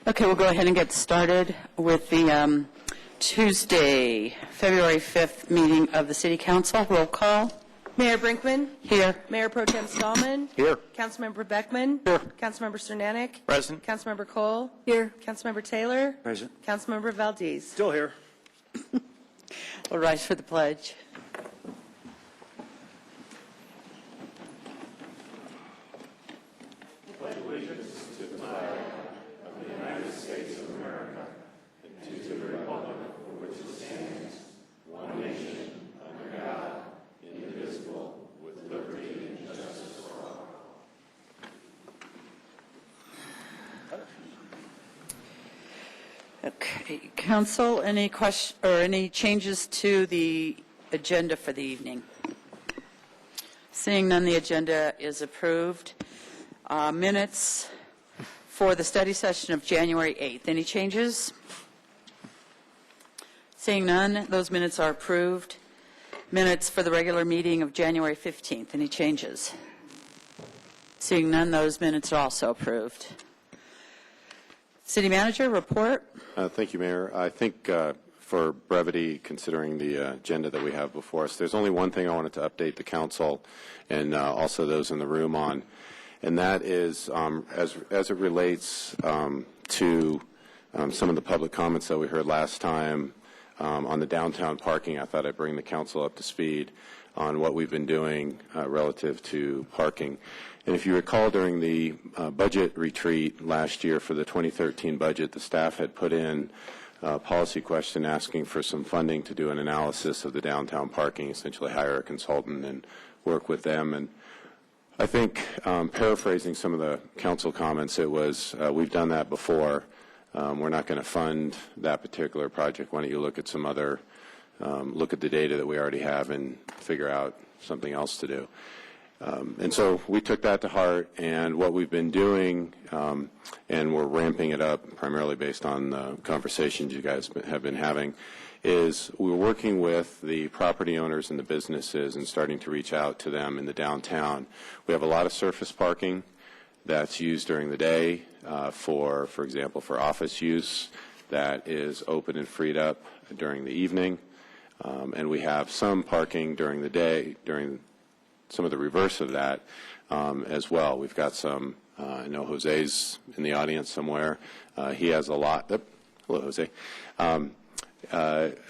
Okay, we'll go ahead and get started with the Tuesday, February 5th meeting of the City Council. Roll call. Mayor Brinkman. Here. Mayor Pro Tem Stallman. Here. Councilmember Beckman. Here. Councilmember Cernanek. Present. Councilmember Cole. Here. Councilmember Taylor. Present. Councilmember Valdez. Still here. We'll rise for the pledge. Okay, Council, any question or any changes to the agenda for the evening? Seeing none, the agenda is approved. Minutes for the study session of January 8th. Any changes? Seeing none, those minutes are approved. Minutes for the regular meeting of January 15th. Any changes? Seeing none, those minutes are also approved. City Manager, report. Thank you, Mayor. I think for brevity, considering the agenda that we have before us, there's only one thing I wanted to update the council and also those in the room on, and that is as it relates to some of the public comments that we heard last time on the downtown parking. I thought I'd bring the council up to speed on what we've been doing relative to parking. And if you recall, during the budget retreat last year for the 2013 budget, the staff had put in a policy question asking for some funding to do an analysis of the downtown parking, essentially hire a consultant and work with them. And I think, paraphrasing some of the council comments, it was, we've done that before. We're not going to fund that particular project. Why don't you look at some other, look at the data that we already have and figure out something else to do. And so we took that to heart, and what we've been doing, and we're ramping it up primarily based on the conversations you guys have been having, is we're working with the property owners and the businesses and starting to reach out to them in the downtown. We have a lot of surface parking that's used during the day for example, for office use that is open and freed up during the evening. And we have some parking during the day, during some of the reverse of that as well. We've got some, I know Jose's in the audience somewhere. He has a lot. Hello, Jose.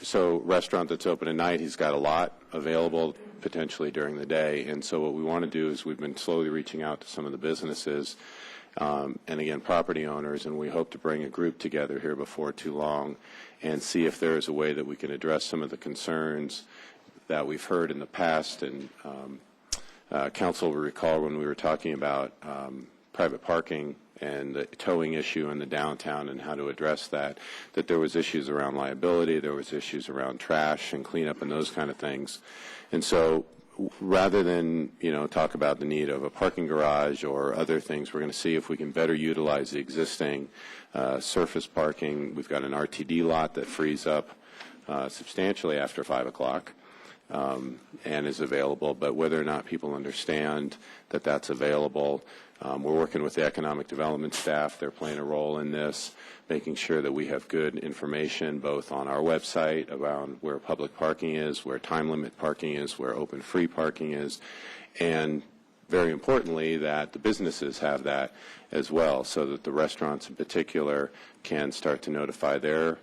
So restaurant that's open at night, he's got a lot available potentially during the day. And so what we want to do is we've been slowly reaching out to some of the businesses and again, property owners, and we hope to bring a group together here before too long and see if there is a way that we can address some of the concerns that we've heard in the past. And Council will recall when we were talking about private parking and the towing issue in the downtown and how to address that, that there was issues around liability, there was issues around trash and cleanup and those kind of things. And so rather than, talk about the need of a parking garage or other things, we're going to see if we can better utilize the existing surface parking. We've got an RTD lot that frees up substantially after 5 o'clock. And is available, but whether or not people understand that that's available, we're working with the economic development staff. They're playing a role in this, making sure that we have good information both on our website around where public parking is, where time limit parking is, where open free parking is, and very importantly that the businesses have that as well, so that the restaurants in particular can start to notify their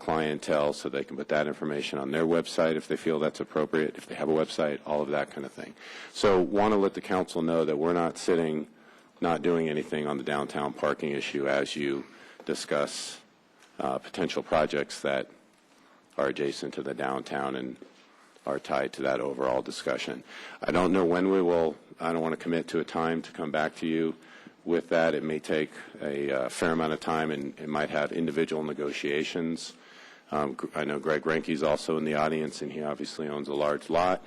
clientele so they can put that information on their website if they feel that's appropriate, if they have a website, all of that kind of thing. So want to let the council know that we're not sitting, not doing anything on the downtown parking issue as you discuss potential projects that are adjacent to the downtown and are tied to that overall discussion. I don't know when we will, I don't want to commit to a time to come back to you with that. It may take a fair amount of time, and it might have individual negotiations. I know Greg Renke's also in the audience, and he obviously owns a large lot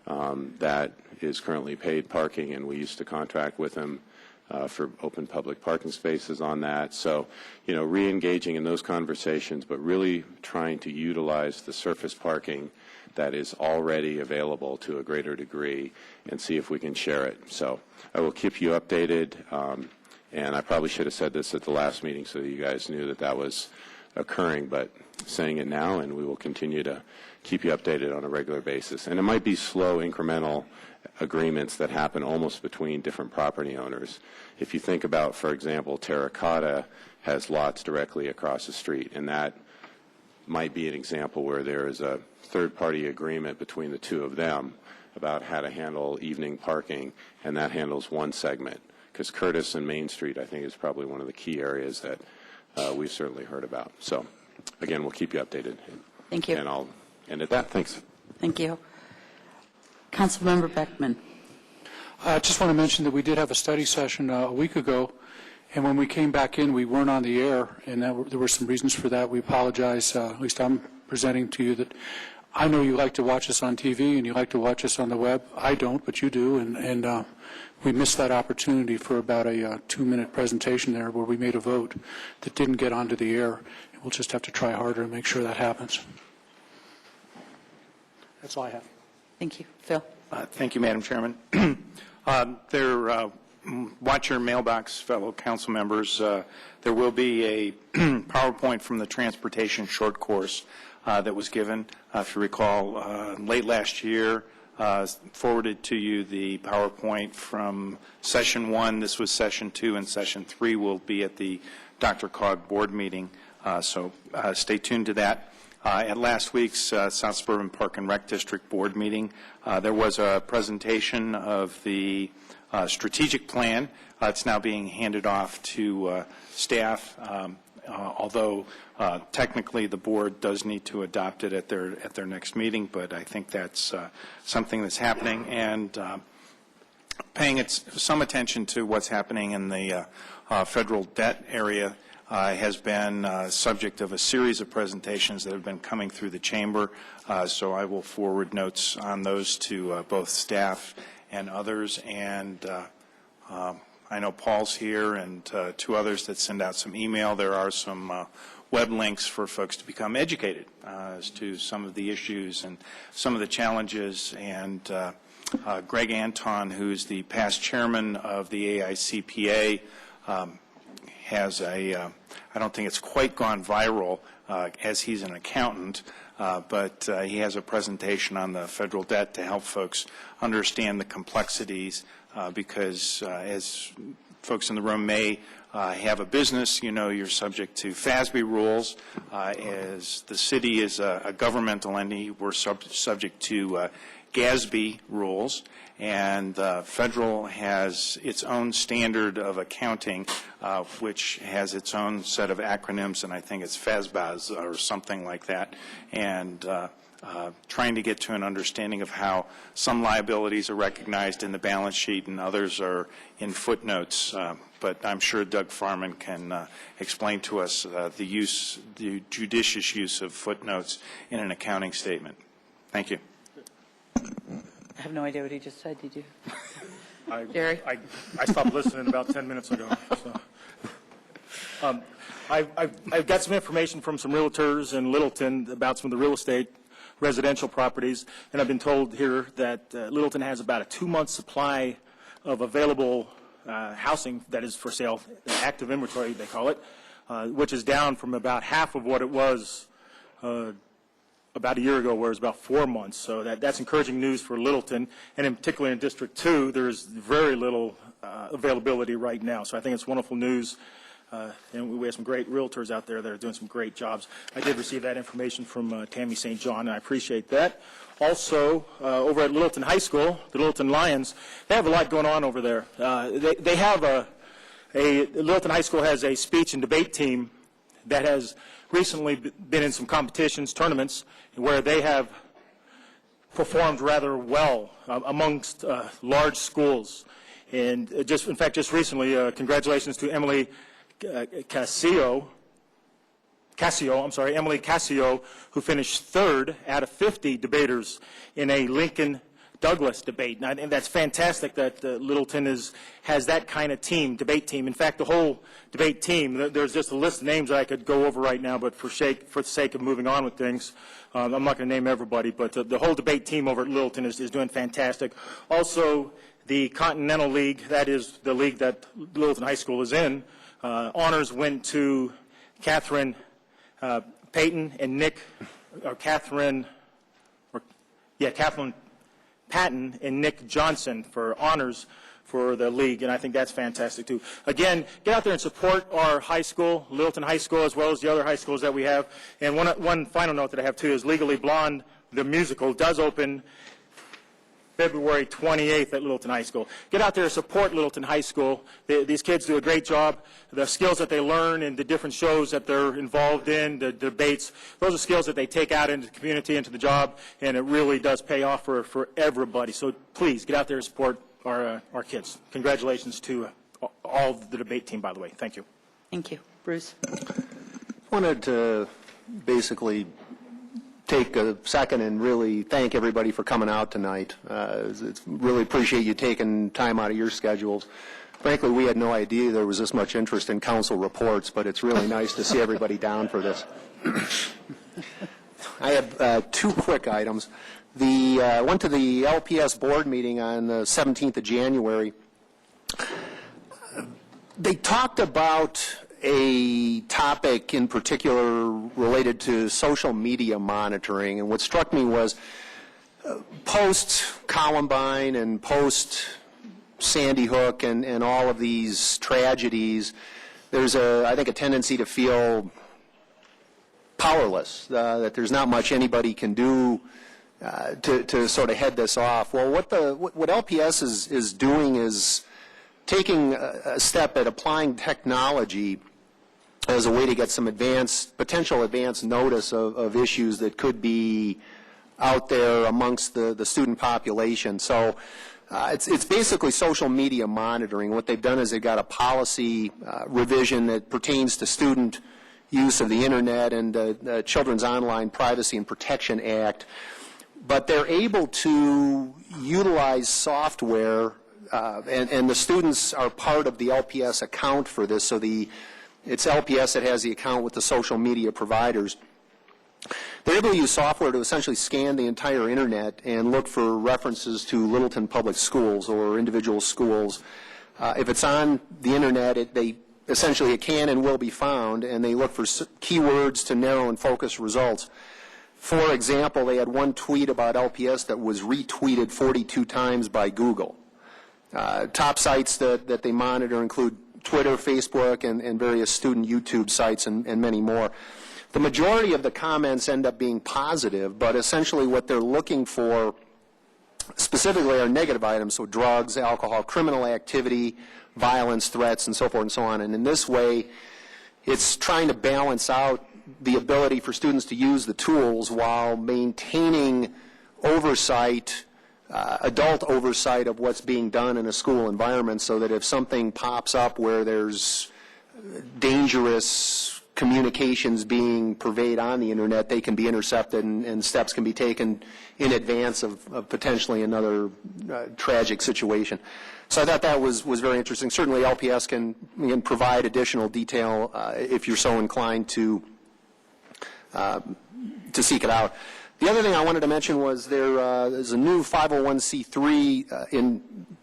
that is currently paid parking, and we used to contract with him for open public parking spaces on that. So, re-engaging in those conversations, but really trying to utilize the surface parking that is already available to a greater degree and see if we can share it. So I will keep you updated. And I probably should have said this at the last meeting so that you guys knew that that was occurring, but saying it now, and we will continue to keep you updated on a regular basis. And it might be slow, incremental agreements that happen almost between different property owners. If you think about, for example, Terracotta has lots directly across the street, and that might be an example where there is a third-party agreement between the two of them about how to handle evening parking, and that handles one segment. Because Curtis and Main Street, I think, is probably one of the key areas that we've certainly heard about. So, again, we'll keep you updated. Thank you. And I'll end at that. Thanks. Thank you. Councilmember Beckman. I just want to mention that we did have a study session a week ago, and when we came back in, we weren't on the air, and there were some reasons for that. We apologize. At least I'm presenting to you that I know you like to watch us on TV and you like to watch us on the web. I don't, but you do, and we missed that opportunity for about a 2-minute presentation there where we made a vote that didn't get onto the air. We'll just have to try harder and make sure that happens. That's all I have. Thank you. Phil. Thank you, Madam Chairman. Watch your mailbox, fellow council members. There will be a PowerPoint from the transportation short course that was given. If you recall, late last year, forwarded to you the PowerPoint from Session 1. This was Session 2, and Session 3 will be at the Dr. Cog board meeting. So stay tuned to that. At last week's South Suburban Park and Rec District board meeting, there was a presentation of the strategic plan. It's now being handed off to staff, although technically the board does need to adopt it at their next meeting, but I think that's something that's happening, and paying some attention to what's happening in the federal debt area has been subject of a series of presentations that have been coming through the chamber, so I will forward notes on those to both staff and others, and I know Paul's here and two others that send out some email. There are some web links for folks to become educated as to some of the issues and some of the challenges, and Greg Anton, who's the past chairman of the AICPA, has I don't think it's quite gone viral as he's an accountant, but he has a presentation on the federal debt to help folks understand the complexities because as folks in the room may have a business, you know you're subject to FASB rules. As the city is a governmental entity, we're subject to GASB rules, and federal has its own standard of accounting, which has its own set of acronyms, and I think it's FASBAS or something like that, and trying to get to an understanding of how some liabilities are recognized in the balance sheet and others are in footnotes, but I'm sure Doug Farman can explain to us the judicious use of footnotes in an accounting statement. Thank you. I have no idea what he just said. Did you? Jerry? I stopped listening about 10 minutes ago. So. I've got some information from some realtors in Littleton about some of the real estate residential properties, and I've been told here that Littleton has about a 2-month supply of available housing that is for sale, active inventory they call it, which is down from about half of what it was about a year ago, where it was about 4 months. So that's encouraging news for Littleton, and in particular in District 2, there's very little availability right now. So I think it's wonderful news, and we have some great realtors out there that are doing some great jobs. I did receive that information from Tammy St. John, and I appreciate that. Also, over at Littleton High School, the Littleton Lions, they have a lot going on over there. They have Littleton High School has a speech and debate team that has recently been in some competitions, tournaments, where they have performed rather well amongst large schools. And in fact, just recently, congratulations to Emily Cassio, who finished 3rd out of 50 debaters in a Lincoln-Douglas debate. And that's fantastic that Littleton has that kind of debate team. In fact, the whole debate team, there's just a list of names that I could go over right now, but for the sake of moving on with things, I'm not going to name everybody, but the whole debate team over at Littleton is doing fantastic. Also, the Continental League, that is the league that Littleton High School is in, honors went to Catherine Payton and Catherine Patton and Nick Johnson for honors for the league, and I think that's fantastic too. Again, get out there and support our high school, Littleton High School, as well as the other high schools that we have. And one final note that I have too is Legally Blonde, the musical, does open February 28th at Littleton High School. Get out there and support Littleton High School. These kids do a great job. The skills that they learn and the different shows that they're involved in, the debates, those are skills that they take out into the community, into the job, and it really does pay off for everybody. So please, get out there and support our kids. Congratulations to all the debate team, by the way. Thank you. Thank you. Bruce? Wanted to basically take a second and really thank everybody for coming out tonight. Really appreciate you taking time out of your schedules. Frankly, we had no idea there was this much interest in council reports, but it's really nice to see everybody down for this. I have two quick items. I went to the LPS board meeting on the 17th of January. They talked about a topic in particular related to social media monitoring, and what struck me was post-Columbine and post-Sandy Hook and all of these tragedies, there's I think a tendency to feel powerless, that there's not much anybody can do to sort of head this off. Well, what LPS is doing is taking a step at applying technology as a way to get some potential advance notice of issues that could be out there amongst the student population. So it's basically social media monitoring. What they've done is they've got a policy revision that pertains to student use of the internet and the Children's Online Privacy and Protection Act. But they're able to utilize software, and the students are part of the LPS account for this, so it's LPS that has the account with the social media providers. They're able to use software to essentially scan the entire internet and look for references to Littleton Public Schools or individual schools. If it's on the internet, it can and will be found, and they look for keywords to narrow and focus results. For example, they had one tweet about LPS that was retweeted 42 times by Google. Top sites that they monitor include Twitter, Facebook, and various student YouTube sites and many more. The majority of the comments end up being positive, but essentially what they're looking for specifically are negative items, so drugs, alcohol, criminal activity, violence, threats, and so forth and so on. And in this way, it's trying to balance out the ability for students to use the tools while maintaining oversight, adult oversight of what's being done in a school environment, so that if something pops up where there's dangerous communications being purveyed on the internet, they can be intercepted and steps can be taken in advance of potentially another tragic situation. So I thought that was very interesting. Certainly LPS can provide additional detail if you're so inclined to seek it out. The other thing I wanted to mention was there's a new 501c3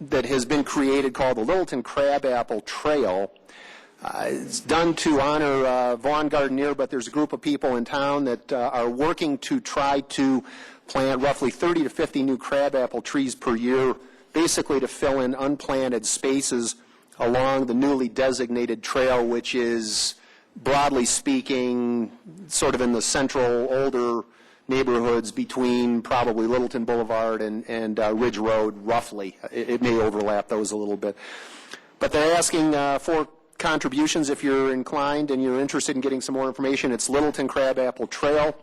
that has been created called the Littleton Crabapple Trail. It's done to honor Vaughn Gardenier, but there's a group of people in town that are working to try to plant roughly 30 to 50 new crabapple trees per year, basically to fill in unplanted spaces along the newly designated trail, which is, broadly speaking, sort of in the central, older neighborhoods between probably Littleton Boulevard and Ridge Road, roughly. It may overlap those a little bit. But they're asking for contributions if you're inclined and you're interested in getting some more information. It's Littleton Crabapple Trail.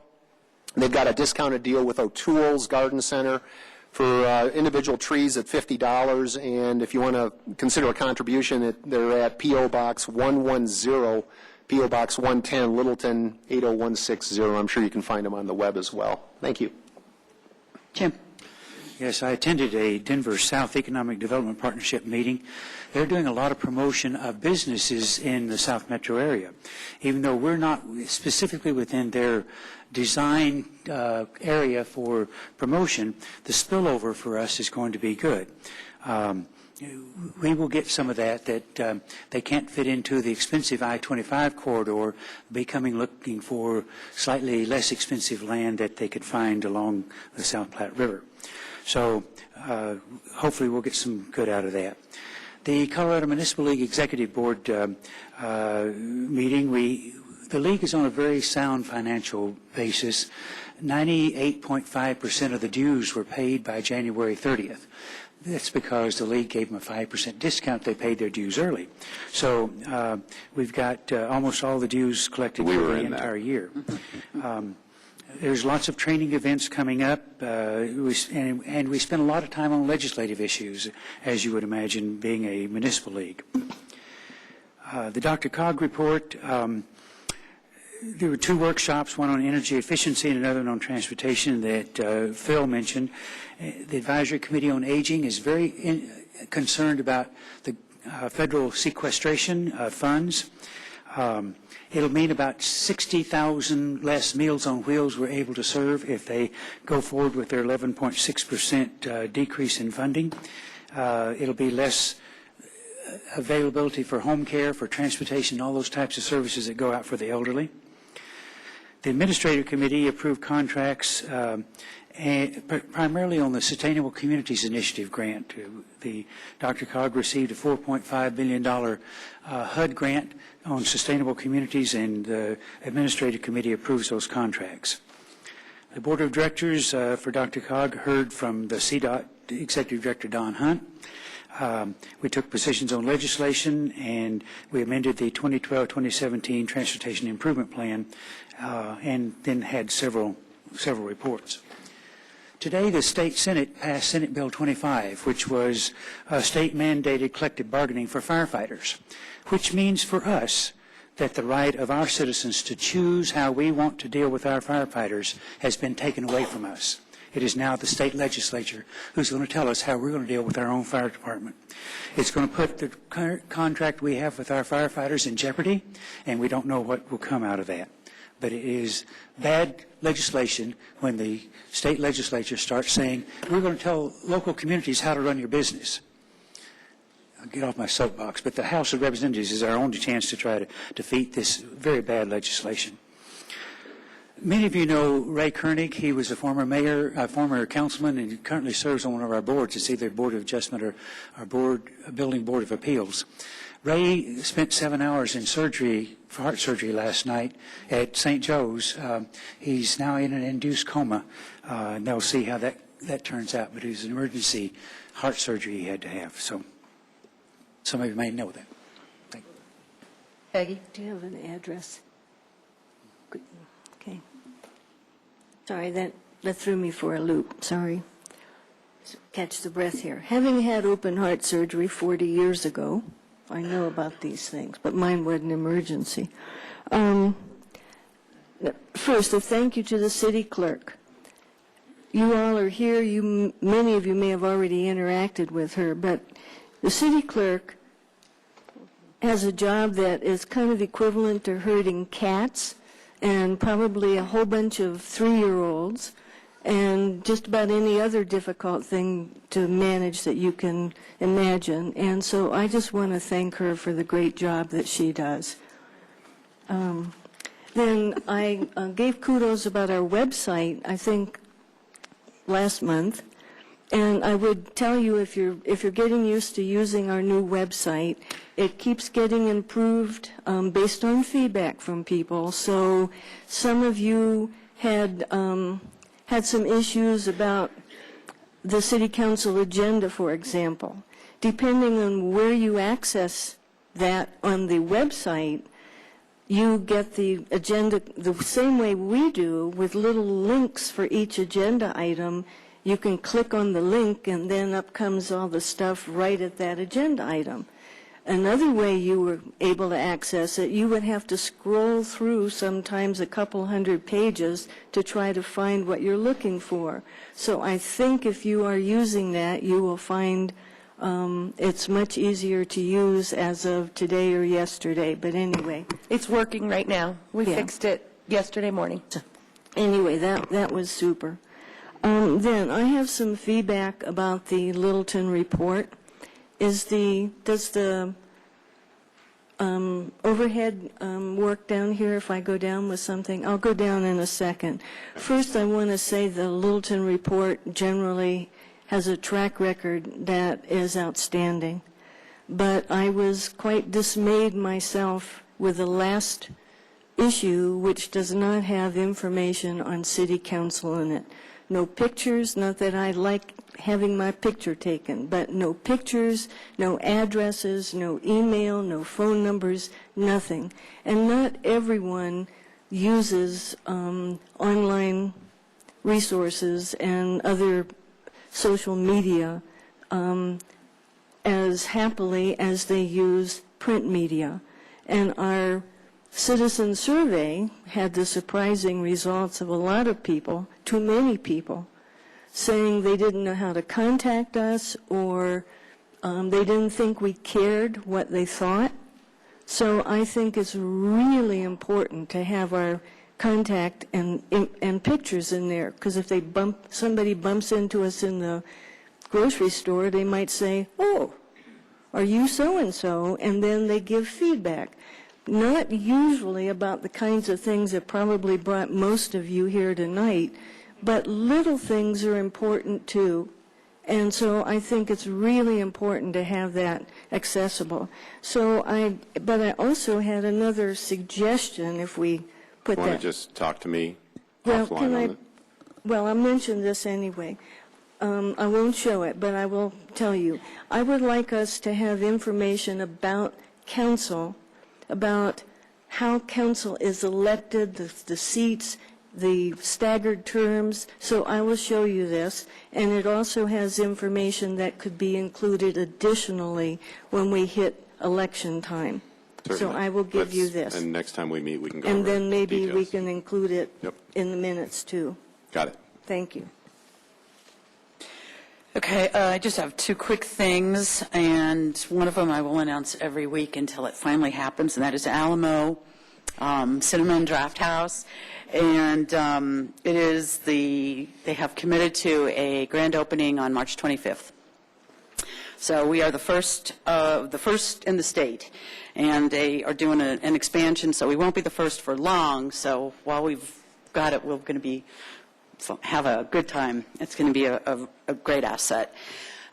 They've got a discounted deal with O'Toole's Garden Center for individual trees at $50, and if you want to consider a contribution, they're at P.O. Box 110, P.O. Box 110, Littleton 80160. I'm sure you can find them on the web as well. Thank you. Jim? Yes, I attended a Denver South Economic Development Partnership meeting. They're doing a lot of promotion of businesses in the South Metro area. Even though we're not specifically within their design area for promotion, the spillover for us is going to be good. we will get some of that they can't fit into the expensive I-25 corridor, looking for slightly less expensive land that they could find along the South Platte River. So hopefully we'll get some good out of that. The Colorado Municipal League Executive Board meeting, the league is on a very sound financial basis. 98.5% of the dues were paid by January 30th. That's because the league gave them a 5% discount. They paid their dues early. So we've got almost all the dues collected for the entire year. There's lots of training events coming up, and we spend a lot of time on legislative issues, as you would imagine, being a municipal league. The DRCOG report, there were 2 workshops, one on energy efficiency and another one on transportation that Phil mentioned. The Advisory Committee on Aging is very concerned about the federal sequestration funds. It'll mean about 60,000 less Meals on Wheels we're able to serve if they go forward with their 11.6% decrease in funding. It'll be less availability for home care, for transportation, all those types of services that go out for the elderly. The Administrative Committee approved contracts primarily on the Sustainable Communities Initiative grant. The DRCOG received a $4.5 billion HUD grant on sustainable communities, and the Administrative Committee approves those contracts. The Board of Directors for DRCOG heard from the CDOT Executive Director Don Hunt. We took positions on legislation, and we amended the 2012-2017 Transportation Improvement Plan, and then had several reports. Today, the State Senate passed Senate Bill 25, which was state-mandated collective bargaining for firefighters, which means for us that the right of our citizens to choose how we want to deal with our firefighters has been taken away from us. It is now the state legislature who's going to tell us how we're going to deal with our own fire department. It's going to put the current contract we have with our firefighters in jeopardy, and we don't know what will come out of that. But it is bad legislation when the state legislature starts saying, we're going to tell local communities how to run your business. I'll get off my soapbox, but the House of Representatives is our only chance to try to defeat this very bad legislation. Many of you know Ray Koenig. He was a former mayor, a former councilman, and he currently serves on one of our boards. It's either Board of Adjustment or our Building Board of Appeals. Ray spent 7 hours in surgery, for heart surgery last night at St. Joe's. He's now in an induced coma, and they'll see how that turns out. But it was an emergency heart surgery he had to have. So some of you may know that. Thank you. Peggy? Do you have an address? Okay. Sorry, that threw me for a loop. Sorry. Catch the breath here. Having had open heart surgery 40 years ago, I know about these things, but mine was an emergency. First, a thank you to the city clerk. You all are here. Many of you may have already interacted with her, but the city clerk has a job that is kind of equivalent to herding cats and probably a whole bunch of 3-year-olds and just about any other difficult thing to manage that you can imagine. And so I just want to thank her for the great job that she does. Then I gave kudos about our website, I think, last month. And I would tell you, if you're getting used to using our new website, it keeps getting improved based on feedback from people. So some of you had some issues about the city council agenda, for example. Depending on where you access that on the website, you get the agenda the same way we do, with little links for each agenda item. You can click on the link, and then up comes all the stuff right at that agenda item. Another way you were able to access it, you would have to scroll through sometimes a couple hundred pages to try to find what you're looking for. So I think if you are using that, you will find it's much easier to use as of today or yesterday. But anyway. It's working right now. We fixed it yesterday morning. Anyway, that was super. Then I have some feedback about the Littleton report. does the overhead work down here if I go down with something? I'll go down in a second. First, I want to say the Littleton report generally has a track record that is outstanding. But I was quite dismayed myself with the last issue, which does not have information on city council in it. No pictures, not that I like having my picture taken, but no pictures, no addresses, no email, no phone numbers, nothing. And not everyone uses online resources and other social media as happily as they use print media. And our citizen survey had the surprising results of a lot of people, too many people, saying they didn't know how to contact us, or they didn't think we cared what they thought. So I think it's really important to have our contact and pictures in there, because if somebody bumps into us in the grocery store, they might say, "Oh, are you so-and-so?" And then they give feedback. Not usually about the kinds of things that probably brought most of you here tonight, but little things are important too. And so I think it's really important to have that accessible. But I also had another suggestion, if we put Want that. to just talk to me Well, offline can on I? it? Well, I'll mention this anyway. I won't show it, but I will tell you. I would like us to have information about council, about how council is elected, the seats, the staggered terms. So I will show you this, and it also has information that could be included additionally when we hit election time. So Certainly. I will give you this. And next time we meet, we can go And over then maybe we details. can include it Yep. in the minutes too. Got it. Thank you. Okay, I just have two quick things, and one of them I will announce every week until it finally happens, and that is Alamo Cinnamon Draft House. And it is they have committed to a grand opening on March 25th. So we are the first in the state, and they are doing an expansion, so we won't be the first for long. So while we've got it, we're going to have a good time. It's going to be a great asset.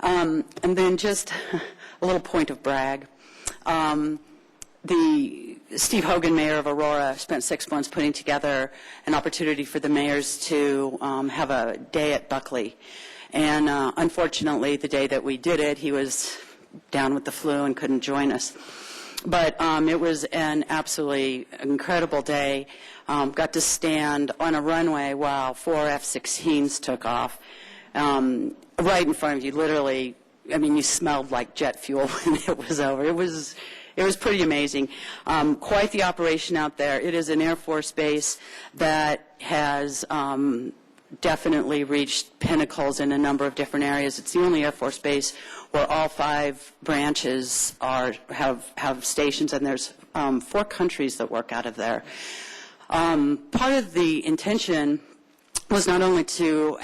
And then just a little point of brag. Steve Hogan, mayor of Aurora, spent 6 months putting together an opportunity for the mayors to have a day at Buckley. And unfortunately, the day that we did it, he was down with the flu and couldn't join us. But it was an absolutely incredible day. Got to stand on a runway while 4 F-16s took off right in front of you, literally. I mean, you smelled like jet fuel when it was over. It was pretty amazing. Quite the operation out there. It is an Air Force base that has definitely reached pinnacles in a number of different areas. It's the only Air Force base where all 5 branches have stations, and there's 4 countries that work out of there. Part of the intention was not only to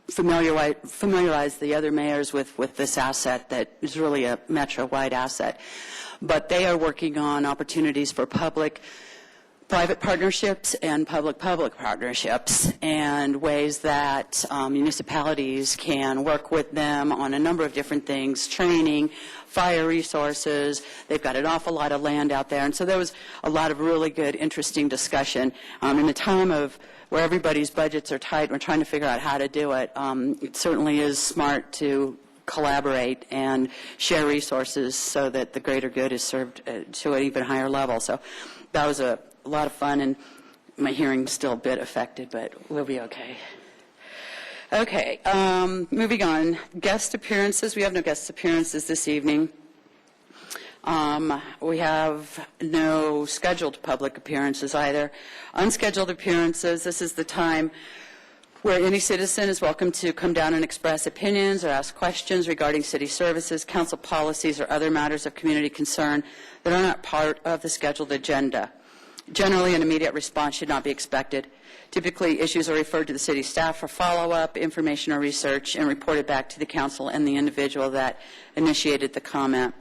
familiarize the other mayors with this asset that is really a metro-wide asset, but they are working on opportunities for public-private partnerships and public-public partnerships, and ways that municipalities can work with them on a number of different things: training, fire resources. They've got an awful lot of land out there, and so there was a lot of really good, interesting discussion. In a time of where everybody's budgets are tight, we're trying to figure out how to do it. It certainly is smart to collaborate and share resources so that the greater good is served to an even higher level. So that was a lot of fun, and my hearing's still a bit affected, but we'll be okay. Okay, moving on. Guest appearances. We have no guest appearances this evening. We have no scheduled public appearances either. Unscheduled appearances, this is the time where any citizen is welcome to come down and express opinions or ask questions regarding city services, council policies, or other matters of community concern that are not part of the scheduled agenda. Generally, an immediate response should not be expected. Typically, issues are referred to the city staff for follow-up, information or research, and reported back to the council and the individual that initiated the comment.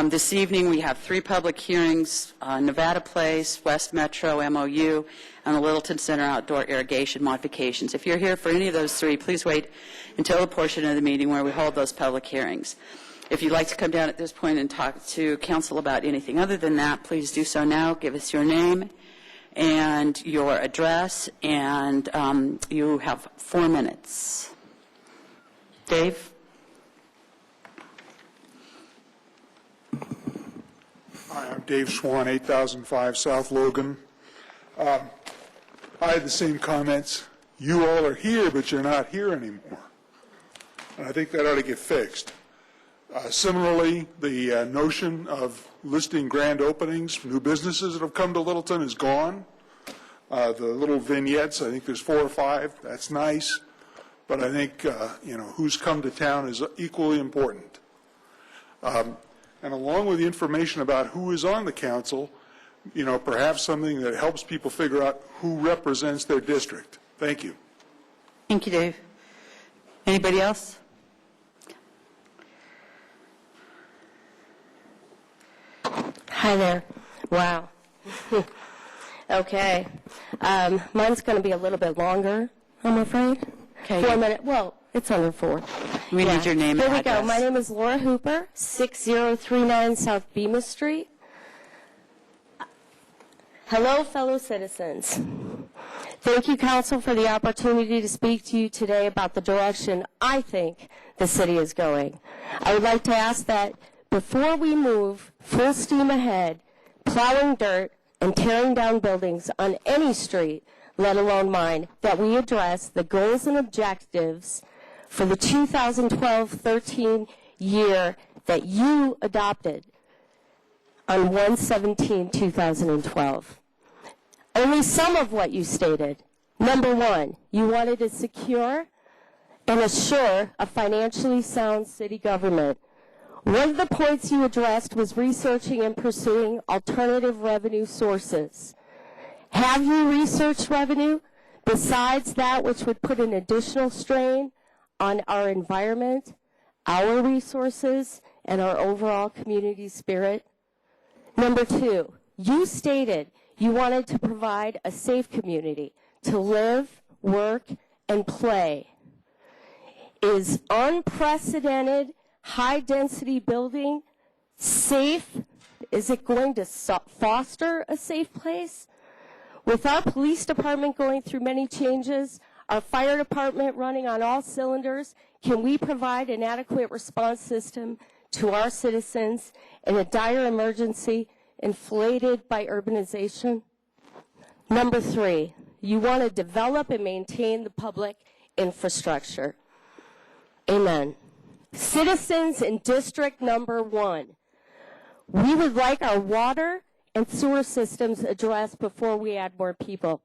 This evening, we have 3 public hearings, Nevada Place, West Metro MOU, and the Littleton Center outdoor irrigation modifications. If you're here for any of those 3, please wait until the portion of the meeting where we hold those public hearings. If you'd like to come down at this point and talk to council about anything other than that, please do so now. Give us your name and your address, and you have 4 minutes. Dave? Hi, I'm Dave Swan, 8005 South Logan. I had the same comments. You all are here, but you're not here anymore. And I think that ought to get fixed. Similarly, the notion of listing grand openings, new businesses that have come to Littleton is gone. The little vignettes, I think there's 4 or 5. That's nice. But I think, who's come to town is equally important. And along with the information about who is on the council, perhaps something that helps people figure out who represents their district. Thank you. Thank you, Dave. Anybody else? Hi there. Wow. Okay. Mine's going to be a little bit longer, I'm afraid. Okay. 4 minutes. Well, it's under 4. We need your name and Here we address. go. My name is Laura Hooper, 6039 South Bemis Street. Hello, fellow citizens. Thank you, Council, for the opportunity to speak to you today about the direction I think the city is going. I would like to ask that before we move full steam ahead, plowing dirt and tearing down buildings on any street, let alone mine, that we address the goals and objectives for the 2012-13 year that you adopted on 1/17/2012. Only some of what you stated. Number 1, you wanted to secure and assure a financially sound city government. One of the points you addressed was researching and pursuing alternative revenue sources. Have you researched revenue besides that which would put an additional strain on our environment, our resources, and our overall community spirit? Number 2, you stated you wanted to provide a safe community to live, work, and play. Is unprecedented high-density building safe? Is it going to foster a safe place? With our police department going through many changes, our fire department running on all cylinders, can we provide an adequate response system to our citizens in a dire emergency inflated by urbanization? Number 3, you want to develop and maintain the public infrastructure. Amen. Citizens in District Number 1, we would like our water and sewer systems addressed before we add more people.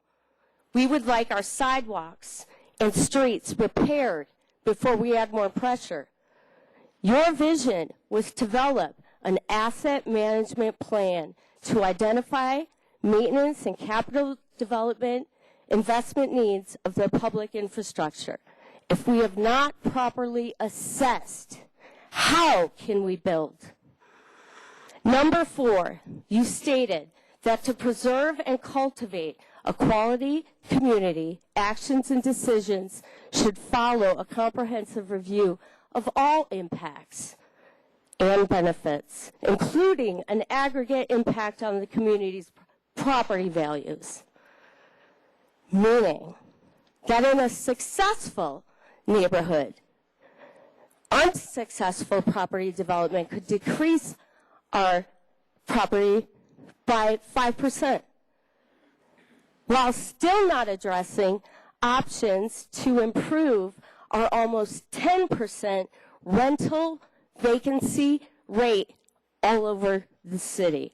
We would like our sidewalks and streets repaired before we add more pressure. Your vision was to develop an asset management plan to identify maintenance and capital development investment needs of the public infrastructure. If we have not properly assessed, how can we build? Number 4, you stated that to preserve and cultivate a quality community, actions and decisions should follow a comprehensive review of all impacts and benefits, including an aggregate impact on the community's property values. Meaning that in a successful neighborhood, unsuccessful property development could decrease our property by 5%, while still not addressing options to improve our almost 10% rental vacancy rate all over the city.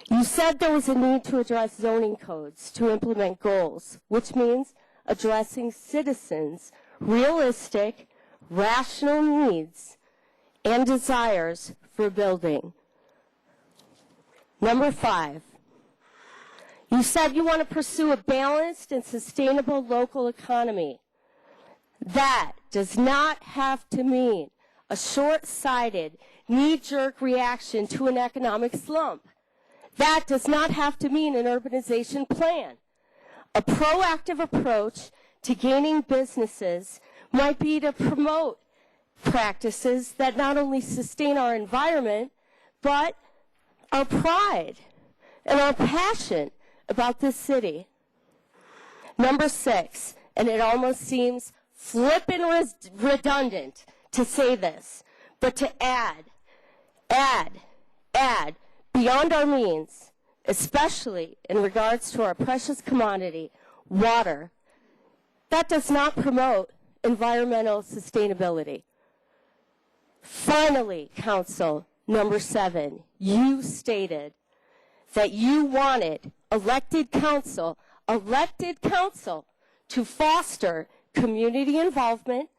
You said there was a need to address zoning codes to implement goals, which means addressing citizens' realistic, rational needs and desires for building. Number 5, You said you want to pursue a balanced and sustainable local economy. That does not have to mean a short-sighted, knee-jerk reaction to an economic slump. That does not have to mean an urbanization plan. A proactive approach to gaining businesses might be to promote practices that not only sustain our environment, but our pride and our passion about this city. Number 6, and it almost seems flippin' redundant to say this, but to add beyond our means, especially in regards to our precious commodity, water, that does not promote environmental sustainability. Finally, Council, number 7, you stated that you wanted elected council to foster community involvement,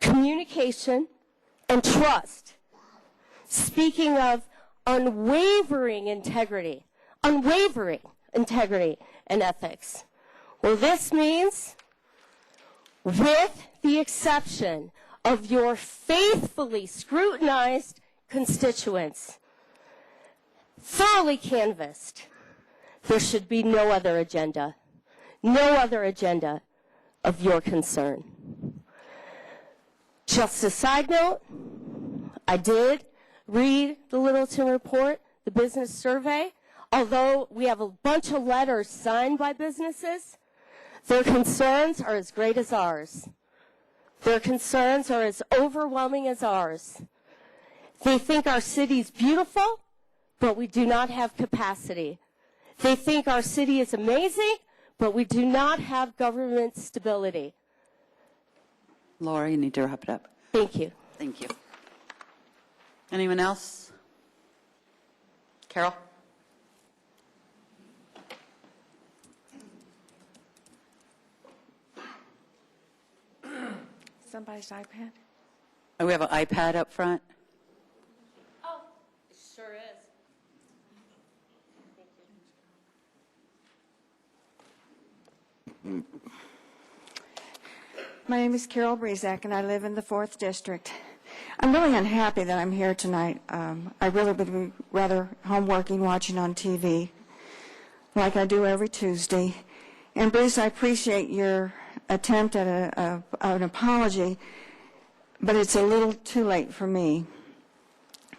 communication, and trust. Speaking of unwavering integrity and ethics. Well, this means, with the exception of your faithfully scrutinized constituents, thoroughly canvassed, there should be no other agenda of your concern. Just a side note, I did read the Littleton report, the business survey. Although we have a bunch of letters signed by businesses, their concerns are as great as ours. Their concerns are as overwhelming as ours. They think our city's beautiful, but we do not have capacity. They think our city is amazing, but we do not have government stability. Laura, you need to wrap it up. Thank you. Thank you. Anyone else? Carol? Somebody's iPad? Oh, we have an iPad up front. Oh, it sure is. My name is Carol Brezak, and I live in the 4th District. I'm really unhappy that I'm here tonight. I really would be rather home working, watching on TV, like I do every Tuesday. And Bruce, I appreciate your attempt at an apology, but it's a little too late for me.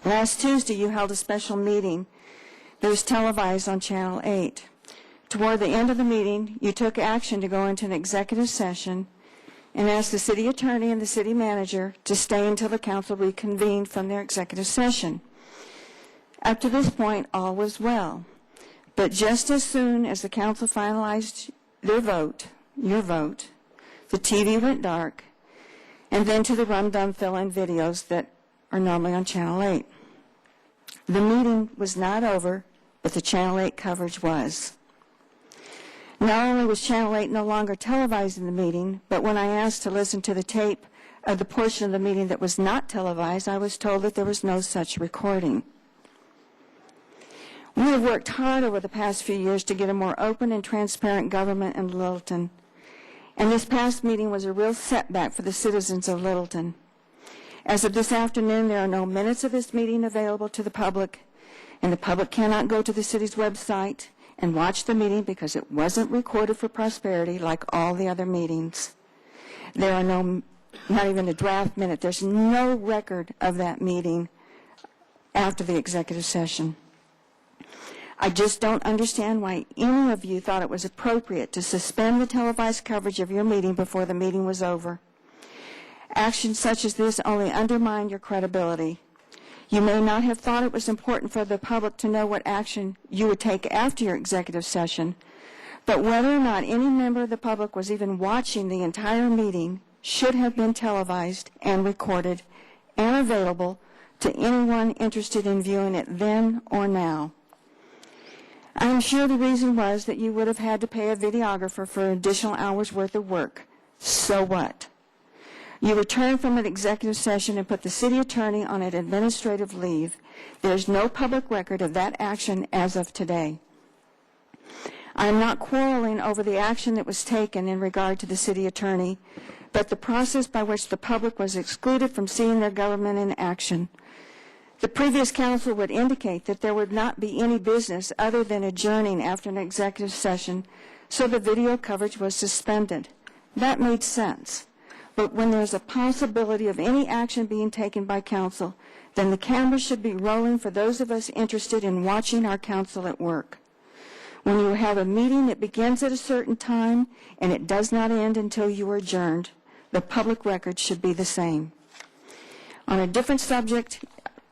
Last Tuesday, you held a special meeting that was televised on Channel 8. Toward the end of the meeting, you took action to go into an executive session and asked the city attorney and the city manager to stay until the council reconvened from their executive session. Up to this point, all was well. But just as soon as the council finalized their vote, your vote, the TV went dark, and then to the rum-dum fill-in videos that are normally on Channel 8. The meeting was not over, but the Channel 8 coverage was. Not only was Channel 8 no longer televising the meeting, but when I asked to listen to the tape of the portion of the meeting that was not televised, I was told that there was no such recording. We have worked hard over the past few years to get a more open and transparent government in Littleton, and this past meeting was a real setback for the citizens of Littleton. As of this afternoon, there are no minutes of this meeting available to the public, and the public cannot go to the city's website and watch the meeting because it wasn't recorded for prosperity like all the other meetings. There are not even a draft minute. There's no record of that meeting after the executive session. I just don't understand why any of you thought it was appropriate to suspend the televised coverage of your meeting before the meeting was over. Actions such as this only undermine your credibility. You may not have thought it was important for the public to know what action you would take after your executive session, but whether or not any member of the public was even watching the entire meeting should have been televised and recorded and available to anyone interested in viewing it then or now. I am sure the reason was that you would have had to pay a videographer for an additional hour's worth of work. So what? You returned from an executive session and put the city attorney on an administrative leave. There's no public record of that action as of today. I am not quarreling over the action that was taken in regard to the city attorney, but the process by which the public was excluded from seeing their government in action. The previous council would indicate that there would not be any business other than adjourning after an executive session, so the video coverage was suspended. That made sense. But when there's a possibility of any action being taken by council, then the camera should be rolling for those of us interested in watching our council at work. When you have a meeting that begins at a certain time and it does not end until you are adjourned, the public record should be the same. On a different subject,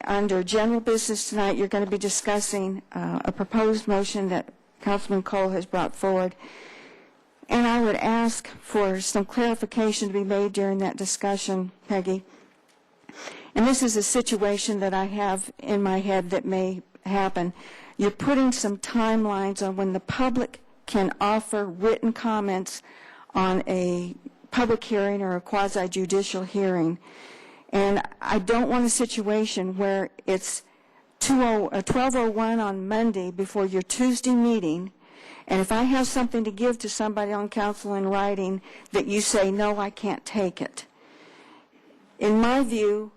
under general business tonight, you're going to be discussing a proposed motion that Councilman Cole has brought forward. And I would ask for some clarification to be made during that discussion, Peggy. And this is a situation that I have in my head that may happen. You're putting some timelines on when the public can offer written comments on a public hearing or a quasi-judicial hearing. And I don't want a situation where it's 12:01 on Monday before your Tuesday meeting, and if I have something to give to somebody on council in writing, that you say, no, I can't take it. In my view,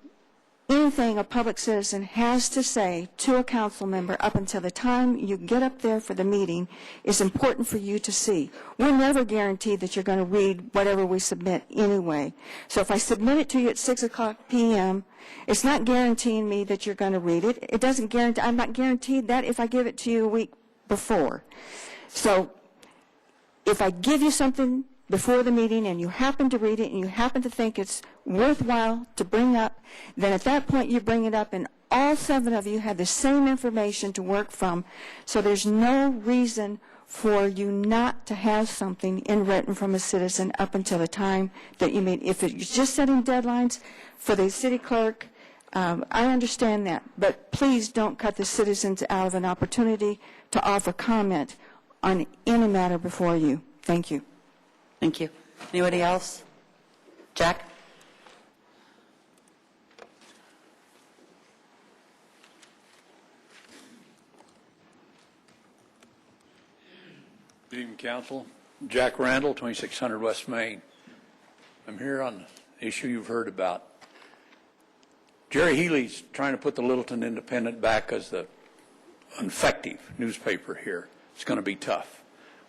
anything a public citizen has to say to a council member up until the time you get up there for the meeting is important for you to see. We're never guaranteed that you're going to read whatever we submit anyway. So if I submit it to you at 6 o'clock p.m., it's not guaranteeing me that you're going to read it. It doesn't guarantee, I'm not guaranteed that if I give it to you a week before. So if I give you something before the meeting and you happen to read it and you happen to think it's worthwhile to bring up, then at that point you bring it up and all 7 of you have the same information to work from. So there's no reason for you not to have something in written from a citizen up until the time that you meet. If it's just setting deadlines for the city clerk, I understand that, but please don't cut the citizens out of an opportunity to offer comment on any matter before you. Thank you. Thank you. Anybody else? Jack? Good evening, Council. Jack Randall, 2600 West Main. I'm here on the issue you've heard about. Jerry Healy's trying to put the Littleton Independent back as the effective newspaper here. It's going to be tough.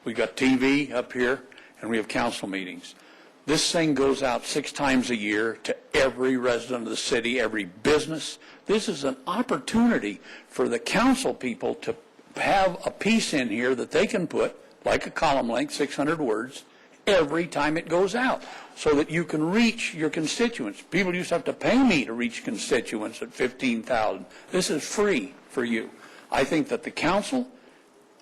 We've got TV up here, and we have council meetings. This thing goes out 6 times a year to every resident of the city, every business. This is an opportunity for the council people to have a piece in here that they can put, like a column length, 600 words, every time it goes out, so that you can reach your constituents. People used to have to pay me to reach constituents at $15,000. This is free for you. I think that the council,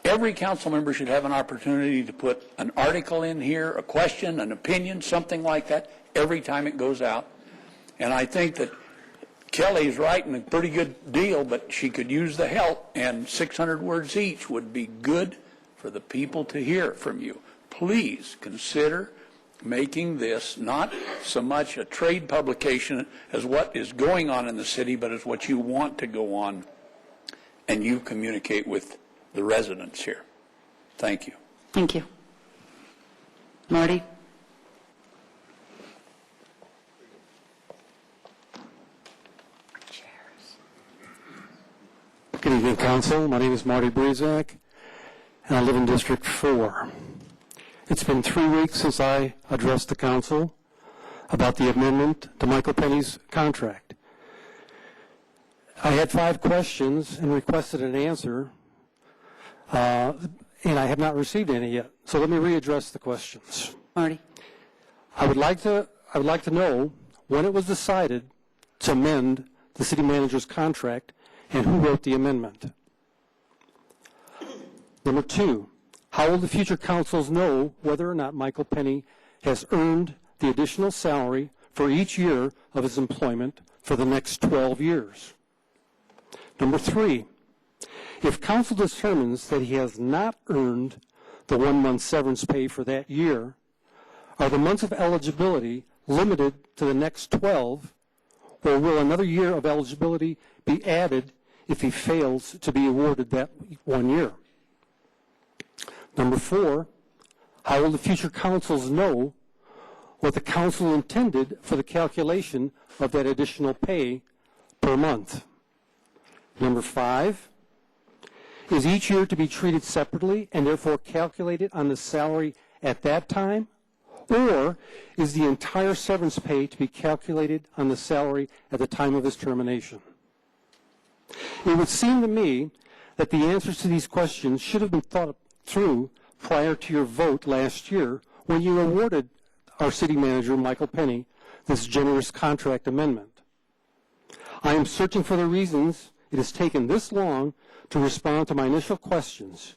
every council member should have an opportunity to put an article in here, a question, an opinion, something like that, every time it goes out. And I think that Kelly's writing a pretty good deal, but she could use the help, and 600 words each would be good for the people to hear from you. Please consider making this not so much a trade publication as what is going on in the city, but as what you want to go on, and you communicate with the residents here. Thank you. Thank you. Marty? Good evening, Council. My name is Marty Brizak, and I live in District 4. It's been 3 weeks since I addressed the Council about the amendment to Michael Penny's contract. I had 5 questions and requested an answer, and I have not received any yet. So let me readdress the questions. Marty? I would like to know when it was decided to amend the city manager's contract and who wrote the amendment. Number 2, how will the future councils know whether or not Michael Penny has earned the additional salary for each year of his employment for the next 12 years? Number 3, if council determines that he has not earned the 1-month severance pay for that year, are the months of eligibility limited to the next 12, or will another year of eligibility be added if he fails to be awarded that 1 year? Number 4, how will the future councils know what the council intended for the calculation of that additional pay per month? Number 5, is each year to be treated separately and therefore calculated on the salary at that time? Or is the entire severance pay to be calculated on the salary at the time of his termination? It would seem to me that the answers to these questions should have been thought through prior to your vote last year when you awarded our city manager, Michael Penny, this generous contract amendment. I am searching for the reasons it has taken this long to respond to my initial questions.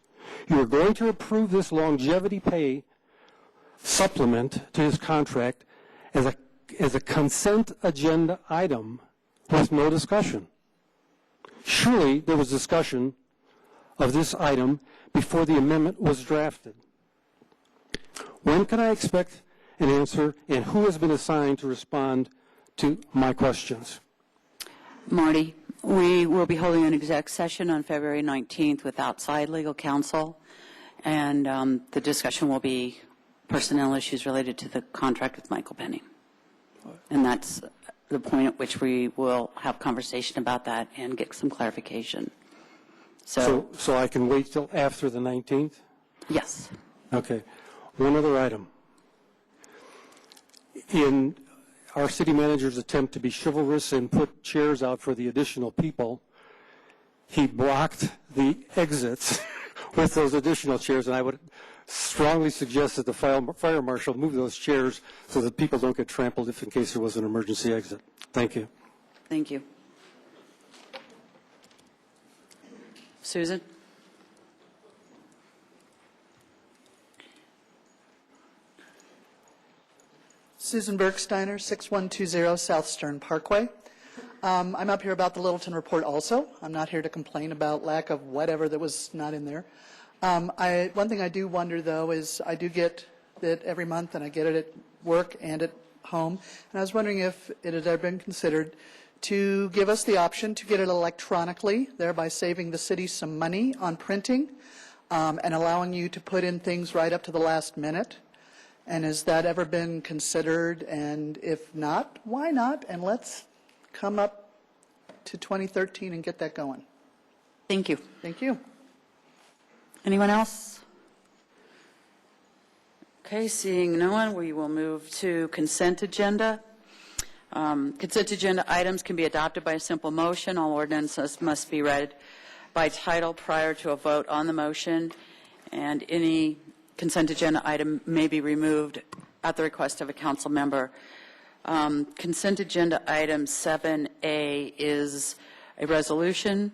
You are going to approve this longevity pay supplement to his contract as a consent agenda item with no discussion. Surely there was discussion of this item before the amendment was drafted. When can I expect an answer, and who has been assigned to respond to my questions? Marty, we will be holding an exec session on February 19th with outside legal counsel, and the discussion will be personnel issues related to the contract with Michael Penny. And that's the point at which we will have conversation about that and get some clarification. So I can wait till after the 19th? Yes. Okay. One other item. In our city manager's attempt to be chivalrous and put chairs out for the additional people, he blocked the exits with those additional chairs, and I would strongly suggest that the fire marshal move those chairs so that people don't get trampled if in case there was an emergency exit. Thank you. Thank you. Susan? Susan Bergsteiner, 6120 South Stern Parkway. I'm up here about the Littleton report also. I'm not here to complain about lack of whatever that was not in there. One thing I do wonder, though, is I do get it every month, and I get it at work and at home. And I was wondering if it had ever been considered to give us the option to get it electronically, thereby saving the city some money on printing and allowing you to put in things right up to the last minute. And has that ever been considered? And if not, why not? And let's come up to 2013 and get that going. Thank you. Thank you. Anyone else? Okay, seeing no one, we will move to consent agenda. Consent agenda items can be adopted by a simple motion. All ordinances must be read by title prior to a vote on the motion, and any consent agenda item may be removed at the request of a council member. Consent agenda item 7A is a resolution.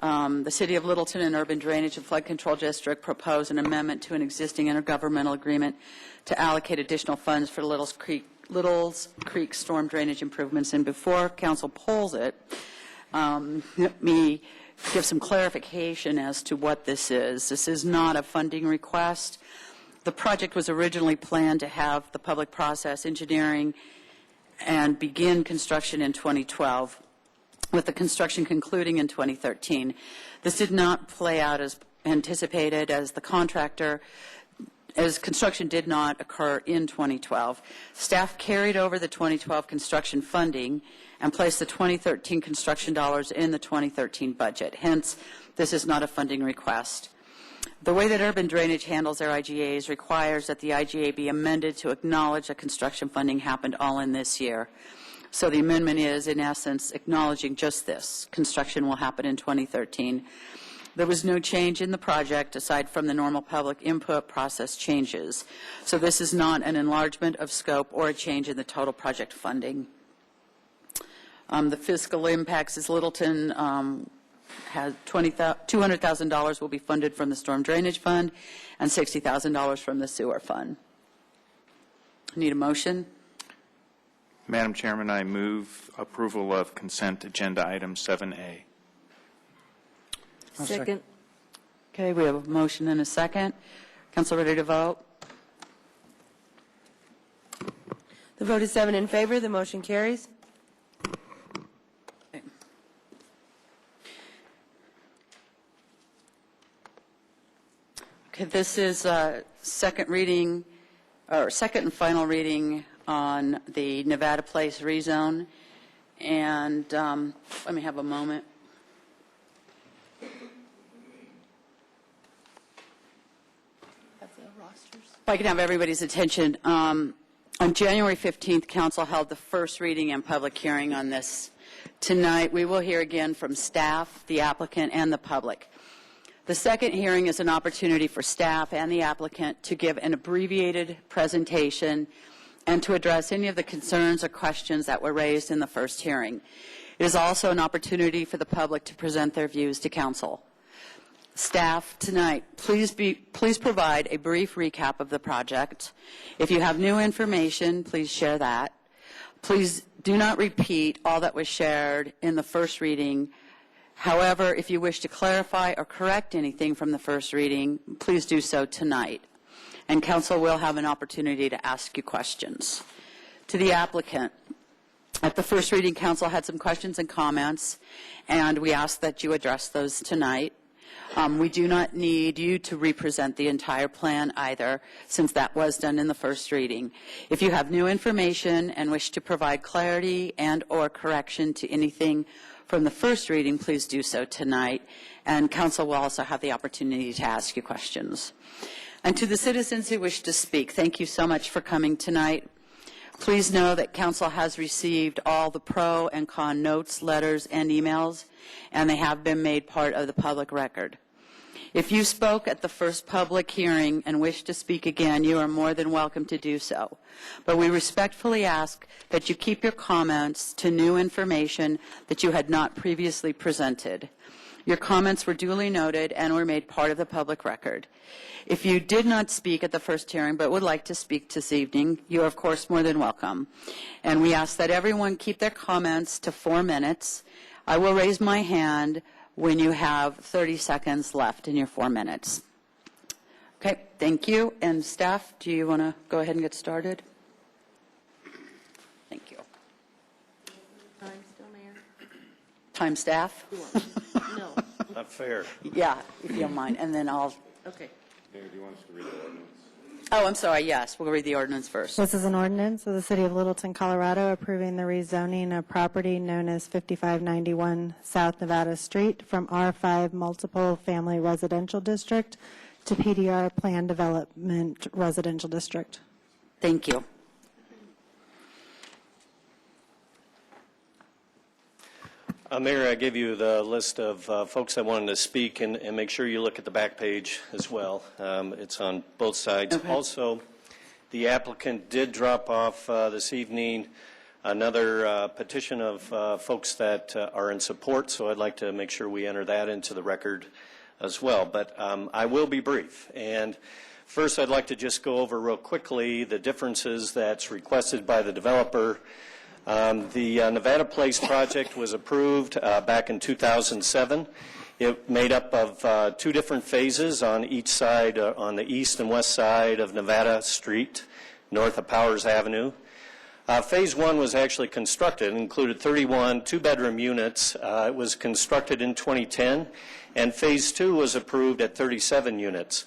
The City of Littleton and Urban Drainage and Flood Control District propose an amendment to an existing intergovernmental agreement to allocate additional funds for Little's Creek storm drainage improvements. And before council polls it, let me give some clarification as to what this is. This is not a funding request. The project was originally planned to have the public process engineering and begin construction in 2012, with the construction concluding in 2013. This did not play out as anticipated as construction did not occur in 2012. Staff carried over the 2012 construction funding and placed the 2013 construction dollars in the 2013 budget. Hence, this is not a funding request. The way that Urban Drainage handles their IGAs requires that the IGA be amended to acknowledge that construction funding happened all in this year. So the amendment is, in essence, acknowledging just this. Construction will happen in 2013. There was no change in the project aside from the normal public input process changes. So this is not an enlargement of scope or a change in the total project funding. The fiscal impacts is Littleton has $200,000 will be funded from the Storm Drainage Fund and $60,000 from the Sewer Fund. Need a motion? Madam Chairman, I move approval of consent agenda item 7A. Second. Okay, we have a motion and a second. Council ready to vote? The vote is 7 in favor. The motion carries. This is second reading, or second and final reading on the Nevada Place rezone. And let me have a moment. If I can have everybody's attention. On January 15th, Council held the first reading and public hearing on this. Tonight, we will hear again from staff, the applicant, and the public. The second hearing is an opportunity for staff and the applicant to give an abbreviated presentation and to address any of the concerns or questions that were raised in the first hearing. It is also an opportunity for the public to present their views to Council. Staff, tonight, please provide a brief recap of the project. If you have new information, please share that. Please do not repeat all that was shared in the first reading. However, if you wish to clarify or correct anything from the first reading, please do so tonight. And Council will have an opportunity to ask you questions. To the applicant, at the first reading, Council had some questions and comments, and we ask that you address those tonight. We do not need you to represent the entire plan either, since that was done in the first reading. If you have new information and wish to provide clarity and or correction to anything from the first reading, please do so tonight, and Council will also have the opportunity to ask you questions. And to the citizens who wish to speak, thank you so much for coming tonight. Please know that Council has received all the pro and con notes, letters, and emails, and they have been made part of the public record. If you spoke at the first public hearing and wish to speak again, you are more than welcome to do so. But we respectfully ask that you keep your comments to new information that you had not previously presented. Your comments were duly noted and were made part of the public record. If you did not speak at the first hearing but would like to speak this evening, you are, of course, more than welcome. And we ask that everyone keep their comments to 4 minutes. I will raise my hand when you have 30 seconds left in your 4 minutes. Okay, thank you. And staff, do you want to go ahead and get started? Thank you. Time still, Mayor? Time, staff? No. Not fair. Yeah, if you don't mind. And then I'll... Okay. Mayor, do you want us to read the ordinance? Oh, I'm sorry. Yes, we'll read the ordinance first. This is an ordinance of the City of Littleton, Colorado, approving the rezoning of property known as 5591 South Nevada Street from R5 Multiple Family Residential District to PDR Planned Development Residential District. Thank you. Mayor, I gave you the list of folks that wanted to speak, and make sure you look at the back page as well. It's on both sides. Okay. Also, the applicant did drop off this evening another petition of folks that are in support, so I'd like to make sure we enter that into the record as well. But I will be brief. And first, I'd like to just go over real quickly the differences that's requested by the developer. The Nevada Place project was approved back in 2007. It made up of 2 different phases on each side, on the east and west side of Nevada Street, north of Powers Avenue. Phase 1 was actually constructed and included 31 2-bedroom units. It was constructed in 2010, and Phase 2 was approved at 37 units.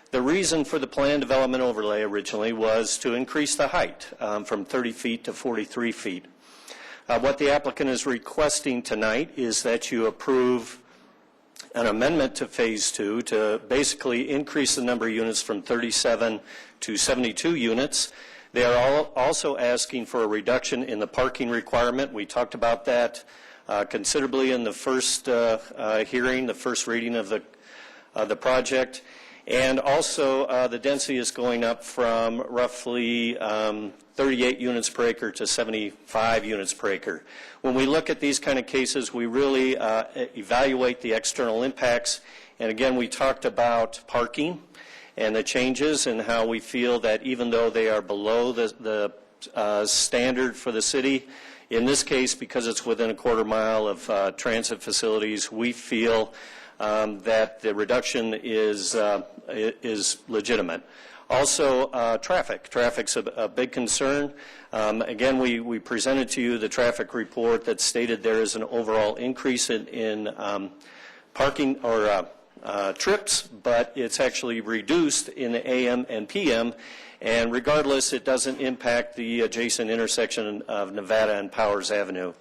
The reason for the plan development overlay originally was to increase the height from 30 feet to 43 feet. What the applicant is requesting tonight is that you approve an amendment to Phase 2 to basically increase the number of units from 37 to 72 units. They are also asking for a reduction in the parking requirement. We talked about that considerably in the first hearing, the first reading of the project. And also, the density is going up from roughly 38 units per acre to 75 units per acre. When we look at these kind of cases, we really evaluate the external impacts. And again, we talked about parking and the changes and how we feel that even though they are below the standard for the city, in this case, because it's within a quarter mile of transit facilities, we feel that the reduction is legitimate. Also, traffic. Traffic's a big concern. Again, we presented to you the traffic report that stated there is an overall increase in parking or trips, but it's actually reduced in the AM and PM, and regardless, it doesn't impact the adjacent intersection of Nevada and Powers Avenue.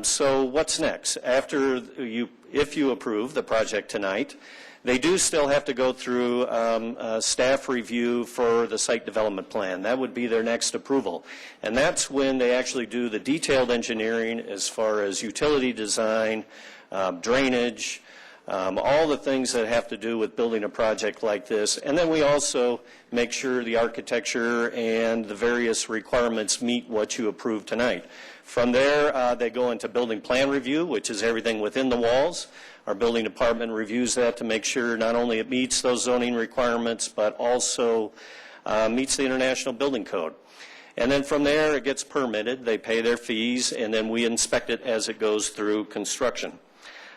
So what's next? If you approve the project tonight, they do still have to go through a staff review for the site development plan. That would be their next approval. And that's when they actually do the detailed engineering as far as utility design, drainage, all the things that have to do with building a project like this. And then we also make sure the architecture and the various requirements meet what you approve tonight. From there, they go into building plan review, which is everything within the walls. Our building department reviews that to make sure not only it meets those zoning requirements, but also meets the International Building Code. And then from there, it gets permitted. They pay their fees, and then we inspect it as it goes through construction.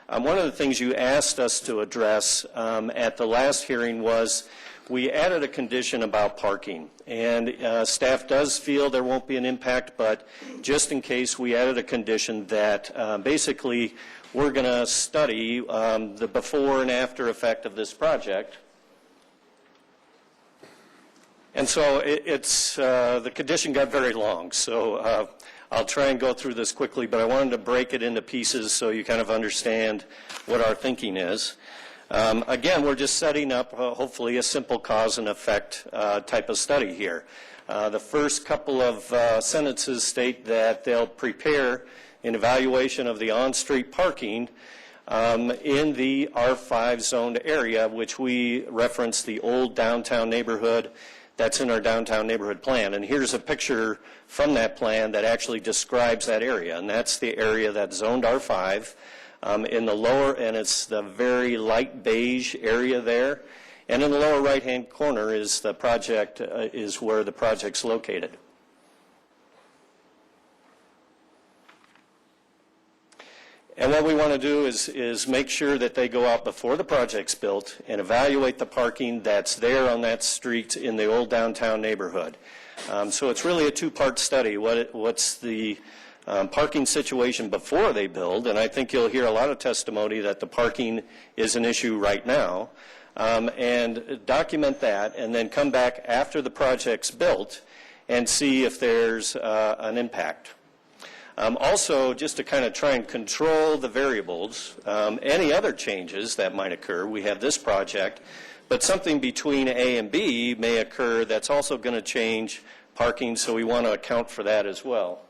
One of the things you asked us to address at the last hearing was we added a condition about parking. And staff does feel there won't be an impact, but just in case, we added a condition that basically we're going to study the before and after effect of this project. And so the condition got very long. So I'll try and go through this quickly, but I wanted to break it into pieces so you kind of understand what our thinking is. Again, we're just setting up, hopefully, a simple cause and effect type of study here. The first couple of sentences state that they'll prepare an evaluation of the on-street parking in the R5 zoned area, which we reference the old downtown neighborhood that's in our downtown neighborhood plan. And here's a picture from that plan that actually describes that area, and that's the area that's zoned R5. In the lower, and it's the very light beige area there, and in the lower right-hand corner is the project, is where the project's located. And what we want to do is make sure that they go out before the project's built and evaluate the parking that's there on that street in the old downtown neighborhood. So it's really a two-part study. What's the parking situation before they build, and I think you'll hear a lot of testimony that the parking is an issue right now, and document that, and then come back after the project's built and see if there's an impact. Also, just to kind of try and control the variables, any other changes that might occur, we have this project, but something between A and B may occur that's also going to change parking, so we want to account for that as well.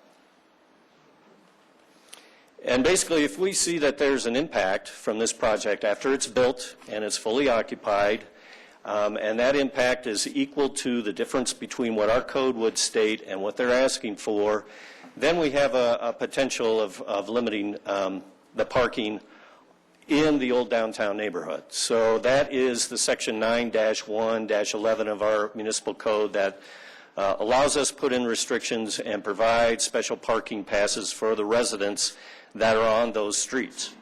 And basically, if we see that there's an impact from this project after it's built and it's fully occupied, and that impact is equal to the difference between what our code would state and what they're asking for, then we have a potential of limiting the parking in the old downtown neighborhood. So that is the section 9-1-11 of our municipal code that allows us to put in restrictions and provide special parking passes for the residents that are on those streets.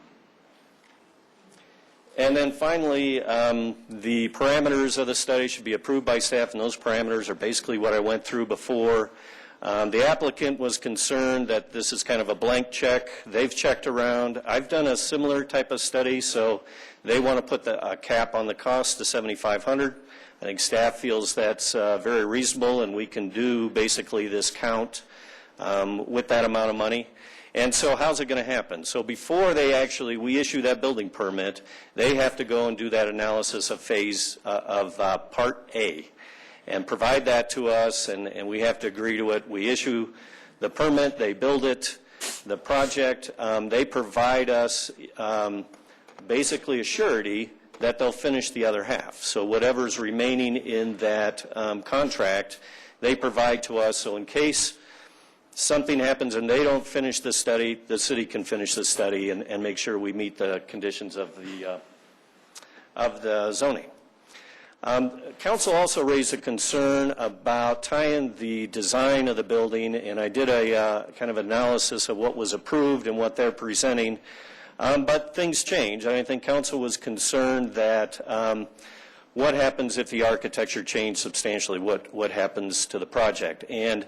And then finally, the parameters of the study should be approved by staff, and those parameters are basically what I went through before. The applicant was concerned that this is kind of a blank check. They've checked around. I've done a similar type of study, so they want to put a cap on the cost to $7,500. I think staff feels that's very reasonable, and we can do basically this count with that amount of money. And so how's it going to happen? So before we issue that building permit, they have to go and do that analysis of Part A and provide that to us, and we have to agree to it. We issue the permit, they build it, the project, they provide us basically a surety that they'll finish the other half. So whatever's remaining in that contract, they provide to us. So in case something happens and they don't finish the study, the city can finish the study and make sure we meet the conditions of the zoning. Council also raised a concern about tying the design of the building, and I did a kind of analysis of what was approved and what they're presenting, but things change. I think Council was concerned that what happens if the architecture changed substantially, what happens to the project. And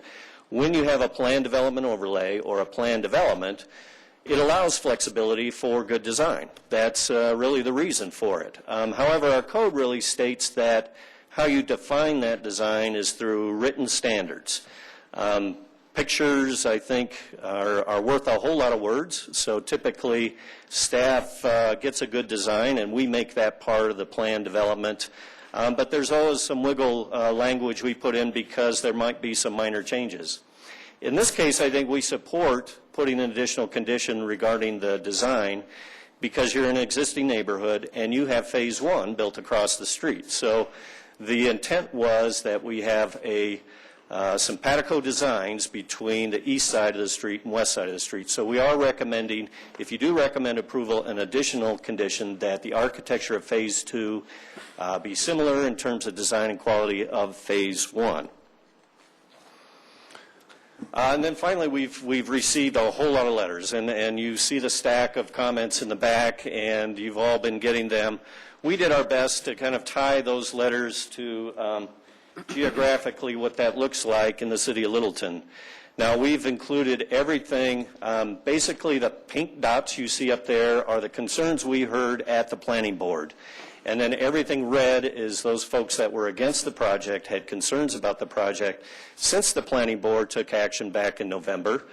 when you have a plan development overlay or a plan development, it allows flexibility for good design. That's really the reason for it. However, our code really states that how you define that design is through written standards. Pictures, I think, are worth a whole lot of words, so typically staff gets a good design and we make that part of the plan development. But there's always some wiggle language we put in because there might be some minor changes. In this case, I think we support putting an additional condition regarding the design because you're in an existing neighborhood and you have phase one built across the street. So the intent was that we have some patico designs between the east side of the street and west side of the street. So we are recommending, if you do recommend approval, an additional condition that the architecture of phase two be similar in terms of design and quality of phase one. And then finally, we've received a whole lot of letters, and you see the stack of comments in the back, and you've all been getting them. We did our best to kind of tie those letters to geographically what that looks like in the city of Littleton. Now, we've included everything. Basically, the pink dots you see up there are the concerns we heard at the planning board. And then everything red is those folks that were against the project, had concerns about the project since the planning board took action back in November.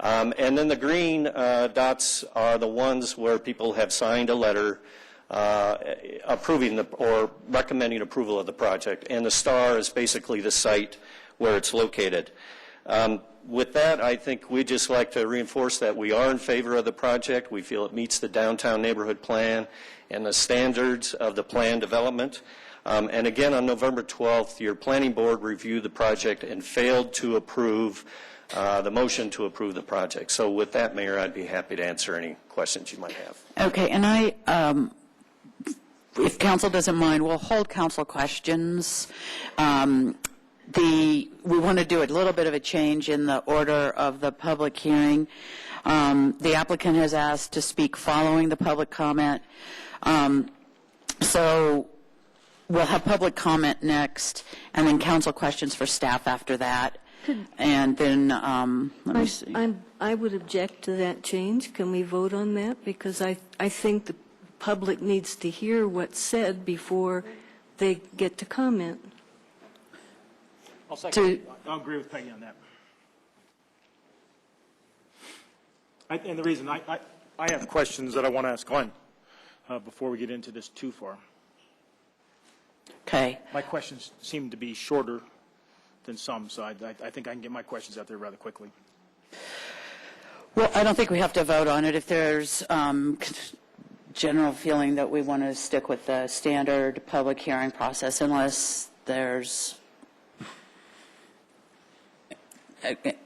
And then the green dots are the ones where people have signed a letter approving or recommending approval of the project. And the star is basically the site where it's located. With that, I think we'd just like to reinforce that we are in favor of the project. We feel it meets the downtown neighborhood plan and the standards of the plan development. And again, on November 12th, your planning board reviewed the project and failed to approve the motion to approve the project. So with that, Mayor, I'd be happy to answer any questions you might have. Okay, and if council doesn't mind, we'll hold council questions. We want to do a little bit of a change in the order of the public hearing. The applicant has asked to speak following the public comment. So we'll have public comment next, and then council questions for staff after that. And then, let me see. I would object to that change. Can we vote on that? Because I think the public needs to hear what's said before they get to comment. I'll agree with Peggy on that. And the reason I have questions that I want to ask Glenn before we get into this too far. Okay. My questions seem to be shorter than some, so I think I can get my questions out there rather quickly. Well, I don't think we have to vote on it. If there's general feeling that we want to stick with the standard public hearing process, unless there's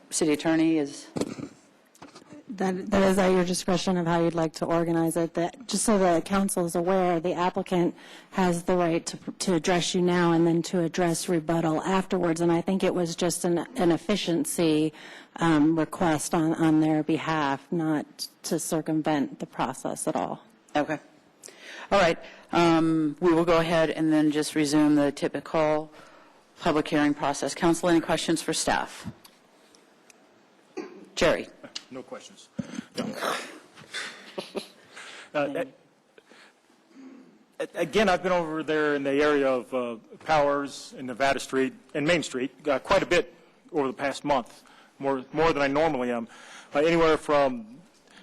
city attorney is. That is at your discretion of how you'd like to organize it. Just so the council is aware, the applicant has the right to address you now and then to address rebuttal afterwards. And I think it was just an efficiency request on their behalf, not to circumvent the process at all. Okay. All right. We will go ahead and then just resume the typical public hearing process. Council, any questions for staff? Jerry. No questions. Again, I've been over there in the area of Powers and Nevada Street and Main Street quite a bit over the past month, more than I normally am, anywhere from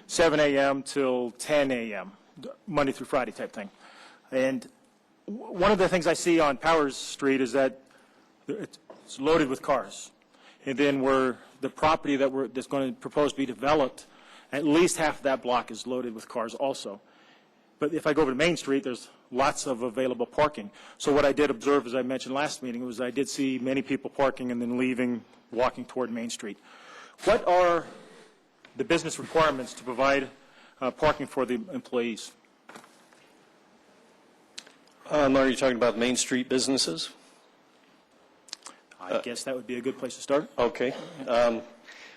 7 a.m. till 10 a.m., Monday through Friday type thing. And one of the things I see on Powers Street is that it's loaded with cars. And then where the property that's going to propose to be developed, at least half of that block is loaded with cars also. But if I go over to Main Street, there's lots of available parking. So what I did observe, as I mentioned last meeting, was I did see many people parking and then leaving, walking toward Main Street. What are the business requirements to provide parking for the employees? Are you talking about Main Street businesses? I guess that would be a good place to start. Okay.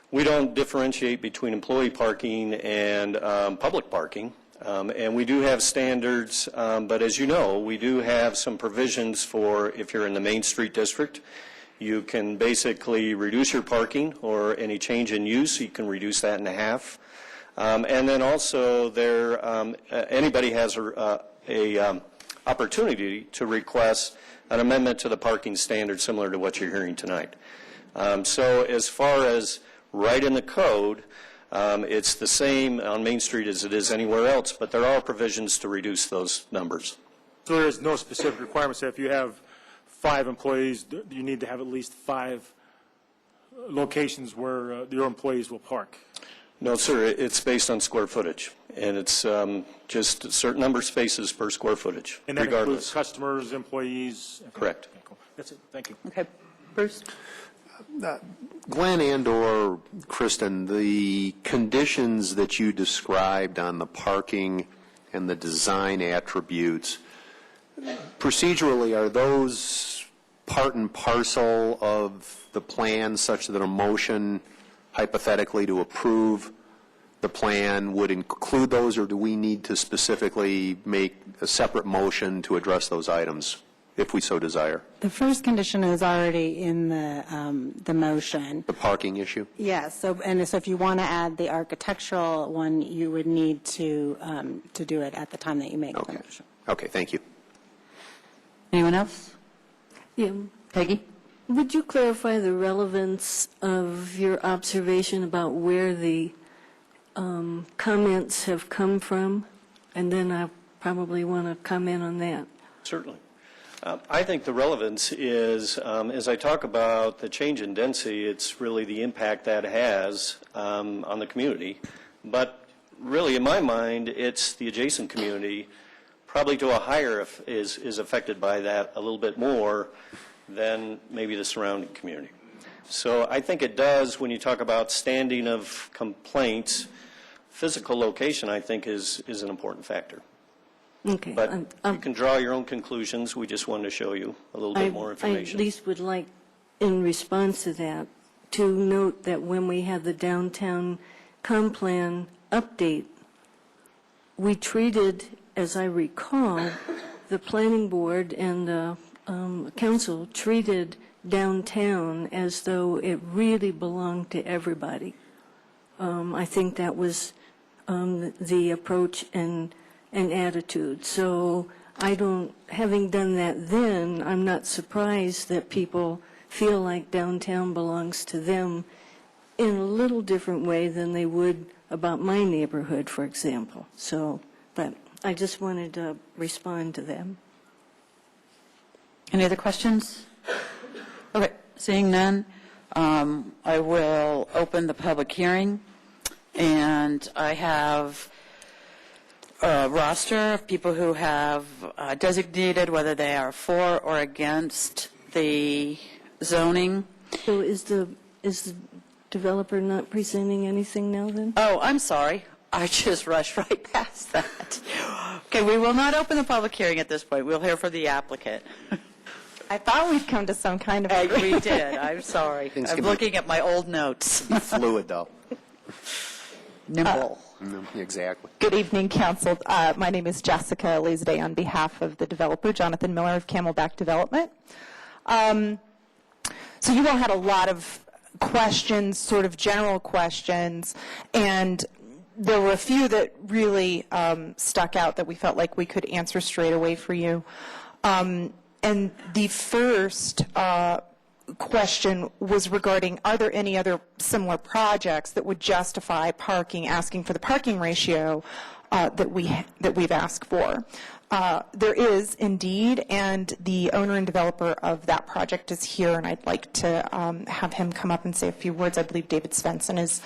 We don't differentiate between employee parking and public parking. And we do have standards, but as you know, we do have some provisions for if you're in the Main Street district. You can basically reduce your parking or any change in use, you can reduce that in half. And then also anybody has a opportunity to request an amendment to the parking standard similar to what you're hearing tonight. So as far as right in the code, it's the same on Main Street as it is anywhere else, but there are provisions to reduce those numbers. So there is no specific requirement. So if you have 5 employees, you need to have at least 5 locations where your employees will park? No, sir. It's based on square footage, and it's just a certain number of spaces per square footage, and that regardless. Includes customers, employees? Correct. Okay, cool. That's it. Thank you. Okay. Bruce? Glenn and/or Kristen, the conditions that you described on the parking and the design attributes, procedurally, are those part and parcel of the plan such that a motion hypothetically to approve the plan would include those, or do we need to specifically make a separate motion to address those items if we so desire? The first condition is already in the motion. The parking issue? Yes. So if you want to add the architectural one, you would need to do it at the time that you make the motion. Okay. Thank you. Anyone else? Yeah. Peggy? Would you clarify the relevance of your observation about where the comments have come from? And then I probably want to comment on that. Certainly. I think the relevance is, as I talk about the change in density, it's really the impact that has on the community. But really, in my mind, it's the adjacent community, probably to a higher is affected by that a little bit more than maybe the surrounding community. So I think it does, when you talk about standing of complaints, physical location, I think, is an important factor. Okay. But you can draw your own conclusions. We just wanted to show you a little bit more information. I at least would like, in response to that, to note that when we had the downtown complan update, we treated, as I recall, the planning board and the council treated downtown as though it really belonged to everybody. I think that was the approach and attitude. So having done that then, I'm not surprised that people feel like downtown belongs to them in a little different way than they would about my neighborhood, for example. So, but I just wanted to respond to them. Any other questions? Okay, seeing none, I will open the public hearing, and I have a roster of people who have designated whether they are for or against the zoning. So is the developer not presenting anything now then? Oh, I'm sorry. I just rushed right past that. Okay, we will not open the public hearing at this point. We'll hear from the applicant. I thought we'd come to some kind of agreement. We did. I'm sorry. I'm looking at my old notes. Fluid, though. Nimble. Exactly. Good evening, Council. My name is Jessica Elizade on behalf of the developer, Jonathan Miller of Camelback Development. So you all had a lot of questions, sort of general questions, and there were a few that really stuck out that we felt like we could answer straight away for you. And the first question was regarding, are there any other similar projects that would justify parking, asking for the parking ratio that we've asked for? There is indeed, and the owner and developer of that project is here, and I'd like to have him come up and say a few words. I believe David Svensson is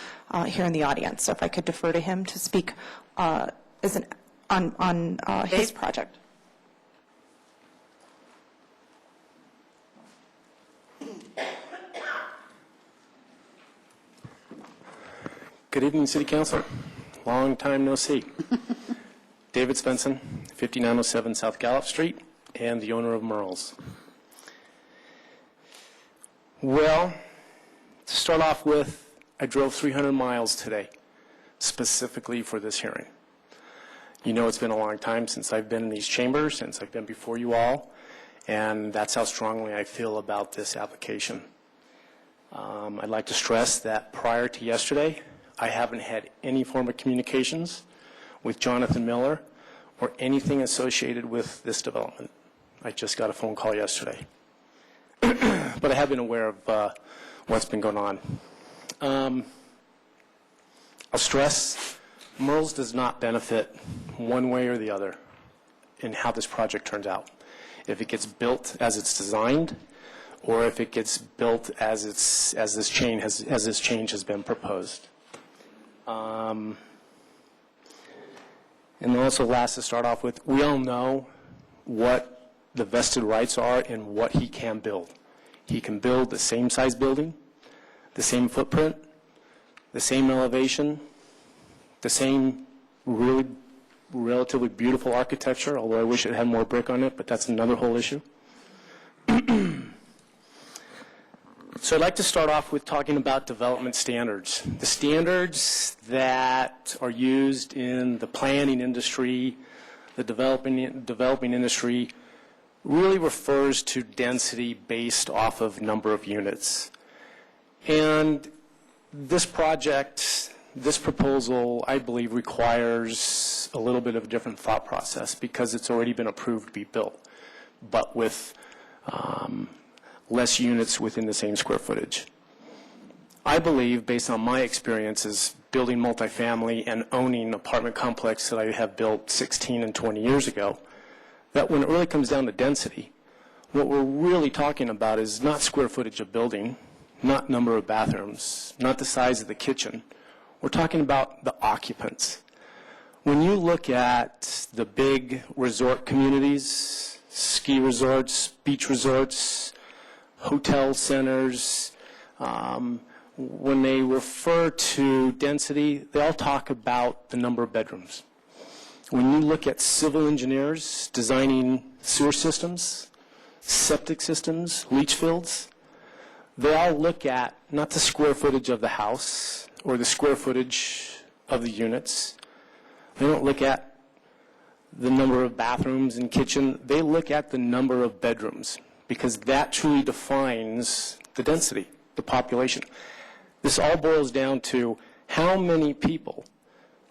here in the audience, so if I could defer to him to speak on his project. Good evening, City Council. Long time no see. David Svensson, 5907 South Gallup Street, and the owner of Merle's. Well, to start off with, I drove 300 miles today, specifically for this hearing. You know, it's been a long time since I've been in these chambers, since I've been before you all, and that's how strongly I feel about this application. I'd like to stress that prior to yesterday, I haven't had any form of communications with Jonathan Miller or anything associated with this development. I just got a phone call yesterday. But I have been aware of what's been going on. I'll stress, Merle's does not benefit one way or the other in how this project turns out. If it gets built as it's designed, or if it gets built as this change has been proposed. And also, last to start off with, we all know what the vested rights are in what he can build. He can build the same size building, the same footprint, the same elevation, the same really relatively beautiful architecture, although I wish it had more brick on it, but that's another whole issue. So I'd like to start off with talking about development standards. The standards that are used in the planning industry, the developing industry, really refers to density based off of number of units. And this project, this proposal, I believe, requires a little bit of a different thought process because it's already been approved to be built, but with less units within the same square footage. I believe, based on my experiences building multifamily and owning apartment complex that I have built 16 and 20 years ago, that when it really comes down to density, what we're really talking about is not square footage of building, not number of bathrooms, not the size of the kitchen. We're talking about the occupants. When you look at the big resort communities, ski resorts, beach resorts, hotel centers, when they refer to density, they all talk about the number of bedrooms. When you look at civil engineers designing sewer systems, septic systems, leach fields, they all look at not the square footage of the house or the square footage of the units. They don't look at the number of bathrooms and kitchen. They look at the number of bedrooms because that truly defines the density, the population. This all boils down to how many people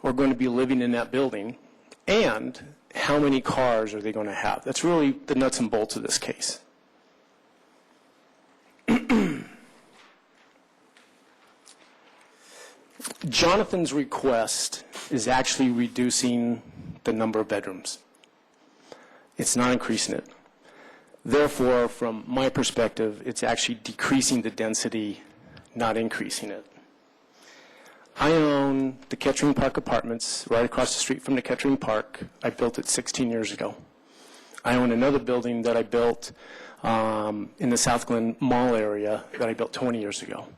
are going to be living in that building and how many cars are they going to have. That's really the nuts and bolts of this case. Jonathan's request is actually reducing the number of bedrooms. It's not increasing it. Therefore, from my perspective, it's actually decreasing the density, not increasing it. I own the Kettering Park Apartments right across the street from the Kettering Park. I built it 16 years ago. I own another building that I built in the South Glen Mall area that I built 20 years ago.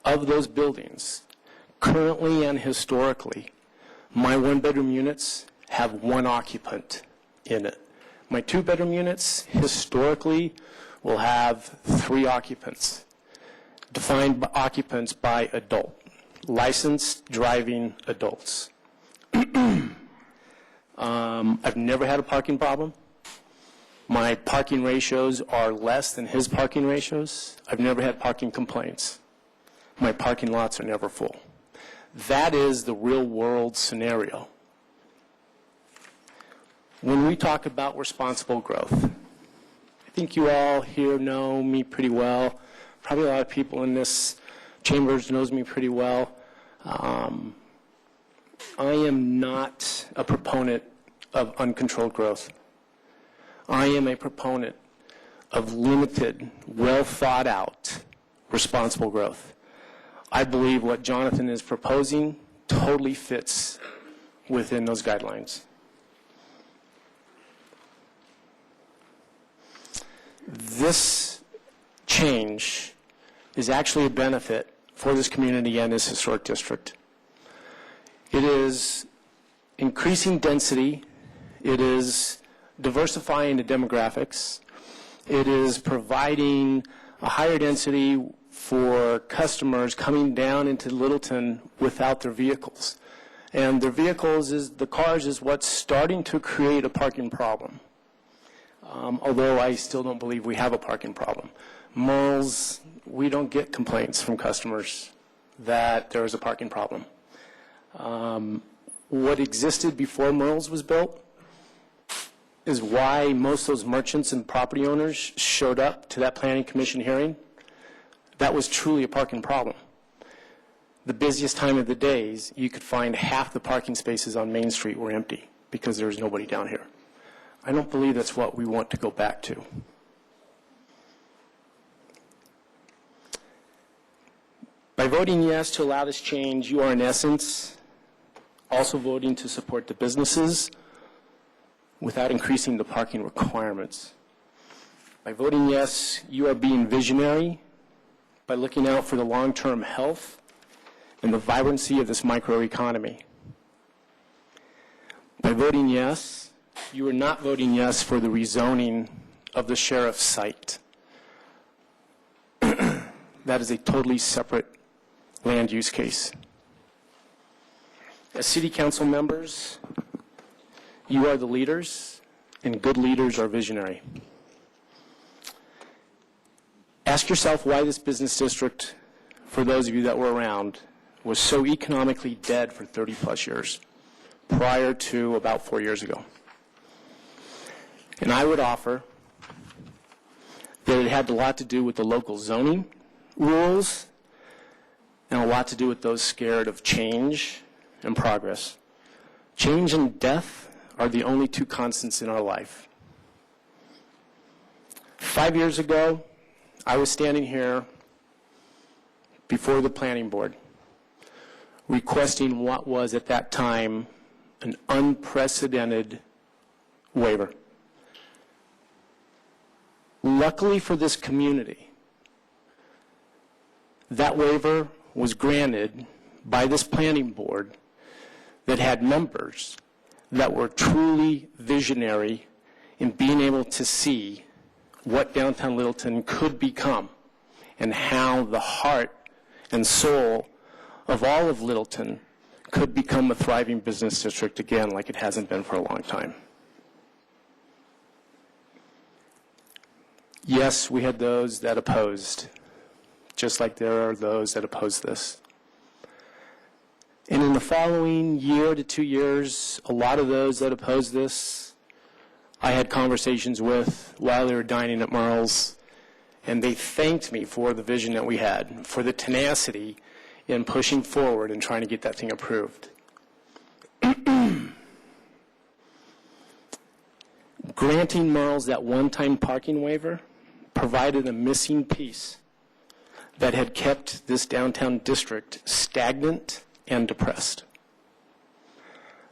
Of those buildings, currently and historically, my one-bedroom units have one occupant in it. My two-bedroom units, historically, will have 3 occupants, defined by occupants by adult, licensed driving adults. I've never had a parking problem. My parking ratios are less than his parking ratios. I've never had parking complaints. My parking lots are never full. That is the real-world scenario. When we talk about responsible growth, I think you all here know me pretty well. Probably a lot of people in this chambers knows me pretty well. I am not a proponent of uncontrolled growth. I am a proponent of limited, well-thought-out, responsible growth. I believe what Jonathan is proposing totally fits within those guidelines. This change is actually a benefit for this community and this historic district. It is increasing density. It is diversifying the demographics. It is providing a higher density for customers coming down into Littleton without their vehicles. And their vehicles, the cars, is what's starting to create a parking problem. Although I still don't believe we have a parking problem. Malls, we don't get complaints from customers that there is a parking problem. What existed before Merle's was built is why most of those merchants and property owners showed up to that planning commission hearing. That was truly a parking problem. The busiest time of the days, you could find half the parking spaces on Main Street were empty because there was nobody down here. I don't believe that's what we want to go back to. By voting yes to allow this change, you are in essence also voting to support the businesses without increasing the parking requirements. By voting yes, you are being visionary by looking out for the long-term health and the vibrancy of this microeconomy. By voting yes, you are not voting yes for the rezoning of the sheriff's site. That is a totally separate land use case. As city council members, you are the leaders, and good leaders are visionary. Ask yourself why this business district, for those of you that were around, was so economically dead for 30-plus years, prior to about 4 years ago. And I would offer that it had a lot to do with the local zoning rules and a lot to do with those scared of change and progress. Change and death are the only two constants in our life. 5 years ago, I was standing here before the planning board requesting what was at that time an unprecedented waiver. Luckily for this community, that waiver was granted by this planning board that had members that were truly visionary in being able to see what downtown Littleton could become and how the heart and soul of all of Littleton could become a thriving business district again like it hasn't been for a long time. Yes, we had those that opposed, just like there are those that oppose this. And in the following year to 2 years, a lot of those that oppose this, I had conversations with while they were dining at Merle's, and they thanked me for the vision that we had, for the tenacity in pushing forward and trying to get that thing approved. Granting Merle's that one-time parking waiver provided a missing piece that had kept this downtown district stagnant and depressed.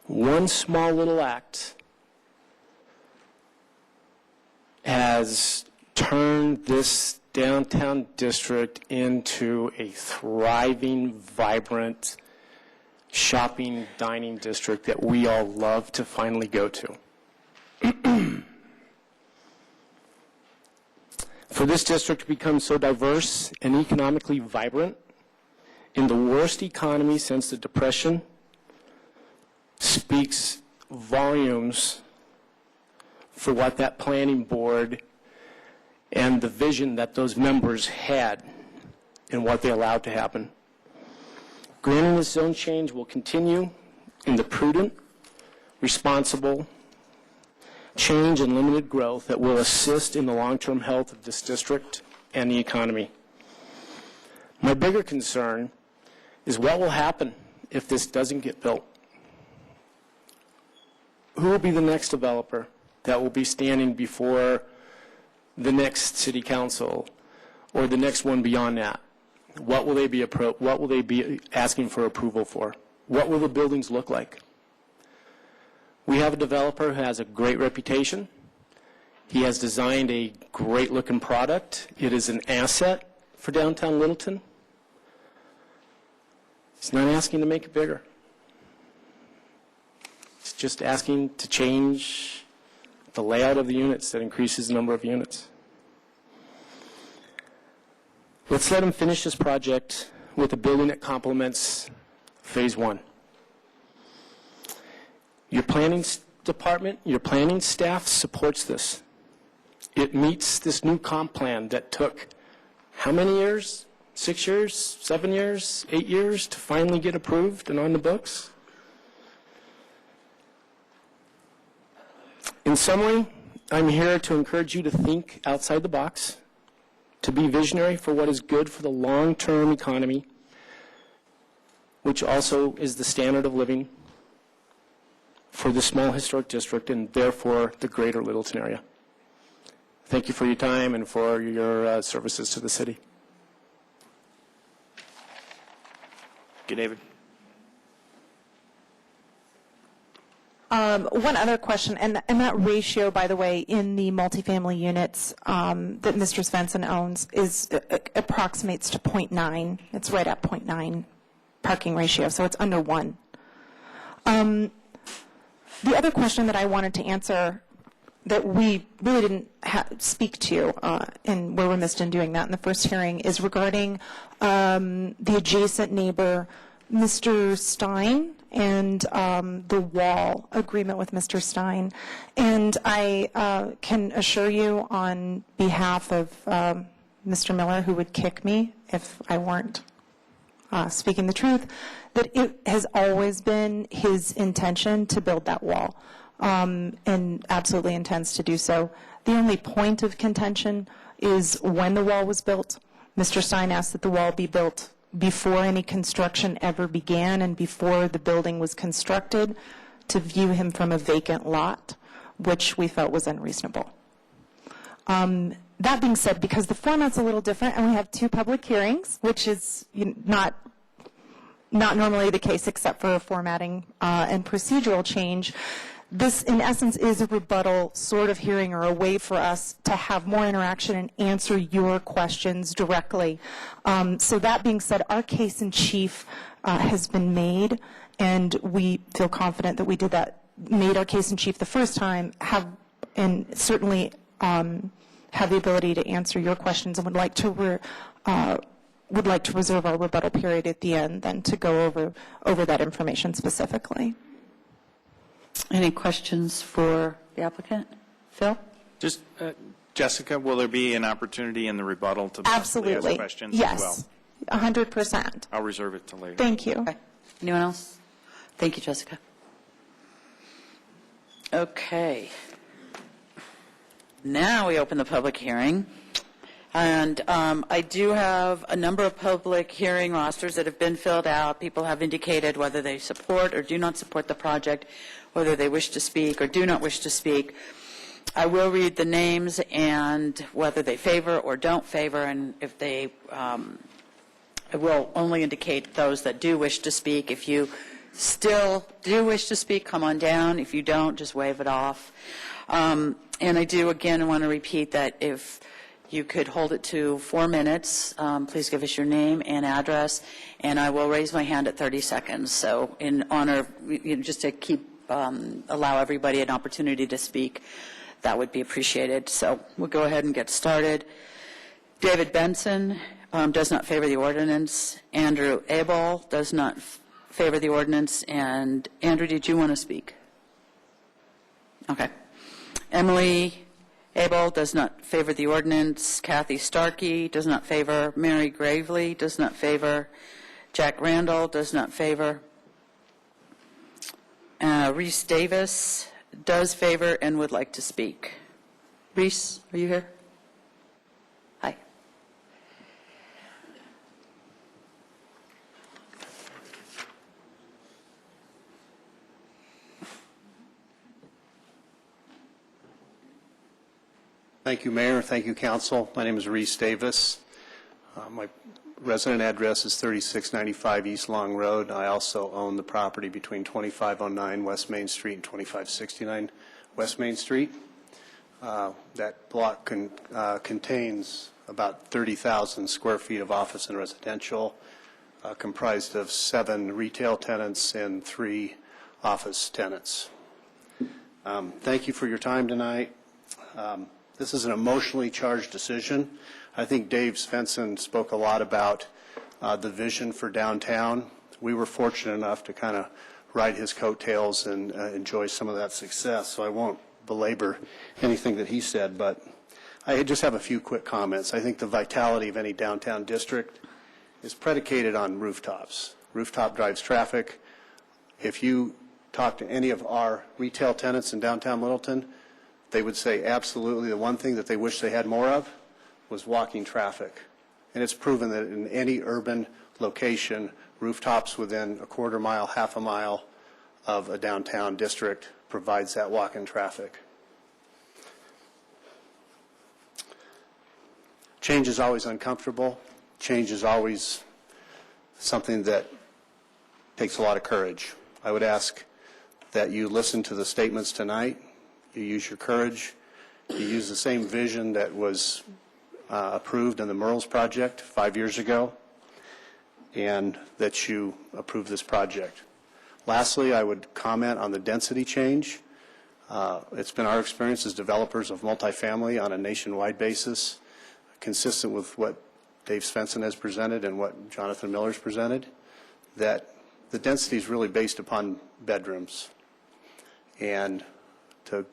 One small little act has turned this downtown district into a thriving, vibrant shopping, dining district that we all love to finally go to. For this district to become so diverse and economically vibrant in the worst economy since the Depression speaks volumes for what that planning board and the vision that those members had and what they allowed to happen. Granting this zone change will continue in the prudent, responsible change and limited growth that will assist in the long-term health of this district and the economy. My bigger concern is what will happen if this doesn't get built. Who will be the next developer that will be standing before the next city council or the next one beyond that? What will they be asking for approval for? What will the buildings look like? We have a developer who has a great reputation. He has designed a great-looking product. It is an asset for downtown Littleton. He's not asking to make it bigger. He's just asking to change the layout of the units that increases the number of units. Let's let him finish this project with a building that complements Phase 1. Your planning department, your planning staff supports this. It meets this new comp plan that took how many years? 6 years, 7 years, 8 years to finally get approved and on the books. In summary, I'm here to encourage you to think outside the box, to be visionary for what is good for the long-term economy, which also is the standard of living for the small historic district and therefore the greater Littleton area. Thank you for your time and for your services to the city. Good, David. One other question, and that ratio, by the way, in the multifamily units that Mr. Svensson owns is approximates to 0.9. It's right at 0.9 parking ratio, so it's under 1. The other question that I wanted to answer that we really didn't speak to, and we're remiss in doing that in the first hearing, is regarding the adjacent neighbor, Mr. Stein, and the wall agreement with Mr. Stein. And I can assure you on behalf of Mr. Miller, who would kick me if I weren't speaking the truth, that it has always been his intention to build that wall, and absolutely intends to do so. The only point of contention is when the wall was built. Mr. Stein asked that the wall be built before any construction ever began and before the building was constructed, to view him from a vacant lot, which we felt was unreasonable. That being said, because the format's a little different and we have 2 public hearings, which is not normally the case except for a formatting and procedural change, this, in essence, is a rebuttal sort of hearing or a way for us to have more interaction and answer your questions directly. So that being said, our case in chief has been made, and we feel confident that we did that, made our case in chief the first time, and certainly have the ability to answer your questions, and would like to reserve our rebuttal period at the end then to go over that information specifically. Any questions for the applicant? Phil? Just, Jessica, will there be an opportunity in the rebuttal to possibly ask questions as well? Yes, 100%. I'll reserve it till later. Thank you. Okay. Anyone else? Thank you, Jessica. Okay. Now we open the public hearing. And I do have a number of public hearing rosters that have been filled out. People have indicated whether they support or do not support the project, whether they wish to speak or do not wish to speak. I will read the names and whether they favor or don't favor, and if they I will only indicate those that do wish to speak. If you still do wish to speak, come on down. If you don't, just wave it off. And I do, again, want to repeat that if you could hold it to 4 minutes. Please give us your name and address, and I will raise my hand at 30 seconds. So in honor, just to keep, allow everybody an opportunity to speak, that would be appreciated. So we'll go ahead and get started. David Benson does not favor the ordinance. Andrew Abel does not favor the ordinance. And Andrew, did you want to speak? Okay. Emily Abel does not favor the ordinance. Kathy Starkey does not favor. Mary Gravely does not favor. Jack Randall does not favor. Reese Davis does favor and would like to speak. Reese, are you here? Hi. Thank you, Mayor. Thank you, Council. My name is Reese Davis. My resident address is 3695 East Long Road. I also own the property between 2509 West Main Street and 2569 West Main Street. That block contains about 30,000 square feet of office and residential, comprised of 7 retail tenants and 3 office tenants. Thank you for your time tonight. This is an emotionally charged decision. I think Dave Svensson spoke a lot about the vision for downtown. We were fortunate enough to kind of ride his coattails and enjoy some of that success, so I won't belabor anything that he said, but I just have a few quick comments. I think the vitality of any downtown district is predicated on rooftops. Rooftop drives traffic. If you talk to any of our retail tenants in downtown Littleton, they would say absolutely the one thing that they wish they had more of was walking traffic. And it's proven that in any urban location, rooftops within a quarter mile, half a mile of a downtown district provides that walk-in traffic. Change is always uncomfortable. Change is always something that takes a lot of courage. I would ask that you listen to the statements tonight, you use your courage, you use the same vision that was approved in the Merles project 5 years ago, and that you approve this project. Lastly, I would comment on the density change. It's been our experience as developers of multifamily on a nationwide basis, consistent with what Dave Svensson has presented and what Jonathan Miller's presented, that the density is really based upon bedrooms. And to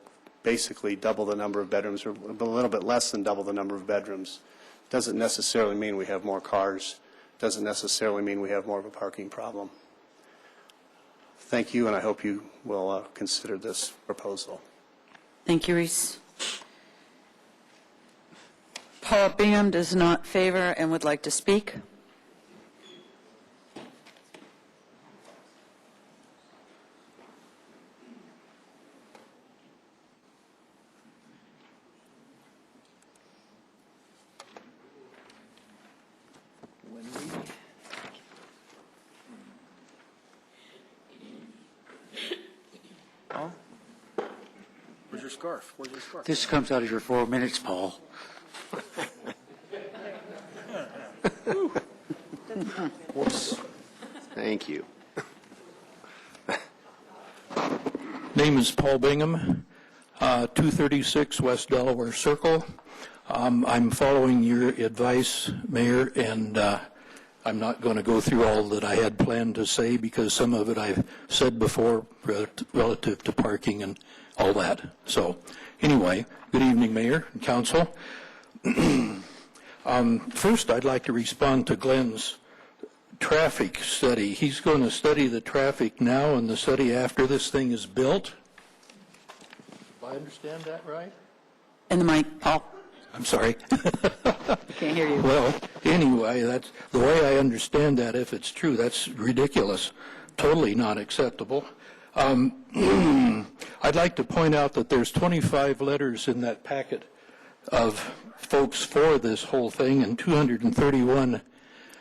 basically double the number of bedrooms, or a little bit less than double the number of bedrooms, doesn't necessarily mean we have more cars, doesn't necessarily mean we have more of a parking problem. Thank you, and I hope you will consider this proposal. Thank you, Reese. Paul Bingham does not favor and would like to speak. Where's your scarf? Where's your scarf? This comes out of your 4 minutes, Paul. Thank you. Name is Paul Bingham, 236 West Delaware Circle. I'm following your advice, Mayor, and I'm not going to go through all that I had planned to say because some of it I've said before relative to parking and all that. So anyway, good evening, Mayor and Council. First, I'd like to respond to Glenn's traffic study. He's going to study the traffic now and the study after this thing is built. Do I understand that right? In the mic, Paul. I'm sorry. Can't hear you. Well, anyway, that's the way I understand that. If it's true, that's ridiculous. Totally not acceptable. I'd like to point out that there's 25 letters in that packet of folks for this whole thing and 231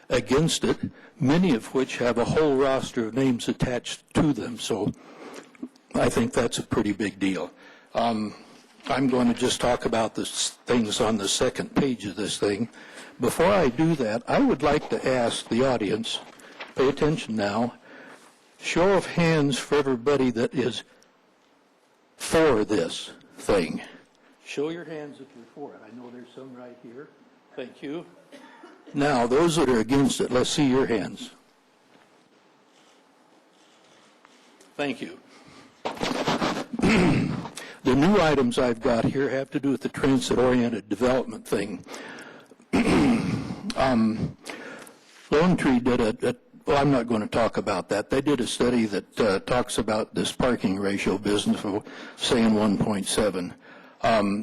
against it, many of which have a whole roster of names attached to them. So I think that's a pretty big deal. I'm going to just talk about the things on the second page of this thing. Before I do that, I would like to ask the audience, pay attention now, show of hands for everybody that is for this thing. Show your hands if you're for it. I know there's some right here. Thank you. Now, those that are against it, let's see your hands. Thank you. The new items I've got here have to do with the transit-oriented development thing. Lone Tree did well, I'm not going to talk about that. They did a study that talks about this parking ratio business of saying 1.7.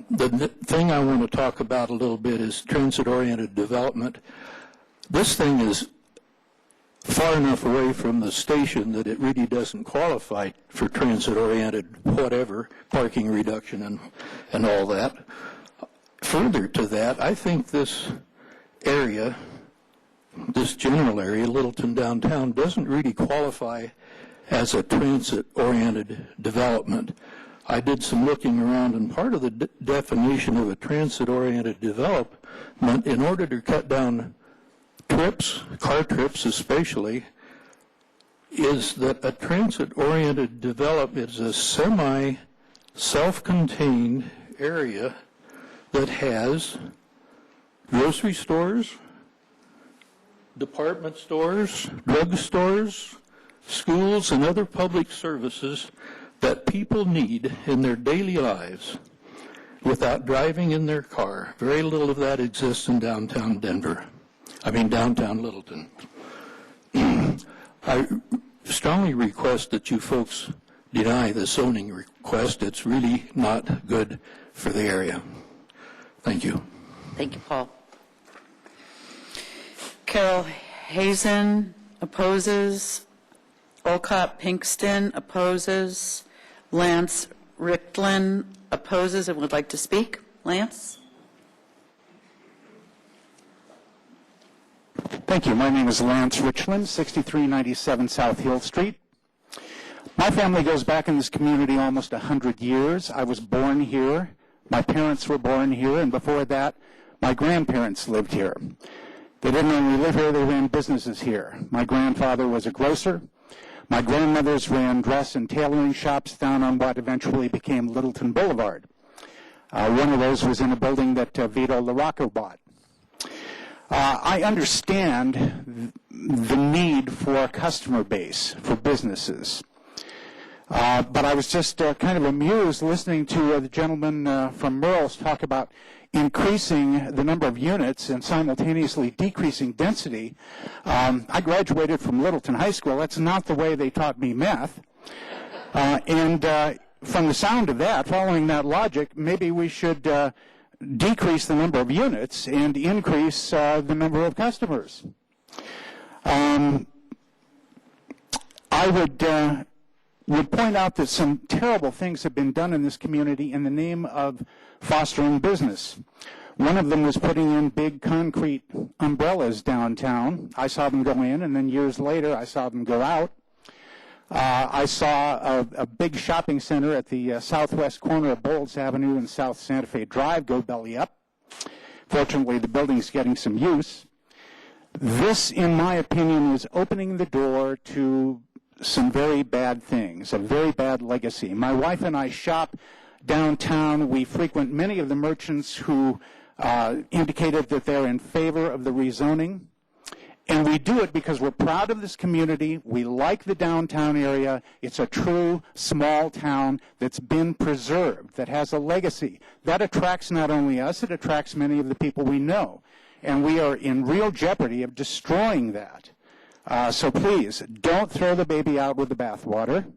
The thing I want to talk about a little bit is transit-oriented development. This thing is far enough away from the station that it really doesn't qualify for transit-oriented whatever, parking reduction and all that. Further to that, I think this area, this general area, Littleton downtown, doesn't really qualify as a transit-oriented development. I did some looking around, and part of the definition of a transit-oriented development, in order to cut down trips, car trips especially, is that a transit-oriented development is a semi-self-contained area that has grocery stores, department stores, drug stores, schools, and other public services that people need in their daily lives without driving in their car. Very little of that exists in downtown Denver. downtown Littleton. I strongly request that you folks deny the zoning request. It's really not good for the area. Thank you. Thank you, Paul. Carol Hazen opposes. Olcott Pinkston opposes. Lance Richtlin opposes and would like to speak. Lance? Thank you. My name is Lance Richland, 6397 South Hill Street. My family goes back in this community almost 100 years. I was born here. My parents were born here, and before that, my grandparents lived here. They didn't only live here, they ran businesses here. My grandfather was a grocer. My grandmothers ran dress and tailoring shops down on what eventually became Littleton Boulevard. One of those was in a building that Vito LaRocco bought. I understand the need for a customer base for businesses. But I was just kind of amused listening to the gentleman from Merle's talk about increasing the number of units and simultaneously decreasing density. I graduated from Littleton High School. That's not the way they taught me math. And from the sound of that, following that logic, maybe we should decrease the number of units and increase the number of customers. I would point out that some terrible things have been done in this community in the name of fostering business. One of them was putting in big concrete umbrellas downtown. I saw them go in, and then years later I saw them go out. I saw a big shopping center at the southwest corner of Bowles Avenue and South Santa Fe Drive go belly up. Fortunately, the building's getting some use. This, in my opinion, is opening the door to some very bad things, a very bad legacy. My wife and I shop downtown. We frequent many of the merchants who indicated that they're in favor of the rezoning. And we do it because we're proud of this community. We like the downtown area. It's a true small town that's been preserved, that has a legacy. That attracts not only us, it attracts many of the people we know. And we are in real jeopardy of destroying that. So please, don't throw the baby out with the bathwater.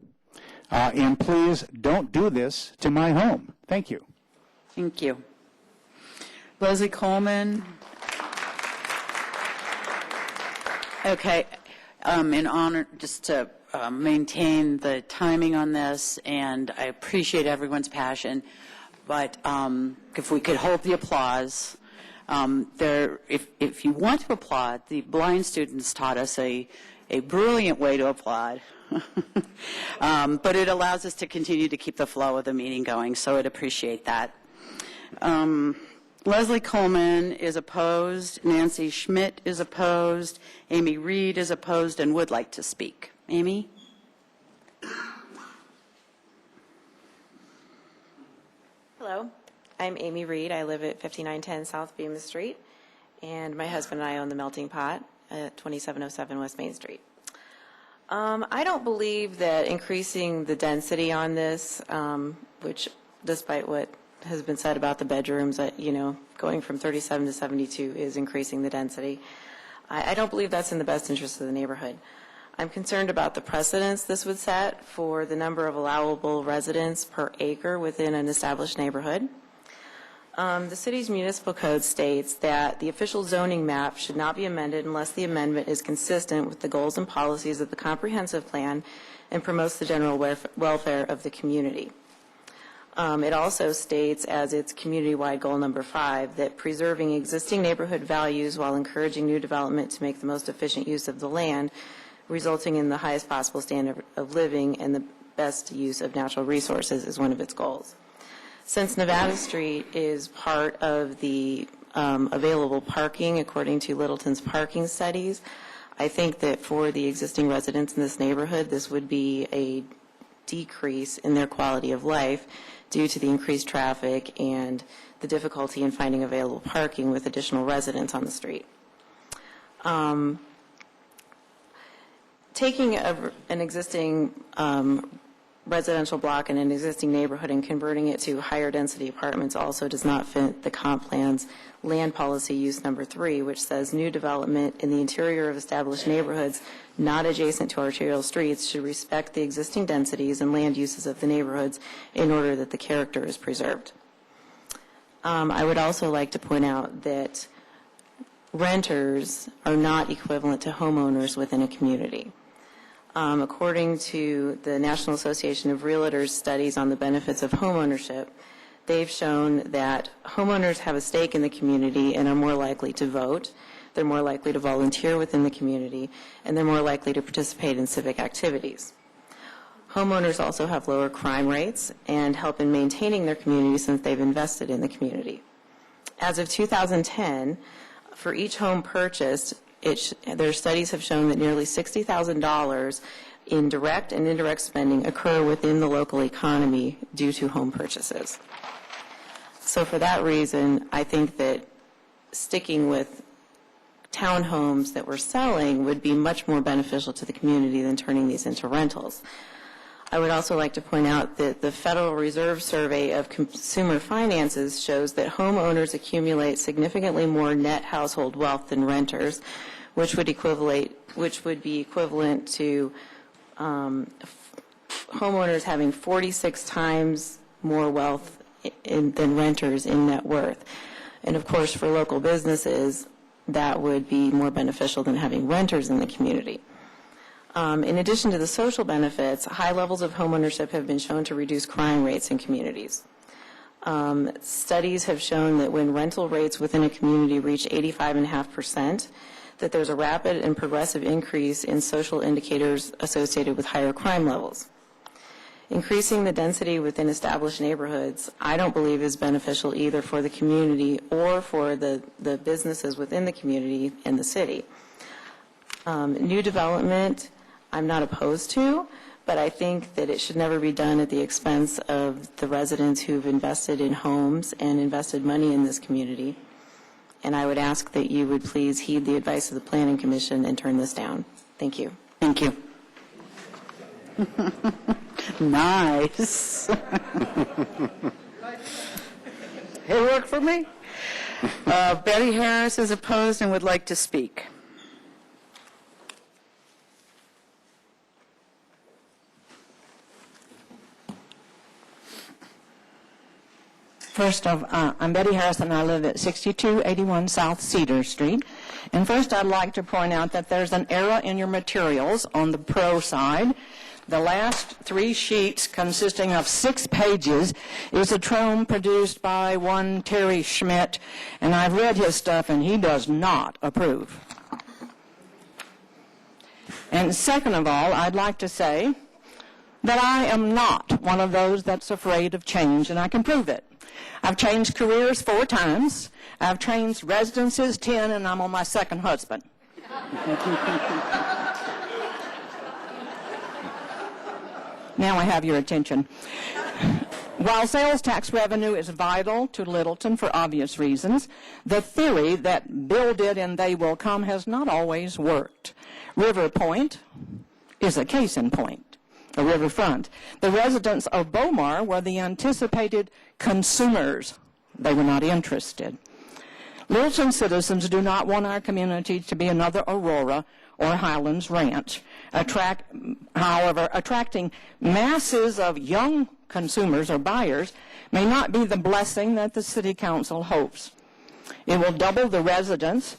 And please, don't do this to my home. Thank you. Thank you. Leslie Coleman. Okay. In honor, just to maintain the timing on this, and I appreciate everyone's passion, but if we could hold the applause. If you want to applaud, the blind students taught us a brilliant way to applaud. But it allows us to continue to keep the flow of the meeting going, so I'd appreciate that. Leslie Coleman is opposed. Nancy Schmidt is opposed. Amy Reed is opposed and would like to speak. Amy? Hello. I'm Amy Reed. I live at 5910 South Bemis Street, and my husband and I own the Melting Pot at 2707 West Main Street. I don't believe that increasing the density on this, which despite what has been said about the bedrooms, going from 37 to 72 is increasing the density. I don't believe that's in the best interest of the neighborhood. I'm concerned about the precedence this would set for the number of allowable residents per acre within an established neighborhood. The city's municipal code states that the official zoning map should not be amended unless the amendment is consistent with the goals and policies of the comprehensive plan and promotes the general welfare of the community. It also states as its community-wide goal number 5 that preserving existing neighborhood values while encouraging new development to make the most efficient use of the land, resulting in the highest possible standard of living and the best use of natural resources is one of its goals. Since Nevada Street is part of the available parking according to Littleton's parking studies, I think that for the existing residents in this neighborhood, this would be a decrease in their quality of life due to the increased traffic and the difficulty in finding available parking with additional residents on the street. Taking an existing residential block in an existing neighborhood and converting it to higher density apartments also does not fit the comp plan's land policy use number 3, which says new development in the interior of established neighborhoods not adjacent to arterial streets should respect the existing densities and land uses of the neighborhoods in order that the character is preserved. I would also like to point out that renters are not equivalent to homeowners within a community. According to the National Association of Realtors studies on the benefits of homeownership, they've shown that homeowners have a stake in the community and are more likely to vote, they're more likely to volunteer within the community, and they're more likely to participate in civic activities. Homeowners also have lower crime rates and help in maintaining their community since they've invested in the community. As of 2010, for each home purchased, their studies have shown that nearly $60,000 in direct and indirect spending occur within the local economy due to home purchases. So for that reason, I think that sticking with townhomes that we're selling would be much more beneficial to the community than turning these into rentals. I would also like to point out that the Federal Reserve Survey of Consumer Finances shows that homeowners accumulate significantly more net household wealth than renters, which would be equivalent to homeowners having 46 times more wealth than renters in net worth. And of course, for local businesses, that would be more beneficial than having renters in the community. In addition to the social benefits, high levels of homeownership have been shown to reduce crime rates in communities. Studies have shown that when rental rates within a community reach 85.5%, that there's a rapid and progressive increase in social indicators associated with higher crime levels. Increasing the density within established neighborhoods, I don't believe is beneficial either for the community or for the businesses within the community and the city. New development, I'm not opposed to, but I think that it should never be done at the expense of the residents who've invested in homes and invested money in this community. And I would ask that you would please heed the advice of the Planning Commission and turn this down. Thank you. Thank you. Nice. It worked for me. Betty Harris is opposed and would like to speak. First of, I'm Betty Harris, and I live at 6281 South Cedar Street. And first, I'd like to point out that there's an error in your materials on the pro side. The last 3 sheets, consisting of 6 pages, is a tome produced by one Terry Schmidt, and I've read his stuff, and he does not approve. And second of all, I'd like to say that I am not one of those that's afraid of change, and I can prove it. I've changed careers 4 times. I've changed residences 10, and I'm on my 2nd husband. Now I have your attention. While sales tax revenue is vital to Littleton for obvious reasons, the theory that build it and they will come has not always worked. River Point is a case in point. A riverfront. The residents of Beaumar were the anticipated consumers. They were not interested. Littleton citizens do not want our community to be another Aurora or Highlands Ranch. However, attracting masses of young consumers or buyers may not be the blessing that the City Council hopes. It will double the residents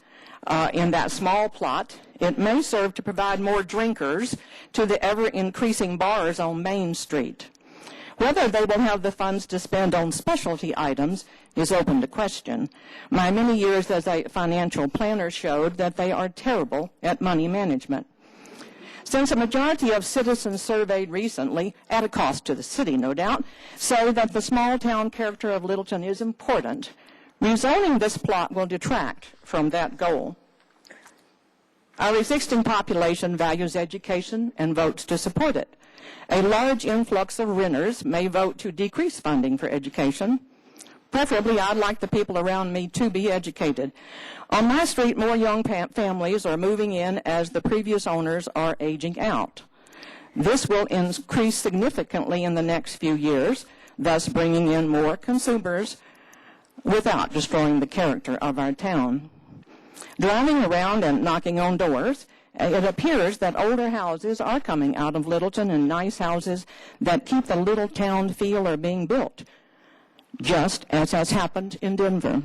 in that small plot. It may serve to provide more drinkers to the ever-increasing bars on Main Street. Whether they will have the funds to spend on specialty items is open to question. My many years as a financial planner showed that they are terrible at money management. Since a majority of citizens surveyed recently, at a cost to the city, no doubt, say that the small-town character of Littleton is important, rezoning this plot will detract from that goal. Our existing population values education and votes to support it. A large influx of renters may vote to decrease funding for education. Preferably, I'd like the people around me to be educated. On my street, more young families are moving in as the previous owners are aging out. This will increase significantly in the next few years, thus bringing in more consumers without destroying the character of our town. Driving around and knocking on doors, it appears that older houses are coming out of Littleton and nice houses that keep the little town feel are being built, just as has happened in Denver.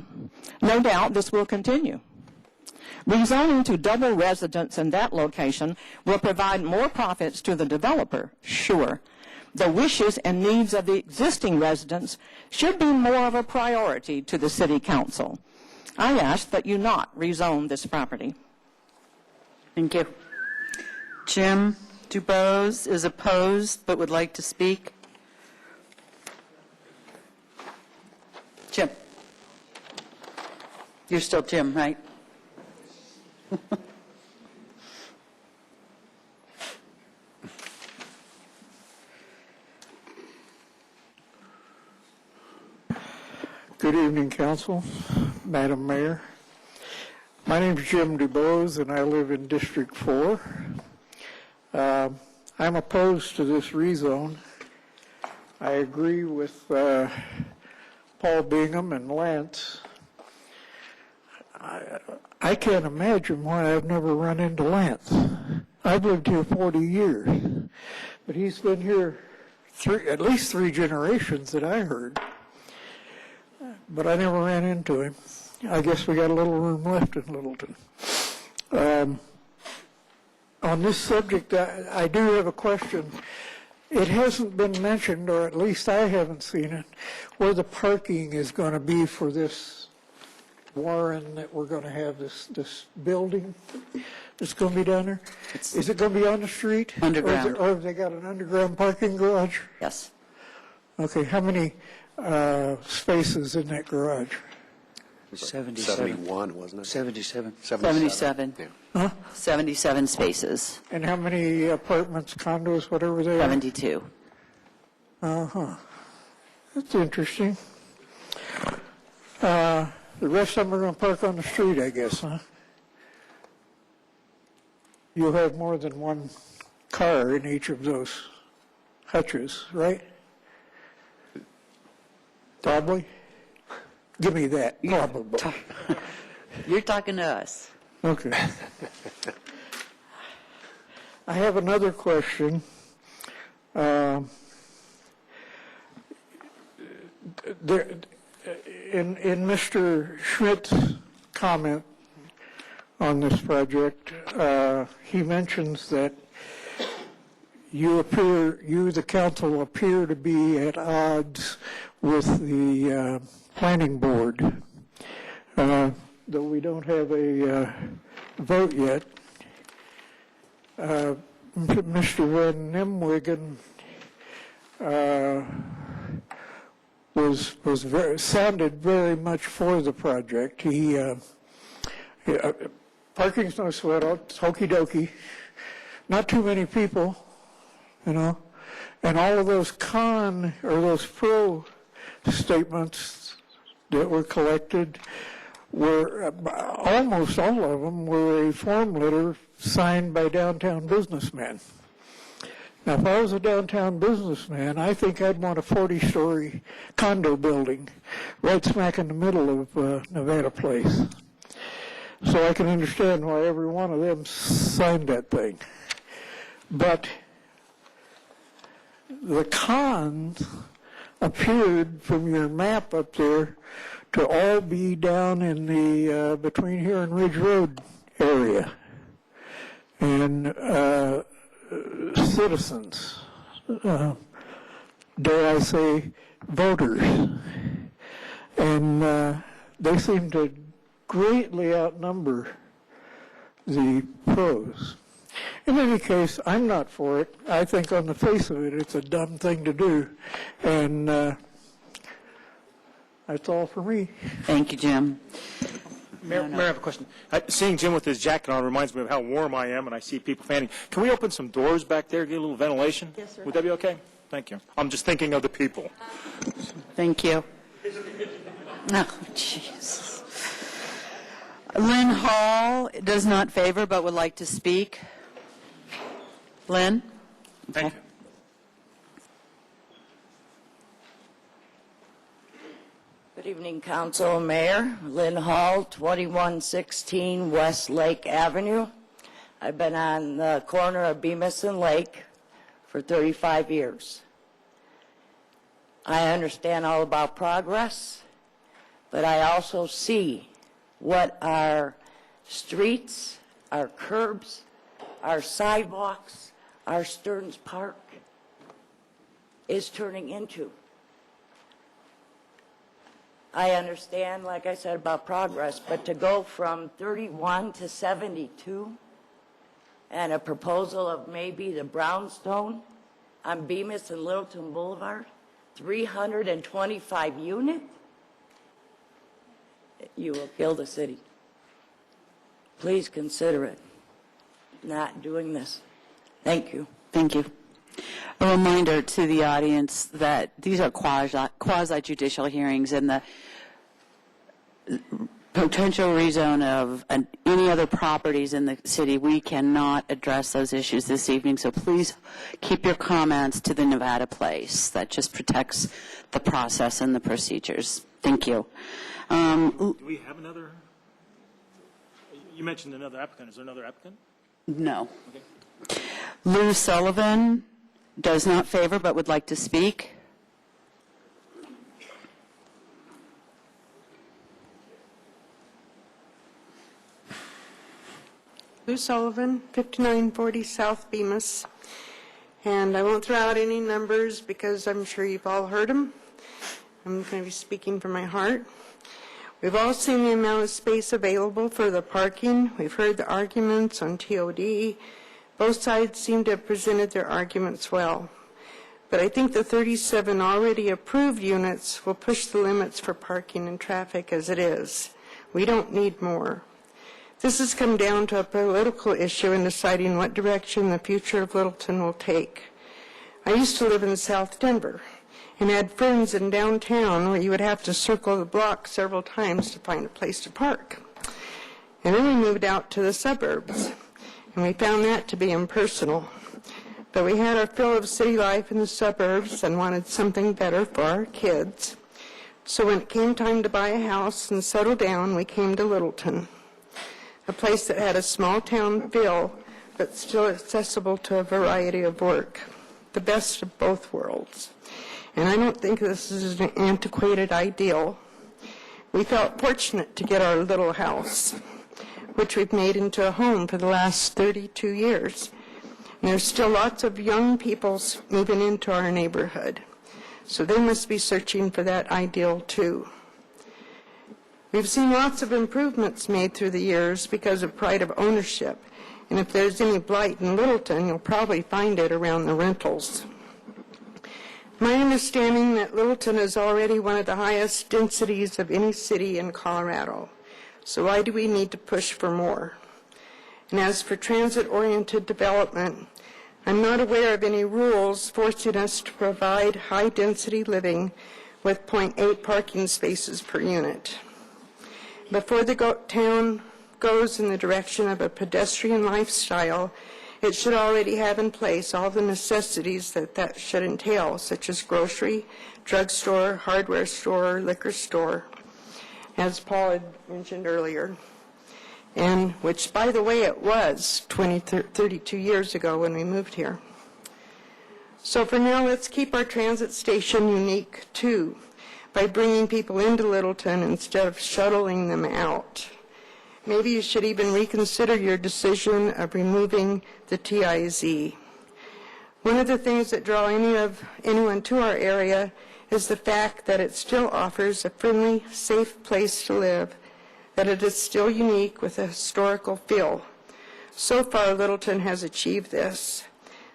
No doubt this will continue. Rezoning to double residence in that location will provide more profits to the developer, sure. The wishes and needs of the existing residents should be more of a priority to the City Council. I ask that you not rezone this property. Thank you. Jim Dubose is opposed but would like to speak. Jim. You're still Jim, right? Good evening, Council, Madam Mayor. My name is Jim Dubose, and I live in District 4. I'm opposed to this rezone. I agree with Paul Bingham and Lance. I can't imagine why I've never run into Lance. I've lived here 40 years, but he's been here at least 3 generations that I heard. But I never ran into him. I guess we got a little room left in Littleton. On this subject, I do have a question. It hasn't been mentioned, or at least I haven't seen it, where the parking is going to be for this warren that we're going to have, this building that's going to be down there. Is it going to be on the street? Underground. Or have they got an underground parking garage? Yes. Okay, how many spaces in that garage? 71, wasn't it? 77. 77. Yeah. Huh? 77 spaces. And how many apartments, condos, whatever they are? 72. Uh-huh. That's interesting. The rest of them are going to park on the street, I guess, huh? You'll have more than one car in each of those hutches, right? Probably? Give me that. Probably. You're talking to us. Okay. I have another question. In Mr. Schmidt's comment on this project, he mentions that you, the council, appear to be at odds with the planning board. Though we don't have a vote yet, Mr. Van Nimwegen sounded very much for the project. Parking's no sweat, it's hokey dokey. Not too many people, and all of those those pro statements that were collected were, almost all of them were a form letter signed by downtown businessmen. Now, if I was a downtown businessman, I think I'd want a 40-story condo building right smack in the middle of Nevada Place. So I can understand why every one of them signed that thing. But the cons appeared from your map up there to all be down in the between here and Ridge Road area. And citizens, dare I say, voters. And they seem to greatly outnumber the pros. In any case, I'm not for it. I think on the face of it, it's a dumb thing to do. And that's all for me. Thank you, Jim. Mayor, I have a question. Seeing Jim with his jacket on reminds me of how warm I am, and I see people fanning. Can we open some doors back there, get a little ventilation? Yes, sir. Would that be okay? Thank you. I'm just thinking of the people. Thank you. Oh, jeez. Lynn Hall does not favor but would like to speak. Lynn? Thank you. Good evening, Council and Mayor. Lynn Hall, 2116 West Lake Avenue. I've been on the corner of Bemis and Lake for 35 years. I understand all about progress, but I also see what our streets, our curbs, our sidewalks, our Stearns Park is turning into. I understand, like I said, about progress, but to go from 31 to 72 and a proposal of maybe the brownstone on Bemis and Littleton Boulevard, 325 unit, you will kill the city. Please consider it, not doing this. Thank you. Thank you. A reminder to the audience that these are quasi-judicial hearings, and the potential rezone of any other properties in the city, we cannot address those issues this evening, so please keep your comments to the Nevada Place. That just protects the process and the procedures. Thank you. Do we have another? You mentioned another applicant. Is there another applicant? No. Okay. Lou Sullivan does not favor but would like to speak. Lou Sullivan, 5940 South Bemis. And I won't throw out any numbers because I'm sure you've all heard them. I'm going to be speaking from my heart. We've all seen the amount of space available for the parking. We've heard the arguments on TOD. Both sides seem to have presented their arguments well. But I think the 37 already approved units will push the limits for parking and traffic as it is. We don't need more. This has come down to a political issue in deciding what direction the future of Littleton will take. I used to live in South Denver and had friends in downtown where you would have to circle the block several times to find a place to park. And then we moved out to the suburbs, and we found that to be impersonal. But we had our fill of city life in the suburbs and wanted something better for our kids. So when it came time to buy a house and settle down, we came to Littleton, a place that had a small town feel, but still accessible to a variety of work, the best of both worlds. And I don't think this is an antiquated ideal. We felt fortunate to get our little house, which we've made into a home for the last 32 years. And there's still lots of young people moving into our neighborhood, so they must be searching for that ideal too. We've seen lots of improvements made through the years because of pride of ownership. And if there's any blight in Littleton, you'll probably find it around the rentals. My understanding that Littleton is already one of the highest densities of any city in Colorado. So why do we need to push for more? And as for transit-oriented development, I'm not aware of any rules forcing us to provide high-density living with 0.8 parking spaces per unit. Before the town goes in the direction of a pedestrian lifestyle, it should already have in place all the necessities that should entail, such as grocery, drugstore, hardware store, liquor store, as Paul had mentioned earlier, and which, by the way, it was 32 years ago when we moved here. So for now, let's keep our transit station unique, too, by bringing people into Littleton instead of shuttling them out. Maybe you should even reconsider your decision of removing the TIZ. One of the things that draw anyone to our area is the fact that it still offers a friendly, safe place to live, that it is still unique with a historical feel. So far, Littleton has achieved this.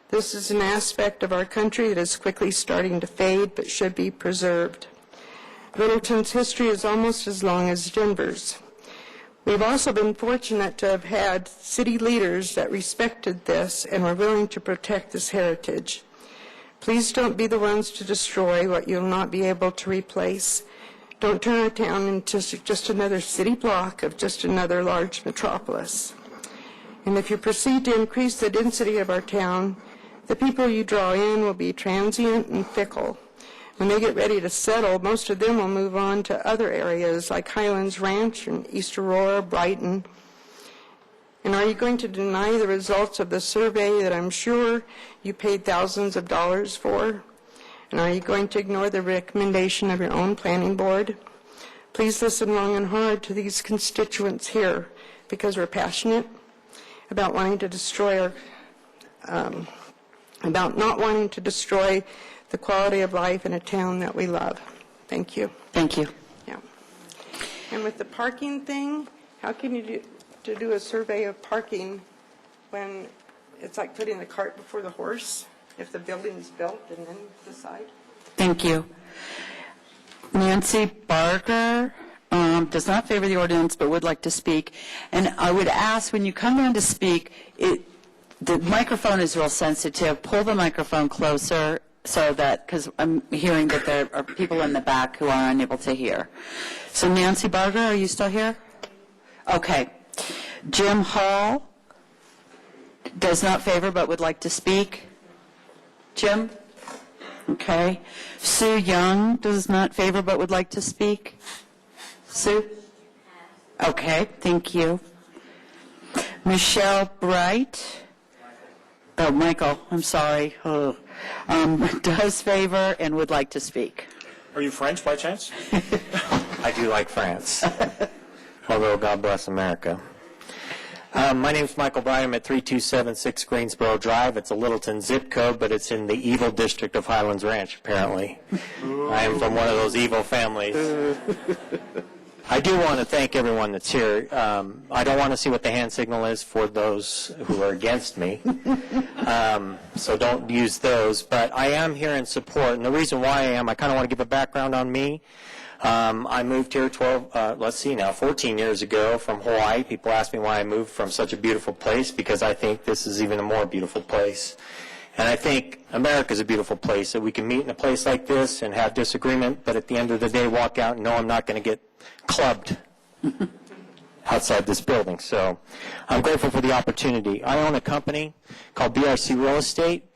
This is an aspect of our country that is quickly starting to fade but should be preserved. Littleton's history is almost as long as Denver's. We've also been fortunate to have had city leaders that respected this and were willing to protect this heritage. Please don't be the ones to destroy what you'll not be able to replace. Don't turn our town into just another city block of just another large metropolis. And if you proceed to increase the density of our town, The people you draw in will be transient and fickle. When they get ready to settle, most of them will move on to other areas like Highlands Ranch and East Aurora, Brighton. And are you going to deny the results of the survey that I'm sure you paid thousands of dollars for? And are you going to ignore the recommendation of your own planning board? Please listen long and hard to these constituents here, because we're passionate about wanting to destroy about not wanting to destroy the quality of life in a town that we love. Thank you. Thank you. Yeah. And with the parking thing, how can you do a survey of parking when it's like putting the cart before the horse, if the building's built and then decide? Thank you. Nancy Barger does not favor the ordinance but would like to speak. And I would ask, when you come down to speak, the microphone is real sensitive. Pull the microphone closer so that, because I'm hearing that there are people in the back who are unable to hear. So Nancy Barger, are you still here? Okay. Jim Hall does not favor but would like to speak. Jim? Okay. Sue Young does not favor but would like to speak. Sue? Okay, thank you. Michelle Bright? Oh, Michael, I'm sorry. Oh. Does favor and would like to speak. Are you French by chance? I do like France, although God bless America. My name is Michael Bryan. I'm at 3276 Greensboro Drive. It's a Littleton zip code, but it's in the evil district of Highlands Ranch, apparently. I am from one of those evil families. I do want to thank everyone that's here. I don't want to see what the hand signal is for those who are against me, so don't use those. But I am here in support, and the reason why I am, I kind of want to give a background on me. I moved here 14 years ago from Hawaii. People ask me why I moved from such a beautiful place, because I think this is even a more beautiful place. And I think America is a beautiful place, that we can meet in a place like this and have disagreement, but at the end of the day walk out and know I'm not going to get clubbed outside this building. So I'm grateful for the opportunity. I own a company called BRC Real Estate,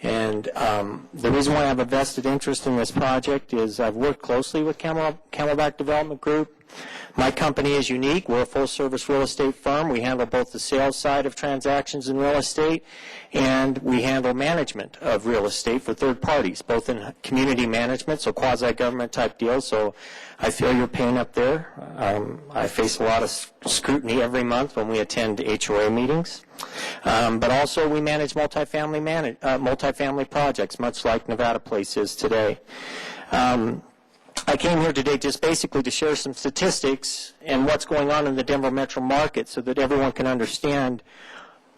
and the reason why I have a vested interest in this project is I've worked closely with Camelback Development Group. My company is unique. We're a full-service real estate firm. We handle both the sales side of transactions in real estate, and we handle management of real estate for third parties, both in community management, so quasi-government type deals. So I feel your pain up there. I face a lot of scrutiny every month when we attend HOA meetings. But also we manage multifamily projects, much like Nevada Place is today. I came here today just basically to share some statistics and what's going on in the Denver metro market so that everyone can understand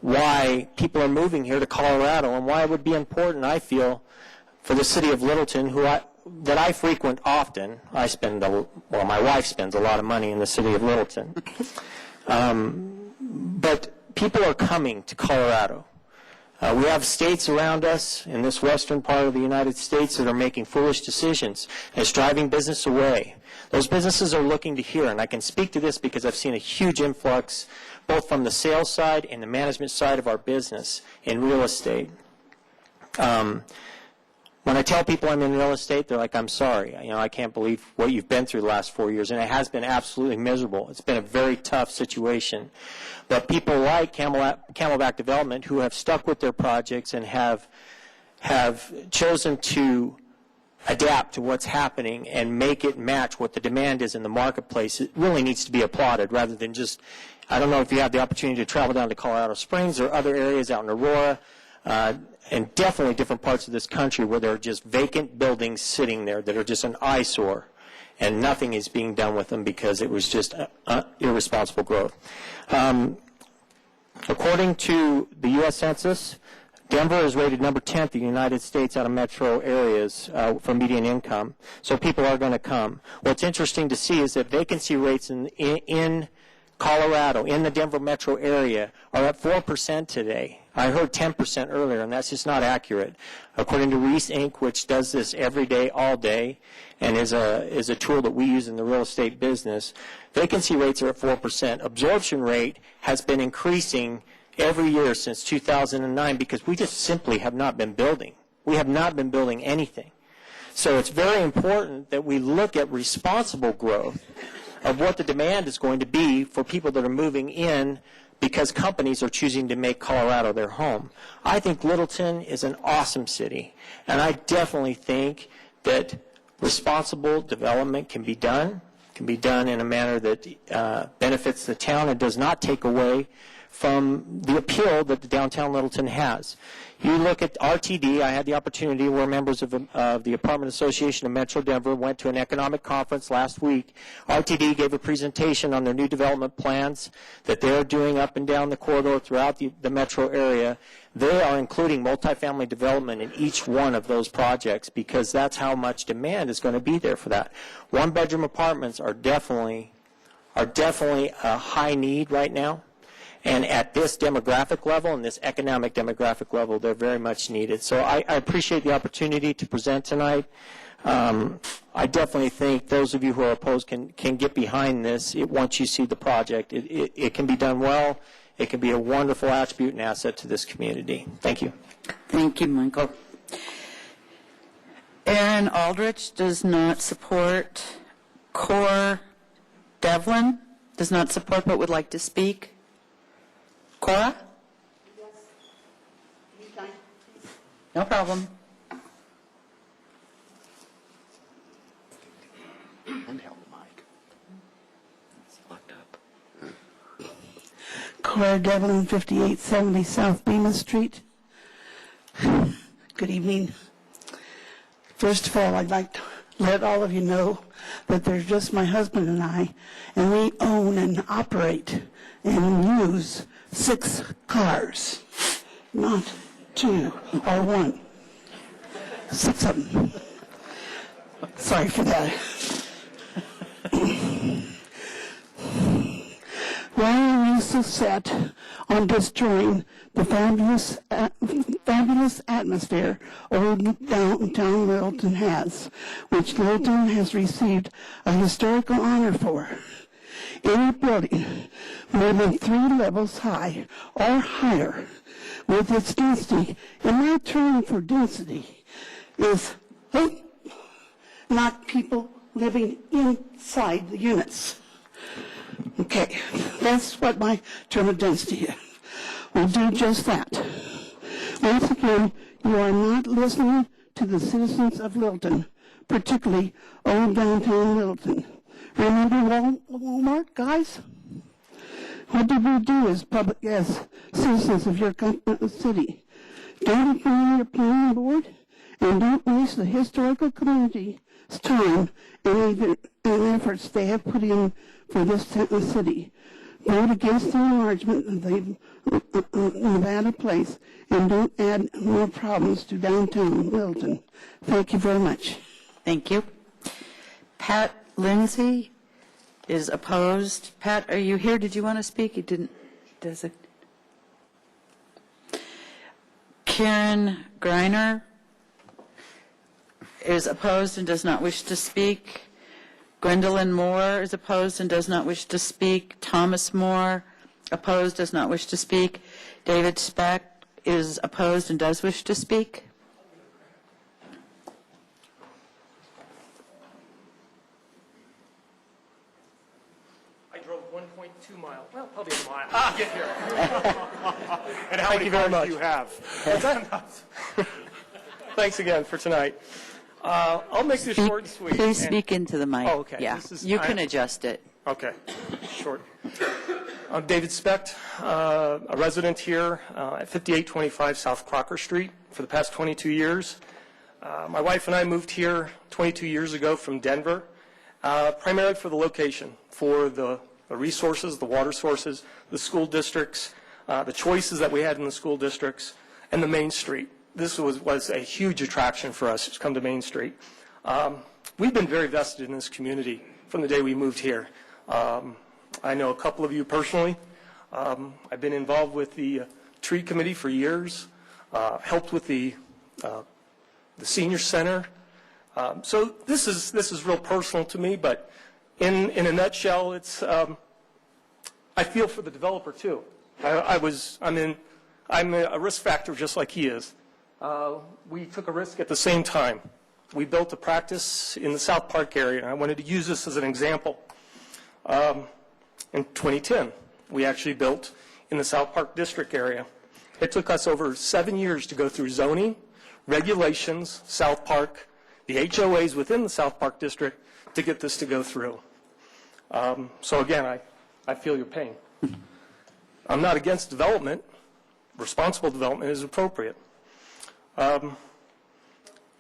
why people are moving here to Colorado and why it would be important, I feel, for the city of Littleton, that I frequent often. My wife spends a lot of money in the city of Littleton. But people are coming to Colorado. We have states around us in this western part of the United States that are making foolish decisions and it's driving business away. Those businesses are looking to here, and I can speak to this because I've seen a huge influx both from the sales side and the management side of our business in real estate. When I tell people I'm in real estate, they're like, I'm sorry. I can't believe what you've been through the last 4 years, and it has been absolutely miserable. It's been a very tough situation. But people like Camelback Development who have stuck with their projects and have chosen to adapt to what's happening and make it match what the demand is in the marketplace, it really needs to be applauded rather than just, I don't know if you have the opportunity to travel down to Colorado Springs or other areas out in Aurora, and definitely different parts of this country where there are just vacant buildings sitting there that are just an eyesore, and nothing is being done with them because it was just irresponsible growth. According to the U.S. Census, Denver is rated number 10th in the United States out of metro areas for median income, so people are going to come. What's interesting to see is that vacancy rates in Colorado, in the Denver metro area, are at 4% today. I heard 10% earlier, and that's just not accurate. According to Reese Inc., which does this every day, all day, and is a tool that we use in the real estate business, vacancy rates are at 4%. Absorption rate has been increasing every year since 2009 because we just simply have not been building. We have not been building anything. So it's very important that we look at responsible growth of what the demand is going to be for people that are moving in because companies are choosing to make Colorado their home. I think Littleton is an awesome city, and I definitely think that responsible development can be done in a manner that benefits the town and does not take away from the appeal that the downtown Littleton has. You look at RTD, I had the opportunity where members of the Apartment Association of Metro Denver went to an economic conference last week. RTD gave a presentation on their new development plans that they're doing up and down the corridor throughout the metro area. They are including multifamily development in each one of those projects because that's how much demand is going to be there for that. One-bedroom apartments are definitely a high need right now. And at this demographic level and this economic demographic level, they're very much needed. So I appreciate the opportunity to present tonight. I definitely think those of you who are opposed can get behind this once you see the project. It can be done well. It can be a wonderful attribute and asset to this community. Thank you. Thank you, Michael. Aaron Aldrich does not support. Cor Devlin does not support but would like to speak. Cora? Yes. No problem. Cora Devlin, 5870 South Bemis Street. Good evening. First of all, I'd like to let all of you know that there's just my husband and I, and we own and operate and use 6 cars, not 2 or 1. 6 of them. Sorry for that. Why are you so set on destroying the fabulous atmosphere old downtown Littleton has, which Littleton has received a historical honor for? Any building more than 3 levels high or higher with its density, and my term for density is not people living inside the units. Okay, that's what my term of density is. We'll do just that. Once again, you are not listening to the citizens of Littleton, particularly old downtown Littleton. Remember Walmart, guys? What did we do as citizens of your city? Don't ignore your planning board, and don't waste the historical community's time and efforts they have put in for this city. Vote against the enlargement of the Nevada Place, and don't add more problems to downtown Littleton. Thank you very much. Thank you. Pat Lindsay is opposed. Pat, are you here? Did you want to speak? You didn't. Does it? Karen Greiner is opposed and does not wish to speak. Gwendolyn Moore is opposed and does not wish to speak. Thomas Moore, opposed, does not wish to speak. David Speck is opposed and does wish to speak. I drove 1.2 miles, well, probably a mile to get here. And how many cars do you have? Thanks again for tonight. I'll make this short and sweet. Please speak into the mic. Oh, okay. Yeah, you can adjust it. Okay, short. I'm David Specht, a resident here at 5825 South Crocker Street for the past 22 years. My wife and I moved here 22 years ago from Denver, primarily for the location, for the resources, the water sources, the school districts, the choices that we had in the school districts, and the Main Street. This was a huge attraction for us to come to Main Street. We've been very vested in this community from the day we moved here. I know a couple of you personally. I've been involved with the tree committee for years, helped with the senior center. So this is real personal to me, but in a nutshell, it's I feel for the developer too. I'm a risk factor just like he is. We took a risk at the same time. We built a practice in the South Park area, and I wanted to use this as an example. In 2010, we actually built in the South Park district area. It took us over 7 years to go through zoning, regulations, South Park, the HOAs within the South Park district to get this to go through. So again, I feel your pain. I'm not against development. Responsible development is appropriate.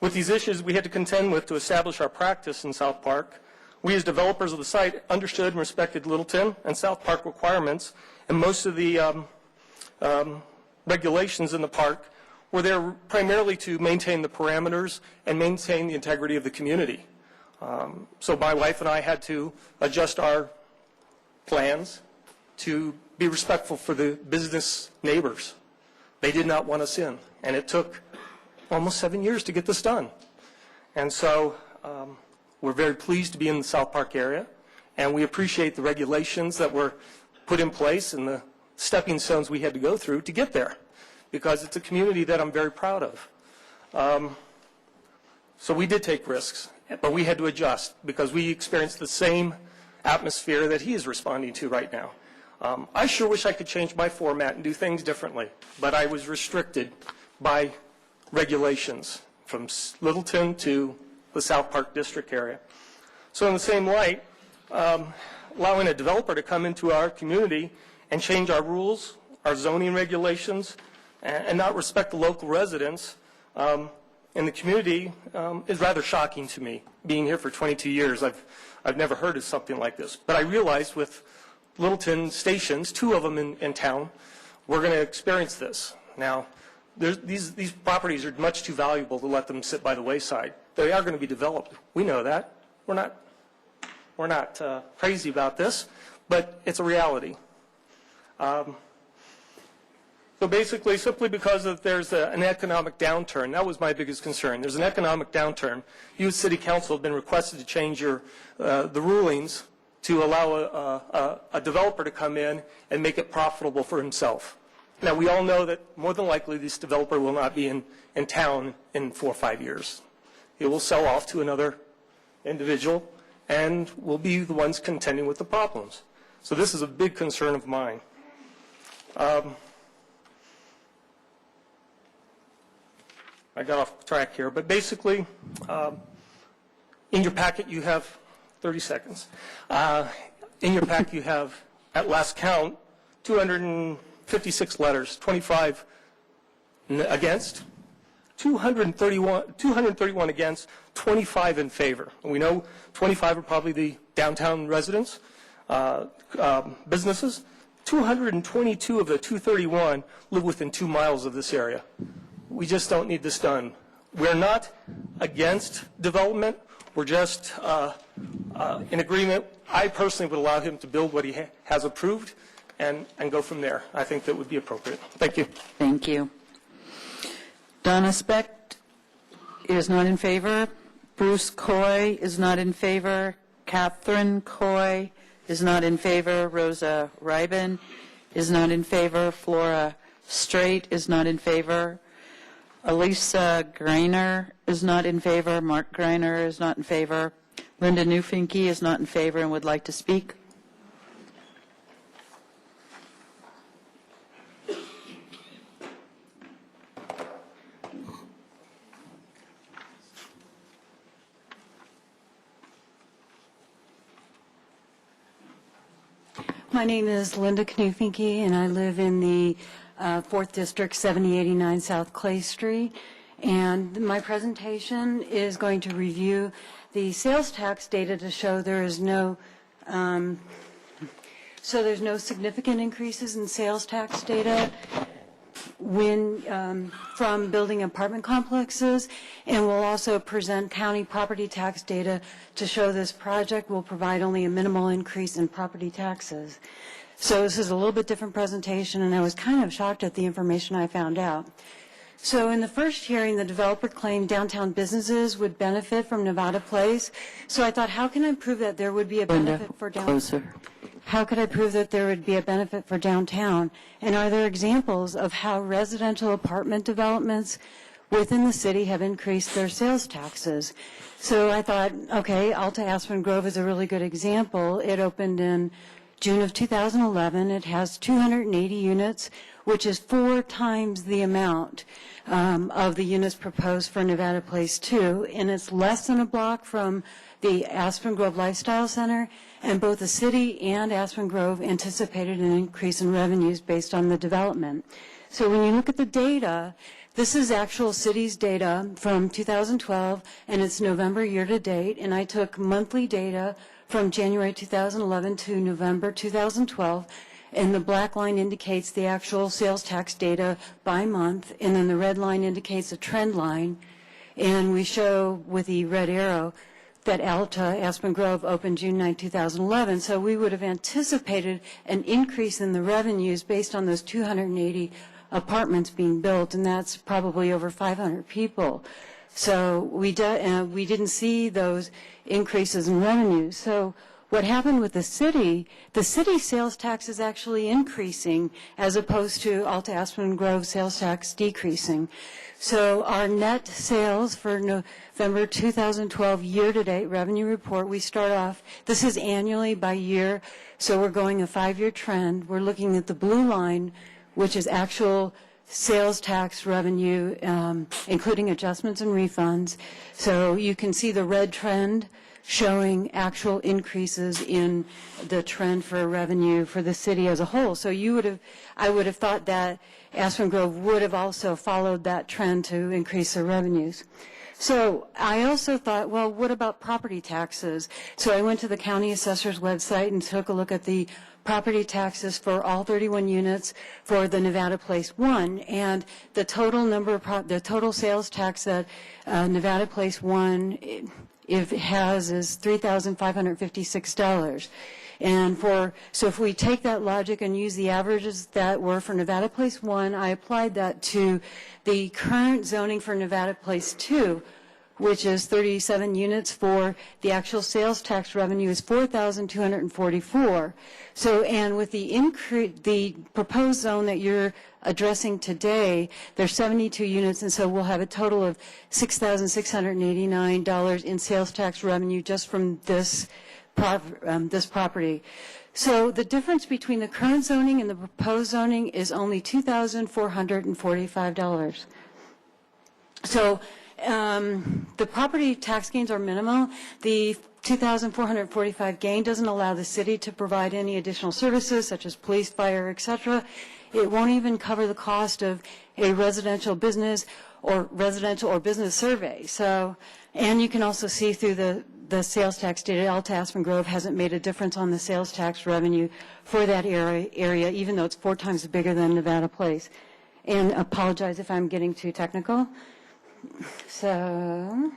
With these issues we had to contend with to establish our practice in South Park, we as developers of the site understood and respected Littleton and South Park requirements, and most of the regulations in the park were there primarily to maintain the parameters and maintain the integrity of the community. So my wife and I had to adjust our plans to be respectful for the business neighbors. They did not want us in, and it took almost 7 years to get this done. And so we're very pleased to be in the South Park area, and we appreciate the regulations that were put in place and the stepping stones we had to go through to get there, because it's a community that I'm very proud of. So we did take risks, but we had to adjust because we experienced the same atmosphere that he is responding to right now. I sure wish I could change my format and do things differently, but I was restricted by regulations from Littleton to the South Park district area. So in the same light, allowing a developer to come into our community and change our rules, our zoning regulations, and not respect the local residents in the community is rather shocking to me. Being here for 22 years, I've never heard of something like this. But I realized with Littleton stations, 2 of them in town, we're going to experience this. Now, these properties are much too valuable to let them sit by the wayside. They are going to be developed. We know that. We're not crazy about this, but it's a reality. So basically, simply because there's an economic downturn, that was my biggest concern. There's an economic downturn. You, as City Council, have been requested to change the rulings to allow a developer to come in and make it profitable for himself. Now, we all know that more than likely this developer will not be in town in 4 or 5 years. It will sell off to another individual, and we'll be the ones contending with the problems. So this is a big concern of mine. I got off track here, but basically, in your packet you have 30 seconds. In your packet you have, at last count, 256 letters, 25 against, 231 against, 25 in favor. And we know 25 are probably the downtown residents, businesses. 222 of the 231 live within 2 miles of this area. We just don't need this done. We're not against development. We're just in agreement. I personally would allow him to build what he has approved and go from there. I think that would be appropriate. Thank you. Thank you. Donna Specht is not in favor. Bruce Coy is not in favor. Catherine Coy is not in favor. Rosa Reiben is not in favor. Flora Straight is not in favor. Elisa Greiner is not in favor. Mark Greiner is not in favor. Linda Newfinke is not in favor and would like to speak. My name is Linda Knufinke, and I live in the 4th District, 7089 South Clay Street. And my presentation is going to review the sales tax data to show there's no significant increases in sales tax data from building apartment complexes, and we'll also present county property tax data to show this project will provide only a minimal increase in property taxes. So this is a little bit different presentation, and I was kind of shocked at the information I found out. So in the first hearing, the developer claimed downtown businesses would benefit from Nevada Place. So I thought, how can I prove that there would be a benefit for downtown? how could I prove that there would be a benefit for downtown? And are there examples of how residential apartment developments within the city have increased their sales taxes? So I thought, okay, Alta Aspen Grove is a really good example. It opened in June of 2011. It has 280 units, which is 4 times the amount of the units proposed for Nevada Place 2, and it's less than a block from the Aspen Grove Lifestyle Center, and both the city and Aspen Grove anticipated an increase in revenues based on the development. So when you look at the data, this is actual cities data from 2012, and it's November year-to-date, and I took monthly data from January 2011 to November 2012, and the black line indicates the actual sales tax data by month, and then the red line indicates a trend line, and we show with the red arrow that Alta Aspen Grove opened June 9, 2011, so we would have anticipated an increase in the revenues based on those 280 apartments being built, and that's probably over 500 people. So we didn't see those increases in revenues. So what happened with the city sales tax is actually increasing as opposed to Alta Aspen Grove sales tax decreasing. So our net sales for November 2012 year-to-date revenue report, we start off, this is annually by year, so we're going a 5-year trend. We're looking at the blue line, which is actual sales tax revenue, including adjustments and refunds. So you can see the red trend showing actual increases in the trend for revenue for the city as a whole. So I would have thought that Aspen Grove would have also followed that trend to increase their revenues. So I also thought, well, what about property taxes? So I went to the county assessor's website and took a look at the property taxes for all 31 units for the Nevada Place 1, and the total the total sales tax that Nevada Place 1 if it has is $3,556. And so if we take that logic and use the averages that were for Nevada Place 1, I applied that to the current zoning for Nevada Place 2, which is 37 units for the actual sales tax revenue is $4,244. So, and with the proposed zone that you're addressing today, there's 72 units, and so we'll have a total of $6,689 in sales tax revenue just from this property. So the difference between the current zoning and the proposed zoning is only $2,445. So the property tax gains are minimal. The $2,445 gain doesn't allow the city to provide any additional services such as police, fire, etc. It won't even cover the cost of a residential business or business survey. So, and you can also see through the sales tax data, Alta Aspen Grove hasn't made a difference on the sales tax revenue for that area, even though it's 4 times bigger than Nevada Place. And apologize if I'm getting too technical. So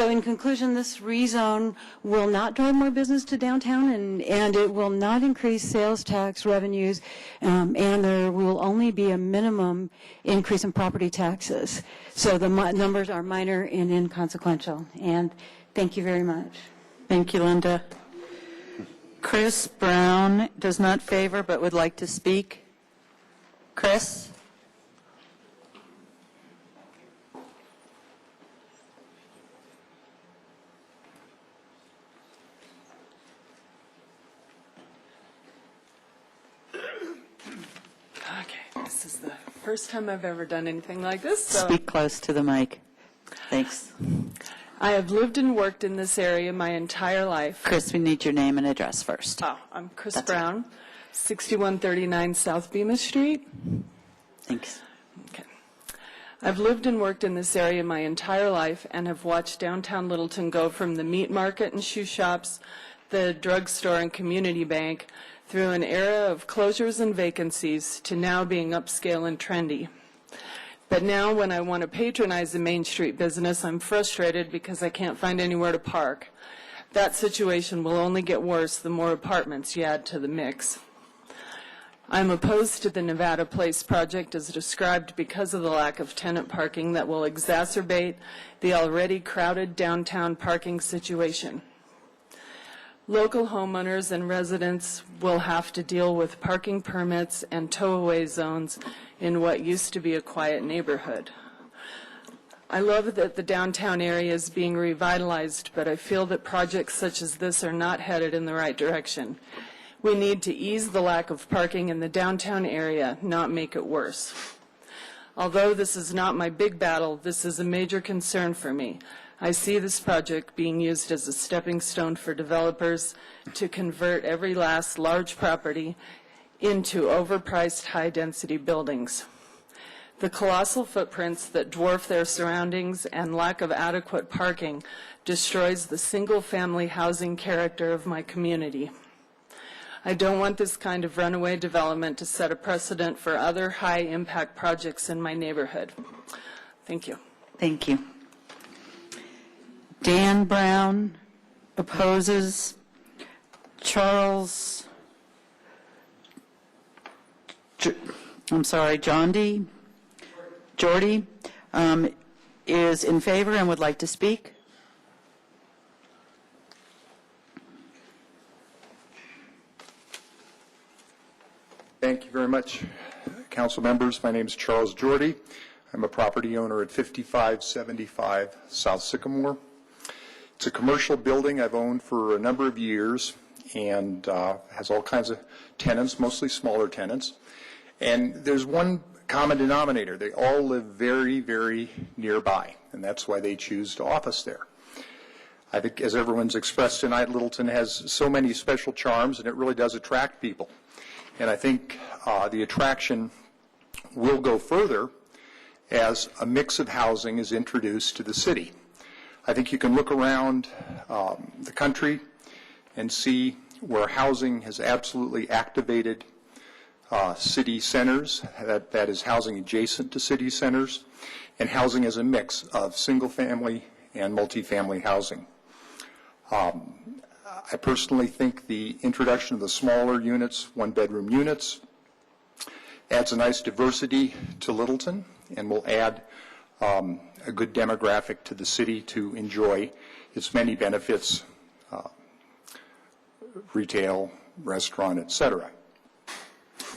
in conclusion, this rezone will not drive more business to downtown, and it will not increase sales tax revenues, and there will only be a minimum increase in property taxes. So the numbers are minor and inconsequential. And thank you very much. Thank you, Linda. Chris Brown does not favor but would like to speak. Chris? This is the first time I've ever done anything like this. So Speak close to the mic. Thanks. I have lived and worked in this area my entire life. Chris, we need your name and address first. Oh, I'm Chris Brown, 6139 South Bemis Street. Thanks. Okay. I've lived and worked in this area my entire life and have watched downtown Littleton go from the meat market and shoe shops, the drugstore and community bank, through an era of closures and vacancies to now being upscale and trendy. But now when I want to patronize the Main Street business, I'm frustrated because I can't find anywhere to park. That situation will only get worse the more apartments you add to the mix. I'm opposed to the Nevada Place project as described because of the lack of tenant parking that will exacerbate the already crowded downtown parking situation. Local homeowners and residents will have to deal with parking permits and tow-away zones in what used to be a quiet neighborhood. I love that the downtown area is being revitalized, but I feel that projects such as this are not headed in the right direction. We need to ease the lack of parking in the downtown area, not make it worse. Although this is not my big battle, this is a major concern for me. I see this project being used as a stepping stone for developers to convert every last large property into overpriced high-density buildings. The colossal footprints that dwarf their surroundings and lack of adequate parking destroys the single-family housing character of my community. I don't want this kind of runaway development to set a precedent for other high-impact projects in my neighborhood. Thank you. Thank you. Dan Brown opposes. John D. Jordy is in favor and would like to speak. Thank you very much, council members. My name is Charles Jordy. I'm a property owner at 5575 South Sycamore. It's a commercial building I've owned for a number of years and has all kinds of tenants, mostly smaller tenants. And there's one common denominator. They all live very, very nearby, and that's why they choose to office there. I think, as everyone's expressed tonight, Littleton has so many special charms, and it really does attract people. And I think the attraction will go further as a mix of housing is introduced to the city. I think you can look around the country and see where housing has absolutely activated city centers, that is housing adjacent to city centers, and housing as a mix of single-family and multifamily housing. I personally think the introduction of the smaller units, one-bedroom units, adds a nice diversity to Littleton and will add a good demographic to the city to enjoy its many benefits, retail, restaurant, et cetera.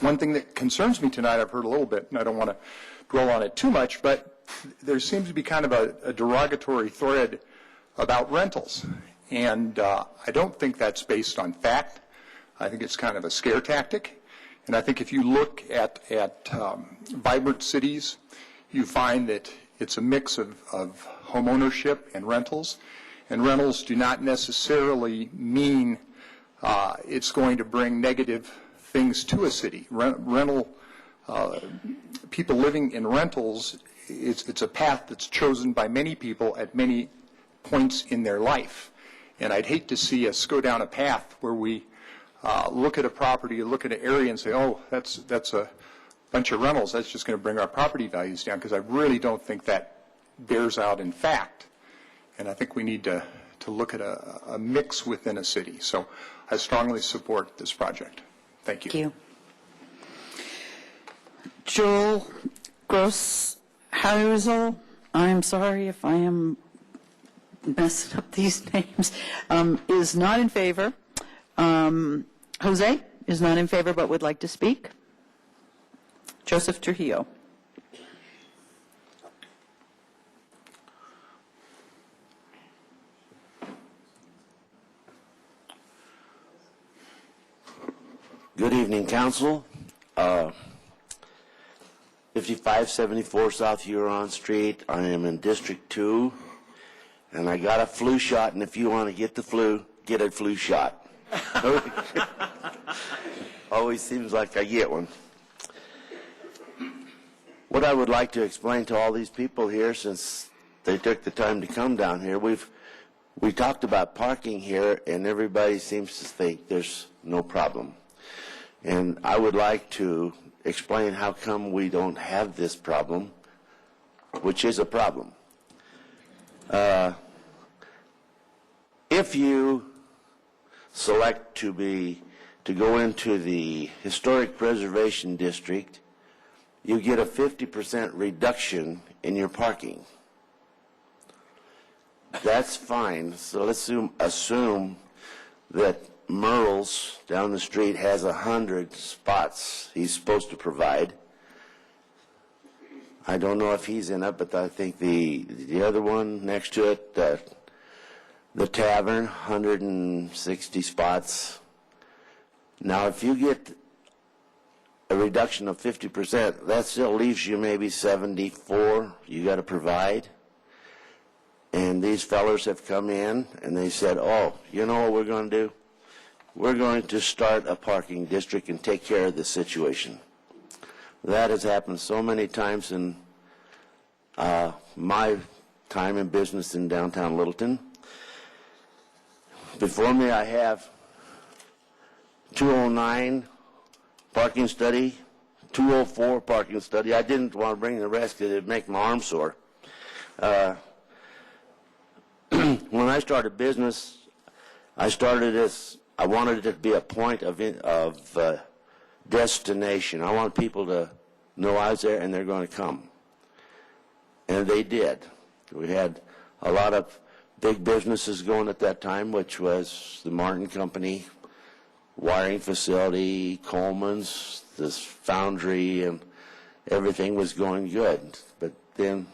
One thing that concerns me tonight, I've heard a little bit, and I don't want to dwell on it too much, but there seems to be kind of a derogatory thread about rentals. And I don't think that's based on fact. I think it's kind of a scare tactic. And I think if you look at vibrant cities, you find that it's a mix of home ownership and rentals. And rentals do not necessarily mean it's going to bring negative things to a city. People living in rentals, it's a path that's chosen by many people at many points in their life. And I'd hate to see us go down a path where we look at a property, look at an area and say, oh, that's a bunch of rentals. That's just going to bring our property values down, because I really don't think that bears out in fact. And I think we need to look at a mix within a city. So I strongly support this project. Thank you. Thank you. Joel Grosshausel, I'm sorry if I am messing up these names, is not in favor. Jose is not in favor but would like to speak. Joseph Trujillo. Good evening, Council. 5574 South Huron Street. I am in District 2, and I got a flu shot, and if you want to get the flu, get a flu shot. Always seems like I get one. What I would like to explain to all these people here, since they took the time to come down here, we talked about parking here, and everybody seems to think there's no problem. And I would like to explain how come we don't have this problem, which is a problem. If you select to go into the Historic Preservation District, you get a 50% reduction in your parking. That's fine. So let's assume that Merle's down the street has 100 spots he's supposed to provide. I don't know if he's in it, but I think the other one next to it, the tavern, 160 spots. Now, if you get a reduction of 50%, that still leaves you maybe 74 you got to provide. And these fellers have come in and they said, oh, you know what we're going to do? We're going to start a parking district and take care of the situation. That has happened so many times in my time in business in downtown Littleton. Before me I have 209 parking study, 204 parking study. I didn't want to bring the rest because it would make my arm sore. When I started business, I started this, I wanted it to be a point of destination. I want people to know I was there and they're going to come. And they did. We had a lot of big businesses going at that time, which was the Martin Company, wiring facility, Coleman's, this foundry, and everything was going good. But then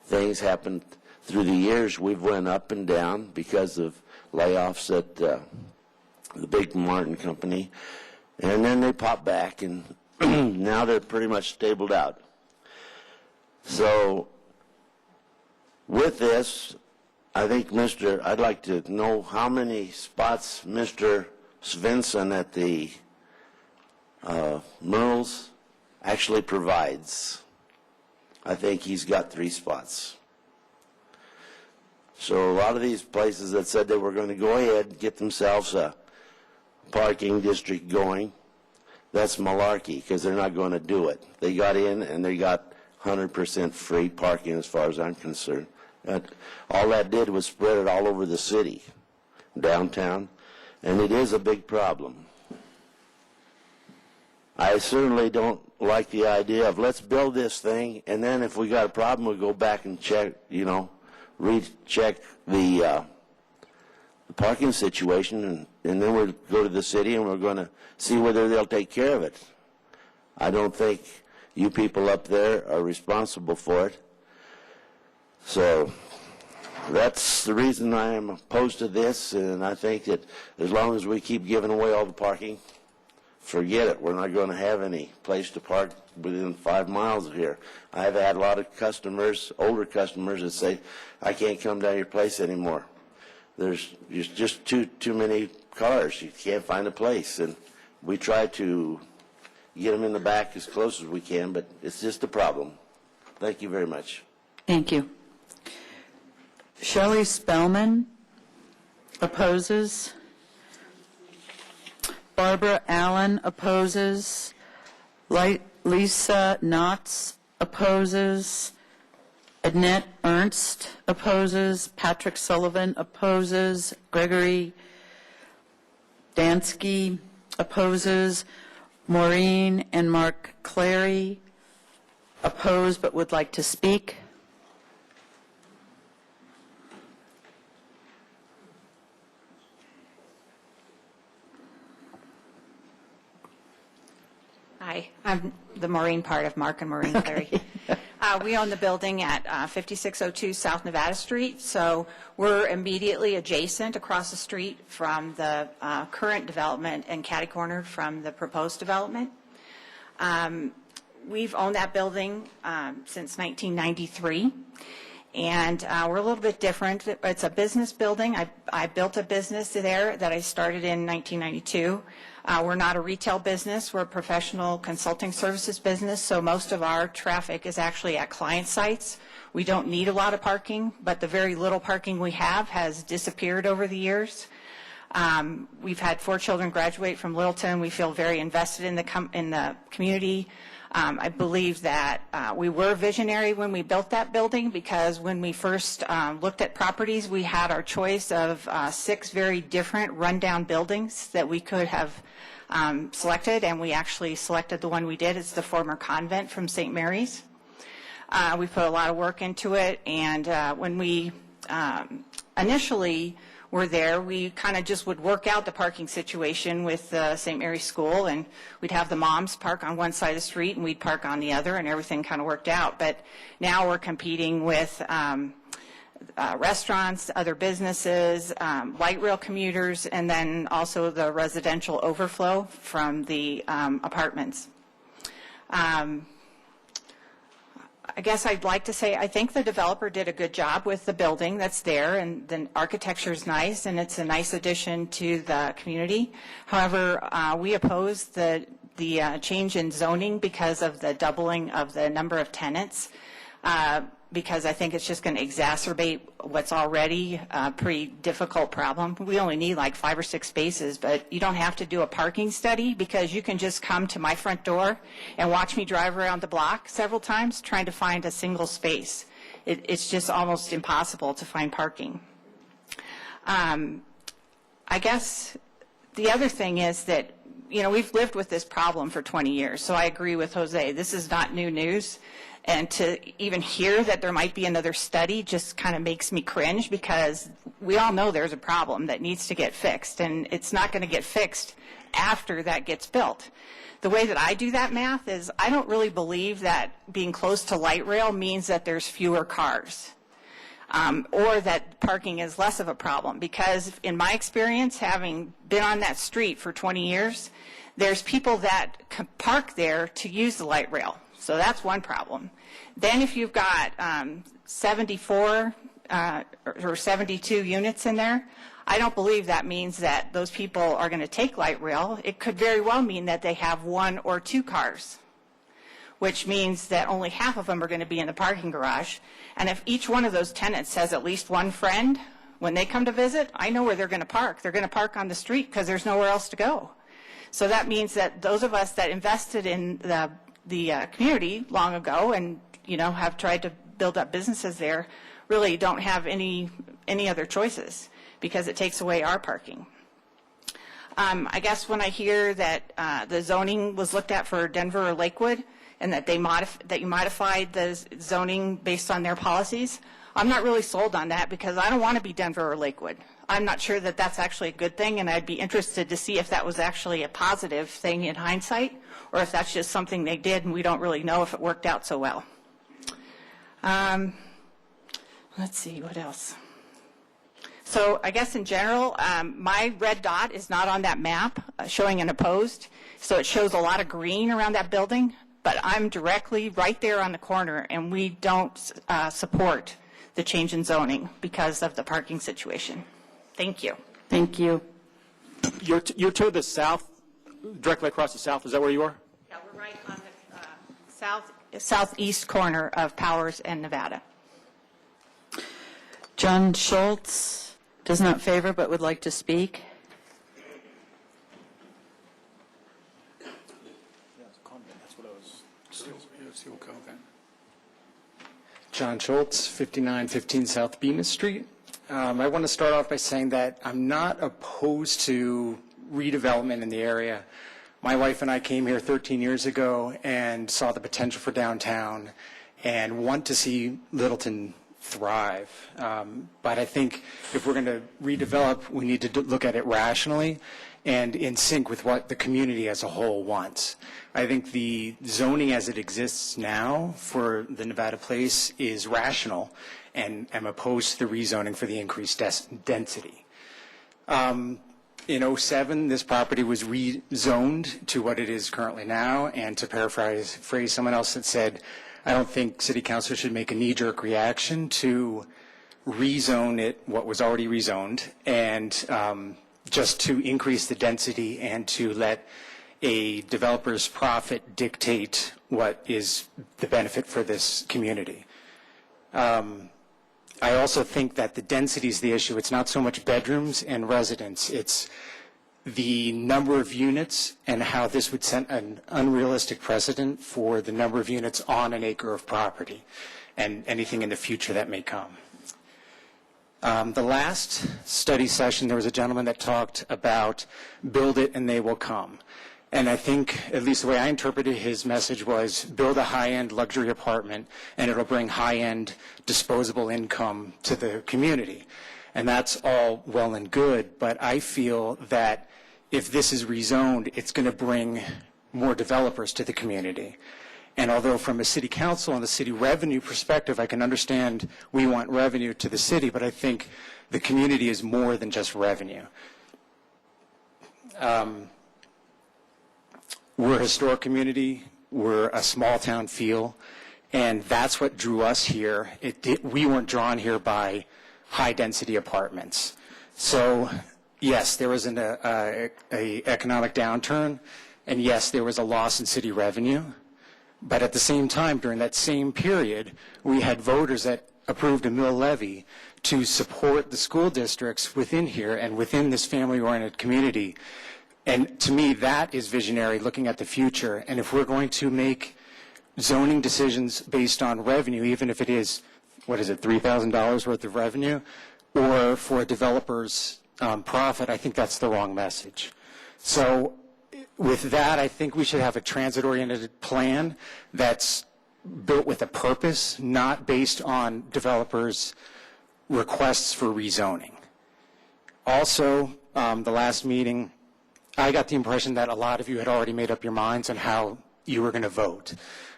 things happened through the years. We've went up and down because of layoffs at the big Martin Company. And then they popped back, and now they're pretty much stabled out. So with this, I think I'd like to know how many spots Mr. Svensson at the Merle's actually provides. I think he's got 3 spots. So a lot of these places that said they were going to go ahead and get themselves a parking district going, that's malarkey, because they're not going to do it. They got in and they got 100% free parking as far as I'm concerned. All that did was spread it all over the city, downtown, and it is a big problem. I certainly don't like the idea of let's build this thing, and then if we got a problem, we'll go back and check, recheck the parking situation, and then we'll go to the city and we're going to see whether they'll take care of it. I don't think you people up there are responsible for it. So that's the reason I am opposed to this, and I think that as long as we keep giving away all the parking, forget it. We're not going to have any place to park within 5 miles of here. I've had a lot of customers, older customers, that say, I can't come down your place anymore. There's just too many cars. You can't find a place. And we try to get them in the back as close as we can, but it's just a problem. Thank you very much. Thank you. Shelley Spellman opposes. Barbara Allen opposes. Lisa Knotts opposes. Annette Ernst opposes. Patrick Sullivan opposes. Gregory Dansky opposes. Maureen and Mark Clary oppose but would like to speak. Hi, I'm the Maureen part of Mark and Maureen Clary. We own the building at 5602 South Nevada Street, so we're immediately adjacent across the street from the current development and catty-cornered from the proposed development. We've owned that building since 1993, and we're a little bit different. It's a business building. I built a business there that I started in 1992. We're not a retail business. We're a professional consulting services business, so most of our traffic is actually at client sites. We don't need a lot of parking, but the very little parking we have has disappeared over the years. We've had 4 children graduate from Littleton. We feel very invested in the community. I believe that we were visionary when we built that building, because when we first looked at properties, we had our choice of 6 very different rundown buildings that we could have selected, and we actually selected the one we did. It's the former convent from St. Mary's. We put a lot of work into it, and when we initially were there, we kind of just would work out the parking situation with St. Mary's School, and we'd have the moms park on one side of the street and we'd park on the other, and everything kind of worked out. But now we're competing with restaurants, other businesses, light rail commuters, and then also the residential overflow from the apartments. I guess I'd like to say I think the developer did a good job with the building that's there, and the architecture is nice, and it's a nice addition to the community. However, we oppose the change in zoning because of the doubling of the number of tenants, because I think it's just going to exacerbate what's already a pretty difficult problem. We only need like 5 or 6 spaces, but you don't have to do a parking study, because you can just come to my front door and watch me drive around the block several times trying to find a single space. It's just almost impossible to find parking. I guess the other thing is that, you know, we've lived with this problem for 20 years, so I agree with Jose. This is not new news. And to even hear that there might be another study just kind of makes me cringe, because we all know there's a problem that needs to get fixed, and it's not going to get fixed after that gets built. The way that I do that math is I don't really believe that being close to light rail means that there's fewer cars, or that parking is less of a problem, because in my experience, having been on that street for 20 years, there's people that can park there to use the light rail. So that's one problem. Then if you've got 74 or 72 units in there, I don't believe that means that those people are going to take light rail. It could very well mean that they have 1 or 2 cars, which means that only half of them are going to be in the parking garage. And if each one of those tenants has at least one friend, when they come to visit, I know where they're going to park. They're going to park on the street because there's nowhere else to go. So that means that those of us that invested in the community long ago and, you know, have tried to build up businesses there really don't have any other choices, because it takes away our parking. I guess when I hear that the zoning was looked at for Denver or Lakewood, and that you modified the zoning based on their policies, I'm not really sold on that, because I don't want to be Denver or Lakewood. I'm not sure that that's actually a good thing, and I'd be interested to see if that was actually a positive thing in hindsight, or if that's just something they did and we don't really know if it worked out so well. Let's see, what else? So I guess in general, my red dot is not on that map showing an opposed, so it shows a lot of green around that building, but I'm directly right there on the corner, and we don't support the change in zoning because of the parking situation. Thank you. Thank you. You're to the south, directly across the south. Is that where you are? Yeah, we're right on the southeast corner of Powers and Nevada. John Schultz does not favor but would like to speak. John Schultz, 5915 South Bemis Street. I want to start off by saying that I'm not opposed to redevelopment in the area. My wife and I came here 13 years ago and saw the potential for downtown and want to see Littleton thrive. But I think if we're going to redevelop, we need to look at it rationally and in sync with what the community as a whole wants. I think the zoning as it exists now for the Nevada Place is rational, and am opposed to the rezoning for the increased density. In 2007, this property was rezoned to what it is currently now, and to paraphrase someone else that said, I don't think City Council should make a knee-jerk reaction to rezone it, what was already rezoned, and just to increase the density and to let a developer's profit dictate what is the benefit for this community. I also think that the density is the issue. It's not so much bedrooms and residents. It's the number of units and how this would set an unrealistic precedent for the number of units on an acre of property and anything in the future that may come. The last study session, there was a gentleman that talked about build it and they will come. And I think, at least the way I interpreted his message was, build a high-end luxury apartment and it'll bring high-end disposable income to the community. And that's all well and good, but I feel that if this is rezoned, it's going to bring more developers to the community. And although from a city council and the city revenue perspective, I can understand we want revenue to the city, but I think the community is more than just revenue. We're a historic community. We're a small town feel, and that's what drew us here. We weren't drawn here by high-density apartments. So, yes, there was a economic downturn, and yes, there was a loss in city revenue. But at the same time, during that same period, we had voters that approved a mill levy to support the school districts within here and within this family-oriented community. And to me, that is visionary, looking at the future. And if we're going to make zoning decisions based on revenue, even if it is, $3,000 worth of revenue, or for a developer's profit, I think that's the wrong message. So with that, I think we should have a transit-oriented plan that's built with a purpose, not based on developers' requests for rezoning. Also, the last meeting, I got the impression that a lot of you had already made up your minds on how you were going to vote.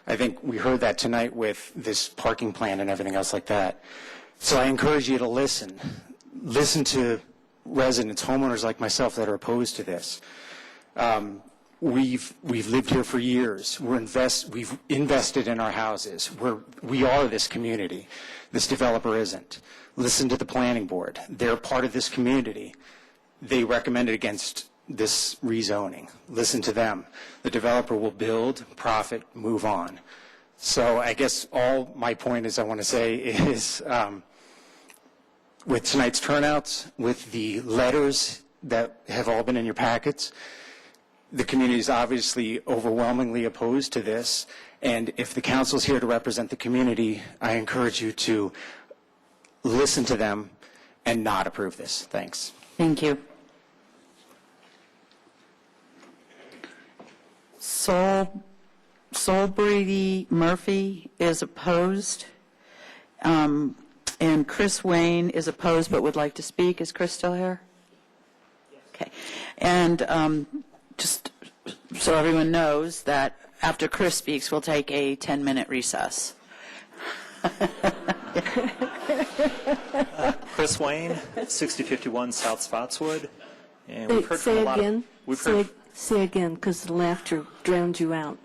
I think we heard that tonight with this parking plan and everything else like that. So I encourage you to listen. Listen to residents, homeowners like myself that are opposed to this. We've lived here for years. We've invested in our houses. We are this community. This developer isn't. Listen to the planning board. They're part of this community. They recommended against this rezoning. Listen to them. The developer will build, profit, move on. So I guess all my point is I want to say is with tonight's turnouts, with the letters that have all been in your packets, the community is obviously overwhelmingly opposed to this. And if the council is here to represent the community, I encourage you to listen to them and not approve this. Thanks. Thank you. Solbrady Murphy is opposed, and Chris Wayne is opposed but would like to speak. Is Chris still here? Okay. And just so everyone knows that after Chris speaks, we'll take a 10-minute recess. Chris Wayne, 6051 South Spotswood. And we've heard Say from a lot again. of, Say again, because the laughter drowned you out.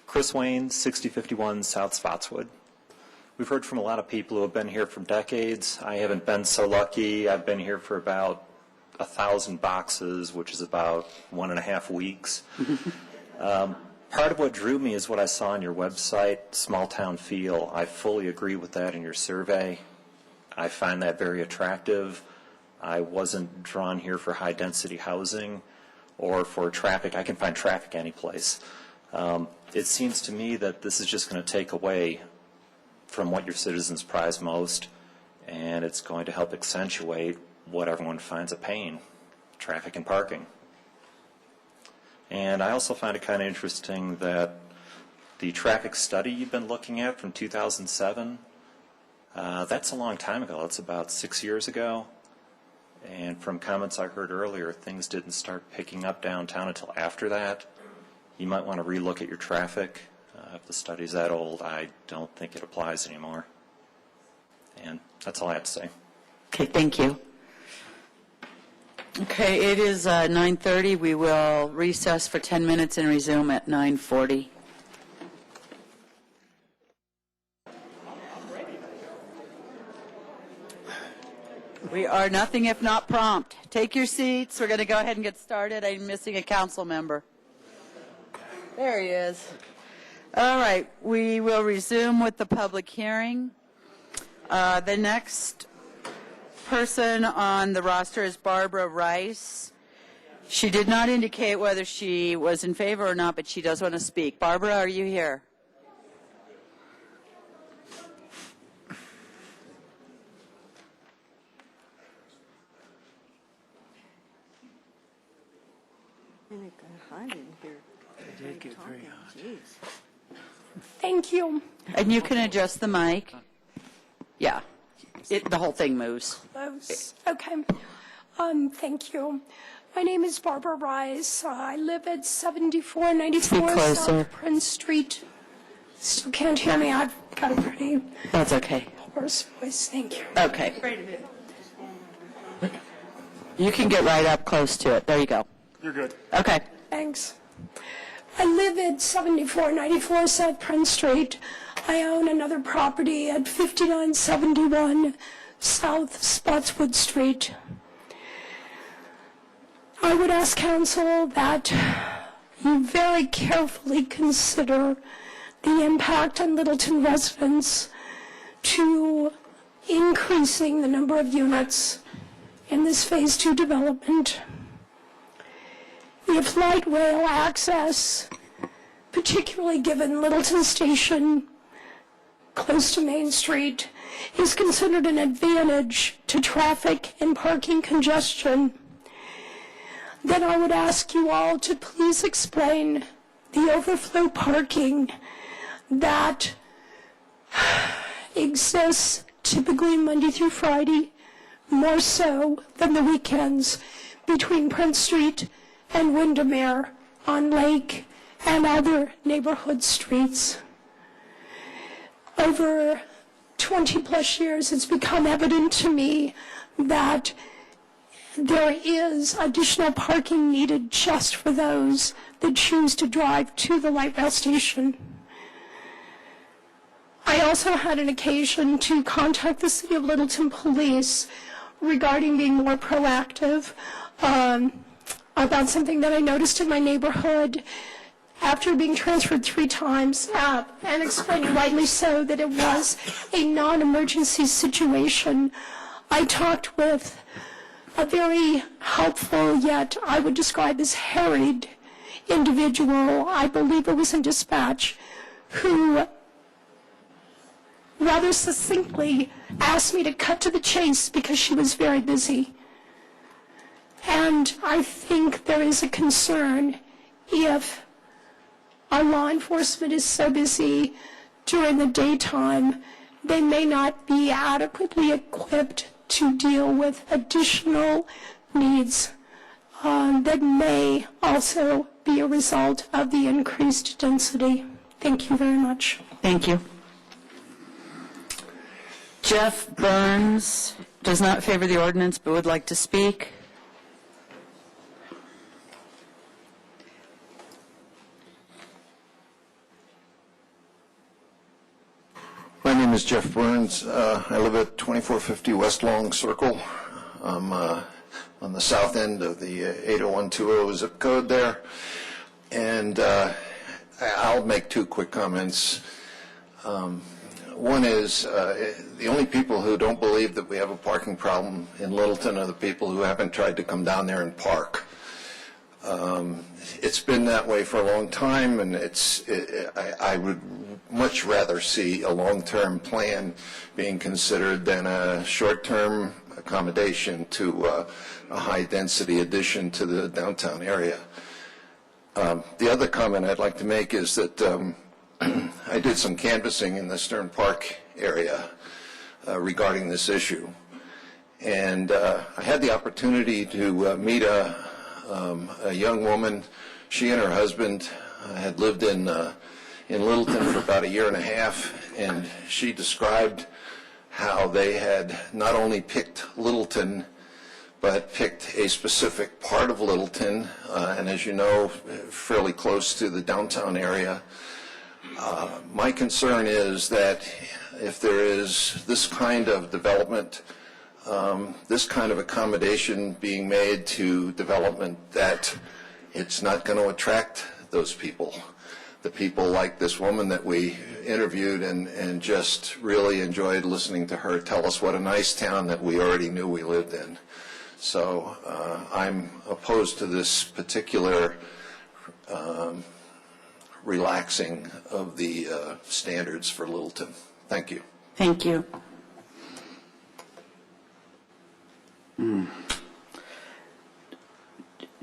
Chris Wayne, 6051 South Spotswood. We've heard from a lot of people who have been here for decades. I haven't been so lucky. I've been here for about 1,000 boxes, which is about 1.5 weeks. Part of what drew me is what I saw on your website, small town feel. I fully agree with that in your survey. I find that very attractive. I wasn't drawn here for high density housing or for traffic. I can find traffic any place. It seems to me that this is just going to take away from what your citizens prize most, and it's going to help accentuate what everyone finds a pain, traffic and parking. And I also find it kind of interesting that the traffic study you've been looking at from 2007, that's a long time ago. That's about 6 years ago. And from comments I heard earlier, things didn't start picking up downtown until after that. You might want to relook at your traffic. If the study's that old, I don't think it applies anymore. And that's all I have to say. Okay, thank you. Okay, it is 9:30. We will recess for 10 minutes and resume at 9:40. We are nothing if not prompt. Take your seats. We're going to go ahead and get started. I'm missing a council member. There he is. All right, we will resume with the public hearing. The next person on the roster is Barbara Rice. She did not indicate whether she was in favor or not, but she does want to speak. Barbara, are you here? And it got hot in here. It did get very hot. Jeez. Thank you. And you can adjust the mic. Yeah. The whole thing moves. Okay. Thank you. My name is Barbara Rice. I live at 7494 South Prince Street. Still can't hear me. I've got a pretty That's okay. hoarse voice. Thank you. Okay. You can get right up close to it. There you go. You're good. Okay. Thanks. I live at 7494 South Prince Street. I own another property at 5971 South Spotswood Street. I would ask council that you very carefully consider the impact on Littleton residents to increasing the number of units in this Phase 2 development. If light rail access, particularly given Littleton Station close to Main Street, is considered an advantage to traffic and parking congestion, then I would ask you all to please explain the overflow parking that exists typically Monday through Friday, more so than the weekends, between Prince Street and Windermere on Lake and other neighborhood streets. Over 20 plus years, it's become evident to me that there is additional parking needed just for those that choose to drive to the light rail station. I also had an occasion to contact the City of Littleton Police regarding being more proactive about something that I noticed in my neighborhood after being transferred 3 times and explaining rightly so that it was a non-emergency situation. I talked with a very helpful, yet I would describe as harried individual, I believe it was in dispatch, who rather succinctly asked me to cut to the chase because she was very busy. And I think there is a concern if our law enforcement is so busy during the daytime, they may not be adequately equipped to deal with additional needs that may also be a result of the increased density. Thank you very much. Thank you. Jeff Burns does not favor the ordinance but would like to speak. My name is Jeff Burns. I live at 2450 West Long Circle. I'm on the south end of the 80120 zip code there. And I'll make 2 quick comments. One is the only people who don't believe that we have a parking problem in Littleton are the people who haven't tried to come down there and park. It's been that way for a long time, and I would much rather see a long-term plan being considered than a short-term accommodation to a high-density addition to the downtown area. The other comment I'd like to make is that I did some canvassing in the Stern Park area regarding this issue, and I had the opportunity to meet a young woman. She and her husband had lived in Littleton for about 1.5 years, and she described how they had not only picked Littleton, but picked a specific part of Littleton, and as you know, fairly close to the downtown area. My concern is that if there is this kind of development, this kind of accommodation being made to development, that it's not going to attract those people. The people like this woman that we interviewed and just really enjoyed listening to her tell us what a nice town that we already knew we lived in. So I'm opposed to this particular relaxing of the standards for Littleton. Thank you. Thank you.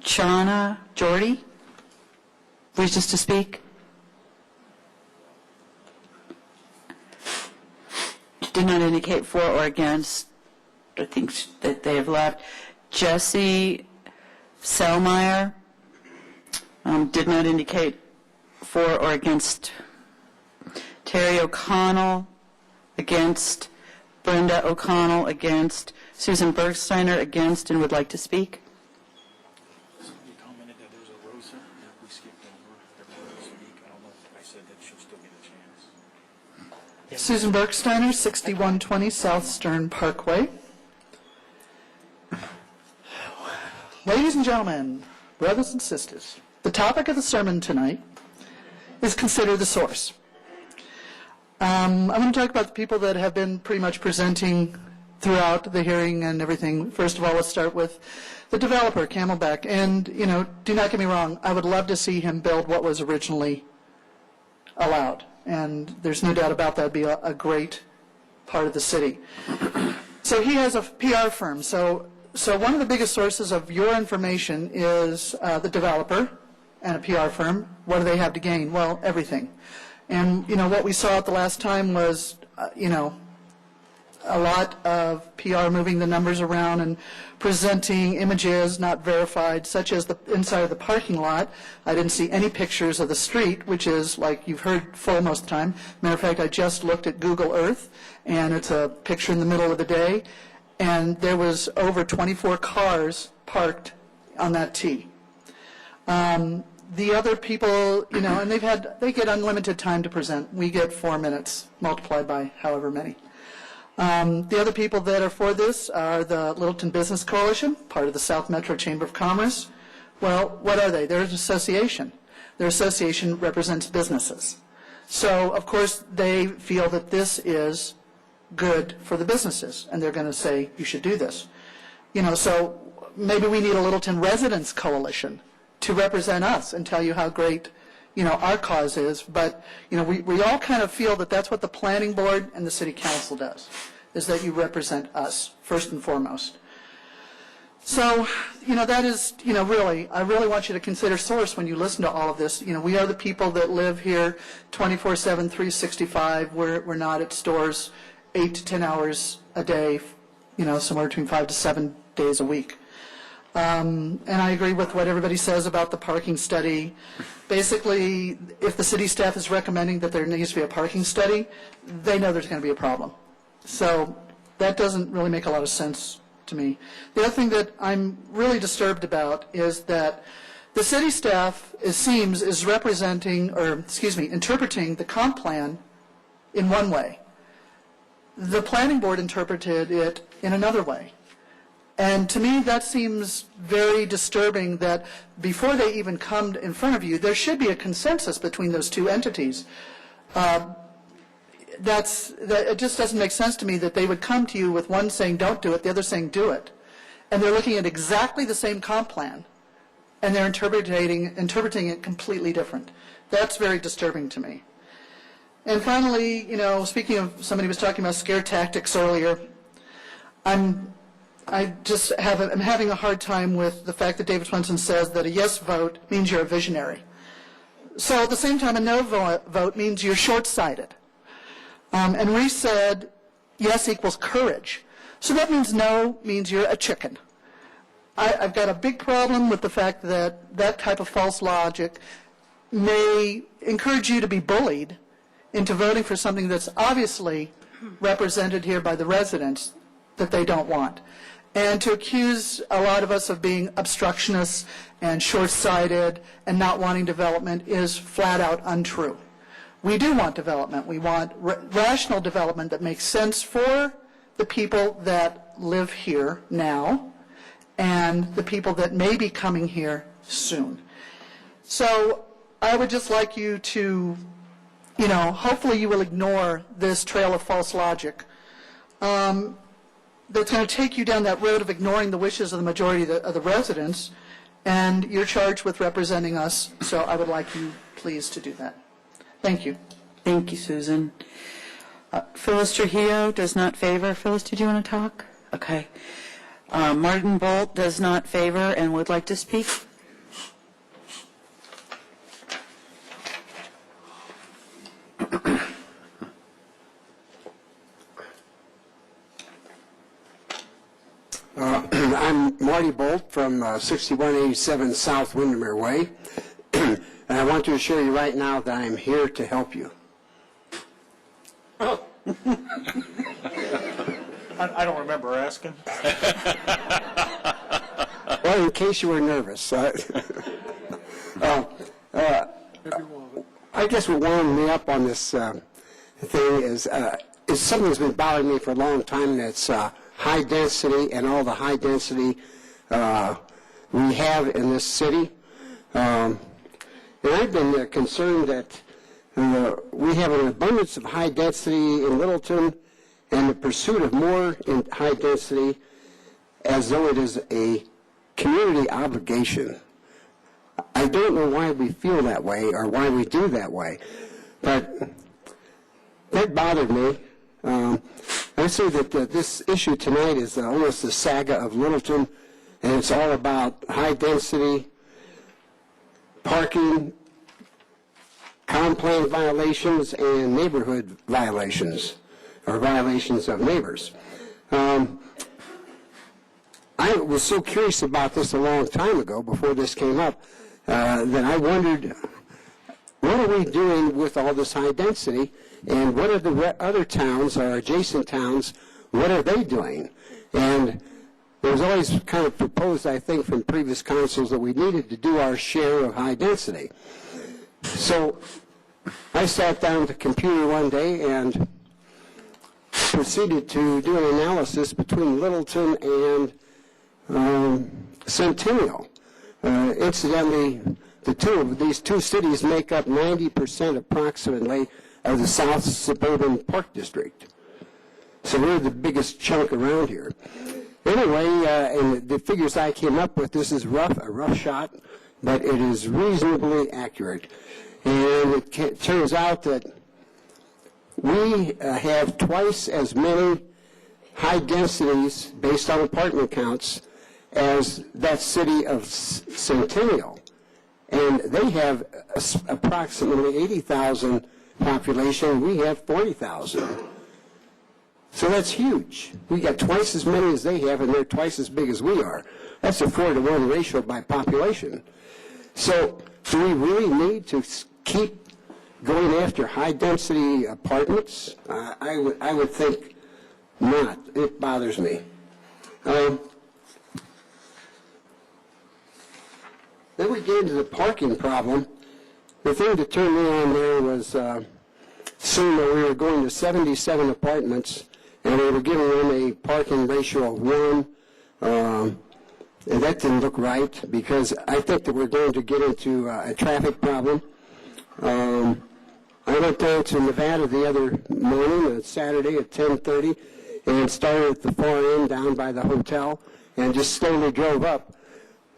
Shauna Jordy wishes to speak. did not indicate for or against. I think that they have left. Jesse Selmeyer did not indicate for or against. Terry O'Connell against. Brenda O'Connell against. Susan Bergsteiner against and would like to speak. Somebody commented that there's a Rosa that we skipped over. Everyone will speak. I don't know if I said that she'll still get a chance. Susan Bergsteiner, 6120 South Stern Parkway. Ladies and gentlemen, brothers and sisters, the topic of the sermon tonight is consider the source. I'm going to talk about the people that have been pretty much presenting throughout the hearing and everything. First of all, let's start with the developer, Camelback. And, you know, do not get me wrong, I would love to see him build what was originally allowed. And there's no doubt about that. It'd be a great part of the city. So he has a PR firm. So one of the biggest sources of your information is the developer and a PR firm. What do they have to gain? Well, everything. And, you know, what we saw at the last time was, you know, a lot of PR moving the numbers around and presenting images not verified, such as the inside of the parking lot. I didn't see any pictures of the street, which is, like you've heard, full most of the time. Matter of fact, I just looked at Google Earth, and it's a picture in the middle of the day, and there was over 24 cars parked on that T. The other people, you know, and they get unlimited time to present. We get 4 minutes multiplied by however many. The other people that are for this are the Littleton Business Coalition, part of the South Metro Chamber of Commerce. Well, what are they? They're an association. Their association represents businesses. So, of course, they feel that this is good for the businesses, and they're going to say, you should do this. You know, so maybe we need a Littleton Residents Coalition to represent us and tell you how great, you know, our cause is. But, you know, we all kind of feel that that's what the planning board and the city council does, is that you represent us first and foremost. So, you know, that is, you know, really, I really want you to consider source when you listen to all of this. You know, we are the people that live here 24/7, 365. We're not at stores 8 to 10 hours a day, you know, somewhere between 5 to 7 days a week. And I agree with what everybody says about the parking study. Basically, if the city staff is recommending that there needs to be a parking study, they know there's going to be a problem. So that doesn't really make a lot of sense to me. The other thing that I'm really disturbed about is that the city staff, it seems, is representing, or excuse me, interpreting the comp plan in one way. The planning board interpreted it in another way. And to me, that seems very disturbing that before they even come in front of you, there should be a consensus between those two entities. It just doesn't make sense to me that they would come to you with one saying don't do it, the other saying do it. And they're looking at exactly the same comp plan, and they're interpreting it completely different. That's very disturbing to me. And finally, you know, speaking of, somebody was talking about scare tactics earlier, I'm having a hard time with the fact that David Swenson says that a yes vote means you're a visionary. So at the same time, a no vote means you're short-sighted. And Reese said yes equals courage. So that means no means you're a chicken. I've got a big problem with the fact that that type of false logic may encourage you to be bullied into voting for something that's obviously represented here by the residents that they don't want. And to accuse a lot of us of being obstructionists and short-sighted and not wanting development is flat out untrue. We do want development. We want rational development that makes sense for the people that live here now and the people that may be coming here soon. So I would just like you to, you know, hopefully you will ignore this trail of false logic that's going to take you down that road of ignoring the wishes of the majority of the residents, and you're charged with representing us, so I would like you please to do that. Thank you. Thank you, Susan. Phyllis Trujillo does not favor. Phyllis, did you want to talk? Okay. Martin Bolt does not favor and would like to speak. I'm Marty Bolt from 6187 South Windermere Way, and I want to assure you right now that I'm here to help you. Oh. I don't remember asking. Well, in case you were nervous. I guess what wound me up on this thing is something that's been bothering me for a long time, and it's high density and all the high density we have in this city. And I've been concerned that we have an abundance of high density in Littleton and the pursuit of more in high density as though it is a community obligation. I don't know why we feel that way or why we do that way, but that bothered me. I say that this issue tonight is almost the saga of Littleton, and it's all about high density, parking, common plan violations, and neighborhood violations, or violations of neighbors. I was so curious about this a long time ago, before this came up, that I wondered, what are we doing with all this high density, and what are the other towns, or adjacent towns, what are they doing? And it was always kind of proposed, I think, from previous councils that we needed to do our share of high density. So I sat down at the computer one day and proceeded to do an analysis between Littleton and Centennial. Incidentally, these two cities make up 90% approximately of the South Suburban Park District. So we're the biggest chunk around here. Anyway, and the figures I came up with, this is a rough shot, but it is reasonably accurate. And it turns out that we have twice as many high densities based on apartment counts as that city of Centennial. And they have approximately 80,000 population, we have 40,000. So that's huge. We got twice as many as they have, and they're twice as big as we are. That's a 4-to-1 ratio by population. So do we really need to keep going after high-density apartments? I would think not. It bothers me. Then we get into the parking problem. The thing that turned me on there was soon that we were going to 77 apartments, and we were giving them a parking ratio of 1. And that didn't look right, because I think that we're going to get into a traffic problem. I went down to Nevada the other morning, Saturday at 10:30, and started at the far end down by the hotel, and just slowly drove up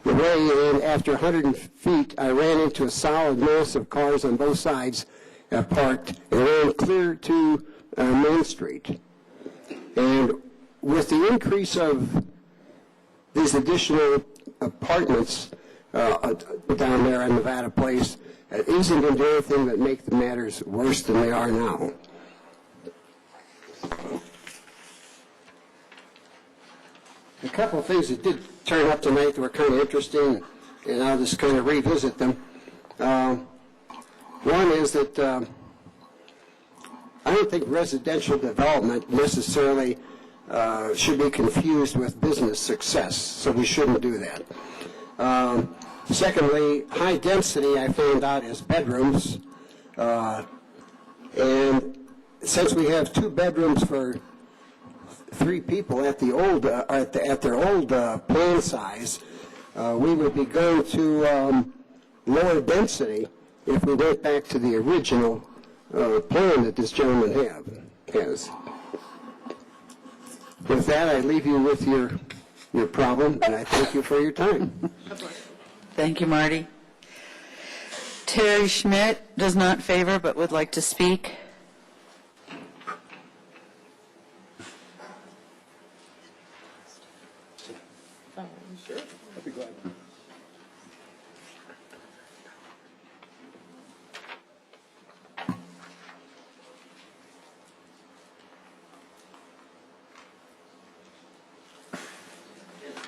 the way, and after 100 feet, I ran into a solid mass of cars on both sides parked, and ran clear to Main Street. And with the increase of these additional apartments down there in Nevada Place, it isn't going to do anything that make the matters worse than they are now. A couple of things that did turn up tonight that were kind of interesting, and I'll just kind of revisit them. One is that I don't think residential development necessarily should be confused with business success, so we shouldn't do that. Secondly, high density, I found out, is bedrooms, and since we have 2 bedrooms for 3 people at the old at their old plan size, we would be going to lower density if we went back to the original plan that this gentleman has. With that, I leave you with your problem, and I thank you for your time. Thank you, Marty. Terry Schmidt does not favor but would like to speak. Sure. I'd be glad.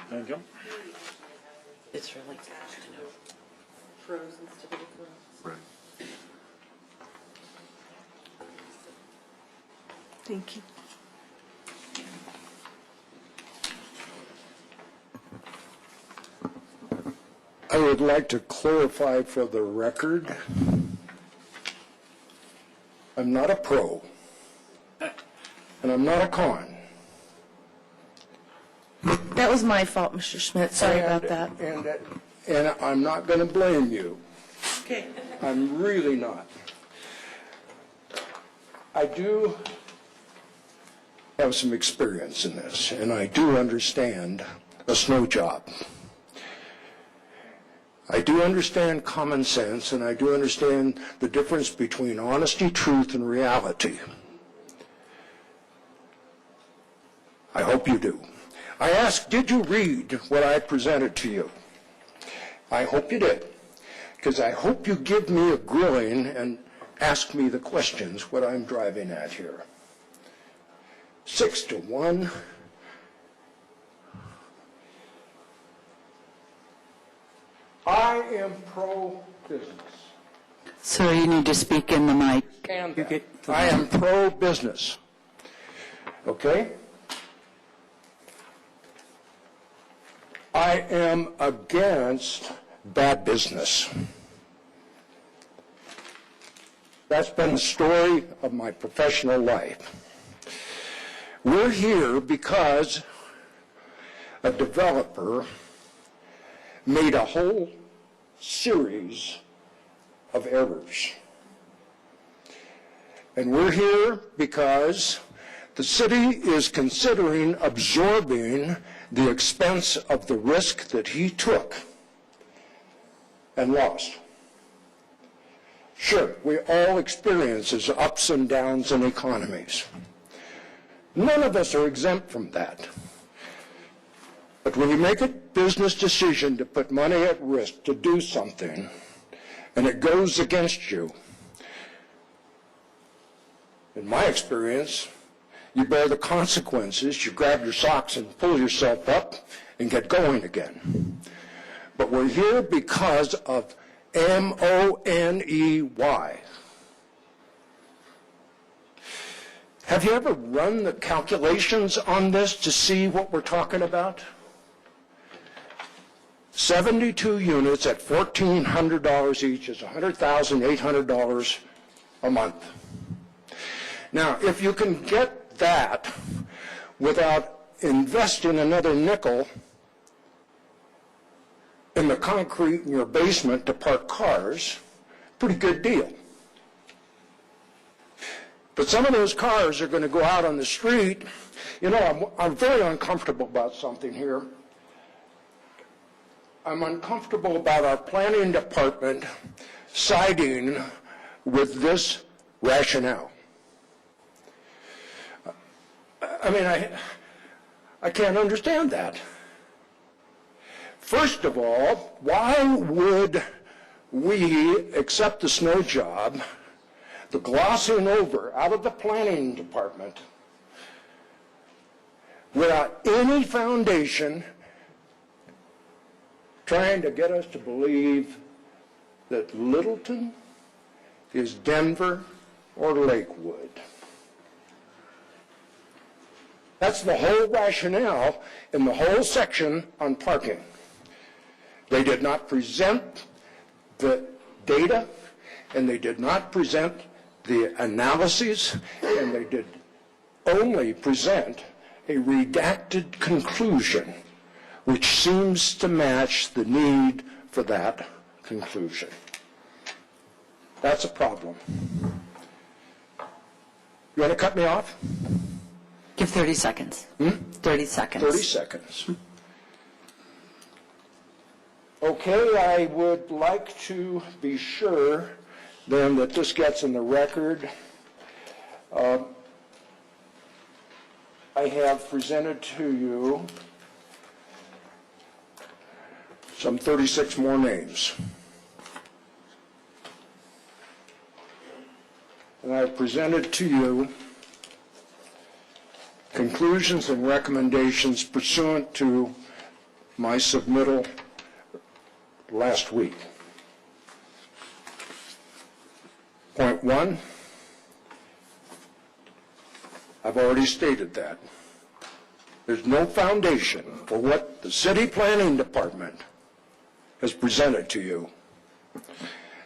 Thank you. It's really, Pros instead of the pros. Thank you. I would like to clarify for the record, I'm not a pro, and I'm not a con. That was my fault, Mr. Schmidt. Sorry about that. And I'm not going to blame you. okay. I'm really not. I do have some experience in this, and I do understand a snow job. I do understand common sense, and I do understand the difference between honesty, truth, and reality. I hope you do. I asked, did you read what I presented to you? I hope you did, because I hope you give me a grilling and ask me the questions, what I'm driving at here. 6-1. I am pro-business. Sir, you need to speak in the mic. And I am pro-business. Okay? I am against bad business. That's been the story of my professional life. We're here because a developer made a whole series of errors. And we're here because the city is considering absorbing the expense of the risk that he took and lost. Sure, we all experience ups and downs in economies. None of us are exempt from that. But when you make a business decision to put money at risk to do something, and it goes against you, in my experience, you bear the consequences, you grab your socks and pull yourself up and get going again. But we're here because of MONEY. Have you ever run the calculations on this to see what we're talking about? 72 units at $1,400 each is $100,800 a month. Now, if you can get that without investing another nickel in the concrete in your basement to park cars, pretty good deal. But some of those cars are going to go out on the street. You know, I'm very uncomfortable about something here. I'm uncomfortable about our planning department siding with this rationale. I mean, I can't understand that. First of all, why would we accept the snow job, the glossing over out of the planning department, without any foundation trying to get us to believe that Littleton is Denver or Lakewood? That's the whole rationale in the whole section on parking. They did not present the data, and they did not present the analyses, and they did only present a redacted conclusion, which seems to match the need for that conclusion. That's a problem. You want to cut me off? Give 30 seconds. 30 seconds. 30 seconds. Okay, I would like to be sure then that this gets in the record. I have presented to you some 36 more names. And I have presented to you conclusions and recommendations pursuant to my submittal last week. Point one, I've already stated that. There's no foundation for what the city planning department has presented to you.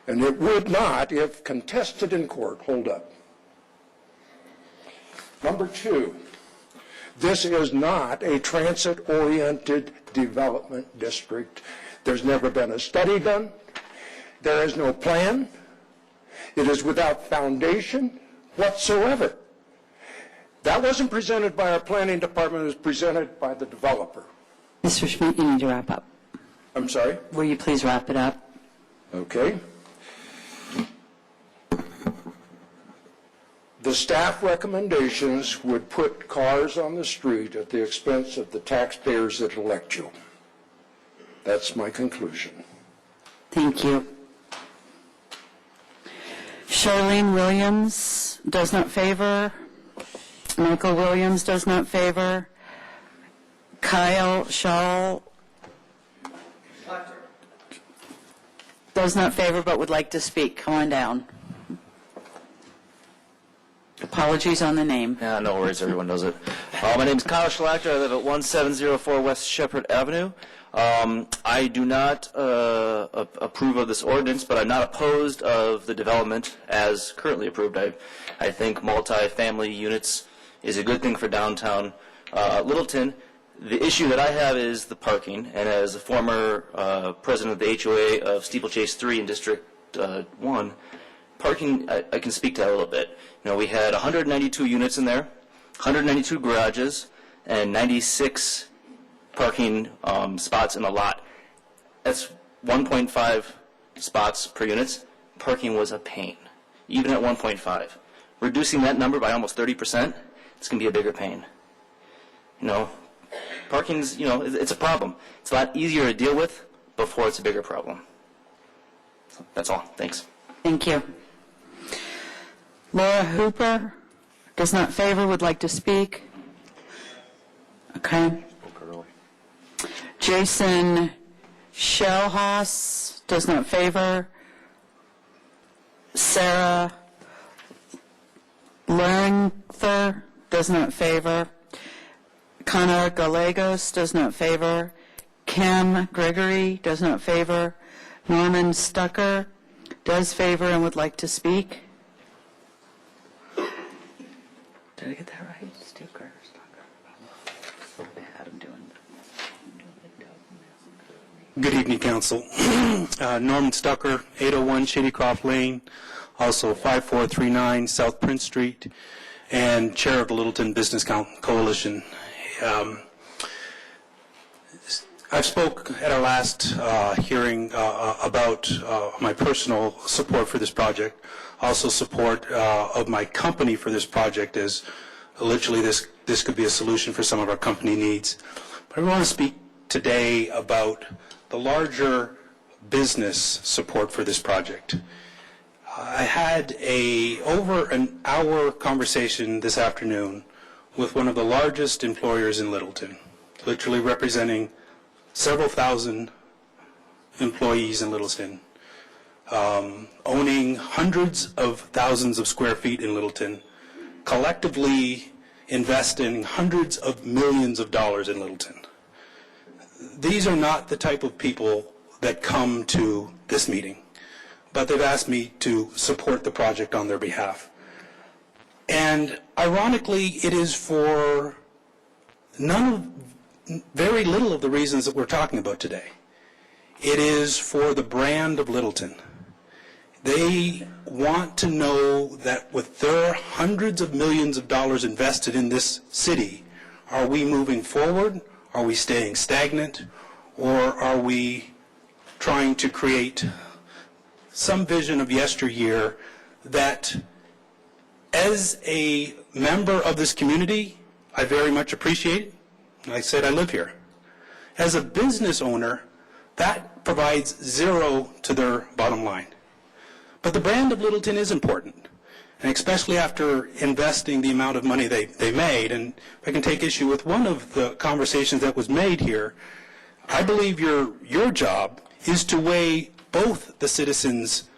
And it would not, if contested in court, hold up. Number two, this is not a transit-oriented development district. There's never been a study done. There is no plan. It is without foundation whatsoever. That wasn't presented by our planning department. It was presented by the developer. Mr. Schmidt, you need to wrap up. I'm sorry? Will you please wrap it up? Okay. The staff recommendations would put cars on the street at the expense of the taxpayers that elect you. That's my conclusion. Thank you. Charlene Williams does not favor. Michael Williams does not favor. Kyle Shaw does not favor but would like to speak. Come on down. Apologies on the name. Yeah, no worries. Everyone knows it. My name is Kyle Schlachter. I live at 1704 West Shepherd Avenue. I do not approve of this ordinance, but I'm not opposed of the development as currently approved. I think multi-family units is a good thing for downtown Littleton. The issue that I have is the parking, and as a former president of the HOA of Steeplechase 3 in District 1, parking, I can speak to that a little bit. You know, we had 192 units in there, 192 garages, and 96 parking spots in the lot. That's 1.5 spots per unit. Parking was a pain, even at 1.5. Reducing that number by almost 30%, it's going to be a bigger pain. You know, parking's, you know, it's a problem. It's a lot easier to deal with before it's a bigger problem. So that's all. Thanks. Thank you. Laura Hooper does not favor, would like to speak. Okay. Jason Shellhaus does not favor. Sarah Lernther does not favor. Connor Gallegos does not favor. Kim Gregory does not favor. Norman Stucker does favor and would like to speak. Did I get that right? Stucker. Good evening, Council. Norman Stucker, 801 Shadycroft Lane, also 5439 South Prince Street, and Chair of the Littleton Business Coalition. I spoke at our last hearing about my personal support for this project, also support of my company for this project, as literally this could be a solution for some of our company needs. But I want to speak today about the larger business support for this project. I had over an hour conversation this afternoon with one of the largest employers in Littleton, literally representing several thousand employees in Littleton, owning hundreds of thousands of square feet in Littleton, collectively investing hundreds of millions of dollars in Littleton. These are not the type of people that come to this meeting, but they've asked me to support the project on their behalf. And ironically, it is for very little of the reasons that we're talking about today. It is for the brand of Littleton. They want to know that with their hundreds of millions of dollars invested in this city, are we moving forward? Are we staying stagnant? Or are we trying to create some vision of yesteryear that, as a member of this community, I very much appreciate? I said I live here. As a business owner, that provides zero to their bottom line. But the brand of Littleton is important, and especially after investing the amount of money they made. And if I can take issue with one of the conversations that was made here, I believe your job is to weigh both the citizens'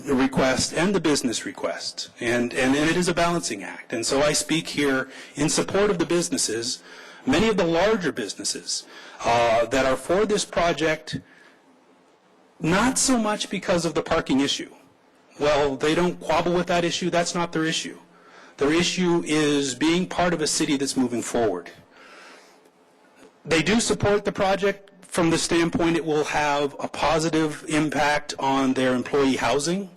request and the business request, and it is a balancing act. And so I speak here in support of the businesses, many of the larger businesses that are for this project, not so much because of the parking issue. Well, they don't quabble with that issue. That's not their issue. Their issue is being part of a city that's moving forward. They do support the project from the standpoint it will have a positive impact on their employee housing,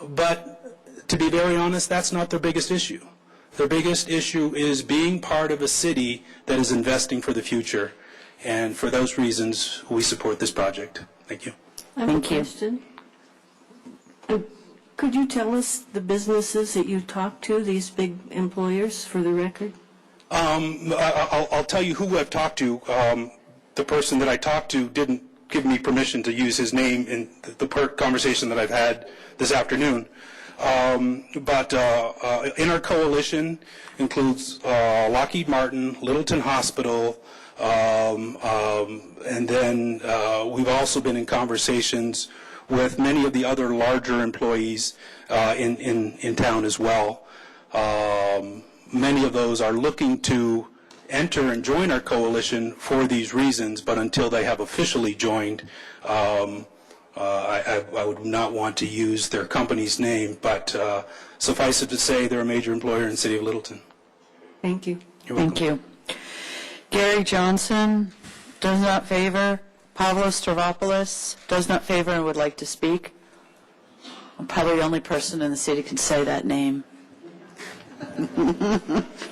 but to be very honest, that's not their biggest issue. Their biggest issue is being part of a city that is investing for the future, and for those reasons, we support this project. Thank you. I have a question. Could you tell us the businesses that you talked to, these big employers, for the record? I'll tell you who I've talked to. The person that I talked to didn't give me permission to use his name in the conversation that I've had this afternoon. But in our coalition includes Lockheed Martin, Littleton Hospital, and then we've also been in conversations with many of the other larger employees in town as well. Many of those are looking to enter and join our coalition for these reasons, but until they have officially joined, I would not want to use their company's name, but suffice it to say they're a major employer in the city of Littleton. Thank you. You're welcome. Thank you. Gary Johnson does not favor. Pavlo Stavropoulos does not favor and would like to speak. I'm probably the only person in the city who can say that name.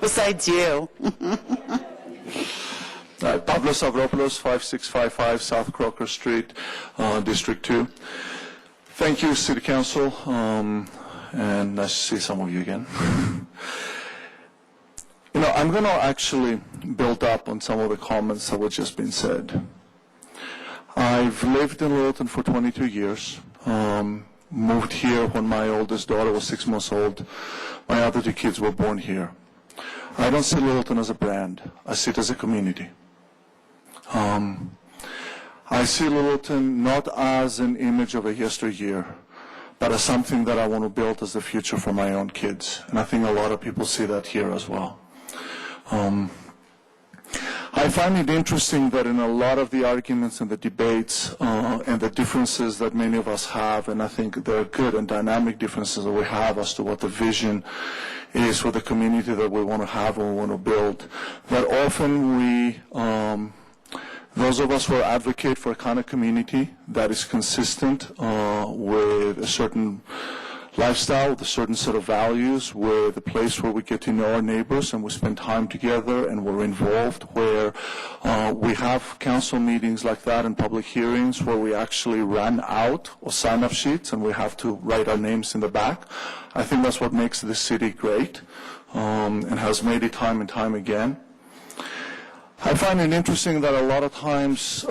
Besides you. Pablo Stavropoulos, 5655 South Crocker Street, District 2. Thank you, City Council, and nice to see some of you again. You know, I'm going to actually build up on some of the comments that were just been said. I've lived in Littleton for 22 years. Moved here when my oldest daughter was 6 months old. My other two kids were born here. I don't see Littleton as a brand. I see it as a community. I see Littleton not as an image of a yesteryear, but as something that I want to build as the future for my own kids. And I think a lot of people see that here as well. I find it interesting that in a lot of the arguments and the debates and the differences that many of us have, and I think they're good and dynamic differences that we have as to what the vision is for the community that we want to have and we want to build, that often we, those of us who advocate for a kind of community that is consistent with a certain lifestyle, with a certain set of values, with a place where we get to know our neighbors and we spend time together and we're involved, where we have council meetings like that and public hearings where we actually run out of sign-up sheets and we have to write our names in the back. I think that's what makes this city great and has made it time and time again. I find it interesting that a lot of times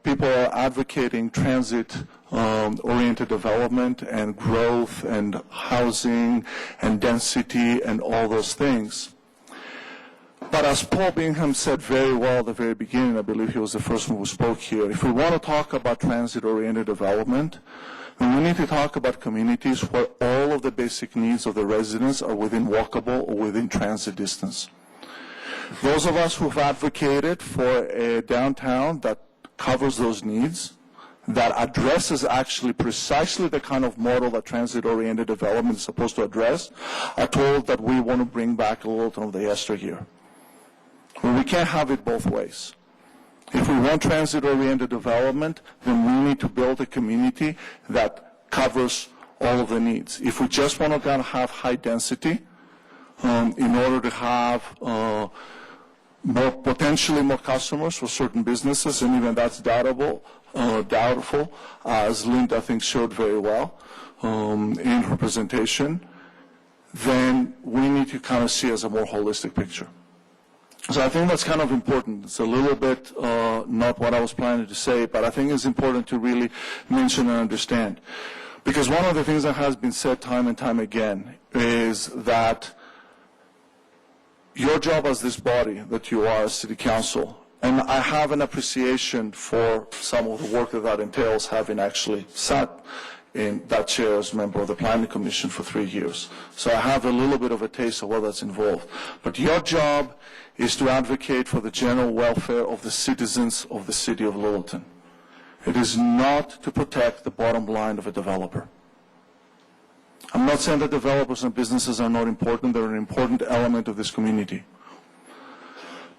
people are advocating transit-oriented development and growth and housing and density and all those things. But as Paul Bingham said very well at the very beginning, I believe he was the first one who spoke here, if we want to talk about transit-oriented development, then we need to talk about communities where all of the basic needs of the residents are within walkable or within transit distance. Those of us who've advocated for a downtown that covers those needs, that addresses actually precisely the kind of model that transit-oriented development is supposed to address, are told that we want to bring back a little of the yesteryear. Well, we can't have it both ways. If we want transit-oriented development, then we need to build a community that covers all of the needs. If we just want to kind of have high density, in order to have potentially more customers for certain businesses, and even that's doubtful, as Linda, I think, showed very well in her presentation, then we need to kind of see as a more holistic picture. So I think that's kind of important. It's a little bit not what I was planning to say, but I think it's important to really mention and understand. Because one of the things that has been said time and time again is that your job as this body that you are as City Council And I have an appreciation for some of the work that that entails, having actually sat in that chair as member of the Planning Commission for 3 years. So I have a little bit of a taste of what that's involved. But your job is to advocate for the general welfare of the citizens of the city of Littleton. It is not to protect the bottom line of a developer. I'm not saying that developers and businesses are not important. They're an important element of this community.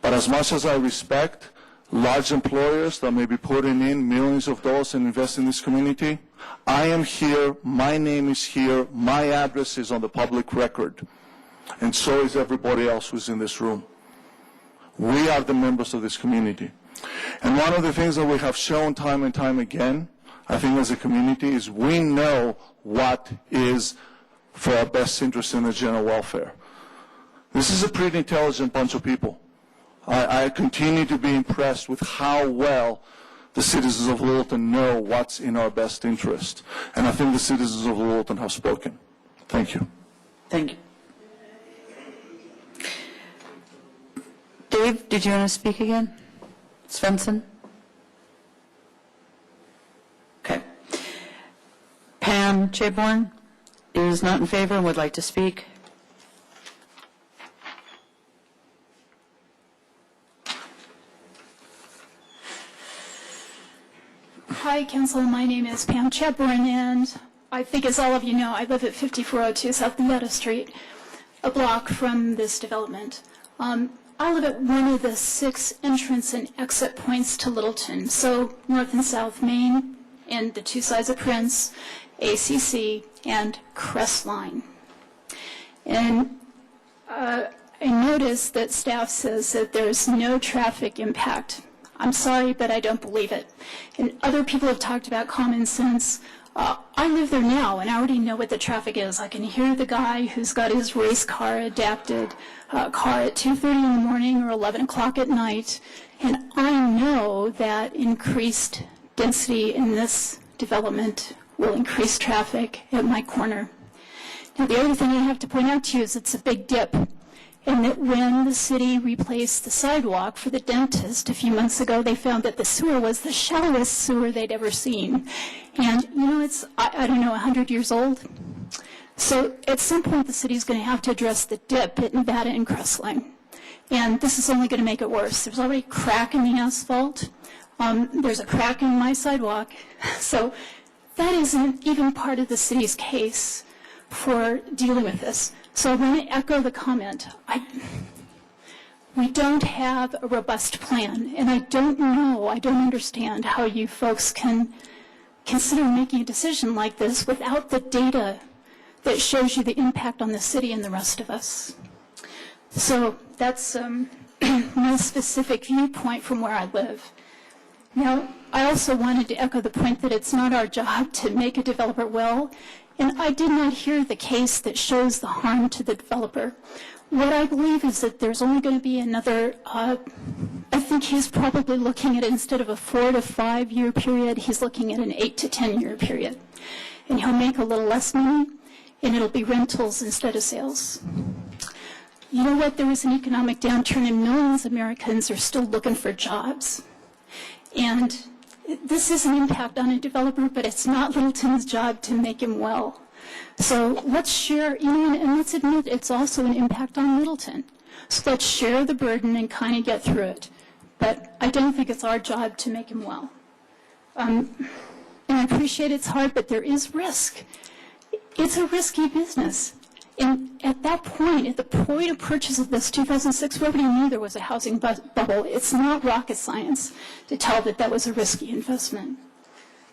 But as much as I respect large employers that may be putting in millions of dollars and invest in this community, I am here, my name is here, my address is on the public record, and so is everybody else who's in this room. We are the members of this community. And one of the things that we have shown time and time again, I think as a community, is we know what is for our best interest in the general welfare. This is a pretty intelligent bunch of people. I continue to be impressed with how well the citizens of Littleton know what's in our best interest. And I think the citizens of Littleton have spoken. Thank you. Thank you. Dave, did you want to speak again? Svensson? Okay. Pam Chayborn is not in favor and would like to speak. Hi, Council. My name is Pam Chapman, and I think, as all of you know, I live at 5402 South Nevada Street, a block from this development. I live at one of the 6 entrance and exit points to Littleton, so North and South Main, and the 2 sides of Prince, ACC, and Crestline. And I noticed that staff says that there's no traffic impact. I'm sorry, but I don't believe it. And other people have talked about common sense. I live there now, and I already know what the traffic is. I can hear the guy who's got his race car adapted car at 2:30 in the morning or 11 o'clock at night, and I know that increased density in this development will increase traffic at my corner. Now, the other thing I have to point out to you is it's a big dip, and that when the city replaced the sidewalk for the dentist a few months ago, they found that the sewer was the shallowest sewer they'd ever seen. And, you know, it's, I don't know, 100 years old. So at some point, the city's going to have to address the dip at Nevada and Crestline. And this is only going to make it worse. There's already a crack in the asphalt. There's a crack in my sidewalk. So that isn't even part of the city's case for dealing with this. So I want to echo the comment. We don't have a robust plan, and I don't understand how you folks can consider making a decision like this without the data that shows you the impact on the city and the rest of us. So that's my specific viewpoint from where I live. Now, I also wanted to echo the point that it's not our job to make a developer well, and I did not hear the case that shows the harm to the developer. What I believe is that there's only going to be another, I think he's probably looking at, instead of a 4 to 5 year period, he's looking at an 8 to 10 year period. And he'll make a little less money, and it'll be rentals instead of sales. You know what? There was an economic downturn, and millions of Americans are still looking for jobs. And this is an impact on a developer, but it's not Littleton's job to make him well. So let's share, and let's admit it's also an impact on Littleton. So let's share the burden and kind of get through it. But I don't think it's our job to make him well. And I appreciate it's hard, but there is risk. It's a risky business. And at that point, at the point of purchase of this 2006, everybody knew there was a housing bubble. It's not rocket science to tell that that was a risky investment.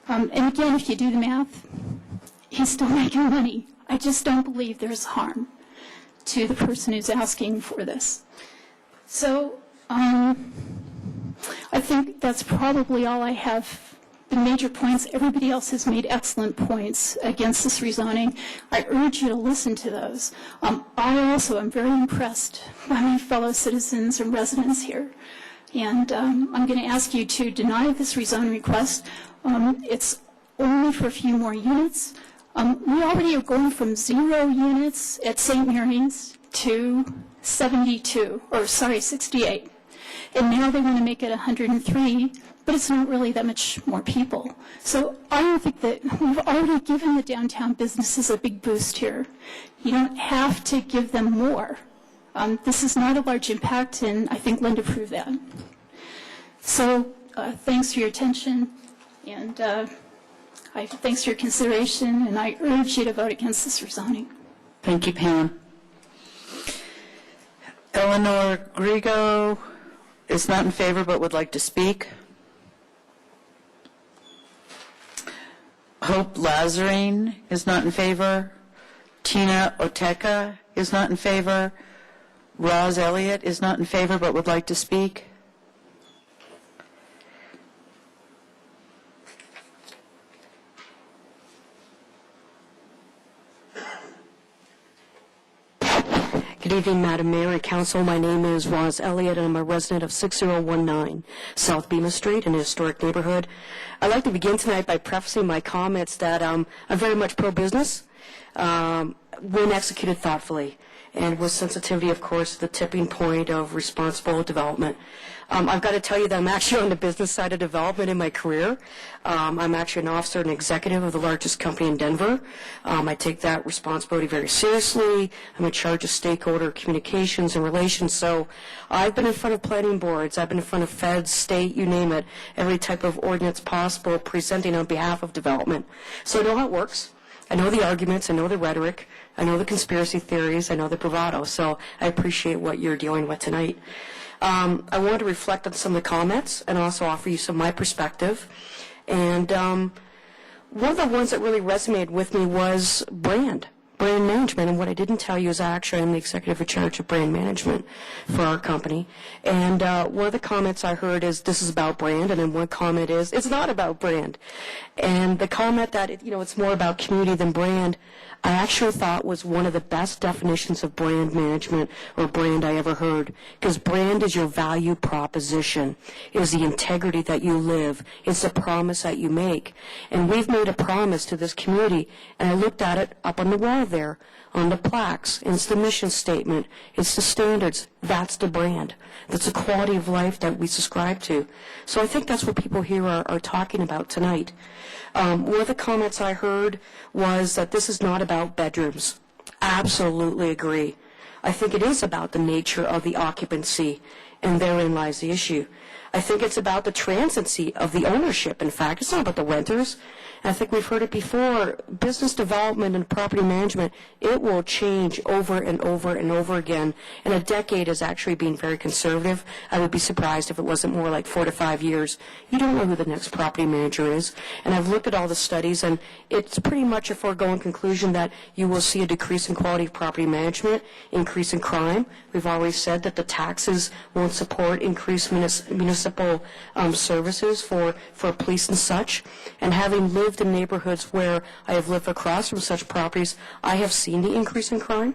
And again, if you do the math, he's still making money. I just don't believe there's harm to the person who's asking for this. So I think that's probably all I have. The major points, everybody else has made excellent points against this rezoning. I urge you to listen to those. I also am very impressed by my fellow citizens and residents here. And I'm going to ask you to deny this rezoning request. It's only for a few more units. We already are going from 0 units at St. Mary's to 68. And now they want to make it 103, but it's not really that much more people. So I don't think that we've already given the downtown businesses a big boost here. You don't have to give them more. This is not a large impact, and I think Linda proved that. So thanks for your attention, and thanks for your consideration, and I urge you to vote against this rezoning. Thank you, Pam. Eleanor Grigo is not in favor but would like to speak. Hope Lazarine is not in favor. Tina Oteka is not in favor. Roz Elliott is not in favor but would like to speak. Good evening, Madam Mayor and Council. My name is Roz Elliott, and I'm a resident of 6019 South Bemis Street in a historic neighborhood. I'd like to begin tonight by prefacing my comments that I'm very much pro-business when executed thoughtfully and with sensitivity, of course, to the tipping point of responsible development. I've got to tell you that I'm actually on the business side of development in my career. I'm actually an officer and executive of the largest company in Denver. I take that responsibility very seriously. I'm in charge of stakeholder communications and relations. So I've been in front of planning boards. I've been in front of feds, state, you name it, every type of ordinance possible presenting on behalf of development. So I know how it works. I know the arguments. I know the rhetoric. I know the conspiracy theories. I know the bravado. So I appreciate what you're dealing with tonight. I wanted to reflect on some of the comments and also offer you some of my perspective. And one of the ones that really resonated with me was brand management. And what I didn't tell you is actually I'm the executive in charge of brand management for our company. And one of the comments I heard is this is about brand, and then one comment is it's not about brand. And the comment that it's more about community than brand, I actually thought was one of the best definitions of brand management or brand I ever heard, because brand is your value proposition. It is the integrity that you live. It's the promise that you make. And we've made a promise to this community, and I looked at it up on the wall there, on the plaques. It's the mission statement. It's the standards. That's the brand. That's the quality of life that we subscribe to. So I think that's what people here are talking about tonight. One of the comments I heard was that this is not about bedrooms. Absolutely agree. I think it is about the nature of the occupancy, and therein lies the issue. I think it's about the transiency of the ownership. In fact, it's not about the renters. I think we've heard it before. Business development and property management, it will change over and over and over again. And a decade is actually being very conservative. I would be surprised if it wasn't more like 4 to 5 years. You don't know who the next property manager is. And I've looked at all the studies, and it's pretty much a foregone conclusion that you will see a decrease in quality of property management, increase in crime. We've always said that the taxes won't support increased municipal services for police and such. And having lived in neighborhoods where I have lived across from such properties, I have seen the increase in crime.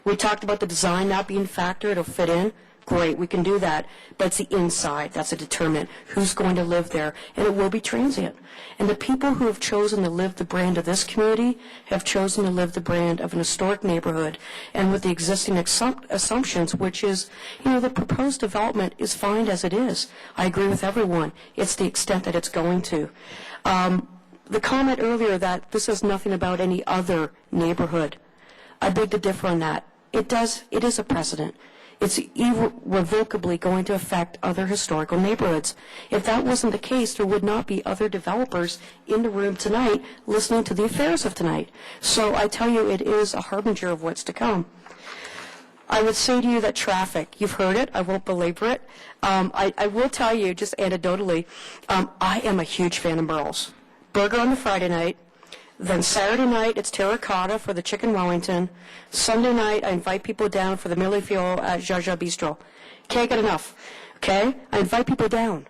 We talked about the design not being a factor. It'll fit in. Great, we can do that. But it's the inside that's a determinant. Who's going to live there? And it will be transient. And the people who have chosen to live the brand of this community have chosen to live the brand of an historic neighborhood. And with the existing assumptions, which is, the proposed development is fine as it is. I agree with everyone. It's the extent that it's going to. The comment earlier that this is nothing about any other neighborhood, I beg to differ on that. It is a precedent. It's irrevocably going to affect other historical neighborhoods. If that wasn't the case, there would not be other developers in the room tonight listening to the affairs of tonight. So I tell you, it is a harbinger of what's to come. I would say to you that traffic, you've heard it, I won't belabor it. I will tell you, just anecdotally, I am a huge fan of Merle's. Burger on the Friday night. Then Saturday night, it's terracotta for the chicken Wellington. Sunday night, I invite people down for the Millie Fiol at Jaja Bistro. Can't get enough, okay? I invite people down.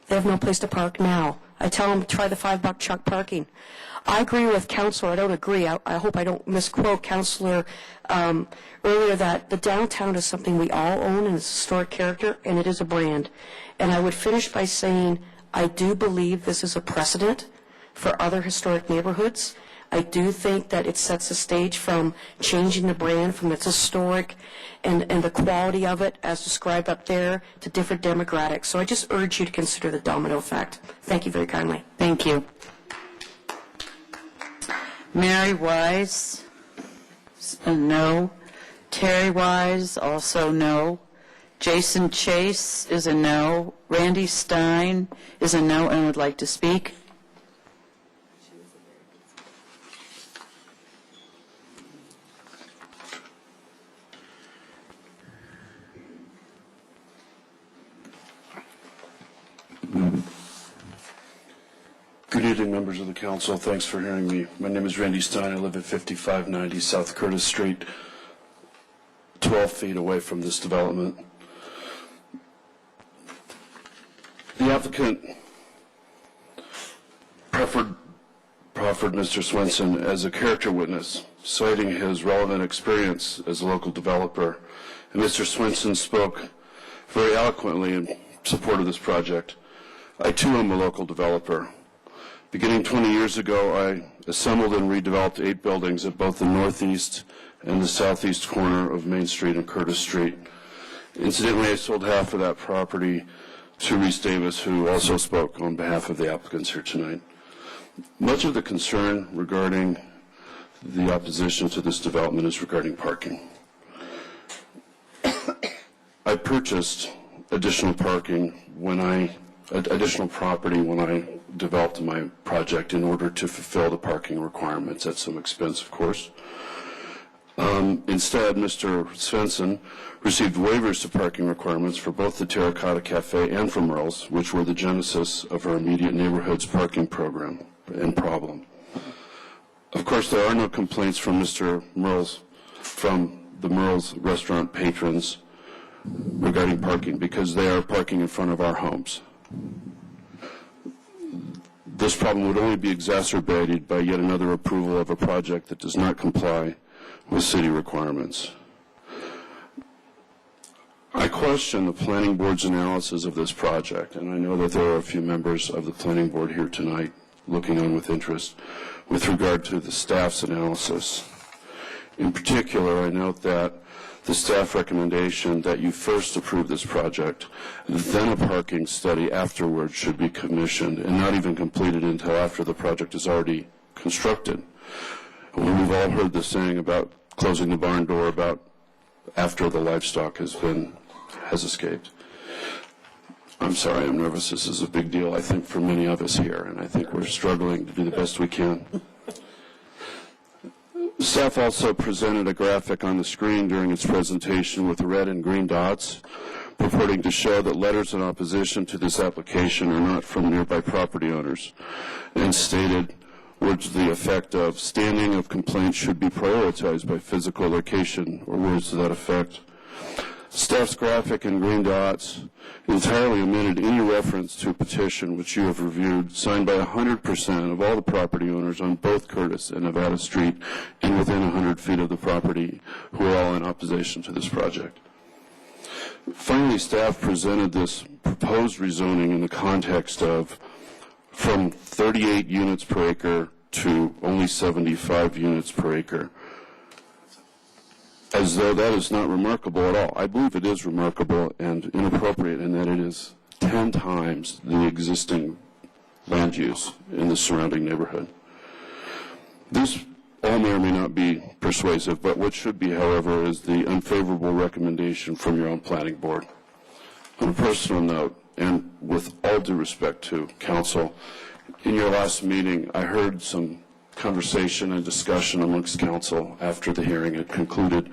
They have no place to park now. I tell them, try the $5 chuck parking. I agree with Councilor. I don't agree. I hope I don't misquote Councilor earlier that the downtown is something we all own and it's a historic character, and it is a brand. And I would finish by saying I do believe this is a precedent for other historic neighborhoods. I do think that it sets the stage from changing the brand from its historic and the quality of it, as described up there, to different demographics. So I just urge you to consider the domino effect. Thank you very kindly. Thank you. Mary Wise, a no. Terry Wise, also no. Jason Chase is a no. Randy Stein is a no and would like to speak. Good evening, members of the council. Thanks for hearing me. My name is Randy Stein. I live at 5590 South Curtis Street, 12 feet away from this development. The applicant proffered Mr. Swenson as a character witness, citing his relevant experience as a local developer. And Mr. Swenson spoke very eloquently in support of this project. I too am a local developer. Beginning 20 years ago, I assembled and redeveloped 8 buildings at both the northeast and the southeast corner of Main Street and Curtis Street. Incidentally, I sold half of that property to Reese Davis, who also spoke on behalf of the applicants here tonight. Much of the concern regarding the opposition to this development is regarding parking. I purchased additional property when I developed my project in order to fulfill the parking requirements at some expense, of course. Instead, Mr. Svensson received waivers to parking requirements for both the Terracotta Cafe and for Merle's, which were the genesis of our immediate neighborhood's parking program and problem. Of course, there are no complaints from the Merle's restaurant patrons regarding parking because they are parking in front of our homes. This problem would only be exacerbated by yet another approval of a project that does not comply with city requirements. I question the planning board's analysis of this project, and I know that there are a few members of the planning board here tonight looking on with interest with regard to the staff's analysis. In particular, I note that the staff recommendation that you first approve this project, then a parking study afterwards should be commissioned and not even completed until after the project is already constructed. We've all heard the saying about closing the barn door about after the livestock has escaped. I'm sorry, I'm nervous. This is a big deal, I think, for many of us here, and I think we're struggling to do the best we can. Staff also presented a graphic on the screen during its presentation with the red and green dots, purporting to show that letters in opposition to this application are not from nearby property owners, and stated words to the effect of standing of complaints should be prioritized by physical location, or words to that effect. Staff's graphic in green dots entirely omitted any reference to a petition which you have reviewed, signed by 100% of all the property owners on both Curtis and Nevada Street and within 100 feet of the property, who are all in opposition to this project. Finally, staff presented this proposed rezoning in the context of from 38 units per acre to only 75 units per acre, as though that is not remarkable at all. I believe it is remarkable and inappropriate in that it is 10 times the existing land use in the surrounding neighborhood. This all may or may not be persuasive, but what should be, however, is the unfavorable recommendation from your own planning board. On a personal note, and with all due respect to council, in your last meeting, I heard some conversation and discussion amongst council after the hearing had concluded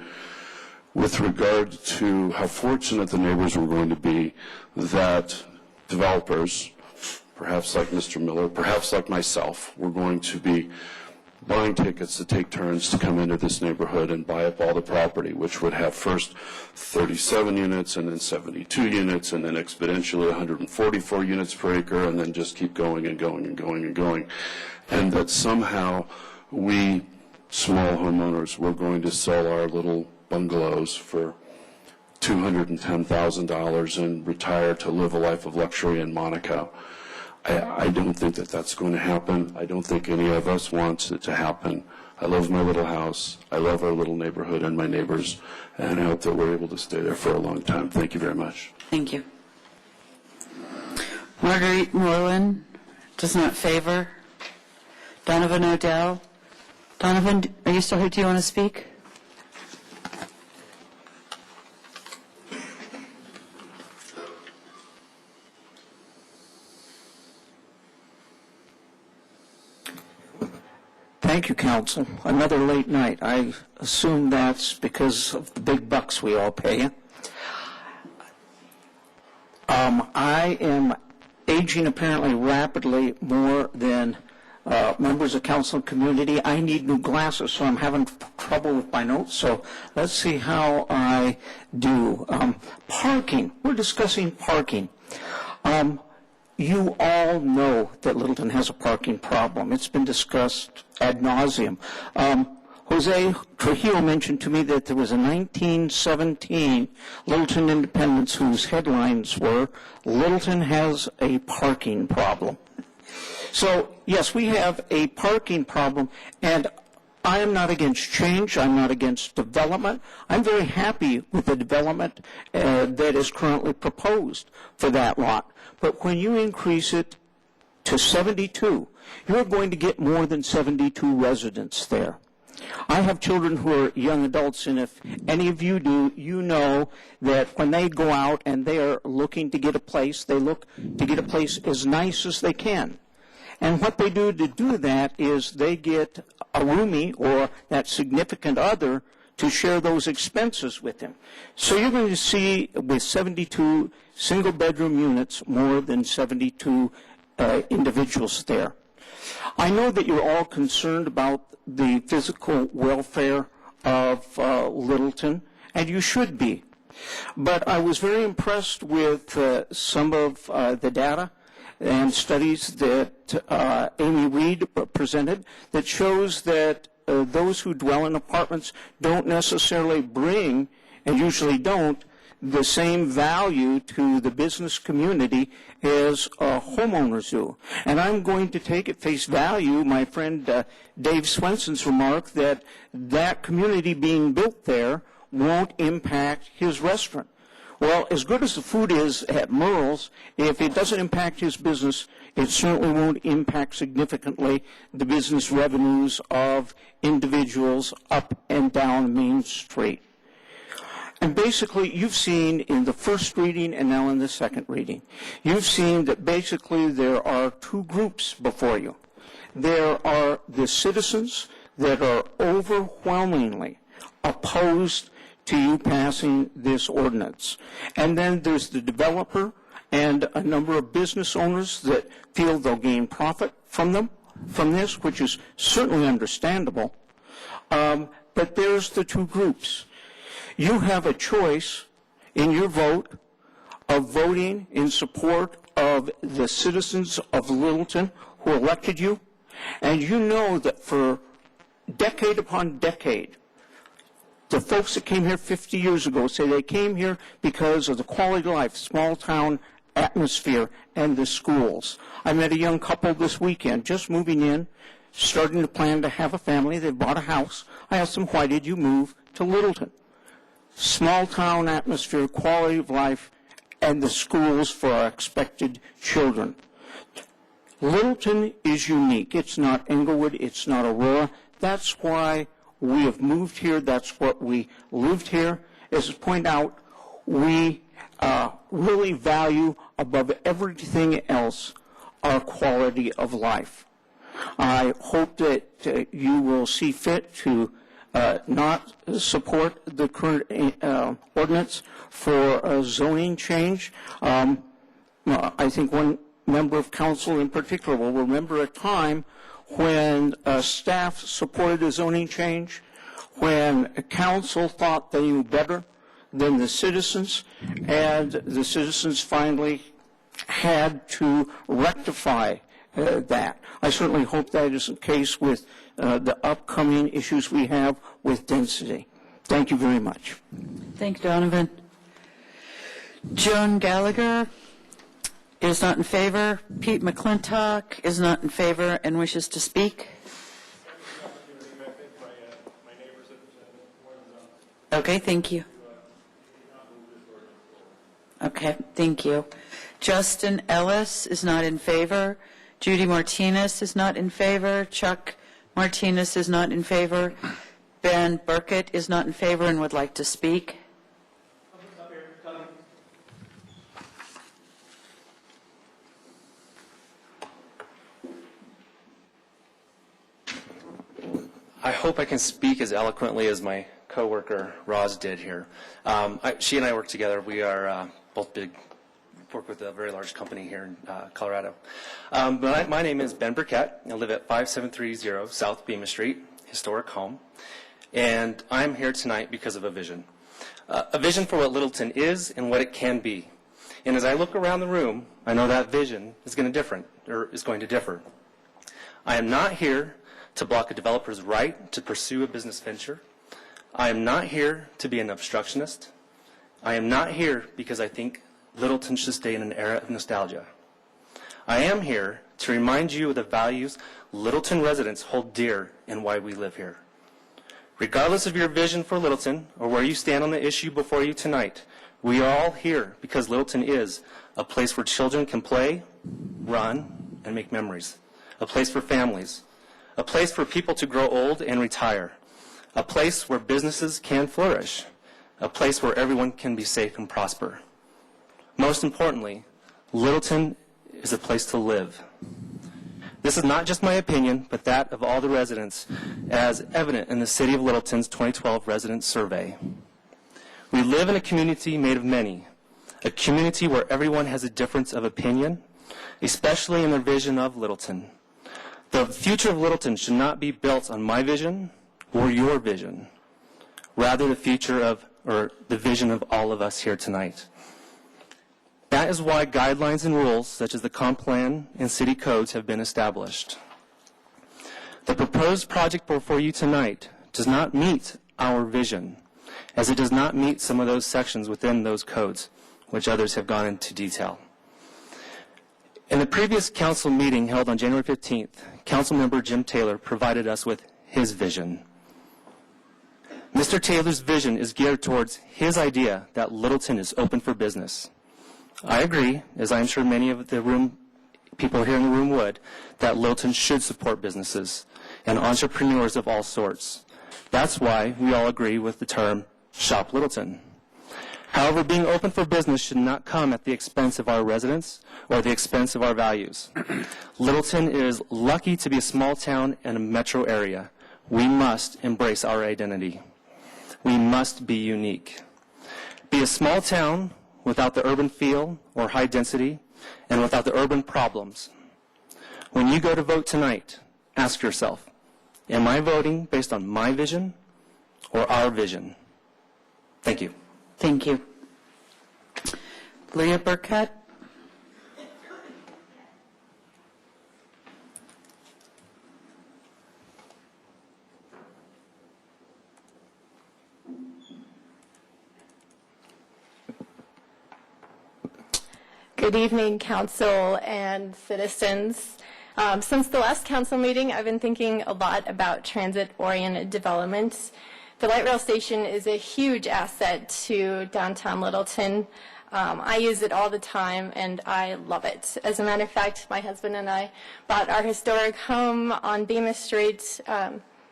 with regard to how fortunate the neighbors were going to be that developers, perhaps like Mr. Miller, perhaps like myself, were going to be buying tickets to take turns to come into this neighborhood and buy up all the property, which would have first 37 units and then 72 units and then exponentially 144 units per acre and then just keep going and going and going and going. And that somehow we, small homeowners, were going to sell our little bungalows for $210,000 and retire to live a life of luxury in Monaco. I don't think that that's going to happen. I don't think any of us wants it to happen. I love my little house. I love our little neighborhood and my neighbors, and I hope that we're able to stay there for a long time. Thank you very much. Thank you. Marguerite Moreland does not favor. Donovan Odell. Donovan, are you still here? Do you want to speak? Thank you, Council. Another late night. I assume that's because of the big bucks we all pay you. I am aging apparently rapidly more than members of council and community. I need new glasses, so I'm having trouble with my notes. So let's see how I do. Parking. We're discussing parking. You all know that Littleton has a parking problem. It's been discussed ad nauseum. Jose Trujillo mentioned to me that there was a 1917 Littleton Independence whose headlines were, "Littleton has a parking problem." So, yes, we have a parking problem, and I am not against change. I'm not against development. I'm very happy with the development that is currently proposed for that lot. But when you increase it to 72, you're going to get more than 72 residents there. I have children who are young adults, and if any of you do, you know that when they go out and they are looking to get a place, they look to get a place as nice as they can. And what they do to do that is they get a roomie or that significant other to share those expenses with them. So you're going to see with 72 single-bedroom units more than 72 individuals there. I know that you're all concerned about the physical welfare of Littleton, and you should be. But I was very impressed with some of the data and studies that Amy Reed presented that shows that those who dwell in apartments don't necessarily bring, and usually don't, the same value to the business community as homeowners do. And I'm going to take at face value my friend Dave Swenson's remark that that community being built there won't impact his restaurant. Well, as good as the food is at Merle's, if it doesn't impact his business, it certainly won't impact significantly the business revenues of individuals up and down Main Street. And basically, you've seen in the first reading and now in the second reading, you've seen that basically there are two groups before you. There are the citizens that are overwhelmingly opposed to you passing this ordinance. And then there's the developer and a number of business owners that feel they'll gain profit from this, which is certainly understandable. But there's the two groups. You have a choice in your vote of voting in support of the citizens of Littleton who elected you, and you know that for decade upon decade, the folks that came here 50 years ago say they came here because of the quality of life, small town atmosphere, and the schools. I met a young couple this weekend, just moving in, starting to plan to have a family. They've bought a house. I asked them, why did you move to Littleton? Small town atmosphere, quality of life, and the schools for our expected children. Littleton is unique. It's not Englewood. It's not Aurora. That's why we have moved here. That's what we lived here. As pointed out, we really value above everything else our quality of life. I hope that you will see fit to not support the current ordinance for a zoning change. I think one member of council in particular will remember a time when staff supported a zoning change, when council thought they knew better than the citizens, and the citizens finally had to rectify that. I certainly hope that is the case with the upcoming issues we have with density. Thank you very much. Thank you, Donovan. Joan Gallagher, is not in favor. Pete McClintock is not in favor and wishes to speak. Okay, thank you. Okay, thank you. Justin Ellis is not in favor. Judy Martinez is not in favor. Chuck Martinez is not in favor. Ben Burkett is not in favor and would like to speak. I hope I can speak as eloquently as my coworker Roz did here. She and I work together. We are both work with a very large company here in Colorado. But my name is Ben Burkett. I live at 5730 South Bemis Street, historic home. And I'm here tonight because of a vision. A vision for what Littleton is and what it can be. And as I look around the room, I know that vision is going to differ. I am not here to block a developer's right to pursue a business venture. I am not here to be an obstructionist. I am not here because I think Littleton should stay in an era of nostalgia. I am here to remind you of the values Littleton residents hold dear and why we live here. Regardless of your vision for Littleton or where you stand on the issue before you tonight, we are all here because Littleton is a place where children can play, run, and make memories. A place for families. A place for people to grow old and retire. A place where businesses can flourish. A place where everyone can be safe and prosper. Most importantly, Littleton is a place to live. This is not just my opinion, but that of all the residents, as evident in the City of Littleton's 2012 resident survey. We live in a community made of many, a community where everyone has a difference of opinion, especially in their vision of Littleton. The future of Littleton should not be built on my vision or your vision, rather the vision of all of us here tonight. That is why guidelines and rules such as the comp plan and city codes have been established. The proposed project before you tonight does not meet our vision, as it does not meet some of those sections within those codes, which others have gone into detail. In the previous council meeting held on January 15th, Councilmember Jim Taylor provided us with his vision. Mr. Taylor's vision is geared towards his idea that Littleton is open for business. I agree, as I'm sure many of the people here in the room would, that Littleton should support businesses and entrepreneurs of all sorts. That's why we all agree with the term Shop Littleton. However, being open for business should not come at the expense of our residents or the expense of our values. Littleton is lucky to be a small town in a metro area. We must embrace our identity. We must be unique. Be a small town without the urban feel or high density and without the urban problems. When you go to vote tonight, ask yourself, am I voting based on my vision or our vision? Thank you. Thank you. Leah Burkett. Good evening, council and citizens. Since the last council meeting, I've been thinking a lot about transit-oriented development. The light rail station is a huge asset to downtown Littleton. I use it all the time, and I love it. As a matter of fact, my husband and I bought our historic home on Bemis Street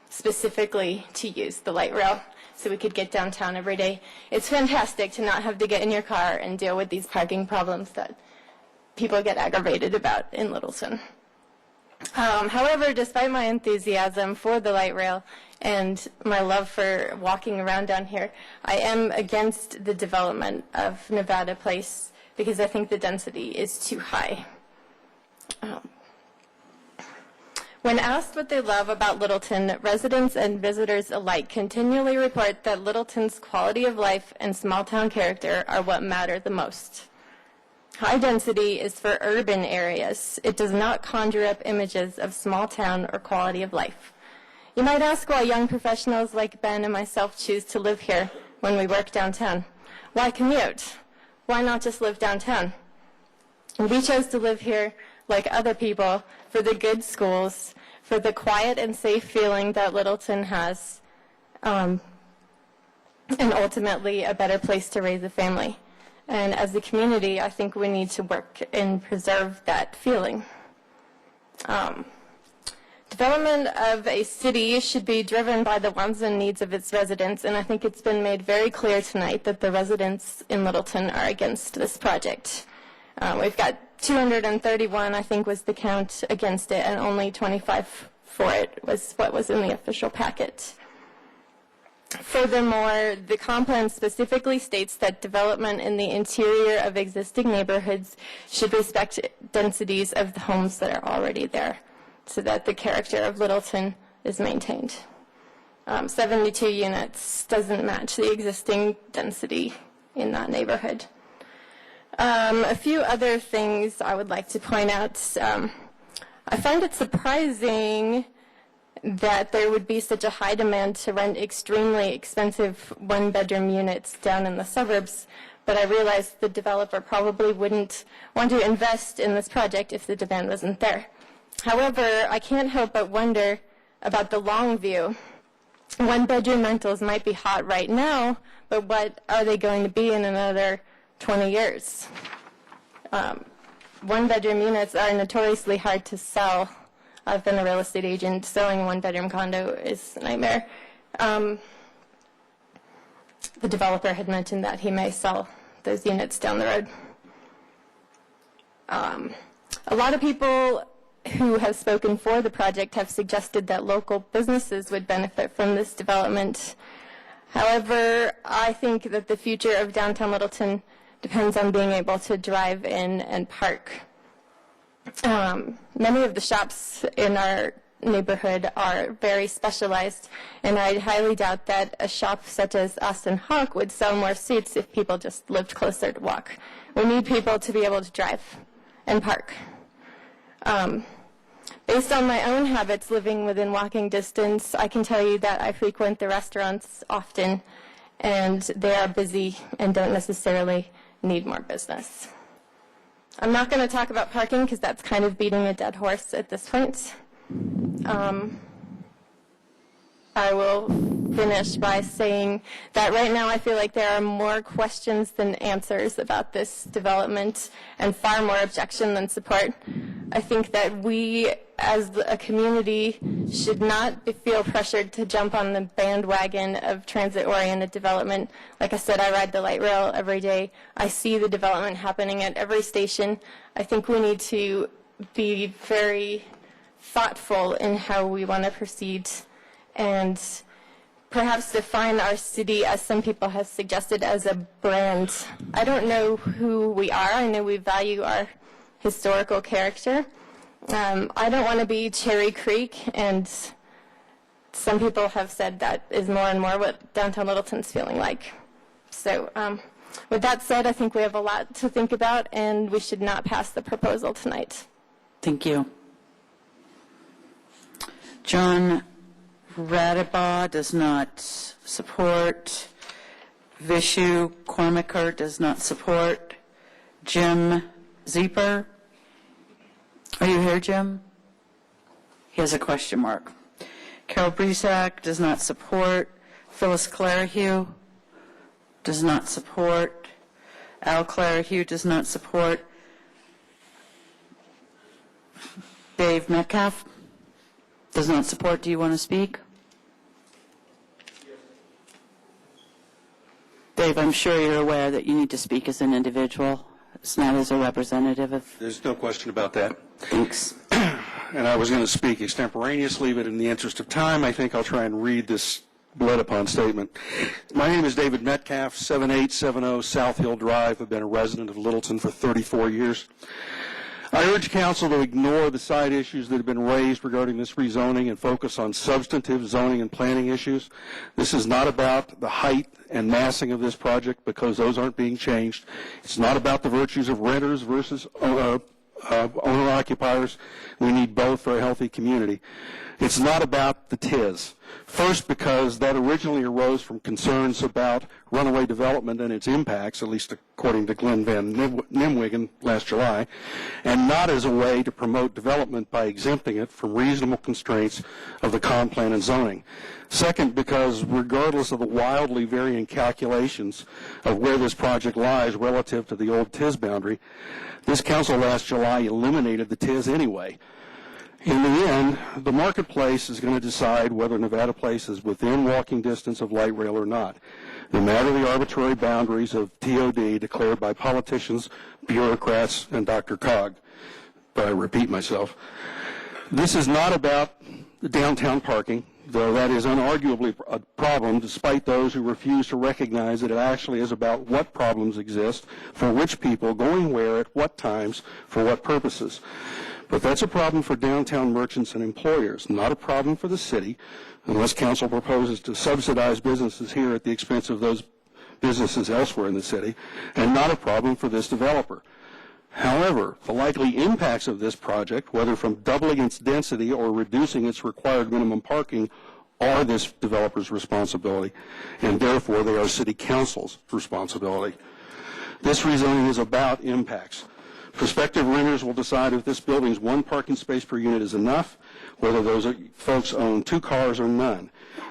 specifically to use the light rail so we could get downtown every day. It's fantastic to not have to get in your car and deal with these parking problems that people get aggravated about in Littleton. However, despite my enthusiasm for the light rail and my love for walking around down here, I am against the development of Nevada Place because I think the density is too high. When asked what they love about Littleton, residents and visitors alike continually report that Littleton's quality of life and small-town character are what matter the most. High density is for urban areas. It does not conjure up images of small town or quality of life. You might ask why young professionals like Ben and myself choose to live here when we work downtown. Why commute? Why not just live downtown? We chose to live here like other people for the good schools, for the quiet and safe feeling that Littleton has, and ultimately a better place to raise a family. And as a community, I think we need to work and preserve that feeling. Development of a city should be driven by the wants and needs of its residents, and I think it's been made very clear tonight that the residents in Littleton are against this project. We've got 231, I think, was the count against it, and only 25 for it was what was in the official packet. Furthermore, the comp plan specifically states that development in the interior of existing neighborhoods should respect densities of the homes that are already there, so that the character of Littleton is maintained. 72 units doesn't match the existing density in that neighborhood. A few other things I would like to point out. I find it surprising that there would be such a high demand to rent extremely expensive one-bedroom units down in the suburbs, but I realized the developer probably wouldn't want to invest in this project if the demand wasn't there. However, I can't help but wonder about the long view. One-bedroom rentals might be hot right now, but what are they going to be in another 20 years? One-bedroom units are notoriously hard to sell. I've been a real estate agent. Selling a one-bedroom condo is a nightmare. The developer had mentioned that he may sell those units down the road. A lot of people who have spoken for the project have suggested that local businesses would benefit from this development. However, I think that the future of downtown Littleton depends on being able to drive in and park. Many of the shops in our neighborhood are very specialized, and I highly doubt that a shop such as Austin Hawk would sell more seats if people just lived closer to walk. We need people to be able to drive and park. Based on my own habits living within walking distance, I can tell you that I frequent the restaurants often, and they are busy and don't necessarily need more business. I'm not going to talk about parking because that's kind of beating a dead horse at this point. I will finish by saying that right now I feel like there are more questions than answers about this development and far more objection than support. I think that we as a community should not feel pressured to jump on the bandwagon of transit-oriented development. Like I said, I ride the light rail every day. I see the development happening at every station. I think we need to be very thoughtful in how we want to proceed and perhaps define our city, as some people have suggested, as a brand. I don't know who we are. I know we value our historical character. I don't want to be Cherry Creek, and some people have said that is more and more what downtown Littleton's feeling like. So with that said, I think we have a lot to think about, and we should not pass the proposal tonight. Thank you. John Radabaugh does not support. Vishu Kormakar does not support. Jim Zeeper. Are you here, Jim? He has a question mark. Carol Bresack does not support. Phyllis Clarihue does not support. Al Clarihue does not support. Dave Metcalf does not support. Do you want to speak? Dave, I'm sure you're aware that you need to speak as an individual. It's not as a representative of... There's no question about that. Thanks. And I was going to speak extemporaneously, but in the interest of time, I think I'll try and read this blood-upon statement. My name is David Metcalf, 7870 South Hill Drive. I've been a resident of Littleton for 34 years. I urge council to ignore the side issues that have been raised regarding this rezoning and focus on substantive zoning and planning issues. This is not about the height and massing of this project, because those aren't being changed. It's not about the virtues of renters versus owner-occupiers. We need both for a healthy community. It's not about the TIS. First, because that originally arose from concerns about runaway development and its impacts, at least according to Glenn Van Nimwegen last July, and not as a way to promote development by exempting it from reasonable constraints of the comp plan and zoning. Second, because regardless of the wildly varying calculations of where this project lies relative to the old TIS boundary, this council last July eliminated the TIS anyway. In the end, the marketplace is going to decide whether Nevada Place is within walking distance of light rail or not, no matter the arbitrary boundaries of TOD declared by politicians, bureaucrats, and Dr. Cog. But I repeat myself. This is not about downtown parking, though that is unarguably a problem despite those who refuse to recognize that it actually is about what problems exist, for which people, going where, at what times, for what purposes. But that's a problem for downtown merchants and employers, not a problem for the city, unless council proposes to subsidize businesses here at the expense of those businesses elsewhere in the city, and not a problem for this developer. However, the likely impacts of this project, whether from doubling its density or reducing its required minimum parking, are this developer's responsibility, and therefore they are city council's responsibility. This rezoning is about impacts. Prospective renters will decide if this building's one parking space per unit is enough, whether those folks own 2 cars or none.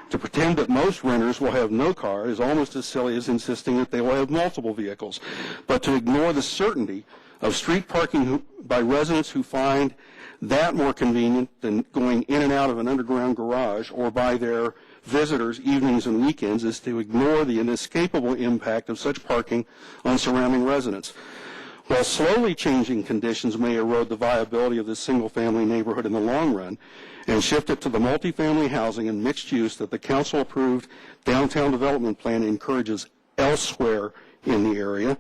To pretend that most renters will have no car is almost as silly as insisting that they will have multiple vehicles. But to ignore the certainty of street parking by residents who find that more convenient than going in and out of an underground garage, or by their visitors evenings and weekends, is to ignore the inescapable impact of such parking on surrounding residents. While slowly changing conditions may erode the viability of this single-family neighborhood in the long run and shift it to the multifamily housing and mixed use that the council-approved downtown development plan encourages elsewhere in the area,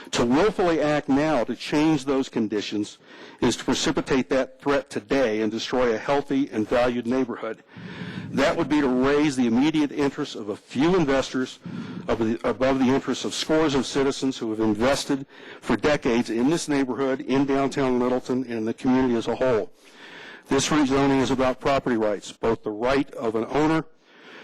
to willfully act now to change those conditions is to precipitate that threat today and destroy a healthy and valued neighborhood. That would be to raise the immediate interests of a few investors above the interests of scores of citizens who have invested for decades in this neighborhood, in downtown Littleton, and in the community as a whole. This rezoning is about property rights, both the right of an owner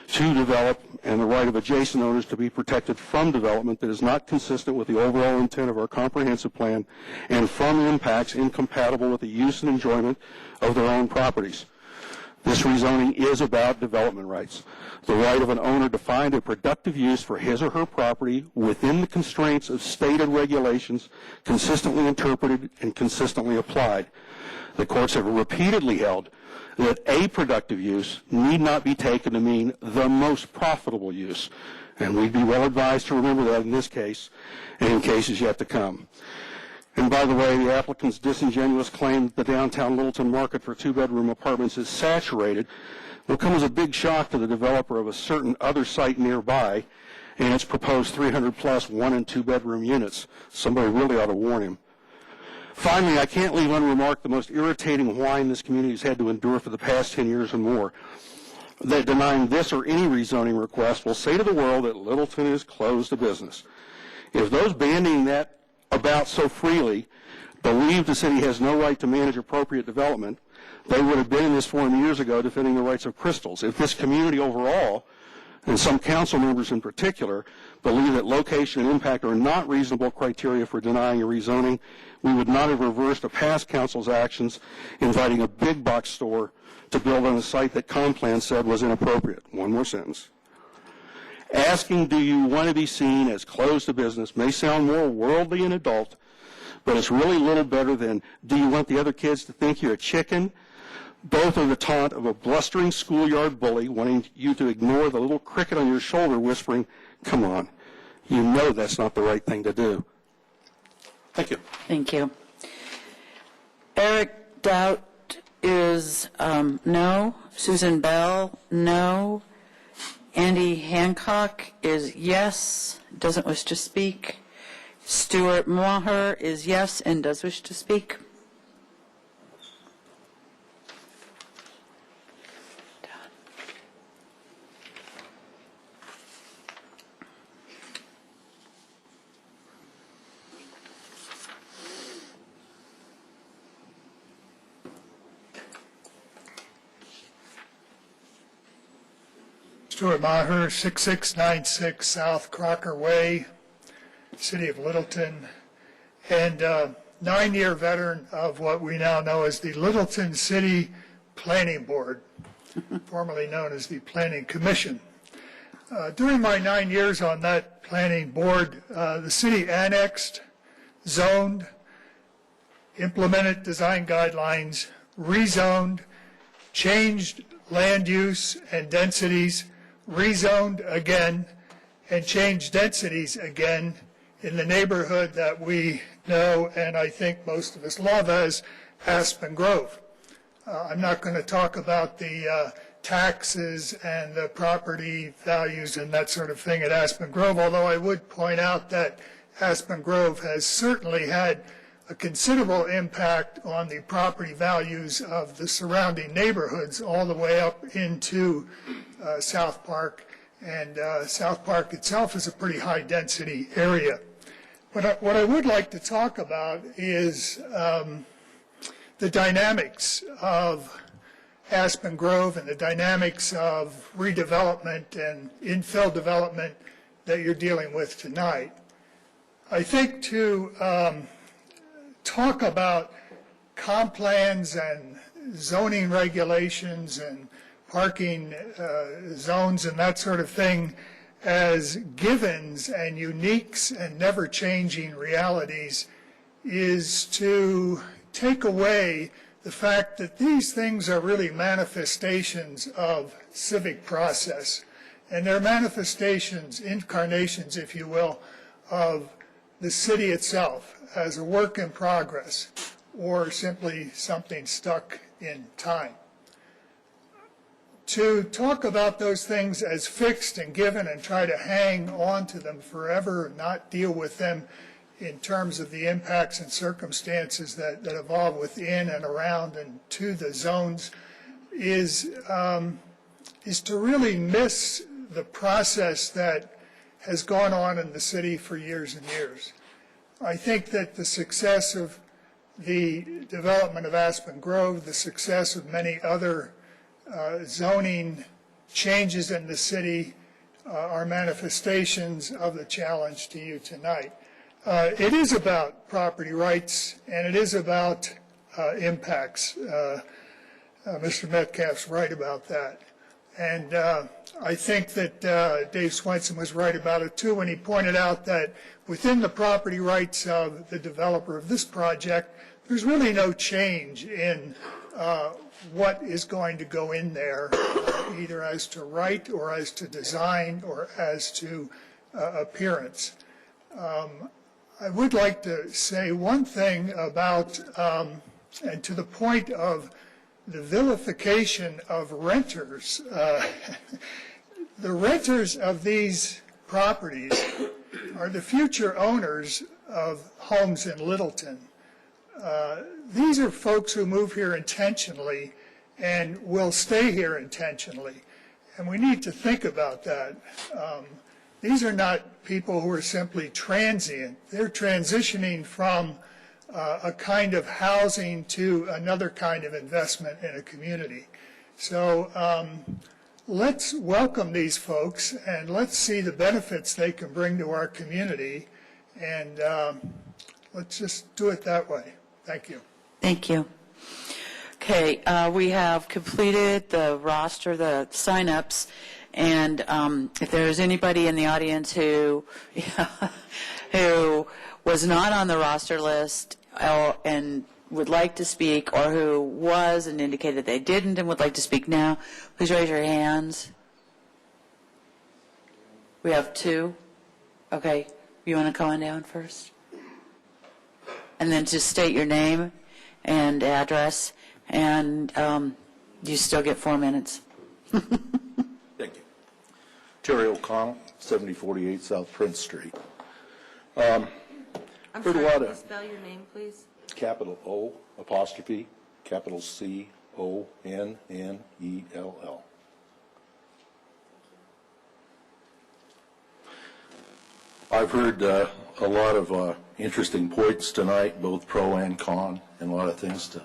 to develop and the right of adjacent owners to be protected from development that is not consistent with the overall intent of our comprehensive plan and from impacts incompatible with the use and enjoyment of their own properties. This rezoning is about development rights, the right of an owner to find a productive use for his or her property within the constraints of stated regulations, consistently interpreted and consistently applied. The courts have repeatedly held that a productive use need not be taken to mean the most profitable use, and we'd be well advised to remember that in this case and in cases yet to come. And by the way, the applicant's disingenuous claim that the downtown Littleton market for 2-bedroom apartments is saturated will come as a big shock to the developer of a certain other site nearby and its proposed 300-plus 1- and 2-bedroom units. Somebody really ought to warn him. Finally, I can't leave unremarked the most irritating whine this community has had to endure for the past 10 years and more. That denying this or any rezoning request will say to the world that Littleton is closed to business. If those bandying that about so freely believe the city has no right to manage appropriate development, they would have been in this forum years ago defending the rights of crystals. If this community overall, and some council members in particular, believe that location and impact are not reasonable criteria for denying a rezoning, we would not have reversed a past council's actions inviting a big box store to build on a site that Complan said was inappropriate. One more sentence. Asking, do you want to be seen as closed to business may sound more worldly and adult, but it's really little better than, do you want the other kids to think you're a chicken? Both are the taunt of a blustering schoolyard bully wanting you to ignore the little cricket on your shoulder whispering, come on, you know that's not the right thing to do. Thank you. Thank you. Eric Doubt is no. Susan Bell, no. Andy Hancock is yes, doesn't wish to speak. Stuart Maher is yes and does wish to speak. Stuart Maher, 6696 South Crocker Way, City of Littleton, and 9-year veteran of what we now know as the Littleton City Planning Board, formerly known as the Planning Commission. During my 9 years on that planning board, the city annexed, zoned, implemented design guidelines, rezoned, changed land use and densities, rezoned again, and changed densities again in the neighborhood that we know and I think most of us love as Aspen Grove. I'm not going to talk about the taxes and the property values and that sort of thing at Aspen Grove, although I would point out that Aspen Grove has certainly had a considerable impact on the property values of the surrounding neighborhoods all the way up into South Park, and South Park itself is a pretty high density area. But what I would like to talk about is the dynamics of Aspen Grove and the dynamics of redevelopment and infill development that you're dealing with tonight. I think to talk about comp plans and zoning regulations and parking zones and that sort of thing as givens and uniques and never-changing realities is to take away the fact that these things are really manifestations of civic process. And they're manifestations, incarnations, if you will, of the city itself as a work in progress or simply something stuck in time. To talk about those things as fixed and given and try to hang on to them forever and not deal with them in terms of the impacts and circumstances that evolve within and around and to the zones is to really miss the process that has gone on in the city for years and years. I think that the success of the development of Aspen Grove, the success of many other zoning changes in the city are manifestations of the challenge to you tonight. It is about property rights and it is about impacts. Mr. Metcalf's right about that. And I think that Dave Swenson was right about it too when he pointed out that within the property rights of the developer of this project, there's really no change in what is going to go in there, either as to right or as to design or as to appearance. I would like to say one thing about, and to the point of the vilification of renters. The renters of these properties are the future owners of homes in Littleton. These are folks who move here intentionally and will stay here intentionally. And we need to think about that. These are not people who are simply transient. They're transitioning from a kind of housing to another kind of investment in a community. So let's welcome these folks and let's see the benefits they can bring to our community. And let's just do it that way. Thank you. Thank you. Okay, we have completed the roster, the sign-ups, and if there's anybody in the audience who was not on the roster list and would like to speak, or who was and indicated they didn't and would like to speak now, please raise your hands. We have two. Okay, you want to come on down first? And then just state your name and address, and you still get 4 minutes. Thank you. Terry O'Connell, 7048 South Prince Street. I'm sorry, can you spell your name, please? Capital O, apostrophe, capital C, O, N, N, E, L, L. I've heard a lot of interesting points tonight, both pro and con, and a lot of things to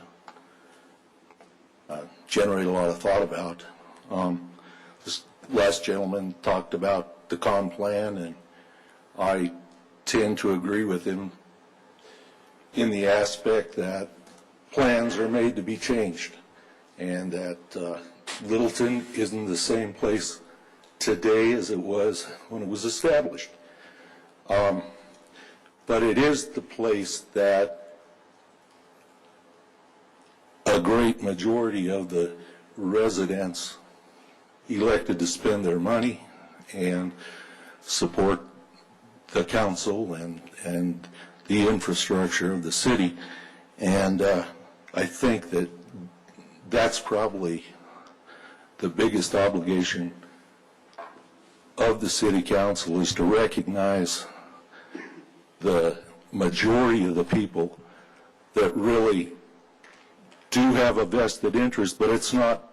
generate a lot of thought about. Just last gentleman talked about the con plan, and I tend to agree with him in the aspect that plans are made to be changed, and that Littleton isn't the same place today as it was when it was established. But it is the place that a great majority of the residents elected to spend their money and support the council and the infrastructure of the city. And I think that that's probably the biggest obligation of the city council, is to recognize the majority of the people that really do have a vested interest, but it's not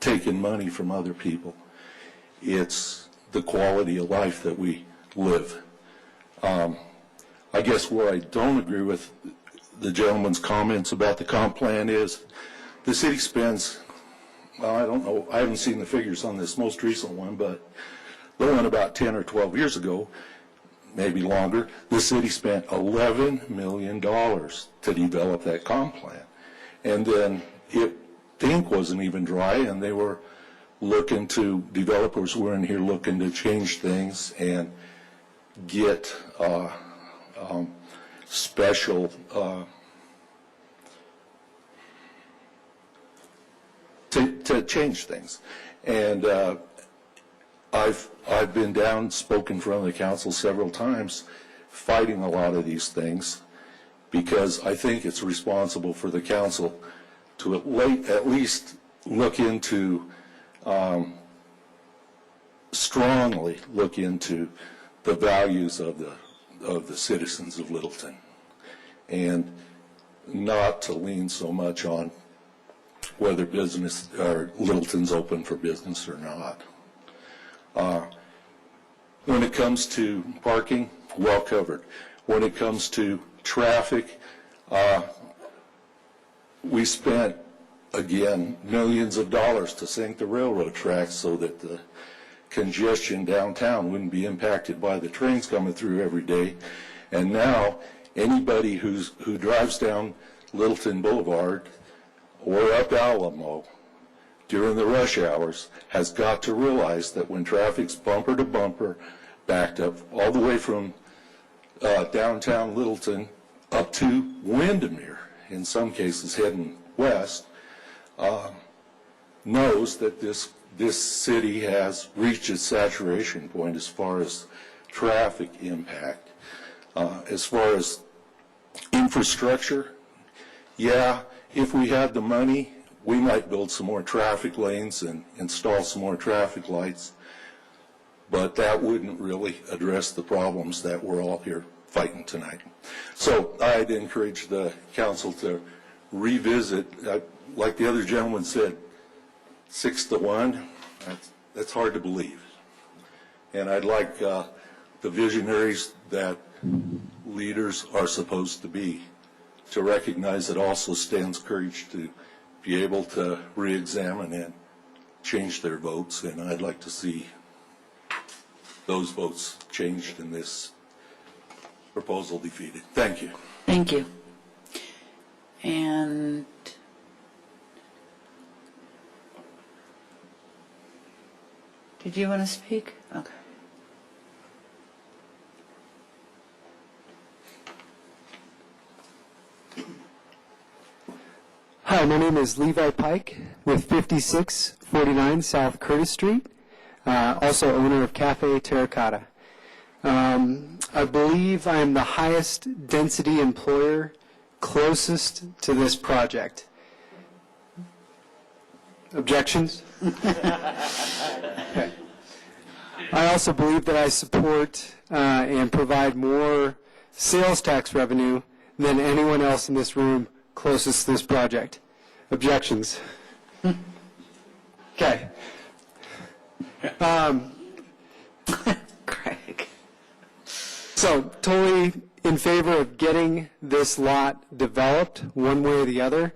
taking money from other people. It's the quality of life that we live. I guess where I don't agree with the gentleman's comments about the comp plan is the city spends, well, I don't know, I haven't seen the figures on this most recent one, but the one about 10 or 12 years ago, maybe longer, the city spent $11 million to develop that comp plan. And then the ink wasn't even dry, and they were looking to, developers were in here looking to change things and get special to change things. And I've been down, spoken in front of the council several times, fighting a lot of these things, because I think it's responsible for the council to at least look into, strongly look into the values of the citizens of Littleton, and not to lean so much on whether business or Littleton's open for business or not. When it comes to parking, well covered. When it comes to traffic, we spent, again, millions of dollars to sink the railroad tracks so that the congestion downtown wouldn't be impacted by the trains coming through every day. And now anybody who drives down Littleton Boulevard or up Alamo during the rush hours has got to realize that when traffic's bumper to bumper, backed up all the way from downtown Littleton up to Windermere, in some cases heading west, knows that this city has reached its saturation point as far as traffic impact. As far as infrastructure, yeah, if we had the money, we might build some more traffic lanes and install some more traffic lights, but that wouldn't really address the problems that we're all here fighting tonight. So I'd encourage the council to revisit, like the other gentleman said, 6-1, that's hard to believe. And I'd like the visionaries that leaders are supposed to be to recognize it also stands courage to be able to re-examine and change their votes, and I'd like to see those votes changed and this proposal defeated. Thank you. Thank you. And did you want to speak? Okay. Hi, my name is Levi Pike with 5649 South Curtis Street, also owner of Cafe Terracotta. I believe I am the highest density employer closest to this project. Objections? Okay. I also believe that I support and provide more sales tax revenue than anyone else in this room closest to this project. Objections? Okay. Craig. So, totally in favor of getting this lot developed one way or the other.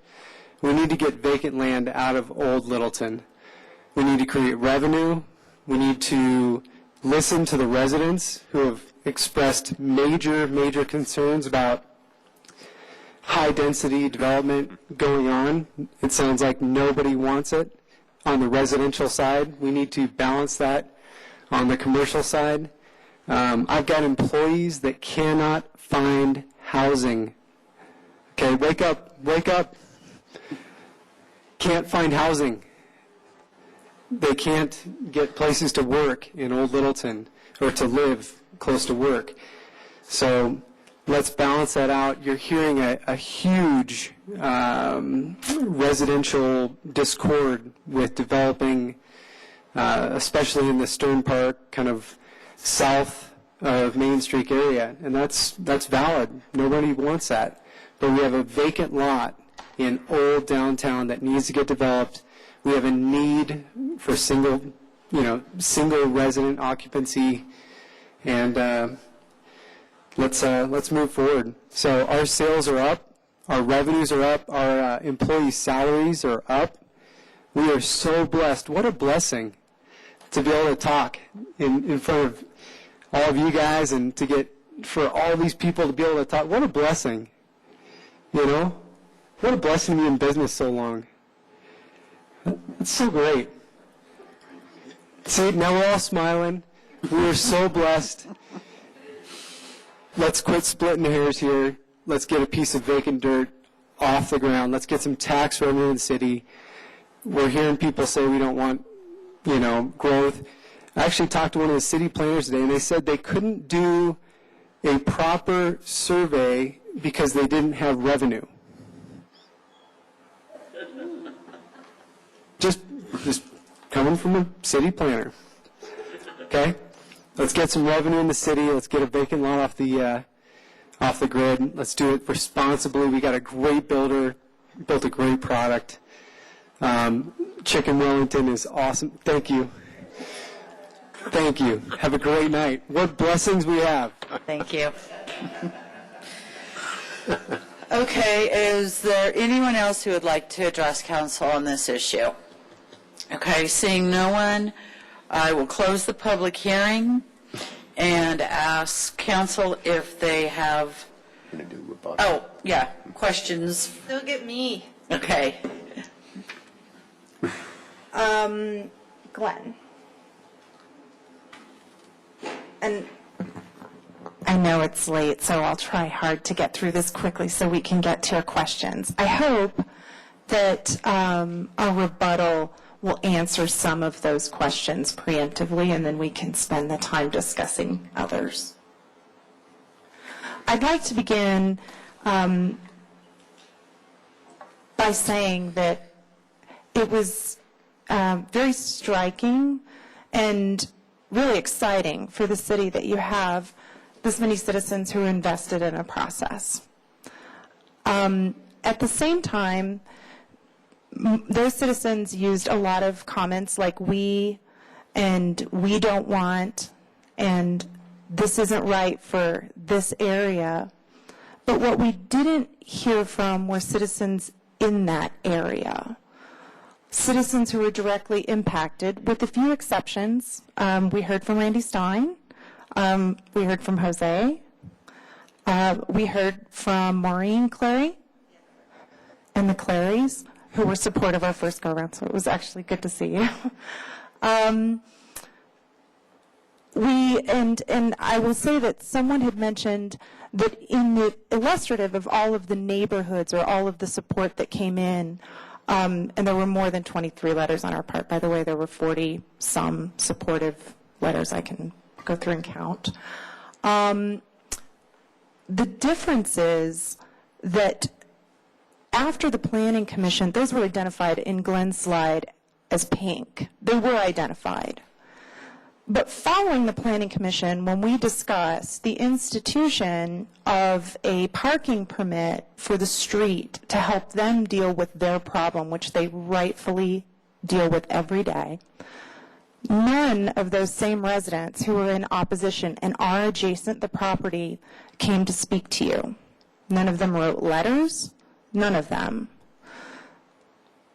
We need to get vacant land out of Old Littleton. We need to create revenue. We need to listen to the residents who have expressed major concerns about high-density development going on. It sounds like nobody wants it on the residential side. We need to balance that on the commercial side. I've got employees that cannot find housing. Okay, wake up. Can't find housing. They can't get places to work in Old Littleton or to live close to work. So let's balance that out. You're hearing a huge residential discord with developing, especially in the Stern Park, kind of south of Main Street area, and that's valid. Nobody wants that. But we have a vacant lot in old downtown that needs to get developed. We have a need for single resident occupancy, and let's move forward. So our sales are up, our revenues are up, our employee salaries are up. We are so blessed. What a blessing to be able to talk in front of all of you guys, and to get for all these people to be able to talk. What a blessing, What a blessing to be in business so long. It's so great. See, now we're all smiling. We are so blessed. Let's quit splitting hairs here. Let's get a piece of vacant dirt off the ground. Let's get some tax revenue in the city. We're hearing people say we don't want, growth. I actually talked to one of the city planners today, and they said they couldn't do a proper survey because they didn't have revenue. Just coming from a city planner. Okay? Let's get some revenue in the city. Let's get a vacant lot off the grid. Let's do it responsibly. We got a great builder, built a great product. Chicken Wellington is awesome. Thank you. Thank you. Have a great night. What blessings we have. Thank you. Okay, is there anyone else who would like to address council on this issue? Okay, seeing no one, I will close the public hearing and ask council if they have, questions. Look at me. Okay. Glenn. And I know it's late, so I'll try hard to get through this quickly so we can get to your questions. I hope that our rebuttal will answer some of those questions preemptively, and then we can spend the time discussing others. I'd like to begin by saying that it was very striking and really exciting for the city that you have this many citizens who are invested in a process. At the same time, those citizens used a lot of comments like we and we don't want and this isn't right for this area. But what we didn't hear from were citizens in that area. Citizens who were directly impacted, with a few exceptions. We heard from Randy Stein. We heard from Jose. We heard from Maureen Clary and the Clarys, who were supportive our first go-around, so it was actually good to see you. And I will say that someone had mentioned that in the illustrative of all of the neighborhoods or all of the support that came in, and there were more than 23 letters on our part, by the way, there were 40-some supportive letters I can go through and count. The difference is that after the Planning Commission, those were identified in Glenn's slide as pink. They were identified. But following the Planning Commission, when we discussed the institution of a parking permit for the street to help them deal with their problem, which they rightfully deal with every day, none of those same residents who were in opposition and are adjacent the property came to speak to you. None of them wrote letters. None of them.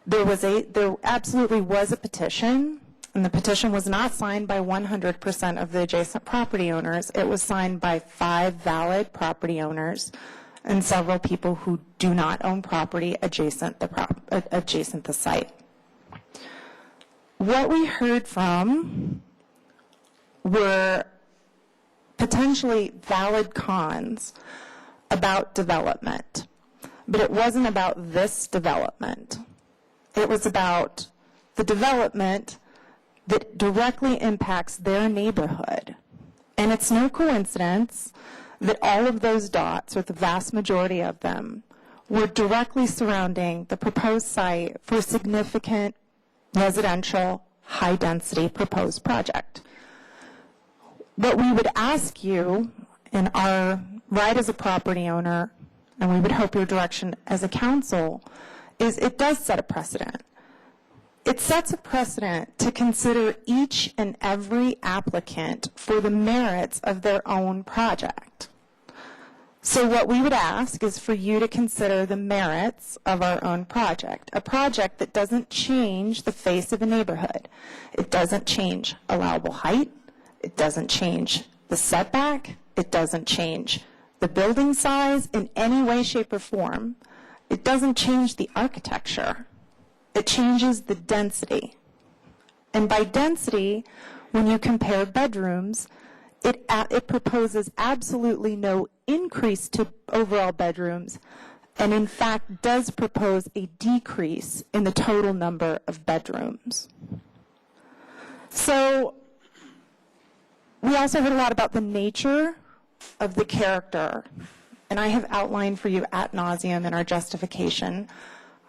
There absolutely was a petition, and the petition was not signed by 100% of the adjacent property owners. It was signed by 5 valid property owners and several people who do not own property adjacent the site. What we heard from were potentially valid cons about development, but it wasn't about this development. It was about the development that directly impacts their neighborhood. And it's no coincidence that all of those dots, or the vast majority of them, were directly surrounding the proposed site for a significant residential, high-density proposed project. What we would ask you in our right as a property owner, and we would hope your direction as a council, is it does set a precedent. It sets a precedent to consider each and every applicant for the merits of their own project. So what we would ask is for you to consider the merits of our own project, a project that doesn't change the face of a neighborhood. It doesn't change allowable height. It doesn't change the setback. It doesn't change the building size in any way, shape, or form. It doesn't change the architecture. It changes the density. And by density, when you compare bedrooms, it proposes absolutely no increase to overall bedrooms, and in fact does propose a decrease in the total number of bedrooms. So we also heard a lot about the nature of the character, and I have outlined for you ad nauseum in our justification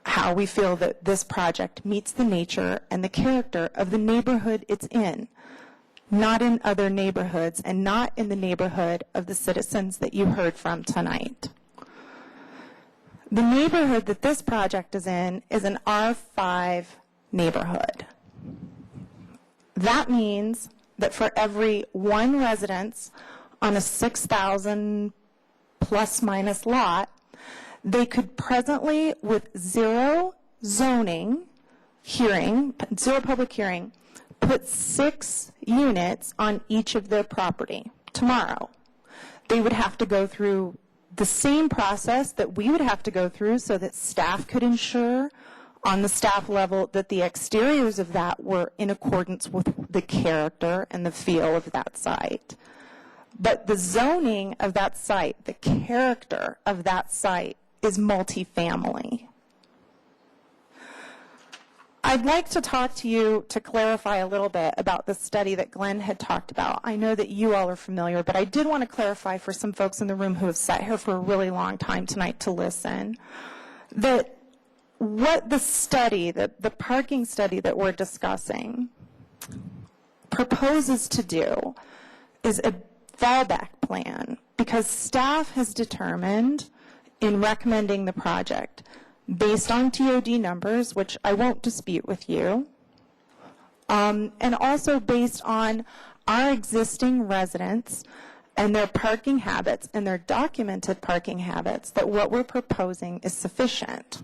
how we feel that this project meets the nature and the character of the neighborhood it's in, not in other neighborhoods and not in the neighborhood of the citizens that you heard from tonight. The neighborhood that this project is in is an R5 neighborhood. That means that for every one residence on a 6,000 plus minus lot, they could presently, with zero zoning hearing, zero public hearing, put 6 units on each of their property tomorrow. They would have to go through the same process that we would have to go through so that staff could ensure on the staff level that the exteriors of that were in accordance with the character and the feel of that site. But the zoning of that site, the character of that site, is multifamily. I'd like to talk to you to clarify a little bit about the study that Glenn had talked about. I know that you all are familiar, but I did want to clarify for some folks in the room who have sat here for a really long time tonight to listen, that what the study, the parking study that we're discussing, proposes to do is a fallback plan, because staff has determined in recommending the project, based on TOD numbers, which I won't dispute with you, and also based on our existing residents and their parking habits and their documented parking habits, that what we're proposing is sufficient.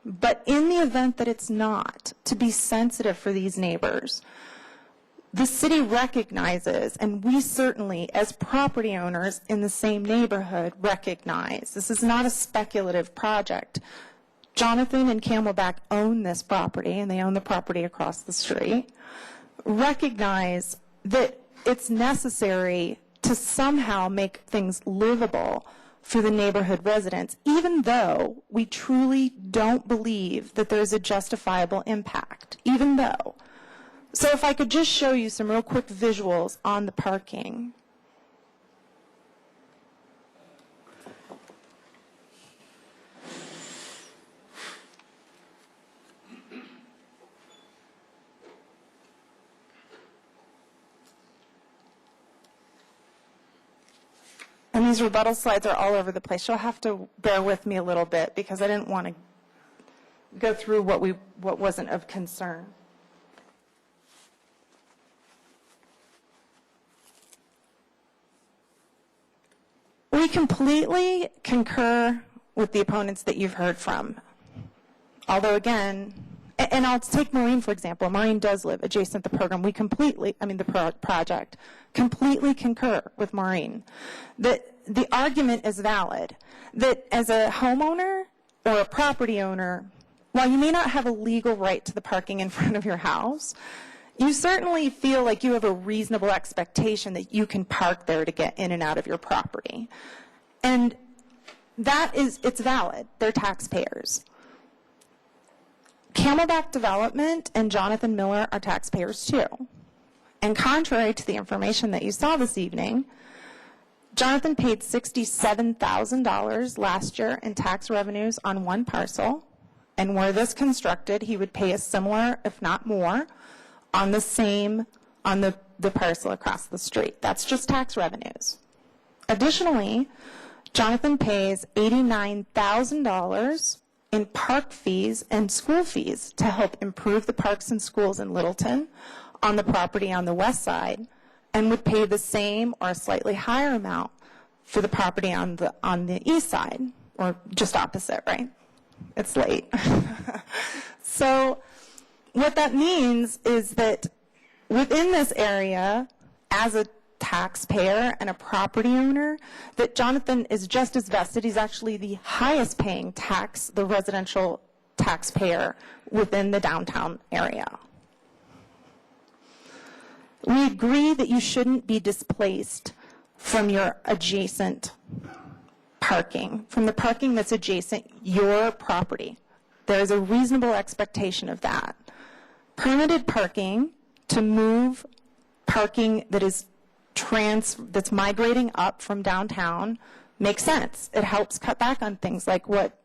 But in the event that it's not, to be sensitive for these neighbors, the city recognizes, and we certainly, as property owners in the same neighborhood, recognize this is not a speculative project. Jonathan and Camelback own this property, and they own the property across the street. Recognize that it's necessary to somehow make things livable for the neighborhood residents, even though we truly don't believe that there's a justifiable impact, even though. So if I could just show you some real quick visuals on the parking. And these rebuttal slides are all over the place. You'll have to bear with me a little bit because I didn't want to go through what wasn't of concern. We completely concur with the opponents that you've heard from. Although, again, And I'll take Maureen, for example. Maureen does live adjacent to the program. We completely, project, completely concur with Maureen that the argument is valid, that as a homeowner or a property owner, while you may not have a legal right to the parking in front of your house, you certainly feel like you have a reasonable expectation that you can park there to get in and out of your property. And it's valid. They're taxpayers. Camelback Development and Jonathan Miller are taxpayers too. And contrary to the information that you saw this evening, Jonathan paid $67,000 last year in tax revenues on one parcel, and were this constructed, he would pay a similar, if not more, on the parcel across the street. That's just tax revenues. Additionally, Jonathan pays $89,000 in park fees and school fees to help improve the parks and schools in Littleton on the property on the west side, and would pay the same or a slightly higher amount for the property on the east side, or just opposite, right? It's late. So what that means is that within this area, as a taxpayer and a property owner, that Jonathan is just as vested. He's actually the highest paying the residential taxpayer within the downtown area. We agree that you shouldn't be displaced from your adjacent parking, from the parking that's adjacent your property. There is a reasonable expectation of that. Permitted parking to move parking that is that's migrating up from downtown makes sense. It helps cut back on things like what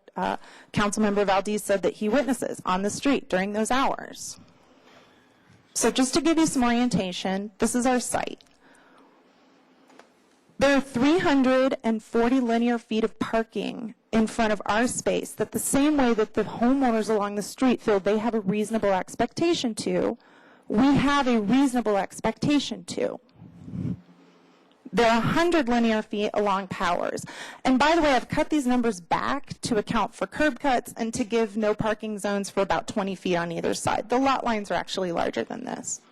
Councilmember Valdez said that he witnesses on the street during those hours. So just to give you some orientation, this is our site. There are 340 linear feet of parking in front of our space that the same way that the homeowners along the street feel they have a reasonable expectation to, we have a reasonable expectation to. There are 100 linear feet along Powers. And by the way, I've cut these numbers back to account for curb cuts and to give no parking zones for about 20 feet on either side. The lot lines are actually larger than this.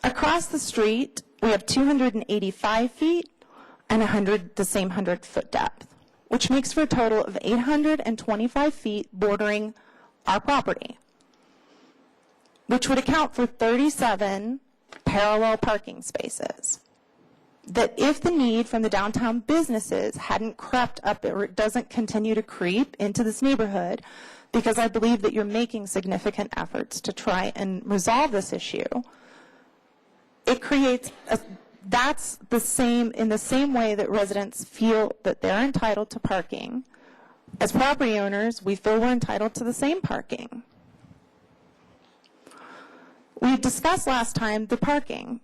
Across the street, we have 285 feet and the same 100-foot depth, which makes for a total of 825 feet bordering our property, which would account for 37 parallel parking spaces. That if the need from the downtown businesses hadn't crept up or it doesn't continue to creep into this neighborhood, because I believe that you're making significant efforts to try and resolve this issue, it creates that's the same, in the same way that residents feel that they're entitled to parking. As property owners, we feel we're entitled to the same parking. We discussed last time the parking,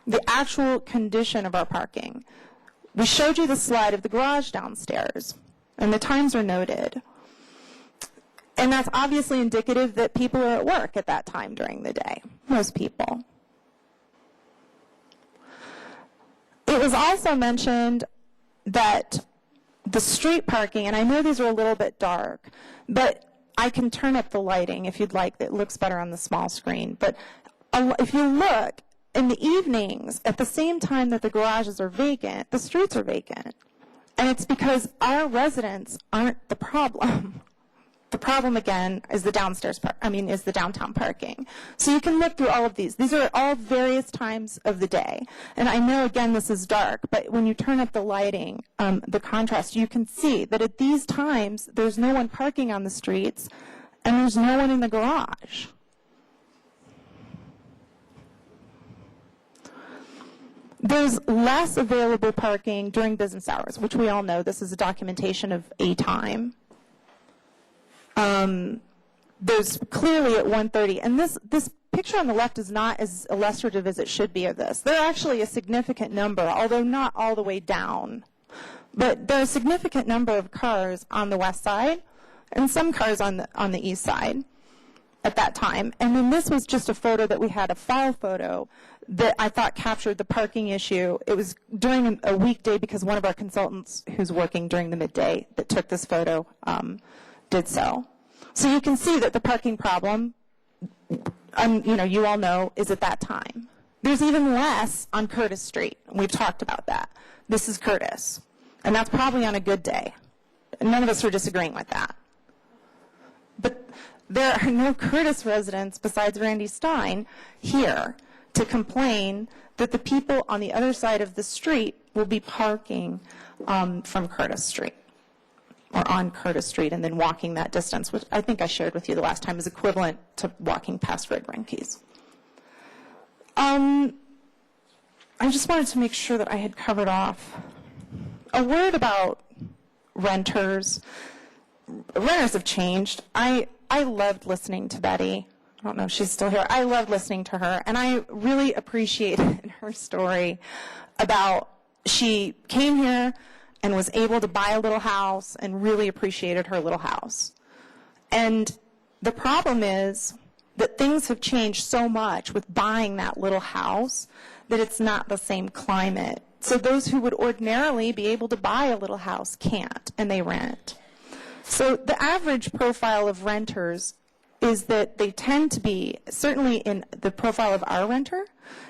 the actual condition of our parking. We showed you the slide of the garage downstairs, and the times are noted. And that's obviously indicative that people are at work at that time during the day, most people. It was also mentioned that the street parking, and I know these are a little bit dark, but I can turn up the lighting if you'd like. It looks better on the small screen. But if you look, in the evenings, at the same time that the garages are vacant, the streets are vacant. And it's because our residents aren't the problem. The problem, again, is the is the downtown parking. So you can look through all of these. These are all various times of the day. And I know, again, this is dark, but when you turn up the lighting, the contrast, you can see that at these times, there's no one parking on the streets, and there's no one in the garage. There's less available parking during business hours, which we all know. This is a documentation of a time. There's clearly at 1:30, and this picture on the left is not as illustrative as it should be of this. There are actually a significant number, although not all the way down, but there are a significant number of cars on the west side and some cars on the east side at that time. And then this was just a photo that we had, a file photo that I thought captured the parking issue. It was during a weekday because one of our consultants who's working during the midday that took this photo did so. So you can see that the parking problem, you all know, is at that time. There's even less on Curtis Street. We've talked about that. This is Curtis, and that's probably on a good day. None of us are disagreeing with that. But there are no Curtis residents besides Randy Stein here to complain that the people on the other side of the street will be parking from Curtis Street or on Curtis Street and then walking that distance, which I think I shared with you the last time is equivalent to walking past Red Rinkies. I just wanted to make sure that I had covered off. A word about renters. Renters have changed. I loved listening to Betty. I don't know if she's still here. I loved listening to her, and I really appreciated her story about she came here and was able to buy a little house and really appreciated her little house. And the problem is that things have changed so much with buying that little house that it's not the same climate. So those who would ordinarily be able to buy a little house can't, and they rent. So the average profile of renters is that they tend to be, certainly in the profile of our renter,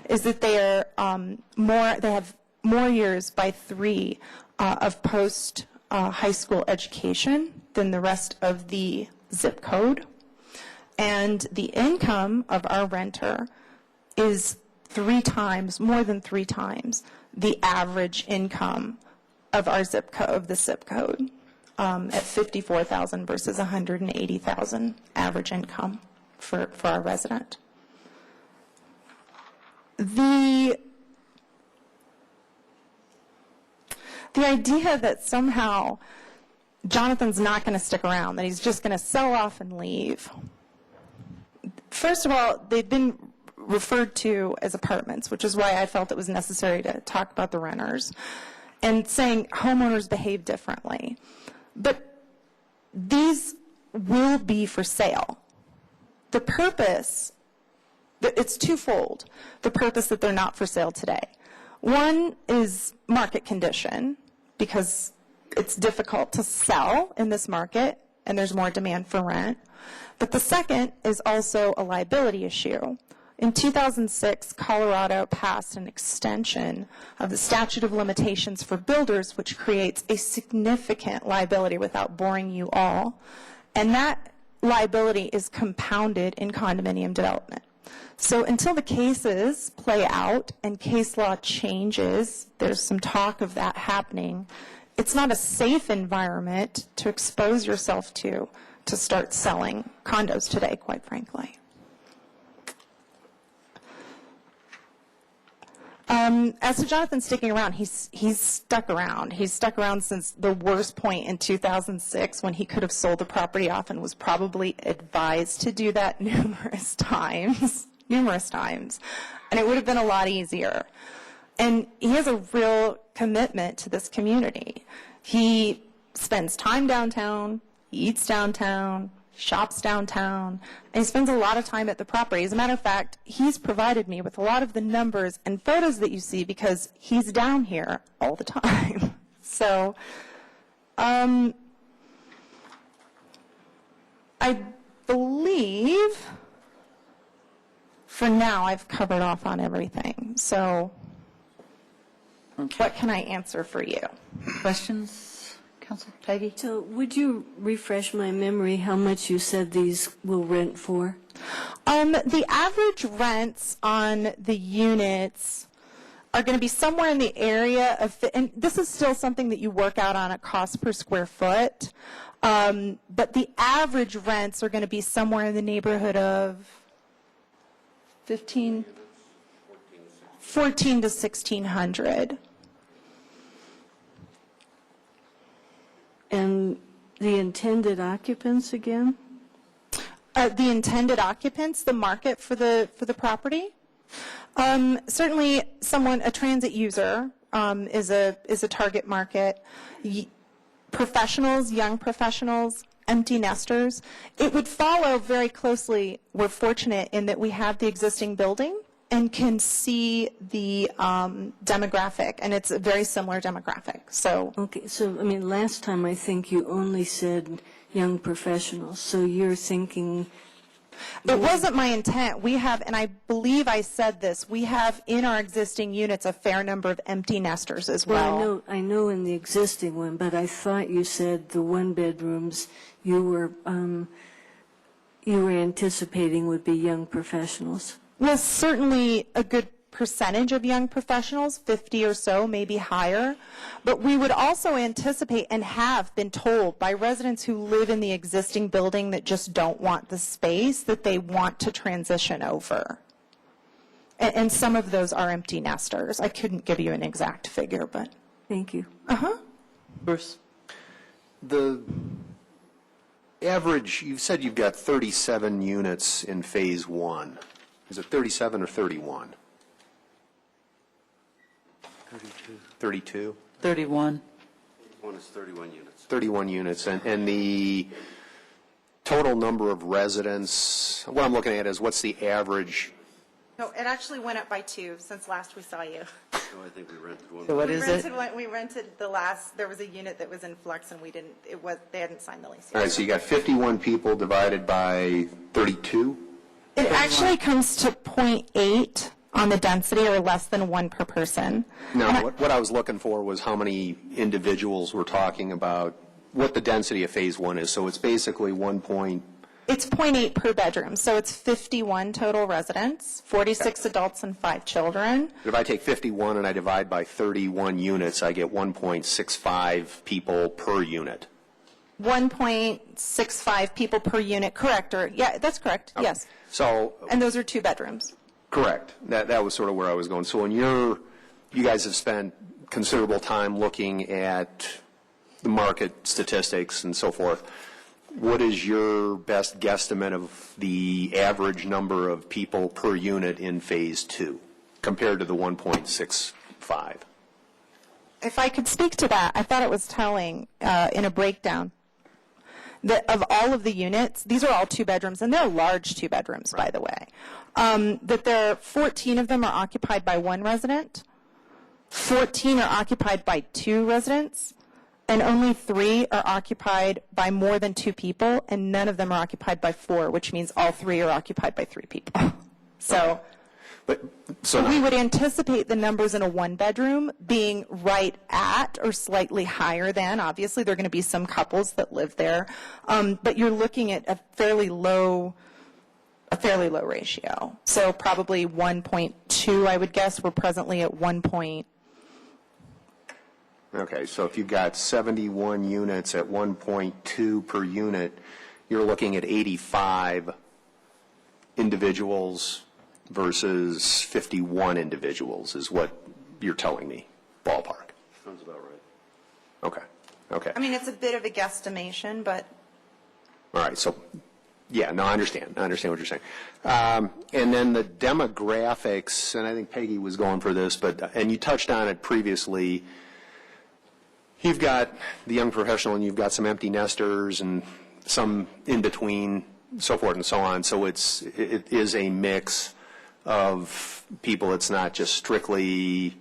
is that they are they have more years by 3 of post high school education than the rest of the zip code. And the income of our renter is 3 times, more than 3 times, the average income of our zip code, of the zip code, at $54,000 versus $180,000 average income for our resident. The idea that somehow Jonathan's not going to stick around, that he's just going to sell off and leave. First of all, they've been referred to as apartments, which is why I felt it was necessary to talk about the renters, and saying homeowners behave differently. But these will be for sale. The purpose, it's twofold, the purpose that they're not for sale today. One is market condition, because it's difficult to sell in this market and there's more demand for rent. But the second is also a liability issue. In 2006, Colorado passed an extension of the statute of limitations for builders, which creates a significant liability without boring you all. And that liability is compounded in condominium development. So until the cases play out and case law changes, there's some talk of that happening, it's not a safe environment to expose yourself to start selling condos today, quite frankly. As to Jonathan sticking around, he's stuck around. He's stuck around since the worst point in 2006 when he could have sold the property off and was probably advised to do that numerous times. And it would have been a lot easier. And he has a real commitment to this community. He spends time downtown, he eats downtown, shops downtown, and he spends a lot of time at the property. As a matter of fact, he's provided me with a lot of the numbers and photos that you see because he's down here all the time. So, I believe for now I've covered off on everything. So, what can I answer for you? Questions, Council Peggy? So would you refresh my memory how much you said these will rent for? The average rents on the units are going to be somewhere in the area of, and this is still something that you work out on a cost per square foot, but the average rents are going to be somewhere in the neighborhood of 14 to 1,600. And the intended occupants again? The intended occupants, the market for the property. Certainly, a transit user is a target market. Professionals, young professionals, empty nesters. It would follow very closely. We're fortunate in that we have the existing building and can see the demographic, and it's a very similar demographic. So okay, so I mean, last time I think you only said young professionals. So you're thinking... It wasn't my intent. We have, and I believe I said this, we have in our existing units a fair number of empty nesters as well. Well, I know in the existing one, but I thought you said the one-bedrooms you were anticipating would be young professionals. Well, certainly a good percentage of young professionals, 50 or so, maybe higher. But we would also anticipate and have been told by residents who live in the existing building that just don't want the space, that they want to transition over. And some of those are empty nesters. I couldn't give you an exact figure, but... Thank you. Bruce? The average, you've said you've got 37 units in phase one. Is it 37 or 31? 32. 31. One is 31 units. 31 units. And the total number of residents, what I'm looking at is what's the average? No, it actually went up by 2 since last we saw you. I think we rented one. So what is it? We rented the last, there was a unit that was in flux and we didn't, they hadn't signed the lease yet. All right, so you got 51 people divided by 32? It actually comes to 0.8 on the density, or less than 1 per person. No, what I was looking for was how many individuals we're talking about, what the density of phase one is. So it's basically 1 point. It's 0.8 per bedroom, so it's 51 total residents, 46 adults and 5 children. If I take 51 and I divide by 31 units, I get 1.65 people per unit. 1.65 people per unit, correct? Or yeah, that's correct. Okay. Yes. So. And those are 2 bedrooms. Correct. That was sort of where I was going. So when you guys have spent considerable time looking at the market statistics and so forth, what is your best guesstimate of the average number of people per unit in phase two compared to the 1.65? If I could speak to that, I thought it was telling in a breakdown that of all of the units, these are all 2 bedrooms, and they're large 2 bedrooms, by the way, that there are 14 of them are occupied by 1 resident, 14 are occupied by 2 residents, and only 3 are occupied by more than 2 people, and none of them are occupied by 4, which means all 3 are occupied by 3 people. So. So we would anticipate the numbers in a 1-bedroom being right at or slightly higher than. Obviously, there are going to be some couples that live there, but you're looking at a fairly low ratio. So probably 1.2, I would guess. We're presently at 1. Okay, so if you've got 71 units at 1.2 per unit, you're looking at 85 individuals versus 51 individuals is what you're telling me, ballpark. Sounds about right. Okay. I mean, it's a bit of a guesstimation, but. All right, so, yeah, no, I understand what you're saying. And then the demographics, and I think Peggy was going for this, and you touched on it previously. You've got the young professional and you've got some empty nesters and some in between, so forth and so on. So it is a mix of people. It's not just strictly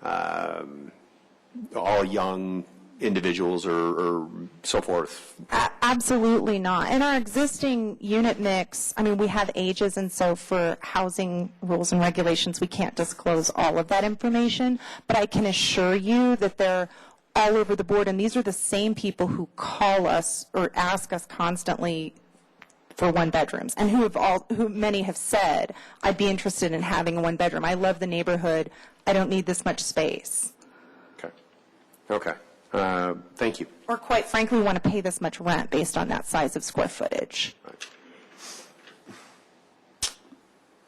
all young individuals or so forth. Absolutely not. In our existing unit mix, I mean, we have ages, and so for housing rules and regulations, we can't disclose all of that information. But I can assure you that they're all over the board, and these are the same people who call us or ask us constantly for 1-bedrooms, and who many have said, I'd be interested in having a 1-bedroom. I love the neighborhood. I don't need this much space. Okay. Thank you. Or quite frankly, want to pay this much rent based on that size of square footage.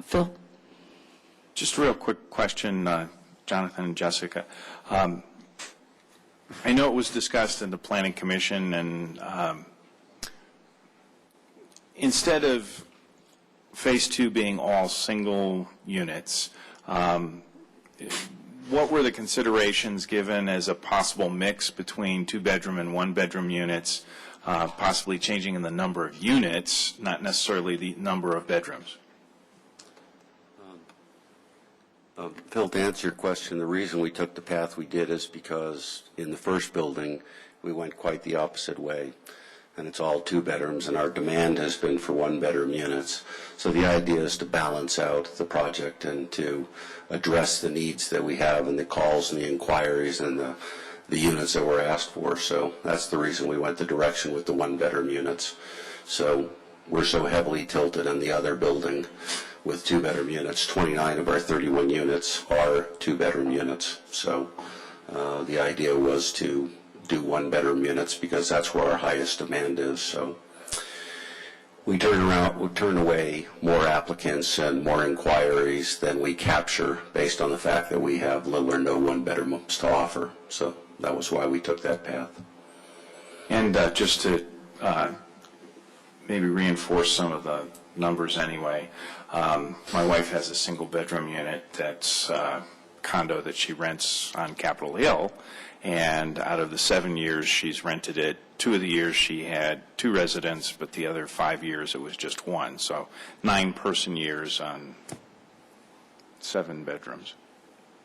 Phil? Just a real quick question, Jonathan and Jessica. I know it was discussed in the Planning Commission, and instead of Phase 2 being all single units, what were the considerations given as a possible mix between 2-bedroom and 1-bedroom units, possibly changing in the number of units, not necessarily the number of bedrooms? Phil, to answer your question, the reason we took the path we did is because in the first building, we went quite the opposite way. and it's all 2 bedrooms, and our demand has been for 1-bedroom units. So the idea is to balance out the project and to address the needs that we have and the calls and the inquiries and the units that were asked for. So that's the reason we went the direction with the 1-bedroom units. So we're so heavily tilted on the other building with 2-bedroom units. 29 of our 31 units are 2-bedroom units. So the idea was to do 1-bedroom units because that's where our highest demand is. So we turn away more applicants and more inquiries than we capture based on the fact that we have little or no 1-bedrooms to offer. So that was why we took that path. And just to maybe reinforce some of the numbers anyway, my wife has a 1-bedroom unit that's a condo that she rents on Capitol Hill, and out of the 7 years she's rented it, 2 of the years she had 2 residents, but the other 5 years it was just 1. So 9 person years on 7 bedrooms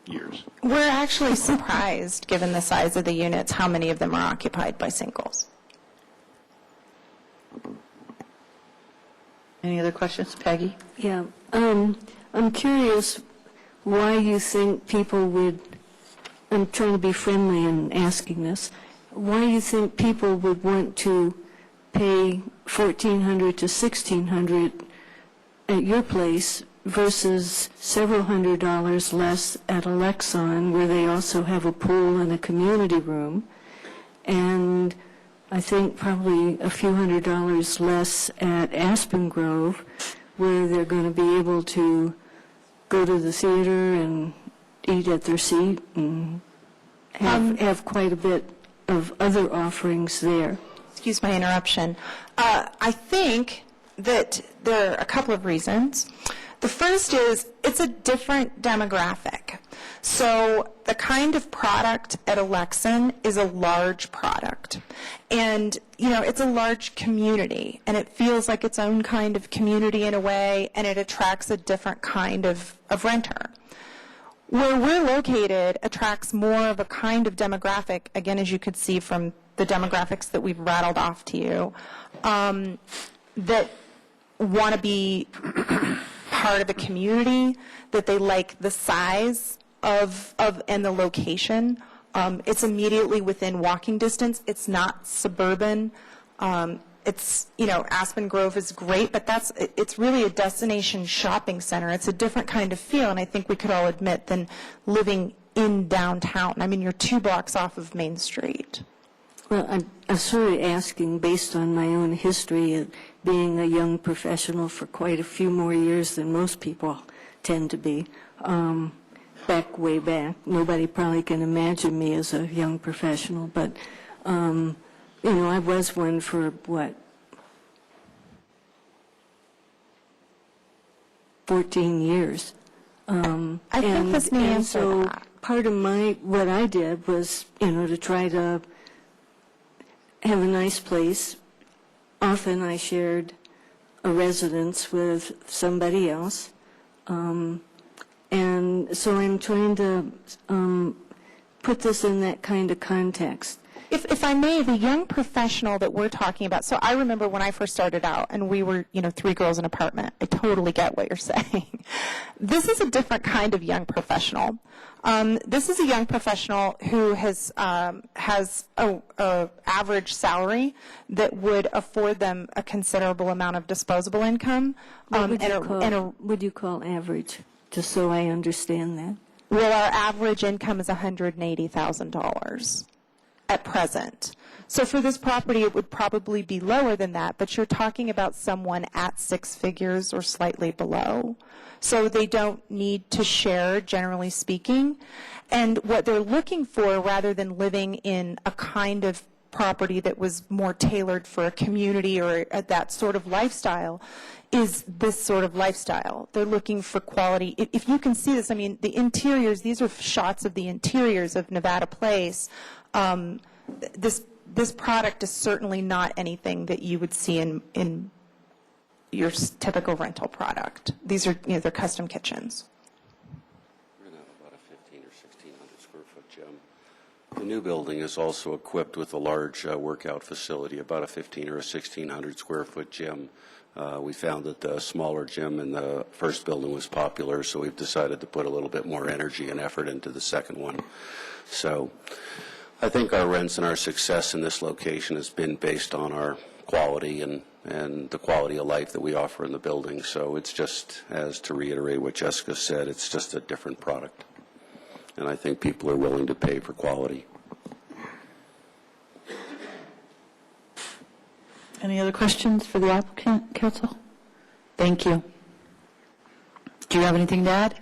years. We're actually surprised, given the size of the units, how many of them are occupied by singles. Any other questions, Peggy? Yeah. I'm curious why you think people would, I'm trying to be friendly in asking this, why you think people would want to pay $1,400 to $1,600 at your place versus several $100s less at Alexon, where they also have a pool and a community room, and I think probably a few $100s less at Aspen Grove, where they're going to be able to go to the theater and eat at their seat and have quite a bit of other offerings there. Excuse my interruption. I think that there are a couple of reasons. The first is it's a different demographic. So the kind of product at Alexon is a large product. And, you know, it's a large community, and it feels like its own kind of community in a way, and it attracts a different kind of renter. Where we're located attracts more of a kind of demographic, again, as you could see from the demographics that we've rattled off to you, that want to be part of a community, that they like the size of and the location. It's immediately within walking distance. It's not suburban. It's, you know, Aspen Grove is great, but it's really a destination shopping center. It's a different kind of feel, and I think we could all admit, than living in downtown. I mean, you're 2 blocks off of Main Street. Well, I'm sort of asking based on my own history of being a young professional for quite a few more years than most people tend to be. Way back. Nobody probably can imagine me as a young professional, but, you know, I was one for, 14 years. I think this may answer so that. part of what I did was, you know, to try to have a nice place. Often I shared a residence with somebody else. And so I'm trying to put this in that kind of context. If I may, the young professional that we're talking about, so I remember when I first started out and we were, you know, 3 girls in an apartment. I totally get what you're saying. This is a different kind of young professional. This is a young professional who has a average salary that would afford them a considerable amount of disposable income. What would you call average, just so I understand that? Well, our average income is $180,000 at present. So for this property, it would probably be lower than that, but you're talking about someone at 6 figures or slightly below. So they don't need to share, generally speaking. And what they're looking for, rather than living in a kind of property that was more tailored for a community or that sort of lifestyle, is this sort of lifestyle. They're looking for quality. If you can see this, I mean, the interiors, these are shots of the interiors of Nevada Place. This product is certainly not anything that you would see in your typical rental product. These are, you know, they're custom kitchens. We're going to have about a 1,500 or 1,600 square foot gym. The new building is also equipped with a large workout facility, about a 1,500 or a 1,600 square foot gym. We found that the smaller gym in the first building was popular, so we've decided to put a little bit more energy and effort into the second one. So I think our rents and our success in this location has been based on our quality and the quality of life that we offer in the building. So it's just, as to reiterate what Jessica said, it's just a different product. And I think people are willing to pay for quality. Any other questions for the applicant, council? Thank you. Do you have anything to add?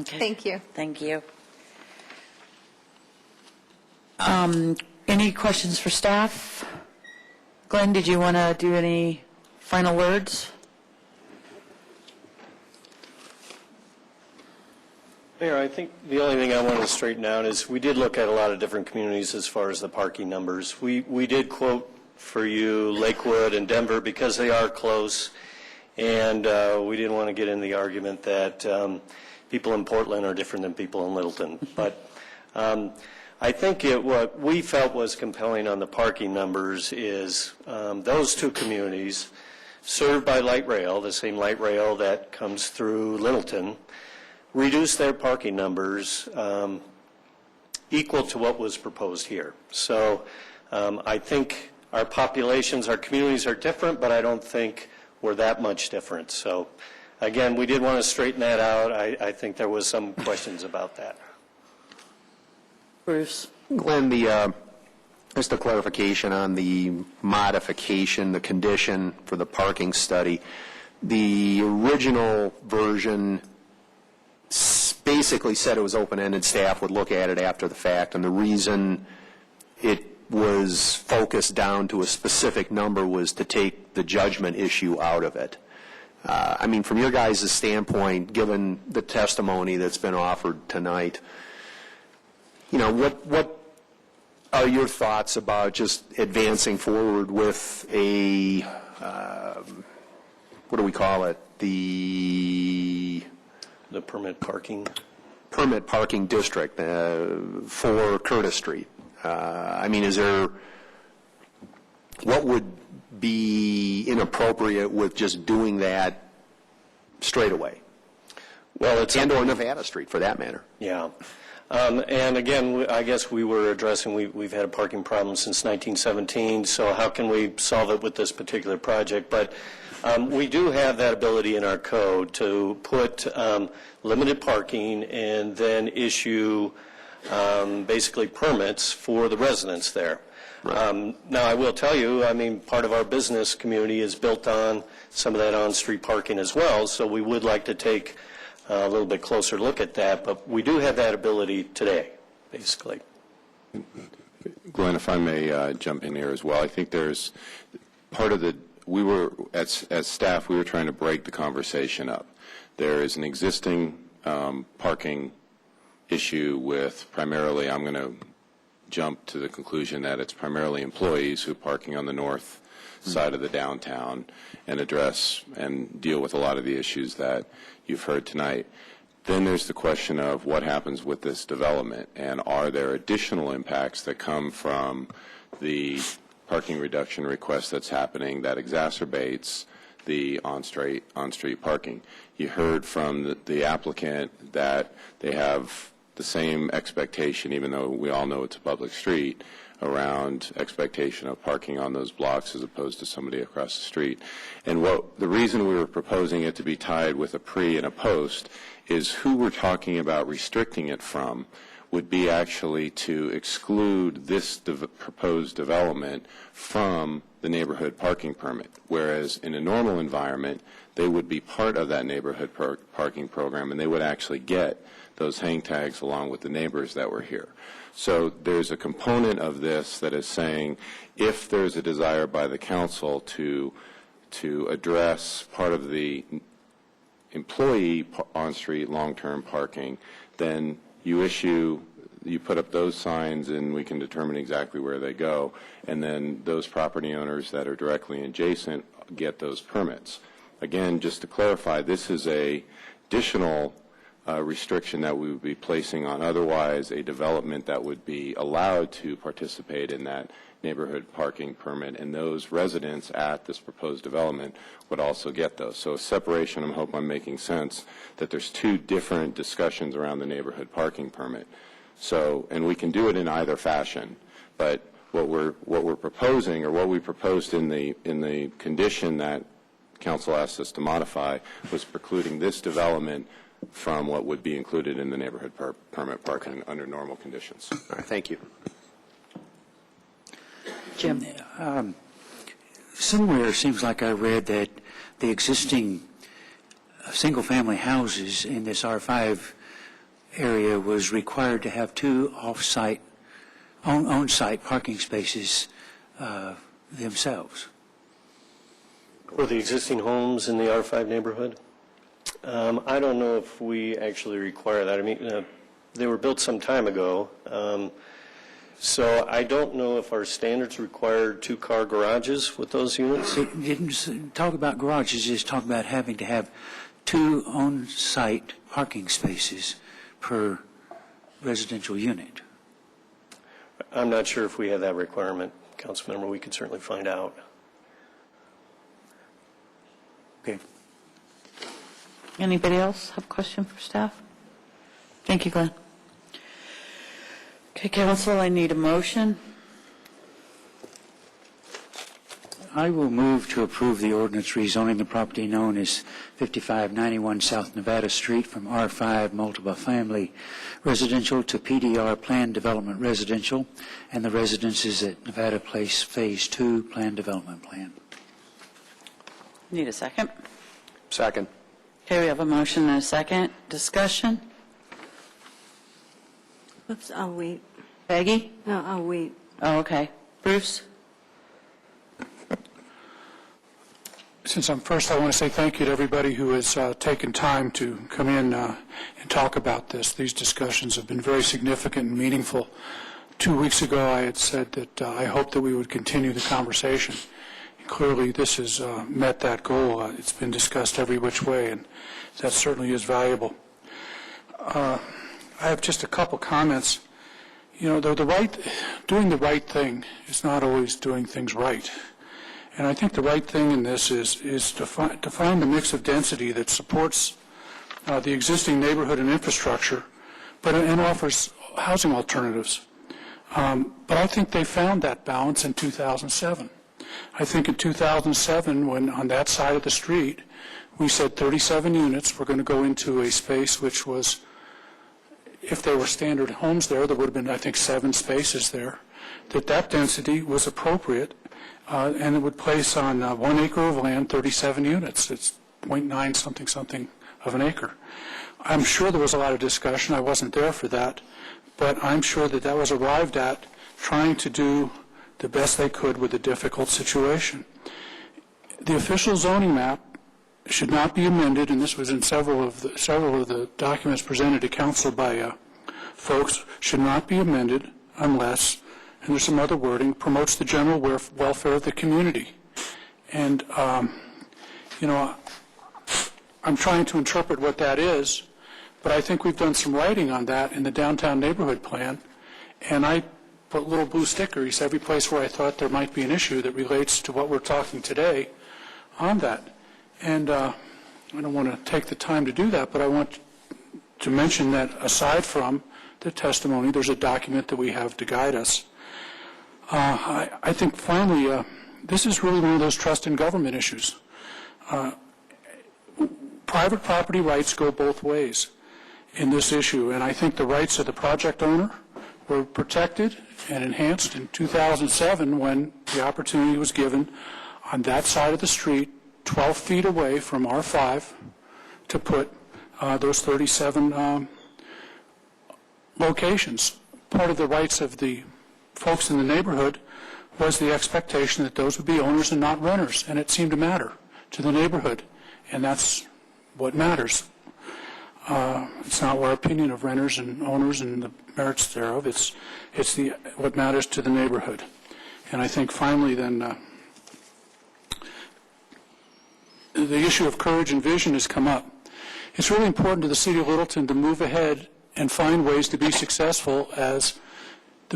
Okay. Thank you. Thank you. Any questions for staff? Glenn, did you want to do any final words? Mayor, I think the only thing I want to straighten out is we did look at a lot of different communities as far as the parking numbers. We did quote for you Lakewood and Denver because they are close, and we didn't want to get in the argument that people in Portland are different than people in Littleton. But I think what we felt was compelling on the parking numbers is those two communities served by light rail, the same light rail that comes through Littleton, reduce their parking numbers equal to what was proposed here. So I think our populations, our communities are different, but I don't think we're that much different. So again, we did want to straighten that out. I think there was some questions about that. Bruce. Glenn, just a clarification on the modification, the condition for the parking study. The original version basically said it was open-ended, staff would look at it after the fact, and the reason it was focused down to a specific number was to take the judgment issue out of it. I mean, from your guys' standpoint, given the testimony that's been offered tonight, you know, what are your thoughts about just advancing forward with a, what do we call it, the permit parking district for Curtis Street? I mean, what would be inappropriate with just doing that straight away? Well, it's or Nevada Street, for that matter. Yeah. And again, I guess we were addressing, we've had a parking problem since 1917, so how can we solve it with this particular project? But we do have that ability in our code to put limited parking and then issue basically permits for the residents there. Right. Now, I will tell you, I mean, part of our business community is built on some of that on-street parking as well, so we would like to take a little bit closer look at that, but we do have that ability today, basically. Glenn, if I may jump in here as well, I think there's part of the, we were, as staff, we were trying to break the conversation up. There is an existing parking issue with primarily, I'm going to jump to the conclusion that it's primarily employees who are parking on the north side of the downtown and address and deal with a lot of the issues that you've heard tonight. Then there's the question of what happens with this development, and are there additional impacts that come from the parking reduction request that's happening that exacerbates the on-street parking. You heard from the applicant that they have the same expectation, even though we all know it's a public street, around expectation of parking on those blocks as opposed to somebody across the street. And the reason we were proposing it to be tied with a pre and a post is who we're talking about restricting it from would be actually to exclude this proposed development from the neighborhood parking permit, whereas in a normal environment, they would be part of that neighborhood parking program, and they would actually get those hang tags along with the neighbors that were here. So there's a component of this that is saying if there's a desire by the council to address part of the employee on-street long-term parking, then you put up those signs and we can determine exactly where they go, and then those property owners that are directly adjacent get those permits. Again, just to clarify, this is a additional restriction that we would be placing on otherwise a development that would be allowed to participate in that neighborhood parking permit, and those residents at this proposed development would also get those. So separation, I hope I'm making sense, that there's two different discussions around the neighborhood parking permit. So, and we can do it in either fashion, but what we're proposing, or what we proposed in the condition that council asked us to modify, was precluding this development from what would be included in the neighborhood permit parking under normal conditions. All right, thank you. Jim. Somewhere it seems like I read that the existing single-family houses in this R5 area was required to have two off-site, on-site parking spaces themselves. For the existing homes in the R5 neighborhood? I don't know if we actually require that. I mean, they were built some time ago. So I don't know if our standards require two-car garages with those units. It didn't talk about garages, just talk about having to have two on-site parking spaces per residential unit. I'm not sure if we have that requirement, Councilmember. We could certainly find out. Okay. Anybody else have a question for staff? Thank you, Glenn. Okay, council, I need a motion. I will move to approve the ordinance rezoning the property known as 5591 South Nevada Street from R5 multiple family residential to PDR planned development residential, and the residences at Nevada Place Phase 2 planned development plan. Need a second? Second. Okay, we have a motion and a second. Discussion? Oops, I'll wait. Peggy? No, I'll wait. Oh, okay. Bruce? Since I'm first, I want to say thank you to everybody who has taken time to come in and talk about this. These discussions have been very significant and meaningful. 2 weeks ago, I had said that I hoped that we would continue the conversation. Clearly, this has met that goal. It's been discussed every which way, and that certainly is valuable. I have just a couple comments. You know, doing the right thing is not always doing things right. And I think the right thing in this is to find a mix of density that supports the existing neighborhood and infrastructure, and offers housing alternatives. But I think they found that balance in 2007. I think in 2007, when on that side of the street, we said 37 units were going to go into a space which was, if there were standard homes there would have been, I think, 7 spaces there, that density was appropriate, and it would place on 1 acre of land 37 units. It's 0.9 something of an acre. I'm sure there was a lot of discussion. I wasn't there for that, but I'm sure that was arrived at trying to do the best they could with a difficult situation. The official zoning map should not be amended, and this was in several of the documents presented to council by folks, should not be amended unless, and there's some other wording, promotes the general welfare of the community. And, you know, I'm trying to interpret what that is, but I think we've done some writing on that in the downtown neighborhood plan, and I put little blue stickers every place where I thought there might be an issue that relates to what we're talking today on that. And I don't want to take the time to do that, but I want to mention that aside from the testimony, there's a document that we have to guide us. I think finally, this is really one of those trust in government issues. Private property rights go both ways in this issue, and I think the rights of the project owner were protected and enhanced in 2007 when the opportunity was given on that side of the street, 12 feet away from R5, to put those 37 locations. Part of the rights of the folks in the neighborhood was the expectation that those would be owners and not renters, and it seemed to matter to the neighborhood, and that's what matters. It's not our opinion of renters and owners and the merits thereof. It's what matters to the neighborhood. And I think finally then the issue of courage and vision has come up. It's really important to the City of Littleton to move ahead and find ways to be successful as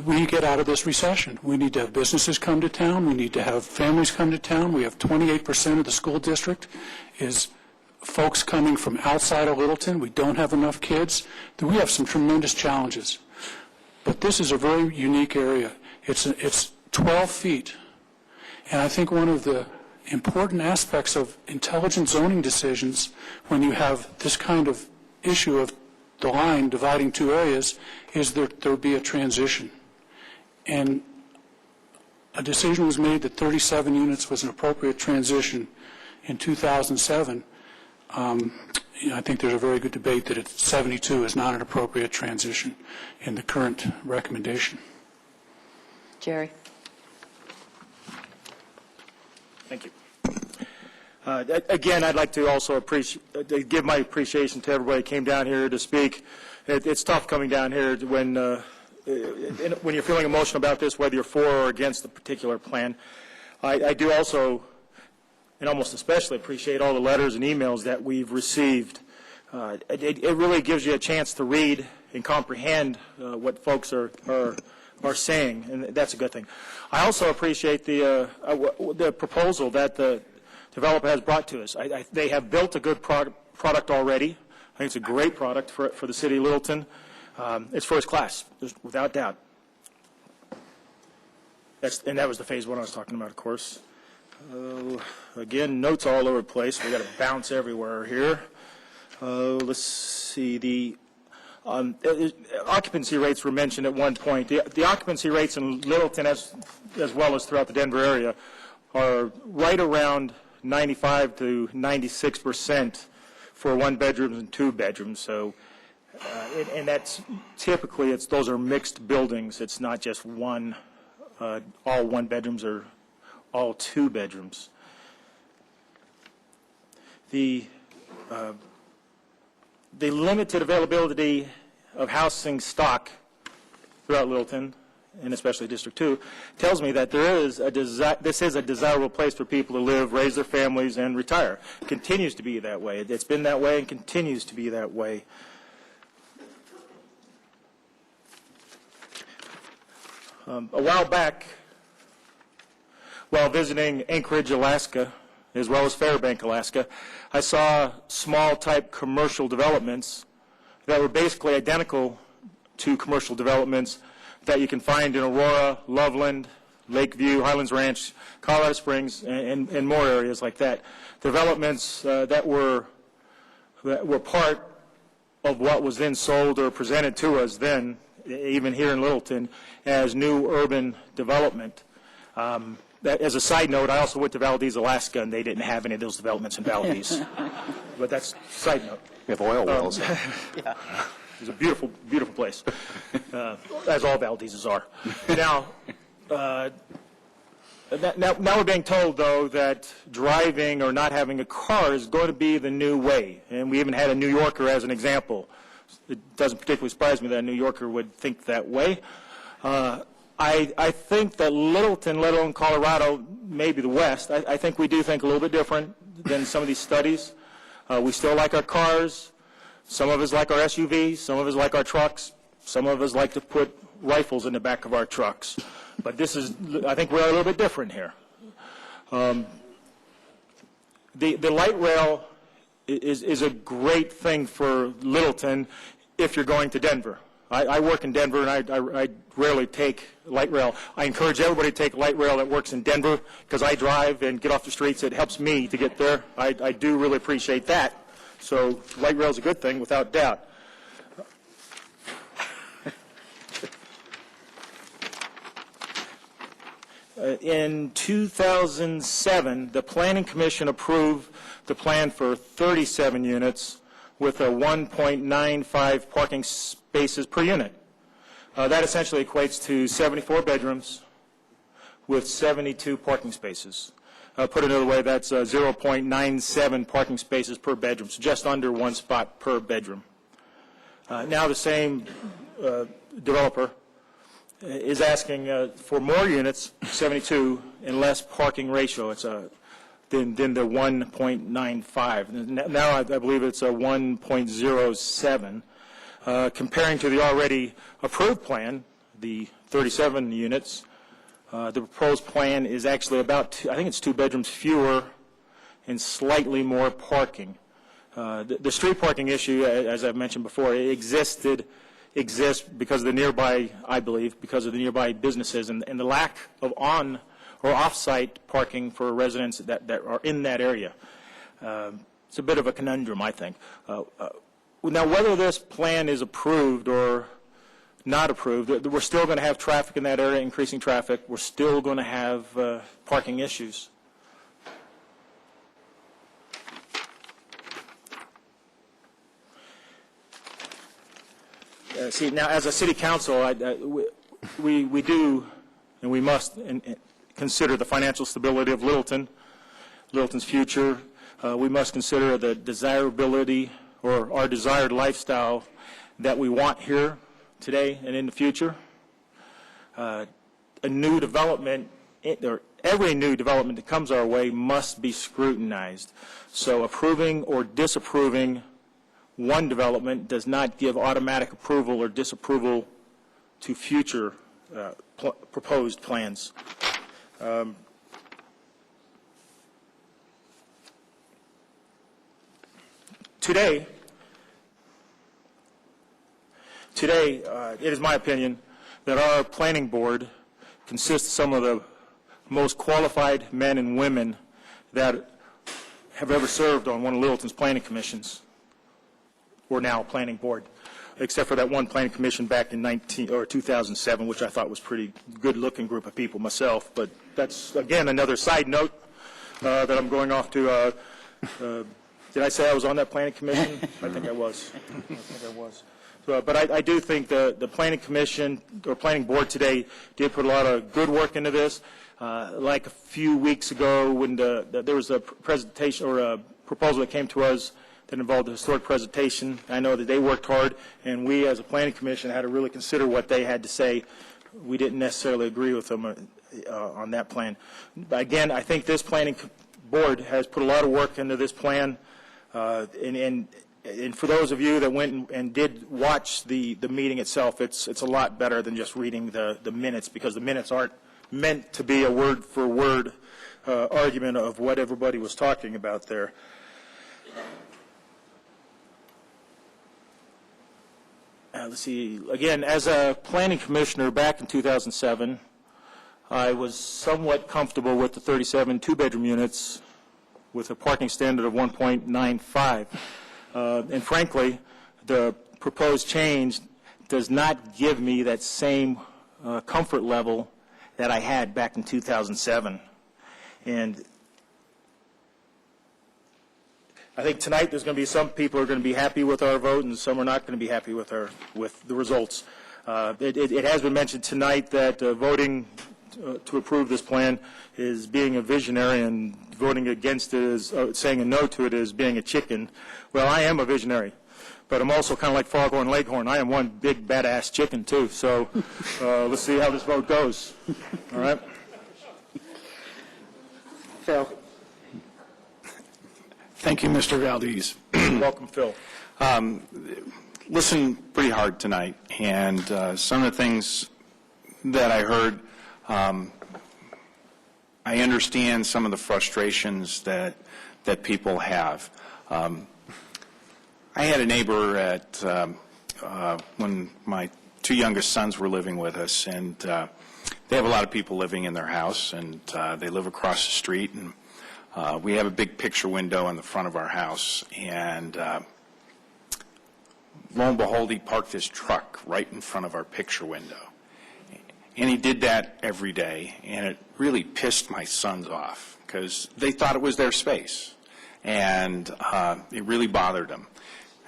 we get out of this recession. We need to have businesses come to town. We need to have families come to town. We have 28% of the school district is folks coming from outside of Littleton. We don't have enough kids. We have some tremendous challenges. But this is a very unique area. It's 12 feet. And I think one of the important aspects of intelligent zoning decisions when you have this kind of issue of the line dividing two areas is that there be a transition. And a decision was made that 37 units was an appropriate transition in 2007. I think there's a very good debate that 72 is not an appropriate transition in the current recommendation. Jerry. Thank you. Again, I'd like to also give my appreciation to everybody who came down here to speak. It's tough coming down here when you're feeling emotional about this, whether you're for or against the particular plan. I do also, and almost especially, appreciate all the letters and emails that we've received. It really gives you a chance to read and comprehend what folks are saying, and that's a good thing. I also appreciate the proposal that the developer has brought to us. They have built a good product already. I think it's a great product for the city of Littleton. It's first class, without doubt. And that was the phase one I was talking about, of course. Again, notes all over the place. We got to bounce everywhere here. Let's see. The occupancy rates were mentioned at one point. The occupancy rates in Littleton, as well as throughout the Denver area, are right around 95 to 96% for one bedrooms and two bedrooms. So, and that's typically those are mixed buildings. It's not just one, all one bedrooms or all two bedrooms. The limited availability of housing stock throughout Littleton, and especially District 2, tells me that this is a desirable place for people to live, raise their families, and retire. It continues to be that way. It's been that way and continues to be that way. A while back, while visiting Anchorage, Alaska, as well as Fairbank, Alaska, I saw small-type commercial developments that were basically identical to commercial developments that you can find in Aurora, Loveland, Lakeview, Highlands Ranch, Colorado Springs, and more areas like that. Developments that were part of what was then sold or presented to us then, even here in Littleton, as new urban development. As a side note, I also went to Valdez, Alaska, and they didn't have any of those developments in Valdez. But that's a side note. We have oil wells. Yeah. It's a beautiful, beautiful place, as all Valdezes are. Now we're being told, though, that driving or not having a car is going to be the new way. And we even had a New Yorker as an example. It doesn't particularly surprise me that a New Yorker would think that way. I think that Littleton, let alone Colorado, maybe the West, I think we do think a little bit different than some of these studies. We still like our cars. Some of us like our SUVs. Some of us like our trucks. Some of us like to put rifles in the back of our trucks. But I think we're a little bit different here. The light rail is a great thing for Littleton if you're going to Denver. I work in Denver, and I rarely take light rail. I encourage everybody to take light rail that works in Denver, because I drive and get off the streets. It helps me to get there. I do really appreciate that. So light rail is a good thing, without doubt. In 2007, the Planning Commission approved the plan for 37 units with a 1.95 parking spaces per unit. That essentially equates to 74 bedrooms with 72 parking spaces. Put another way, that's 0.97 parking spaces per bedroom, so just under one spot per bedroom. Now the same developer is asking for more units, 72, and less parking ratio. It's a than the 1.95. Now I believe it's a 1.07. Comparing to the already approved plan, the 37 units, the proposed plan is actually about, I think it's 2 bedrooms fewer and slightly more parking. The street parking issue, as I've mentioned before, exists because of the nearby, I believe, because of the nearby businesses and the lack of on or off-site parking for residents that are in that area. It's a bit of a conundrum, I think. Now, whether this plan is approved or not approved, we're still going to have traffic in that area, increasing traffic. We're still going to have parking issues. See, now, as a city council, we do and we must consider the financial stability of Littleton's future. We must consider the desirability or our desired lifestyle that we want here today and in the future. A new development, or every new development that comes our way must be scrutinized. So approving or disapproving one development does not give automatic approval or disapproval to future proposed plans. Today, it is my opinion that our planning board consists of some of the most qualified men and women that have ever served on one of Littleton's planning commissions, or now planning board, except for that one planning commission back in 2007, which I thought was a pretty good-looking group of people myself. But that's, again, another side note that I'm going off to. Did I say I was on that planning commission? I think I was. So, but I do think the planning commission or planning board today did put a lot of good work into this. Like a few weeks ago when there was a presentation or a proposal that came to us that involved a historic presentation. I know that they worked hard, and we as a planning commission had to really consider what they had to say. We didn't necessarily agree with them on that plan. But again, I think this planning board has put a lot of work into this plan, and for those of you that went and did watch the meeting itself, it's a lot better than just reading the minutes, because the minutes aren't meant to be a word-for-word argument of what everybody was talking about there. Let's see. Again, as a planning commissioner back in 2007, I was somewhat comfortable with the 37 two-bedroom units with a parking standard of 1.95. And frankly, the proposed change does not give me that same comfort level that I had back in 2007. And I think tonight there's going to be some people who are going to be happy with our vote and some are not going to be happy with the results. It has been mentioned tonight that voting to approve this plan is being a visionary, and voting against it is saying a no to it is being a chicken. Well, I am a visionary, but I'm also kind of like Foghorn Leghorn. I am one big badass chicken too. So let's see how this vote goes. All right, Phil. Thank you, Mr. Valdez. Welcome, Phil. Listened pretty hard tonight, and some of the things that I heard, I understand some of the frustrations that people have. I had a neighbor at when my two youngest sons were living with us, and they have a lot of people living in their house, and they live across the street, and we have a big picture window in the front of our house, and lo and behold, he parked his truck right in front of our picture window. And he did that every day, and it really pissed my sons off because they thought it was their space, and it really bothered them.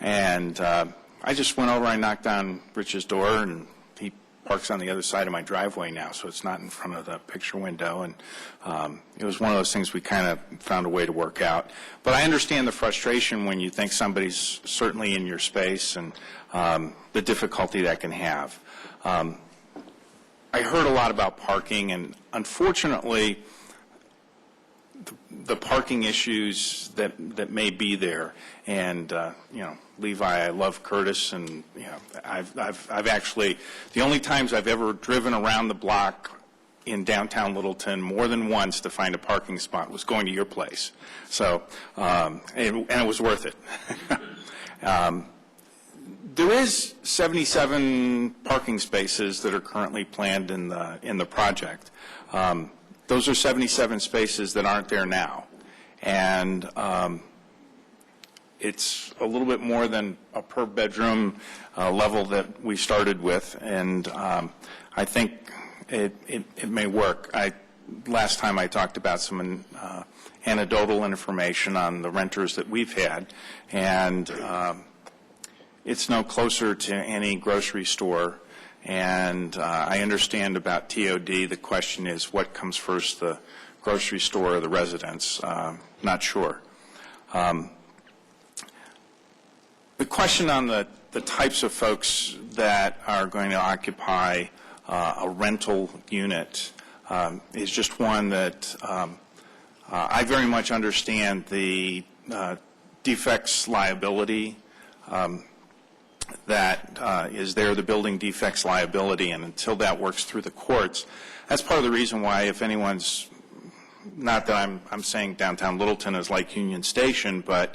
And I just went over and knocked on Rich's door, and he parks on the other side of my driveway now, so it's not in front of the picture window. And it was one of those things we kind of found a way to work out. But I understand the frustration when you think somebody's certainly in your space, and the difficulty that can have. I heard a lot about parking, and unfortunately, the parking issues that may be there. And, you know, Levi, I love Curtis, and, you know, I've actually, the only times I've ever driven around the block in downtown Littleton more than once to find a parking spot was going to your place. So, and it was worth it. There is 77 parking spaces that are currently planned in the project. Those are 77 spaces that aren't there now. And it's a little bit more than a per bedroom level that we started with, and I think it may work. Last time I talked about some anecdotal information on the renters that we've had, and it's no closer to any grocery store. And I understand about TOD. The question is, what comes first, the grocery store or the residence? Not sure. The question on the types of folks that are going to occupy a rental unit is just one that I very much understand the defects liability that is there, the building defects liability, and until that works through the courts, that's part of the reason why, if anyone's, not that I'm saying downtown Littleton is like Union Station, but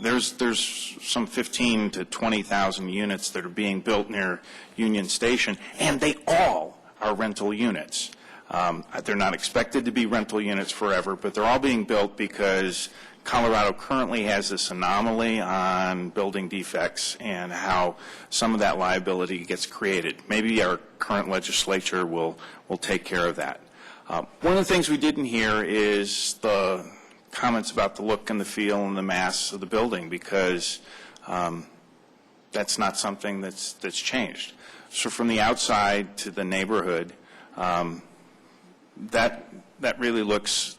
there's some 15 to 20,000 units that are being built near Union Station, and they all are rental units. They're not expected to be rental units forever, but they're all being built because Colorado currently has this anomaly on building defects and how some of that liability gets created. Maybe our current legislature will take care of that. One of the things we didn't hear is the comments about the look and the feel and the mass of the building, because that's not something that's changed. So from the outside to the neighborhood, that really looks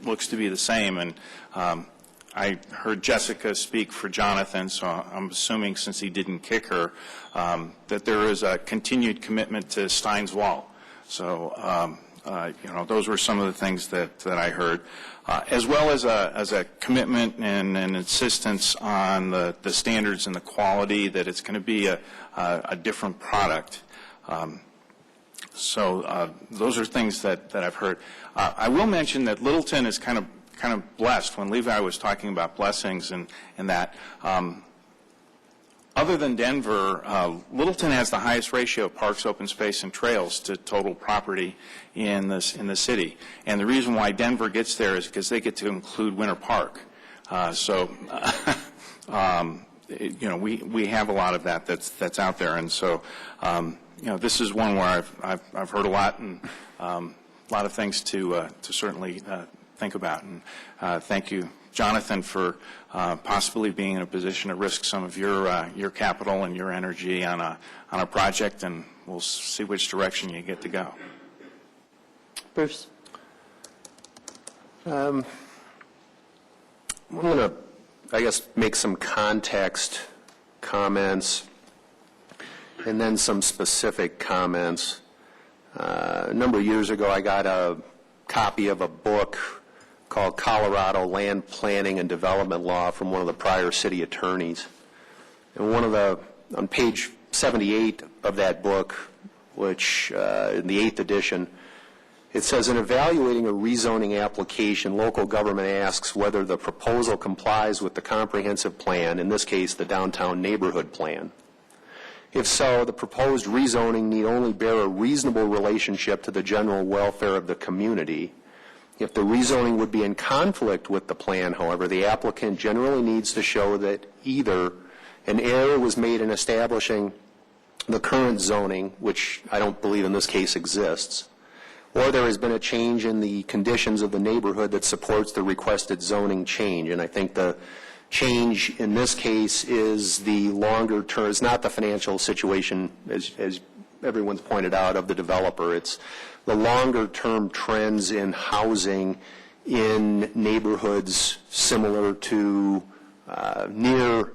to be the same. And I heard Jessica speak for Jonathan, so I'm assuming, since he didn't kick her, that there is a continued commitment to Stein's Wall. So you know, those were some of the things that I heard, as well as a commitment and an insistence on the standards and the quality, that it's going to be a different product. So those are things that I've heard. I will mention that Littleton is kind of blessed. When Levi was talking about blessings and that, other than Denver, Littleton has the highest ratio of parks, open space, and trails to total property in the city. And the reason why Denver gets there is because they get to include Winter Park. So you know, we have a lot of that's out there, and so you know, this is one where I've heard a lot, and a lot of things to certainly think about. And thank you, Jonathan, for possibly being in a position to risk some of your capital and your energy on a project, and we'll see which direction you get to go. Bruce. I'm going to, I guess, make some context comments and then some specific comments. A number of years ago, I got a copy of a book called Colorado Land Planning and Development Law from one of the prior city attorneys. And on page 78 of that book, which in the 8th edition, it says, in evaluating a rezoning application, local government asks whether the proposal complies with the comprehensive plan, in this case, the downtown neighborhood plan. If so, the proposed rezoning need only bear a reasonable relationship to the general welfare of the community. If the rezoning would be in conflict with the plan, however, the applicant generally needs to show that either an error was made in establishing the current zoning, which I don't believe in this case exists, or there has been a change in the conditions of the neighborhood that supports the requested zoning change. And I think the change in this case is the longer term. It's not the financial situation, as everyone's pointed out, of the developer. It's the longer term trends in housing in neighborhoods similar to near,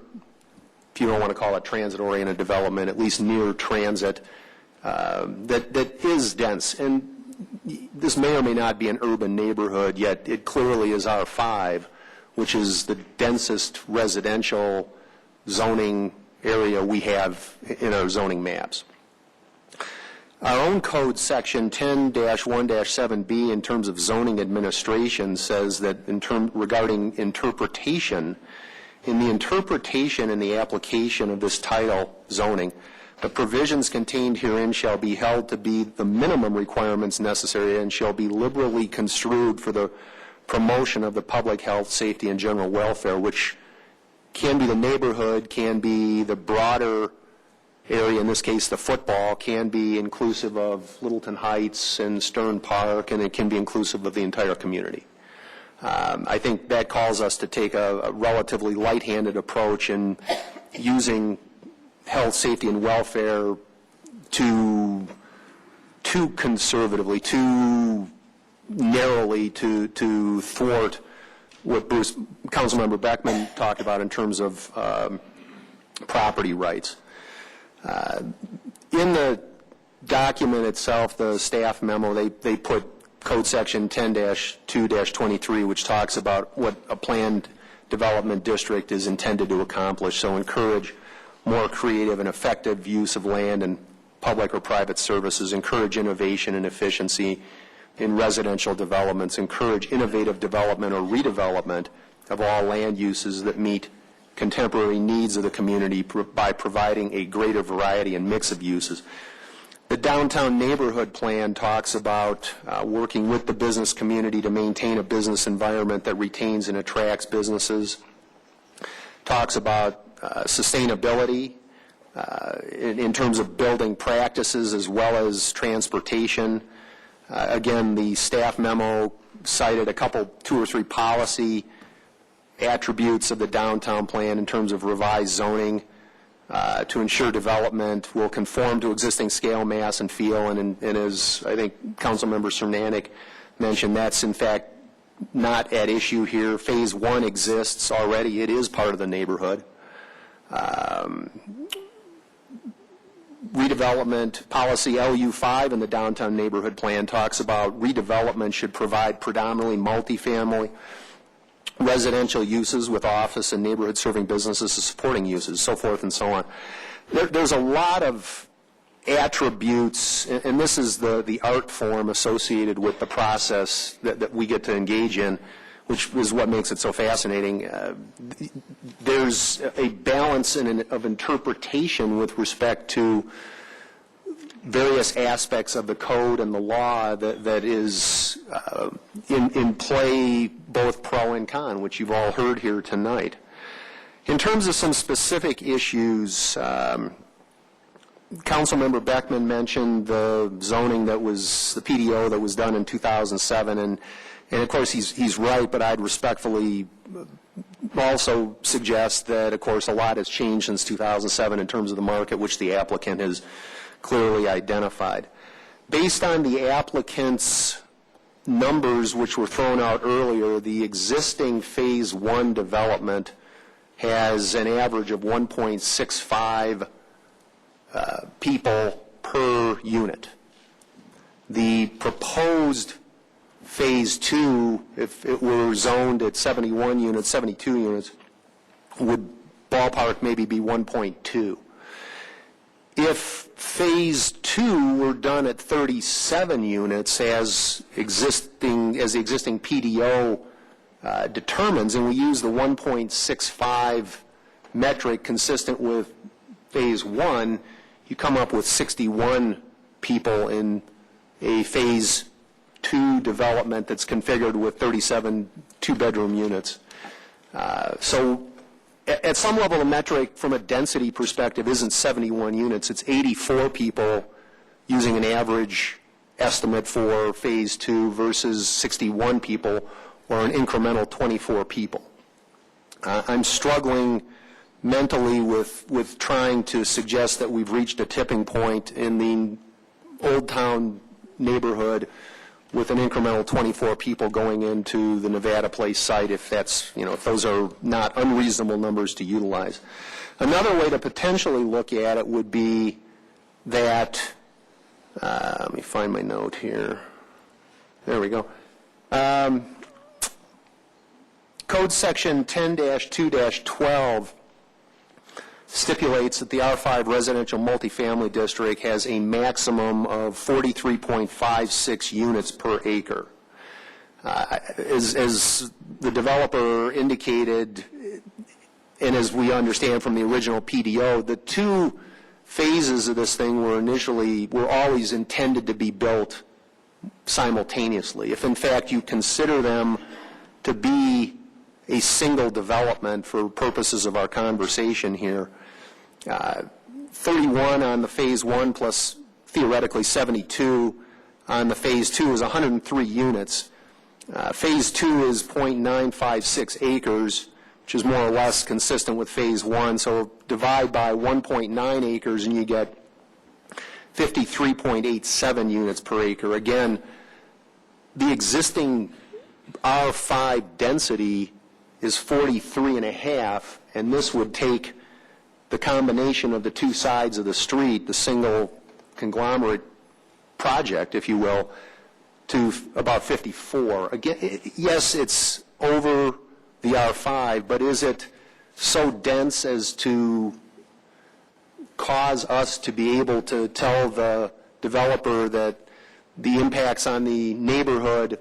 if you don't want to call it transit-oriented development, at least near transit, that is dense. And this may or may not be an urban neighborhood, yet it clearly is R5, which is the densest residential zoning area we have in our zoning maps. Our own code section 10-1-7B in terms of zoning administration says that regarding interpretation, in the interpretation and the application of this title zoning, the provisions contained herein shall be held to be the minimum requirements necessary and shall be liberally construed for the promotion of the public health, safety, and general welfare, which can be the neighborhood, can be the broader area, in this case the football, can be inclusive of Littleton Heights and Stern Park, and it can be inclusive of the entire community. I think that calls us to take a relatively light-handed approach in using health, safety, and welfare too conservatively, too narrowly to thwart what Councilmember Beckman talked about in terms of property rights. In the document itself, the staff memo, they put code section 10-2-23, which talks about what a planned development district is intended to accomplish. So encourage more creative and effective use of land and public or private services, encourage innovation and efficiency in residential developments, encourage innovative development or redevelopment of all land uses that meet contemporary needs of the community by providing a greater variety and mix of uses. The downtown neighborhood plan talks about working with the business community to maintain a business environment that retains and attracts businesses. Talks about sustainability in terms of building practices as well as transportation. Again, the staff memo cited two or three policy attributes of the downtown plan in terms of revised zoning to ensure development will conform to existing scale, mass, and feel. And as I think Councilmember Cernanek mentioned, that's in fact not at issue here. Phase 1 exists already. It is part of the neighborhood. Redevelopment policy LU5 in the downtown neighborhood plan talks about redevelopment should provide predominantly multifamily residential uses with office and neighborhood serving businesses as supporting uses, so forth and so on. There's a lot of attributes, and this is the art form associated with the process that we get to engage in, which is what makes it so fascinating. There's a balance of interpretation with respect to various aspects of the code and the law that is in play, both pro and con, which you've all heard here tonight. In terms of some specific issues, Councilmember Beckman mentioned the zoning that was, the PDO that was done in 2007, and of course he's right, but I'd respectfully also suggest that, of course, a lot has changed since 2007 in terms of the market, which the applicant has clearly identified. Based on the applicant's numbers which were thrown out earlier, the existing Phase 1 development has an average of 1.65 people per unit. The proposed Phase 2, if it were zoned at 71 units, 72 units, would ballpark maybe be 1.2. If Phase 2 were done at 37 units as the existing PDO determines, and we use the 1.65 metric consistent with Phase 1, you come up with 61 people in a Phase 2 development that's configured with 37 two-bedroom units. So at some level, the metric from a density perspective isn't 71 units. It's 84 people using an average estimate for Phase 2 versus 61 people or an incremental 24 people. I'm struggling mentally with trying to suggest that we've reached a tipping point in the Old Town neighborhood with an incremental 24 people going into the Nevada Place site, if that's, if those are not unreasonable numbers to utilize. Another way to potentially look at it would be that, let me find my note here. There we go. Code Section 10-2-12 stipulates that the R5 residential multifamily district has a maximum of 43.56 units per acre. As the developer indicated, and as we understand from the original PDO, the two phases of this thing were always intended to be built simultaneously. If in fact you consider them to be a single development for purposes of our conversation here, 31 on the phase 1 plus theoretically 72 on the phase 2 is 103 units. Phase 2 is 0.956 acres, which is more or less consistent with phase 1. So divide by 1.9 acres and you get 53.87 units per acre. Again, the existing R5 density is 43.5, and this would take the combination of the two sides of the street, the single conglomerate project, if you will, to about 54. Again, yes, it's over the R5, but is it so dense as to cause us to be able to tell the developer that the impacts on the neighborhood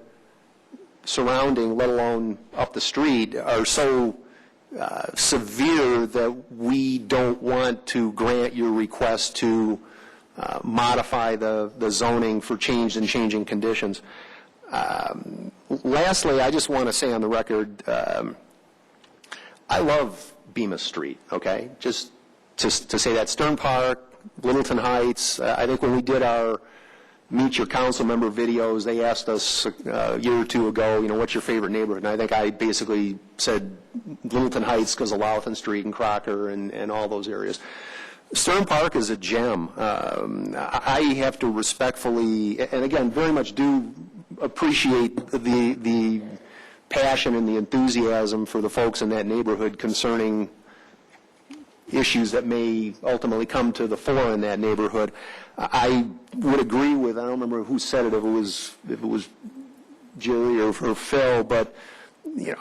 surrounding, let alone up the street, are so severe that we don't want to grant your request to modify the zoning for changed and changing conditions? Lastly, I just want to say on the record, I love Bemis Street, okay? Just to say that. Stern Park, Littleton Heights, I think when we did our Meet Your Council Member videos, they asked us a year or two ago, what's your favorite neighborhood? And I think I basically said Littleton Heights because of Louthan Street and Crocker and all those areas. Stern Park is a gem. I have to respectfully, and again, very much do appreciate the passion and the enthusiasm for the folks in that neighborhood concerning issues that may ultimately come to the fore in that neighborhood. I would agree with, I don't remember who said it, if it was Jerry or Phil, but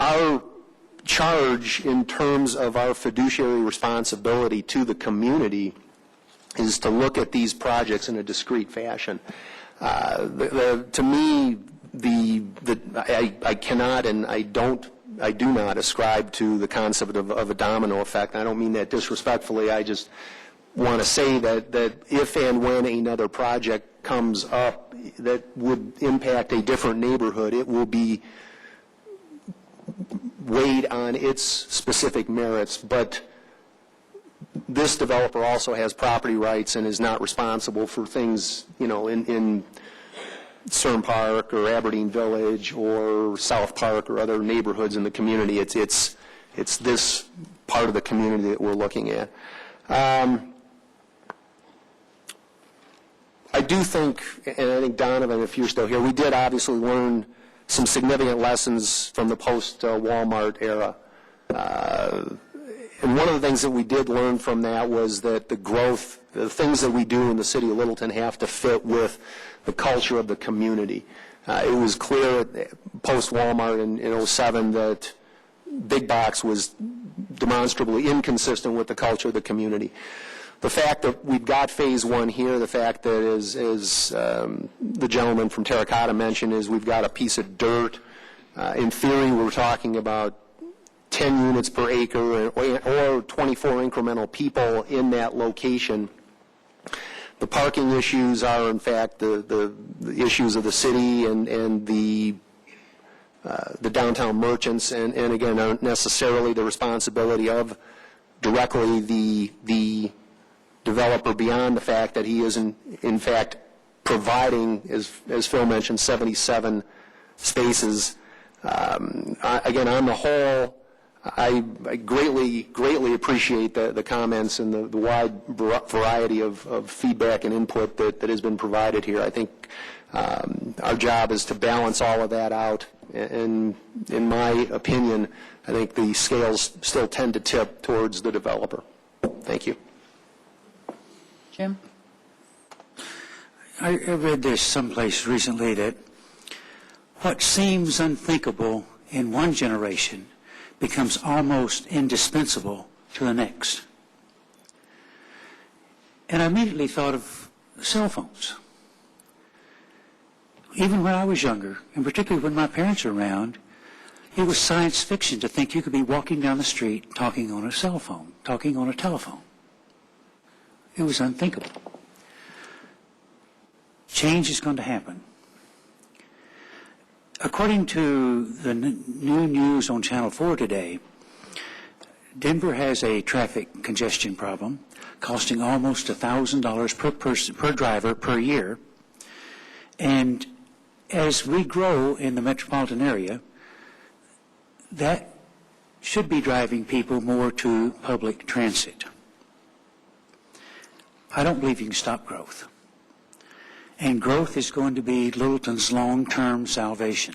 our charge in terms of our fiduciary responsibility to the community is to look at these projects in a discrete fashion. To me, I cannot and I do not ascribe to the concept of a domino effect. I don't mean that disrespectfully. I just want to say that if and when another project comes up that would impact a different neighborhood, it will be weighed on its specific merits. But this developer also has property rights and is not responsible for things, in Stern Park or Aberdeen Village or South Park or other neighborhoods in the community. It's this part of the community that we're looking at. I do think, and I think Donovan, if you're still here, we did obviously learn some significant lessons from the post-Walmart era. And one of the things that we did learn from that was that the things that we do in the city of Littleton have to fit with the culture of the community. It was clear post-Walmart in 07 that big box was demonstrably inconsistent with the culture of the community. The fact that we've got phase 1 here, the fact that as the gentleman from Terracotta mentioned, is we've got a piece of dirt. In theory, we're talking about 10 units per acre or 24 incremental people in that location. The parking issues are, in fact, the issues of the city and the downtown merchants, and again, aren't necessarily the responsibility of directly the developer, beyond the fact that he is in fact providing, as Phil mentioned, 77 spaces. Again, on the whole, I greatly appreciate the comments and the wide variety of feedback and input that has been provided here. I think our job is to balance all of that out, and in my opinion, I think the scales still tend to tip towards the developer. Thank you. Jim? I read this someplace recently that what seems unthinkable in one generation becomes almost indispensable to the next. And I immediately thought of cell phones. Even when I was younger, and particularly when my parents were around, it was science fiction to think you could be walking down the street talking on a cell phone, talking on a telephone. It was unthinkable. Change is going to happen. According to the new news on Channel 4 today, Denver has a traffic congestion problem costing almost $1,000 per person, per driver per year. And as we grow in the metropolitan area, that should be driving people more to public transit. I don't believe you can stop growth. And growth is going to be Littleton's long-term salvation.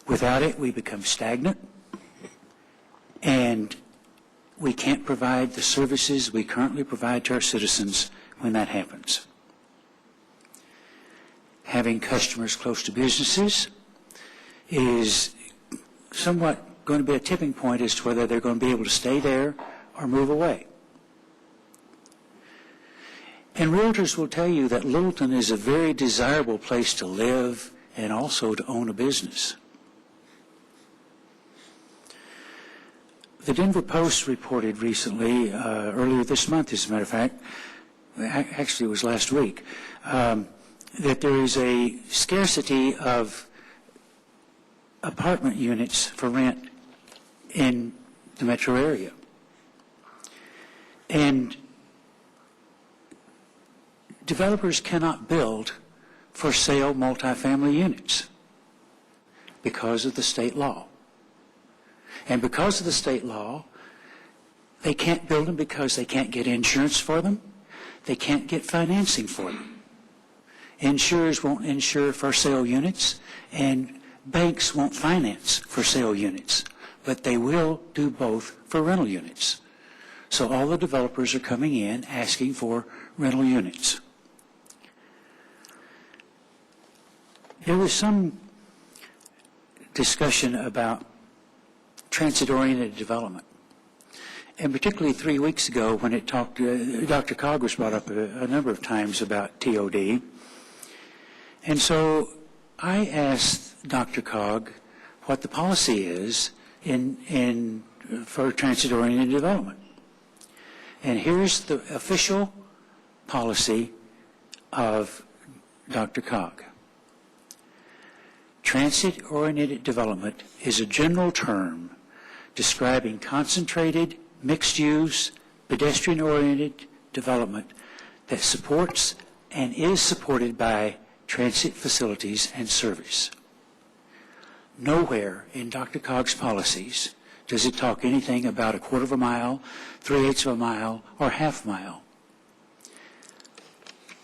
Without it, we become stagnant, and we can't provide the services we currently provide to our citizens when that happens. Having customers close to businesses is somewhat going to be a tipping point as to whether they're going to be able to stay there or move away. And realtors will tell you that Littleton is a very desirable place to live and also to own a business. The Denver Post reported recently, earlier this month as a matter of fact, actually it was last week, that there is a scarcity of apartment units for rent in the metro area. And developers cannot build for sale multifamily units because of the state law. And because of the state law, they can't build them because they can't get insurance for them. They can't get financing for them. Insurers won't insure for sale units, and banks won't finance for sale units, but they will do both for rental units. So all the developers are coming in asking for rental units. There was some discussion about transit-oriented development. And particularly 3 weeks ago when it talked, Dr. Cog was brought up a number of times about TOD. And so I asked Dr. Cog what the policy is for transit-oriented development. And here's the official policy of Dr. Cog. Transit-oriented development is a general term describing concentrated, mixed-use, pedestrian-oriented development that supports and is supported by transit facilities and service. Nowhere in Dr. Cog's policies does it talk anything about a quarter of a mile, 3/8 of a mile, or half mile.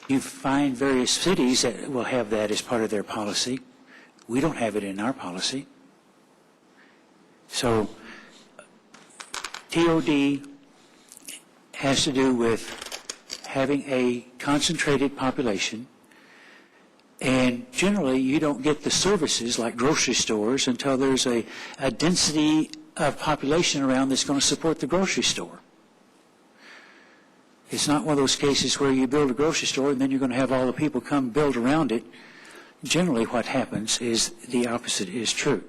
You find various cities that will have that as part of their policy. We don't have it in our policy. So TOD has to do with having a concentrated population, and generally you don't get the services like grocery stores until there's a density of population around that's going to support the grocery store. It's not one of those cases where you build a grocery store and then you're going to have all the people come build around it. Generally what happens is the opposite is true.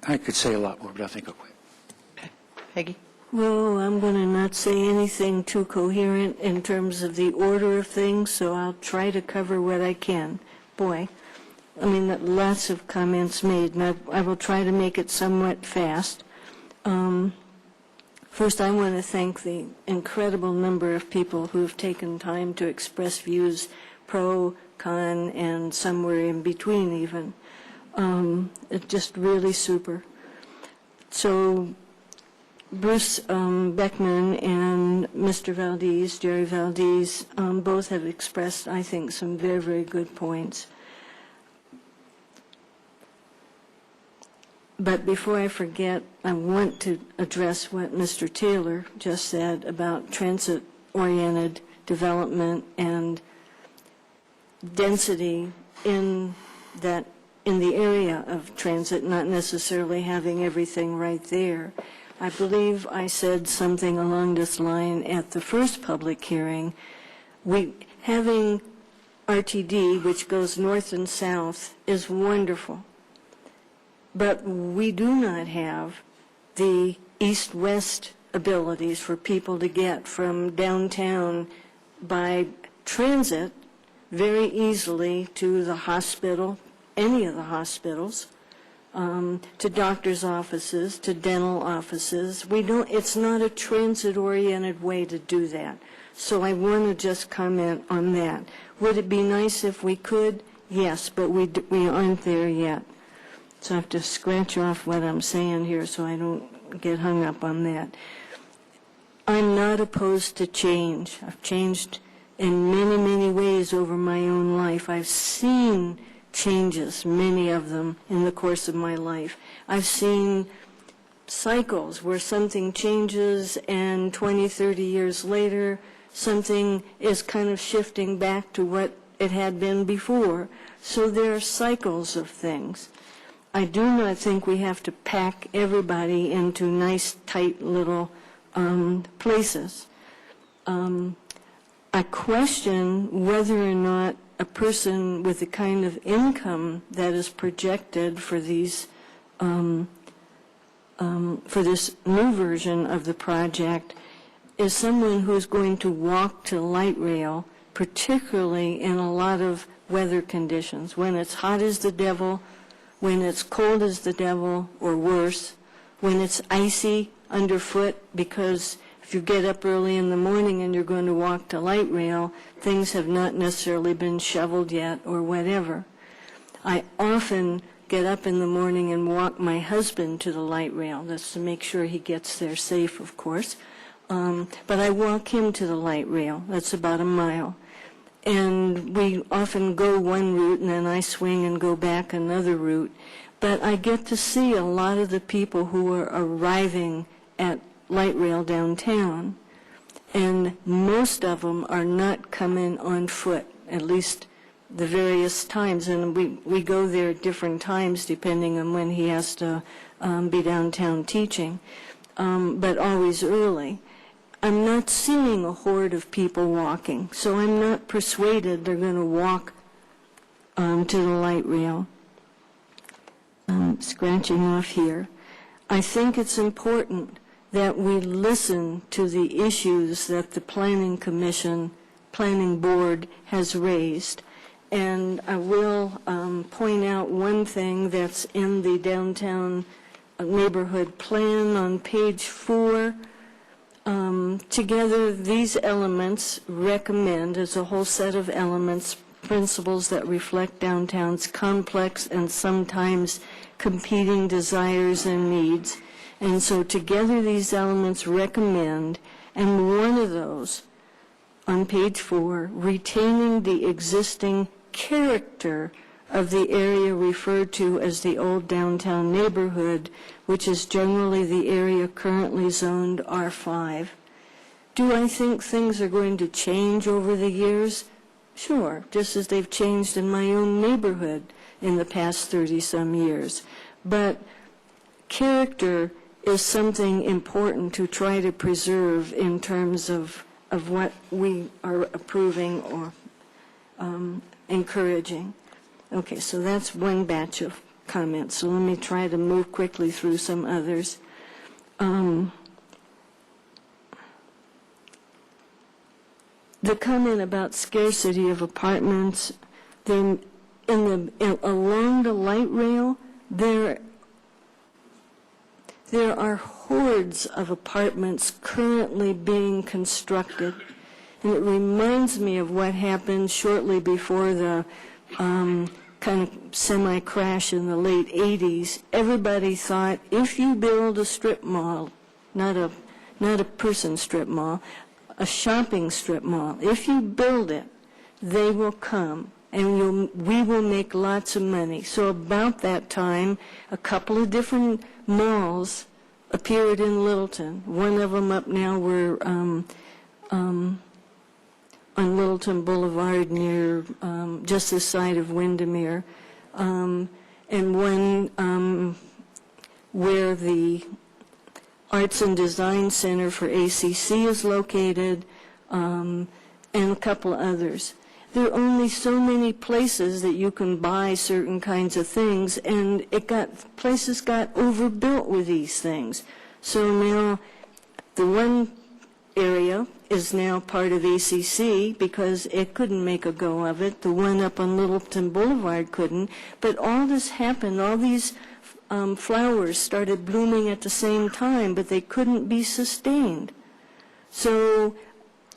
I could say a lot more, but I think I'll quit. Peggy? Well, I'm going to not say anything too coherent in terms of the order of things, so I'll try to cover what I can. Boy, I mean, lots of comments made, and I will try to make it somewhat fast. First, I want to thank the incredible number of people who have taken time to express views pro, con, and somewhere in between even. It's just really super. So Bruce Beckman and Mr. Valdez, Jerry Valdez, both have expressed, I think, some very, very good points. But before I forget, I want to address what Mr. Taylor just said about transit-oriented development and density in the area of transit, not necessarily having everything right there. I believe I said something along this line at the first public hearing. Having RTD, which goes north and south, is wonderful. But we do not have the east-west abilities for people to get from downtown by transit very easily to the hospital, any of the hospitals, to doctor's offices, to dental offices. It's not a transit-oriented way to do that. So I want to just comment on that. Would it be nice if we could? Yes, but we aren't there yet. So I have to scratch off what I'm saying here so I don't get hung up on that. I'm not opposed to change. I've changed in many, many ways over my own life. I've seen changes, many of them, in the course of my life. I've seen cycles where something changes and 20, 30 years later, something is kind of shifting back to what it had been before. So there are cycles of things. I do not think we have to pack everybody into nice, tight little places. I question whether or not a person with the kind of income that is projected for these for this new version of the project is someone who is going to walk to light rail, particularly in a lot of weather conditions, when it's hot as the devil, when it's cold as the devil, or worse, when it's icy underfoot, because if you get up early in the morning and you're going to walk to light rail, things have not necessarily been shoveled yet or whatever. I often get up in the morning and walk my husband to the light rail. That's to make sure he gets there safe, of course. But I walk him to the light rail. That's about a mile. And we often go one route and then I swing and go back another route. But I get to see a lot of the people who are arriving at light rail downtown, and most of them are not coming on foot, at least the various times. And we go there at different times depending on when he has to be downtown teaching, but always early. I'm not seeing a horde of people walking, so I'm not persuaded they're going to walk to the light rail. Scratching off here. I think it's important that we listen to the issues that the Planning Commission, Planning Board has raised. And I will point out one thing that's in the downtown neighborhood plan on page 4. Together, these elements recommend, as a whole set of elements, principles that reflect downtown's complex and sometimes competing desires and needs. And so together these elements recommend, and one of those on page 4, retaining the existing character of the area referred to as the old downtown neighborhood, which is generally the area currently zoned R5. Do I think things are going to change over the years? Sure, just as they've changed in my own neighborhood in the past 30-some years. But character is something important to try to preserve in terms of what we are approving or encouraging. Okay, so that's one batch of comments. So let me try to move quickly through some others. The comment about scarcity of apartments, then along the light rail, there are hordes of apartments currently being constructed. And it reminds me of what happened shortly before the kind of semi-crash in the late 80s. Everybody thought if you build a strip mall, not a person strip mall, a shopping strip mall, if you build it, they will come. and we will make lots of money. So about that time, a couple of different malls appeared in Littleton. One of them up now, we're on Littleton Boulevard near just this side of Windermere, and one where the Arts and Design Center for ACC is located, and a couple others. There are only so many places that you can buy certain kinds of things, and places got overbuilt with these things. So now the one area is now part of ACC because it couldn't make a go of it. The one up on Littleton Boulevard couldn't. But all this happened, all these flowers started blooming at the same time, but they couldn't be sustained. So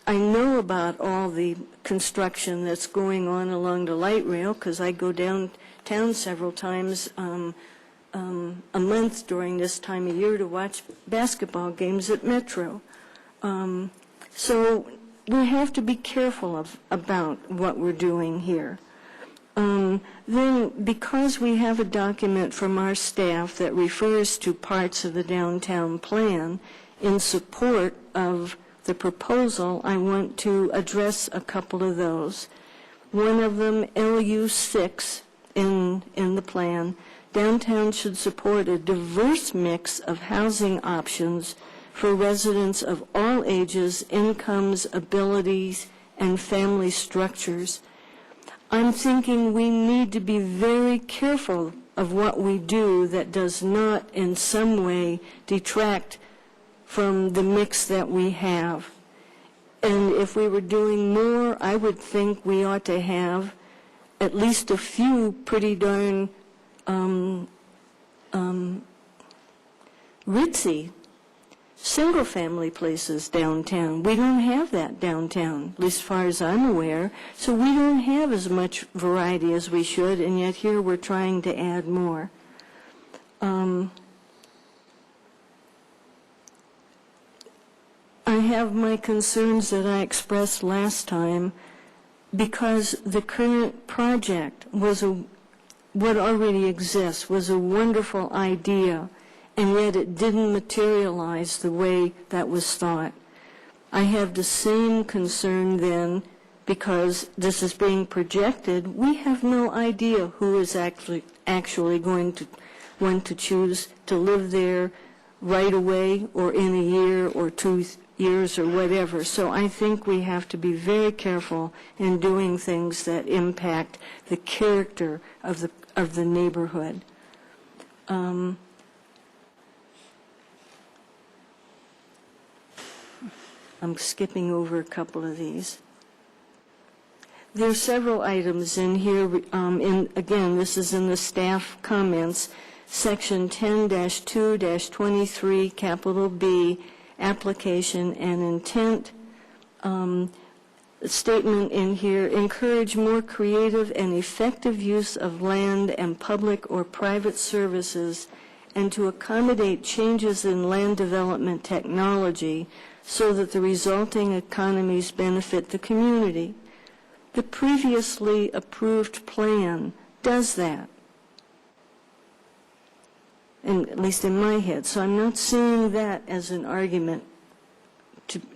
I know about all the construction that's going on along the light rail because I go downtown several times a month during this time of year to watch basketball games at Metro. So we have to be careful about what we're doing here. Then, because we have a document from our staff that refers to parts of the downtown plan in support of the proposal, I want to address a couple of those. One of them, LU6 in the plan, downtown should support a diverse mix of housing options for residents of all ages, incomes, abilities, and family structures. I'm thinking we need to be very careful of what we do that does not in some way detract from the mix that we have. And if we were doing more, I would think we ought to have at least a few pretty darn ritzy single-family places downtown. We don't have that downtown, at least as far as I'm aware. So we don't have as much variety as we should, and yet here we're trying to add more. I have my concerns that I expressed last time because the current project what already exists was a wonderful idea, and yet it didn't materialize the way that was thought. I have the same concern then because this is being projected. We have no idea who is actually going to want to choose to live there right away or in a year or 2 years or whatever. So I think we have to be very careful in doing things that impact the character of the neighborhood. I'm skipping over a couple of these. There are several items in here, again, this is in the staff comments, section 10-2-23, capital B, application and intent. Statement in here, encourage more creative and effective use of land and public or private services and to accommodate changes in land development technology so that the resulting economies benefit the community. The previously approved plan does that, and at least in my head. So I'm not seeing that as an argument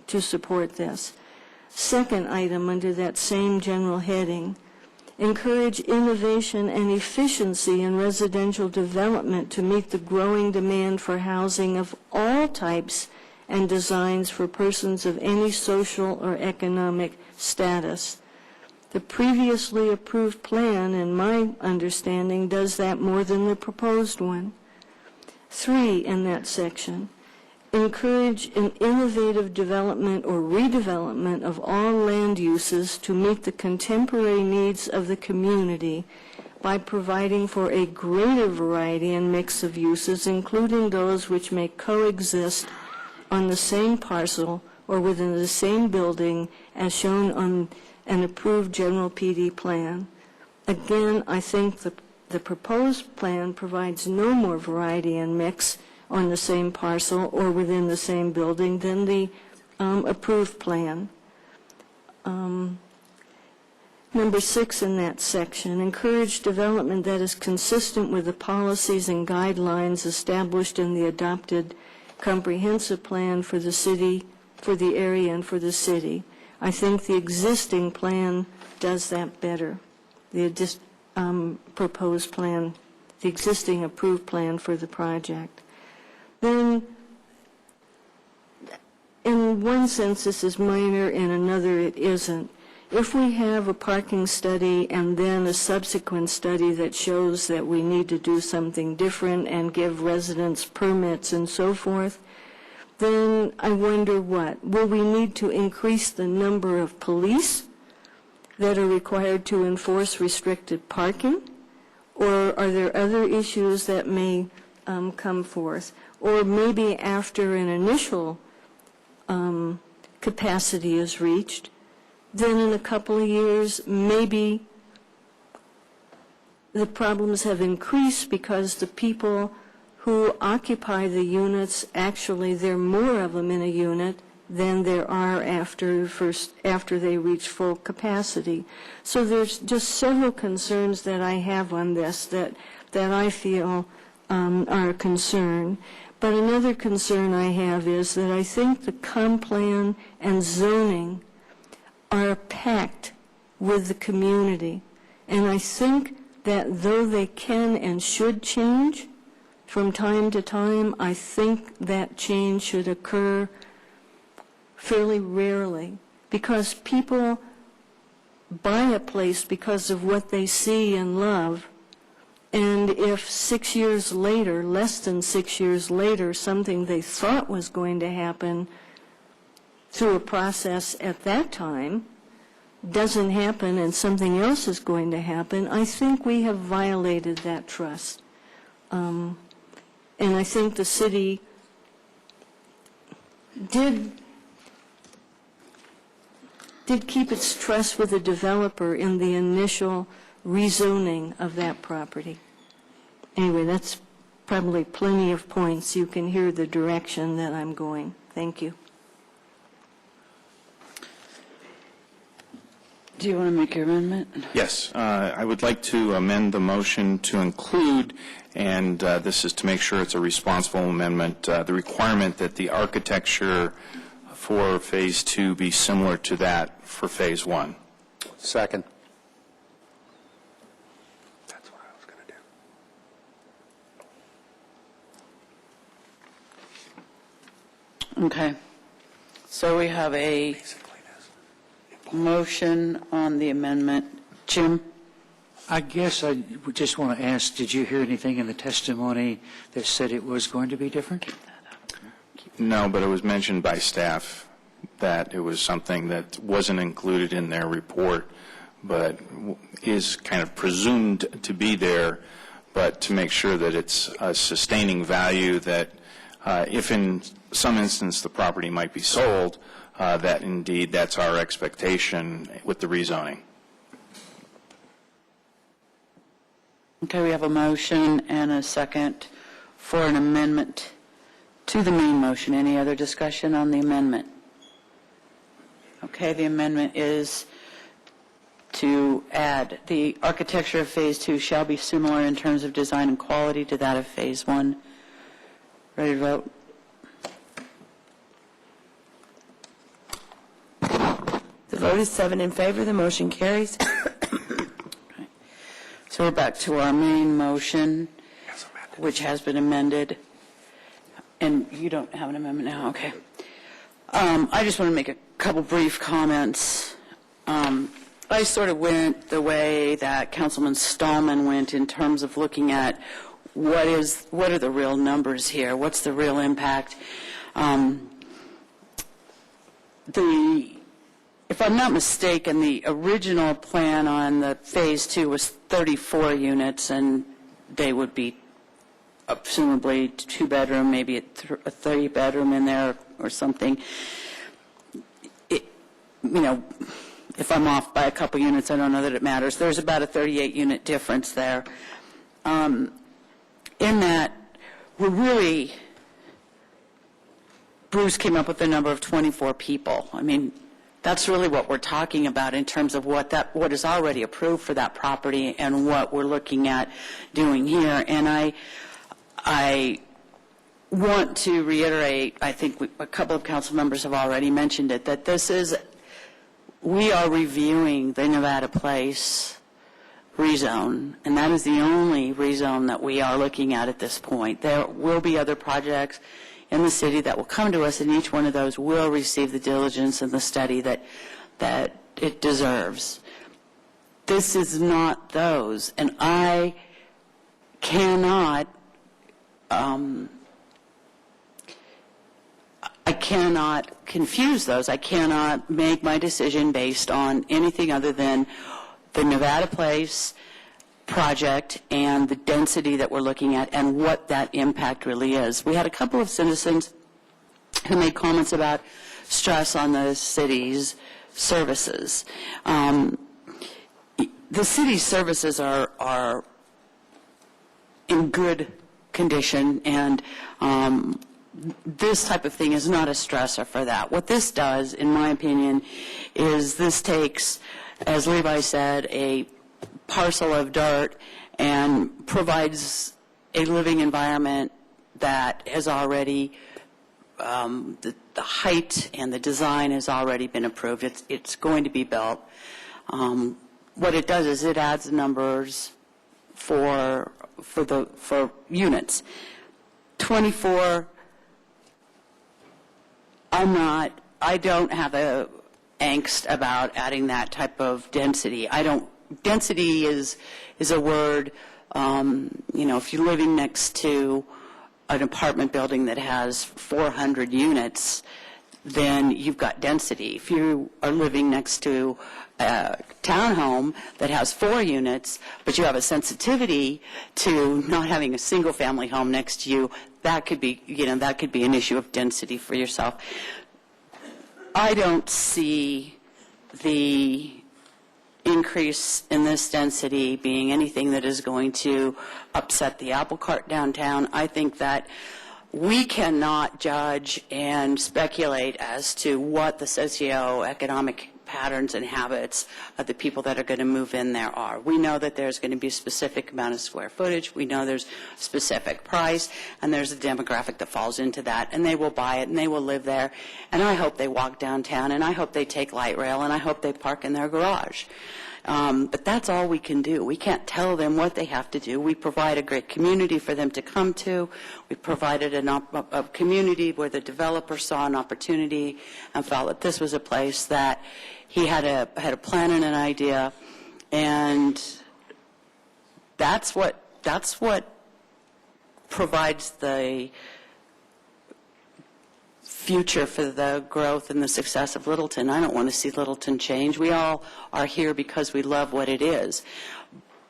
to support this. Second item under that same general heading, encourage innovation and efficiency in residential development to meet the growing demand for housing of all types and designs for persons of any social or economic status. The previously approved plan, in my understanding, does that more than the proposed one. 3 in that section, encourage an innovative development or redevelopment of all land uses to meet the contemporary needs of the community by providing for a greater variety and mix of uses, including those which may coexist on the same parcel or within the same building as shown on an approved general PD plan. Again, I think the proposed plan provides no more variety and mix on the same parcel or within the same building than the approved plan. number 6 in that section, encourage development that is consistent with the policies and guidelines established in the adopted comprehensive plan for the city, for the area and for the city. I think the existing plan does that better. The proposed plan, the existing approved plan for the project. Then, in one sense, this is minor, in another, it isn't. If we have a parking study and then a subsequent study that shows that we need to do something different and give residents permits and so forth, then I wonder what? Will we need to increase the number of police that are required to enforce restricted parking? Or are there other issues that may come forth? Or maybe after an initial capacity is reached, then in a couple of years, maybe the problems have increased because the people who occupy the units, actually there are more of them in a unit than there are after they reach full capacity. So there's just several concerns that I have on this that I feel are a concern. But another concern I have is that I think the comp plan and zoning are packed with the community. And I think that though they can and should change from time to time, I think that change should occur fairly rarely, because people buy a place because of what they see and love. And if 6 years later, less than 6 years later, something they thought was going to happen through a process at that time doesn't happen and something else is going to happen, I think we have violated that trust. And I think the city did keep its trust with the developer in the initial rezoning of that property. Anyway, that's probably plenty of points. You can hear the direction that I'm going. Thank you. Do you want to make your amendment? Yes, I would like to amend the motion to include, and this is to make sure it's a responsible amendment, the requirement that the architecture for Phase 2 be similar to that for Phase 1. Second. That's what I was going to do. Okay. So we have a motion on the amendment. Jim? I guess I would just want to ask, did you hear anything in the testimony that said it was going to be different? No, but it was mentioned by staff that it was something that wasn't included in their report, but is kind of presumed to be there, but to make sure that it's a sustaining value that if in some instance the property might be sold, that indeed that's our expectation with the rezoning. Okay, we have a motion and a second for an amendment to the main motion. Any other discussion on the amendment? Okay, the amendment is to add, the architecture of Phase 2 shall be similar in terms of design and quality to that of Phase 1. Ready to vote? The vote is 7 in favor. The motion carries. Okay. So we're back to our main motion, which has been amended. And you don't have an amendment now? Okay. I just want to make a couple brief comments. I sort of went the way that Councilman Stallman went in terms of looking at what are the real numbers here? What's the real impact? If I'm not mistaken, the original plan on the Phase 2 was 34 units, and they would be presumably 2-bedroom, maybe a 3-bedroom in there or something. If I'm off by a couple units, I don't know that it matters. There's about a 38-unit difference there. In that, Bruce came up with the number of 24 people. I mean, That's really what we're talking about in terms of what is already approved for that property and what we're looking at doing here. And I want to reiterate, I think a couple of council members have already mentioned it, that we are reviewing the Nevada Place rezone, and that is the only rezone that we are looking at this point. There will be other projects in the city that will come to us, and each one of those will receive the diligence and the study that it deserves. This is not those, and I cannot confuse those. I cannot make my decision based on anything other than the Nevada Place project and the density that we're looking at and what that impact really is. We had a couple of citizens who made comments about stress on the city's services. The city's services are in good condition, and this type of thing is not a stressor for that. What this does, in my opinion, is this takes, as Levi said, a parcel of dirt and provides a living environment that has already, the height and the design has already been approved. It's going to be built. What it does is it adds numbers for units. 24, I don't have a angst about adding that type of density. Density is a word, if you're living next to an apartment building that has 400 units, then you've got density. If you are living next to a townhome that has 4 units, but you have a sensitivity to not having a single family home next to you, that could be an issue of density for yourself. I don't see the increase in this density being anything that is going to upset the apple cart downtown. I think that we cannot judge and speculate as to what the socioeconomic patterns and habits of the people that are going to move in there are. We know that there's going to be a specific amount of square footage. We know there's a specific price, and there's a demographic that falls into that, and they will buy it, and they will live there. And I hope they walk downtown, and I hope they take light rail, and I hope they park in their garage. But that's all we can do. We can't tell them what they have to do. We provide a great community for them to come to. We provided a community where the developer saw an opportunity and felt that this was a place that he had a plan and an idea, and that's what provides the future for the growth and the success of Littleton. I don't want to see Littleton change. We all are here because we love what it is.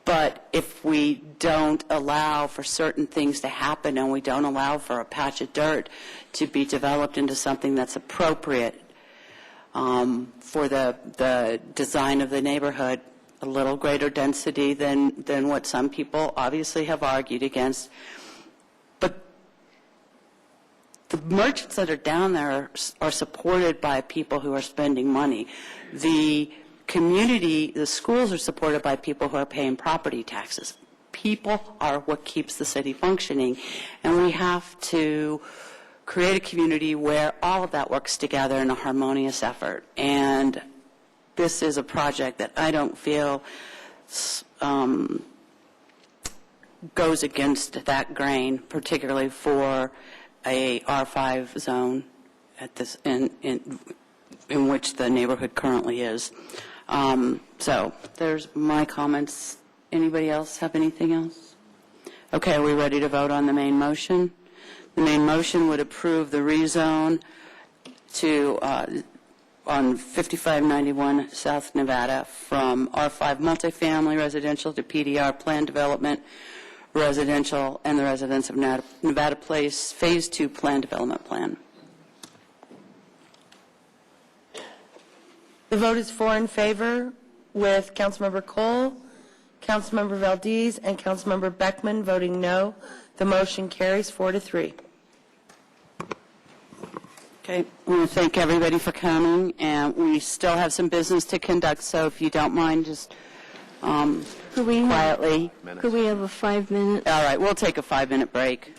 But if we don't allow for certain things to happen and we don't allow for a patch of dirt to be developed into something that's appropriate for the design of the neighborhood, a little greater density than what some people obviously have argued against. But the merchants that are down there are supported by people who are spending money. The community, the schools are supported by people who are paying property taxes. People are what keeps the city functioning, and we have to create a community where all of that works together in a harmonious effort. And this is a project that I don't feel goes against that grain, particularly for a R5 zone at this in which the neighborhood currently is. So there's my comments. Anybody else have anything else? Okay, are we ready to vote on the main motion? The main motion would approve the rezone to on 5591 South Nevada from R5 multifamily residential to PDR planned development residential and the residents of Nevada Place Phase 2 planned development plan. The vote is 4 in favor, with Councilmember Cole, Councilmember Valdez, and Councilmember Beckman voting no. The motion carries 4-3. Okay, I want to thank everybody for coming, and we still have some business to conduct, so if you don't mind, just quietly. Could we have a 5-minute? All right, we'll take a 5-minute break.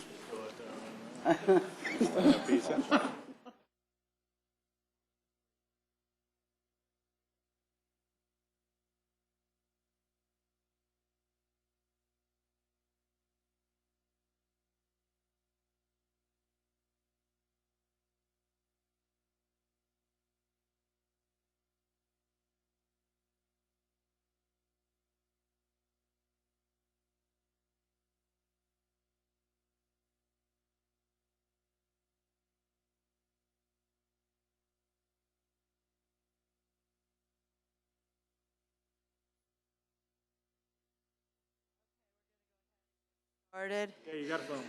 Started. Yeah, you got a phone.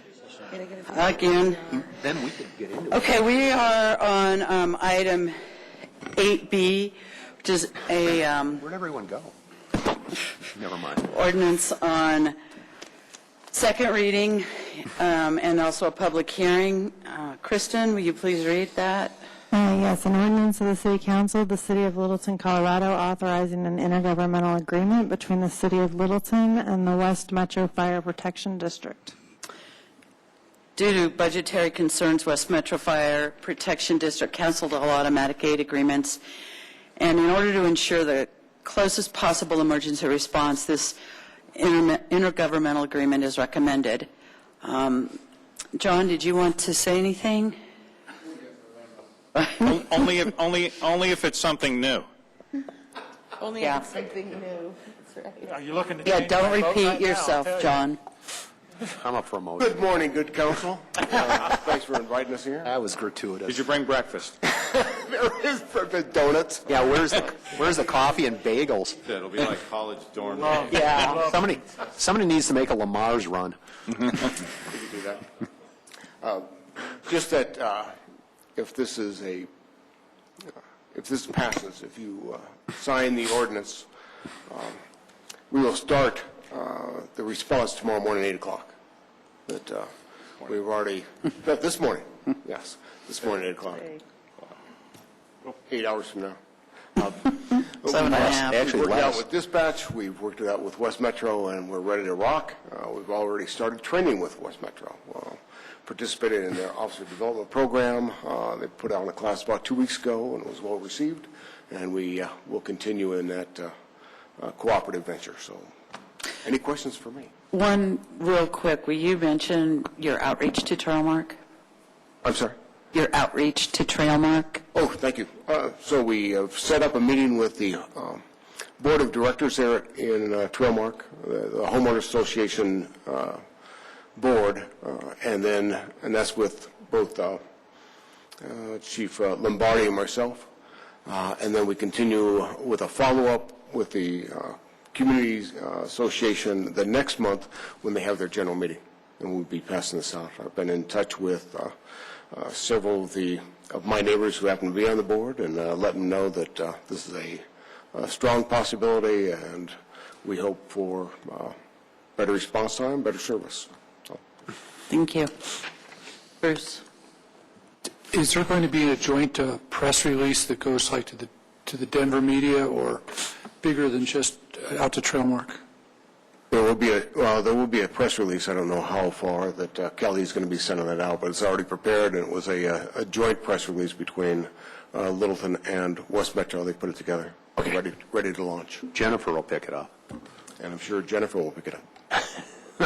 Again. Then we could get into it. Okay, we are on item 8B, which is a Where'd everyone go? Never mind. ordinance on second reading and also a public hearing. Kristen, will you please read that? Yes, an ordinance of the City Council of the City of Littleton, Colorado, authorizing an intergovernmental agreement between the City of Littleton and the West Metro Fire Protection District. Due to budgetary concerns, West Metro Fire Protection District canceled all automatic aid agreements, and in order to ensure the closest possible emergency response, this intergovernmental agreement is recommended. John, did you want to say anything? Only if it's something new. Only if it's something new. That's right. Are you looking to Yeah, change don't my vote repeat right now, yourself, I'll tell you. John. I'm up for a motion. Good morning, good council. Thanks for inviting us here. That was gratuitous. Did you bring breakfast? There is perfect donuts. Yeah, where's the coffee and bagels? It'll be like college dorm. Yeah. Somebody needs to make a Lamar's run. We can do that. Just that if this passes, if you sign the ordinance, we will start the response tomorrow morning at 8 o'clock. That we've already, this morning, yes, this morning at 8 o'clock. 8 hours from now. 7.5. We've worked it out with dispatch, we've worked it out with West Metro, and we're ready to rock. We've already started training with West Metro. Participated in their officer development program. They put out a class about 2 weeks ago, and it was well received. And we will continue in that cooperative venture. So, any questions for me? One real quick, will you mention your outreach to Trailmark? I'm sorry? Your outreach to Trailmark? Oh, thank you. So we have set up a meeting with the board of directors there in Trailmark, the homeowners association board, and that's with both Chief Lombardi and myself. And then we continue with a follow-up with the community association the next month when they have their general meeting, and we'll be passing this out. I've been in touch with several of my neighbors who happen to be on the board, and let them know that this is a strong possibility, and we hope for better response time, better service. So. Thank you. Bruce? Is there going to be a joint press release that goes like to the Denver media, or bigger than just out to Trailmark? There will be a press release. I don't know how far that Kelly's going to be sending that out, but it's already prepared, and it was a joint press release between Littleton and West Metro. They put it together, ready to launch. Jennifer will pick it up. And I'm sure Jennifer will pick it up.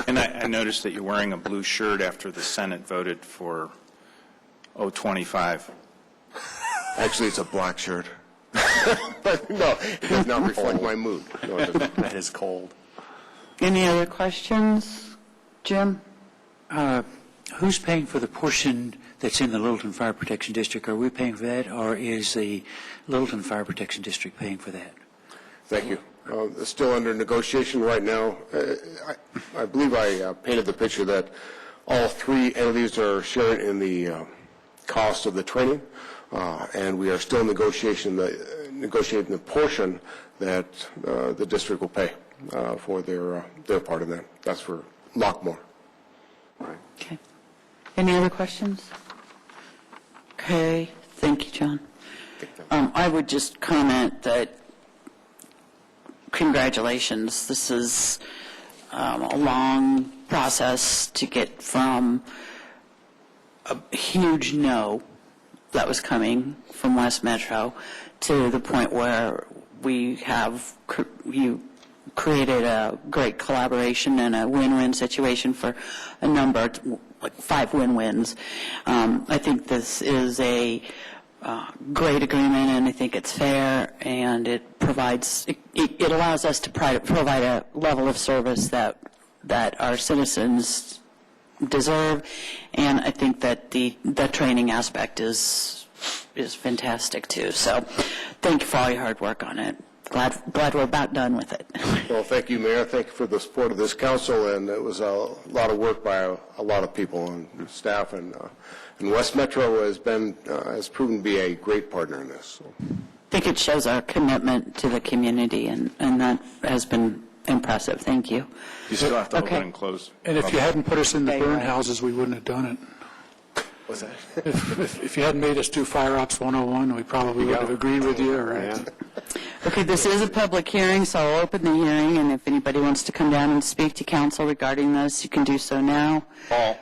And I noticed that you're wearing a blue shirt after the Senate voted for 025. Actually, it's a black shirt. But no, it does not reflect my mood. No, it doesn't. That is cold. Any other questions? Jim? Who's paying for the portion that's in the Littleton Fire Protection District? Are we paying for that, or is the Littleton Fire Protection District paying for that? Thank you. It's still under negotiation right now. I believe I painted the picture that all three entities are sharing in the cost of the training, and we are still negotiating the portion that the district will pay for their part of that. That's for Lockmore. Okay. Any other questions? Okay. Thank you, John. I would just comment that congratulations. This is a long process to get from a huge no that was coming from West Metro to the point where we have you created a great collaboration and a win-win situation for a number, like 5 win-wins. I think this is a great agreement, and I think it's fair, and it provides, it allows us to provide a level of service that our citizens deserve, and I think that the training aspect is fantastic too. So thank you for all your hard work on it. Glad we're about done with it. Well, thank you, Mayor. Thank you for the support of this council, and it was a lot of work by a lot of people and staff, and West Metro has proven to be a great partner in this. So. I think it shows our commitment to the community, and that has been impressive. Thank you. You still have to open and close. And if you hadn't put us in the burn houses, we wouldn't have done it. What's that? If you hadn't made us do Fire Ops 101, we probably would have agreed with you. Right? Yeah. Okay, this is a public hearing, so I'll open the hearing, and if anybody wants to come down and speak to council regarding this, you can do so now. Paul.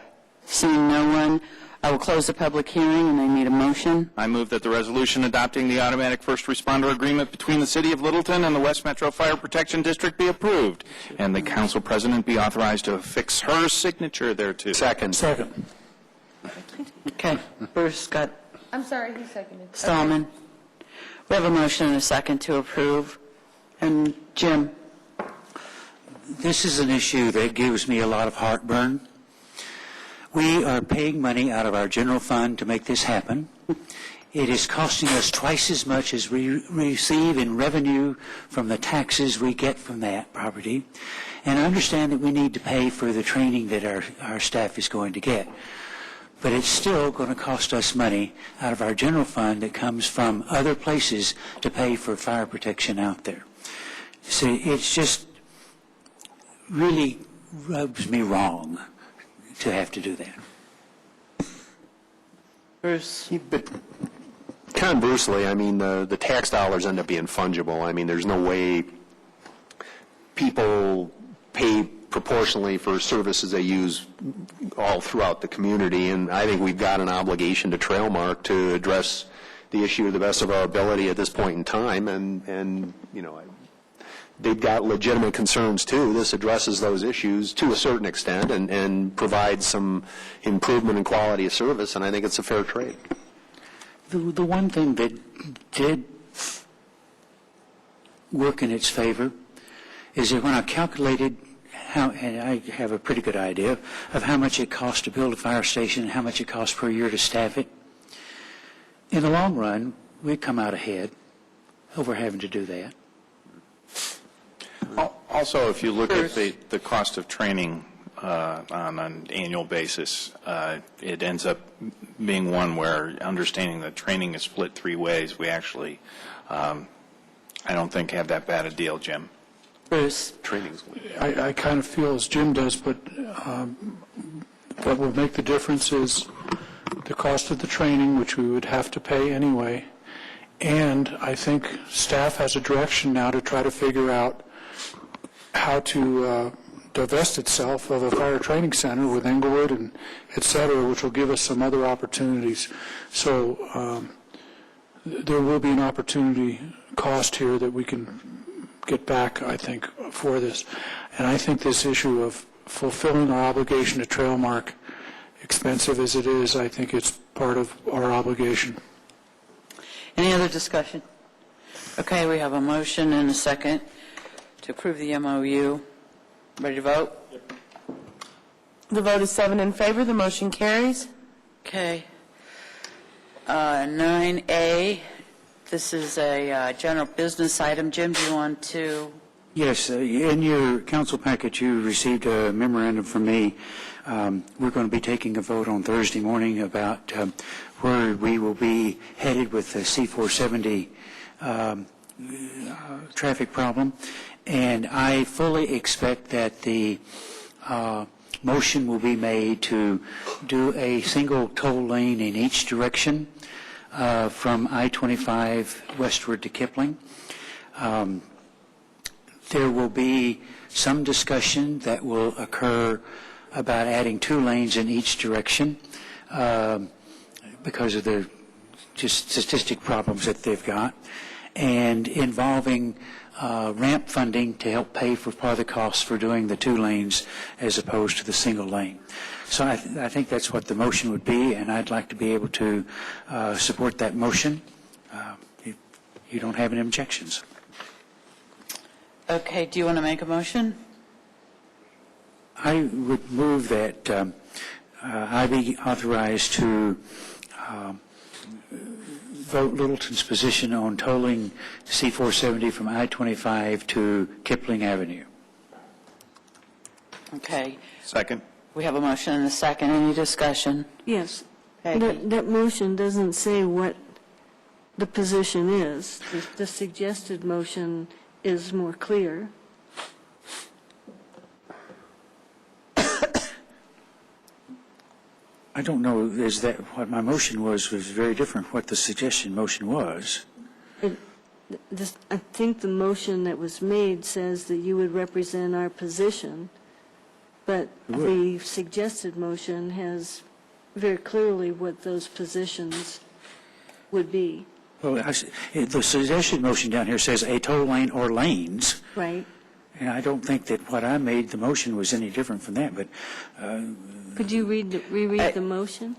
Seeing no one, I will close the public hearing, and I need a motion. I move that the resolution adopting the automatic first responder agreement between the City of Littleton and the West Metro Fire Protection District be approved, and the council president be authorized to affix her signature thereto. Second. Okay, Bruce got I'm sorry, who seconded? Stallman. We have a motion and a second to approve. And Jim? This is an issue that gives me a lot of heartburn. We are paying money out of our general fund to make this happen. It is costing us twice as much as we receive in revenue from the taxes we get from that property. And I understand that we need to pay for the training that our staff is going to get. But it's still going to cost us money out of our general fund that comes from other places to pay for fire protection out there. See, it's just really rubs me wrong to have to do that. Bruce? But conversely, I mean, the tax dollars end up being fungible. I mean, there's no way people pay proportionally for services they use all throughout the community, and I think we've got an obligation to Trailmark to address the issue to the best of our ability at this point in time, and you know, they've got legitimate concerns too. This addresses those issues to a certain extent and provides some improvement in quality of service, and I think it's a fair trade. The one thing that did work in its favor is that when I calculated and I have a pretty good idea of how much it costs to build a fire station and how much it costs per year to staff it. In the long run, we come out ahead over having to do that. Also, if you look at the cost of training on an annual basis, it ends up being one where understanding that training is split 3 ways, we actually, I don't think, have that bad a deal, Jim. Bruce? I kind of feel as Jim does, but what will make the difference is the cost of the training, which we would have to pay anyway, and I think staff has a direction now to try to figure out how to divest itself of a fire training center with Englewood and et cetera, which will give us some other opportunities. So there will be an opportunity cost here that we can get back, I think, for this. And I think this issue of fulfilling our obligation to Trailmark, expensive as it is, I think it's part of our obligation. Any other discussion? Okay, we have a motion and a second to approve the MOU. Ready to vote? The vote is 7 in favor. The motion carries. Okay. 9A. This is a general business item. Jim, do you want to? Yes, in your council package, you received a memorandum from me. We're going to be taking a vote on Thursday morning about where we will be headed with the C470 traffic problem. And I fully expect that the motion will be made to do a single toll lane in each direction from I-25 westward to Kipling. There will be some discussion that will occur about adding 2 lanes in each direction because of the just statistic problems that they've got, and involving ramp funding to help pay for part of the costs for doing the 2 lanes as opposed to the single lane. So I think that's what the motion would be, and I'd like to be able to support that motion. If you don't have any objections. Okay, do you want to make a motion? I would move that I be authorized to vote Littleton's position on tolling C-470 from I-25 to Kipling Avenue. Okay. Second. We have a motion and a second. Any discussion? Yes. Peggy? That motion doesn't say what the position is. The suggested motion is more clear. I don't know, is that what my motion was very different from what the suggestion motion was. I think the motion that was made says that you would represent our position, but the suggested motion has very clearly what those positions would be. Well, the suggestion motion down here says a toll lane or lanes. Right. And I don't think that what I made the motion was any different from that, but... Could you reread the motion?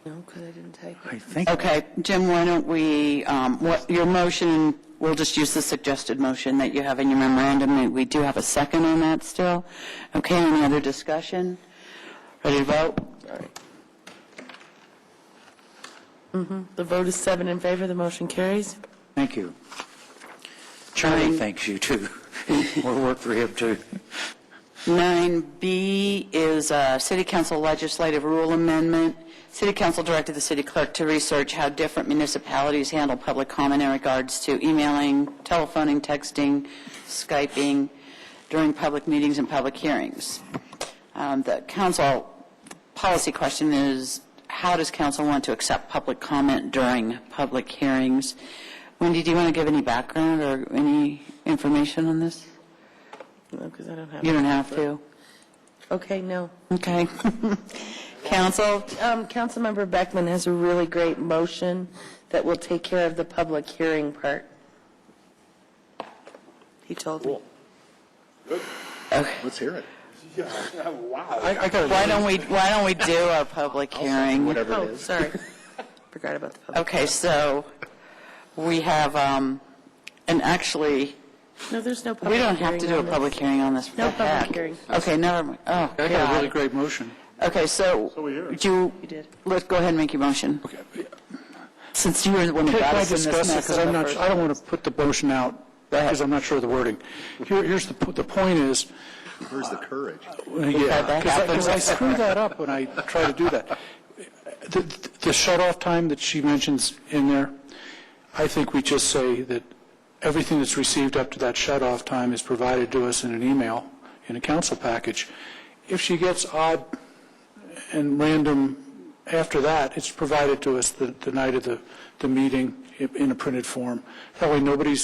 No, because I didn't type it. I think... Okay, Jim, why don't we, your motion, we'll just use the suggested motion that you have in your memorandum. We do have a second on that still. Okay, any other discussion? Ready to vote? All right. The vote is 7 in favor. The motion carries. Thank you. Charlie thanks you, too. More work for him, too. 9B is a City Council legislative rule amendment. City Council directed the city clerk to research how different municipalities handle public comment in regards to emailing, telephoning, texting, Skyping during public meetings and public hearings. The council policy question is, how does council want to accept public comment during public hearings? Wendy, do you want to give any background or any information on this? No, because I don't have. You don't have to. Okay, no. Okay. Council? Councilmember Beckman has a really great motion that will take care of the public hearing part. He told me. Okay. Let's hear it. Wow. Why don't we do our public hearing? Whatever it is. Sorry. Forgot about the public. Okay, so we have, and actually, No, there's no public we hearing. don't have to do a public hearing on this. No What the public heck? hearing. Okay, never mind. Oh, I got a really God. great motion. Okay, so, You did. let's go ahead and make your motion. Okay. Since you were the one who Can got I us in this discuss it? mess Because in I'm the not, first- I don't want to put the motion out because I'm not sure of the wording. Here's the point is, Where's the courage? yeah, because I screw that up when I try to do that. The shut-off time that she mentions in there, I think we just say that everything that's received up to that shut-off time is provided to us in an email, in a council package. If she gets odd and random after that, it's provided to us the night of the meeting in a printed form. That way nobody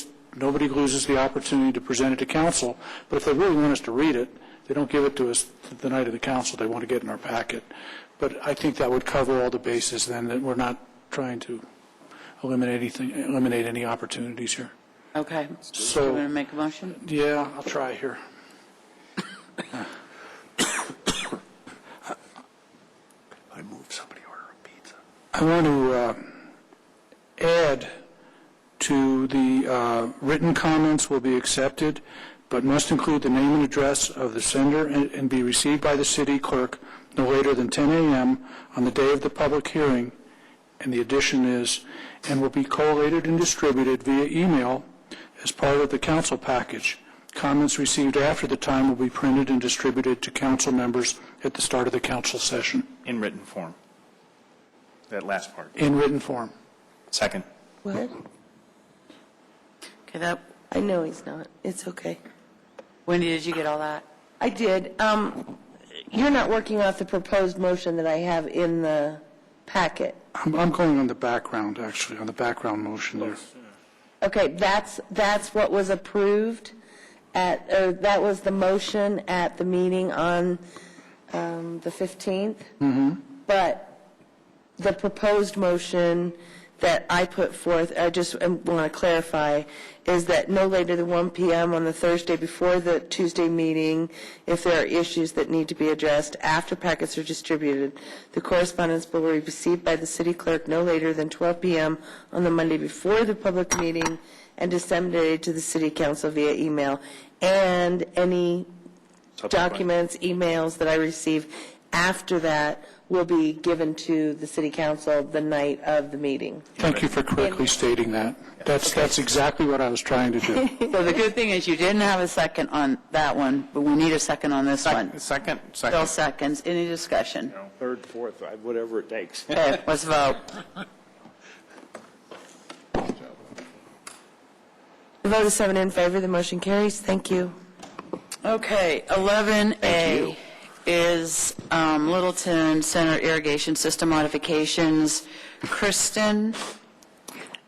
loses the opportunity to present it to council. But if they really want us to read it, they don't give it to us the night of the council. They want to get it in our packet. But I think that would cover all the bases then, that we're not trying to eliminate any opportunities here. Okay. So- You want to make a motion? Yeah, I'll try here. I move somebody order a pizza. I want to add to the written comments will be accepted, but must include the name and address of the sender and be received by the city clerk no later than 10 a.m. on the day of the public hearing. And the addition is, and will be collated and distributed via email as part of the council package. Comments received after the time will be printed and distributed to council members at the start of the council session. In written form. That last part. In written form. Second. What? Okay, that, I know he's not. It's okay. Wendy, did you get all that? I did. You're not working off the proposed motion that I have in the packet? I'm going on the background, actually, on the background motion there. Okay, that's what was approved that was the motion at the meeting on the 15th. Mm-hmm. But the proposed motion that I put forth, I just want to clarify, is that no later than 1 p.m. on the Thursday before the Tuesday meeting, if there are issues that need to be addressed after packets are distributed, the correspondence will be received by the city clerk no later than 12 p.m. on the Monday before the public meeting and disseminated to the city council via email. And any documents, emails that I receive after that will be given to the city council the night of the meeting. Thank you for correctly stating that. That's exactly what I was trying to do. So the good thing is you didn't have a second on that one, but we need a second on this one. Second. Bill seconds. Any discussion? Third, fourth, whatever it takes. Okay, let's vote. The vote is 7 in favor. The motion carries. Thank you. Okay, 11A is Littleton Center irrigation system modifications. Kristen?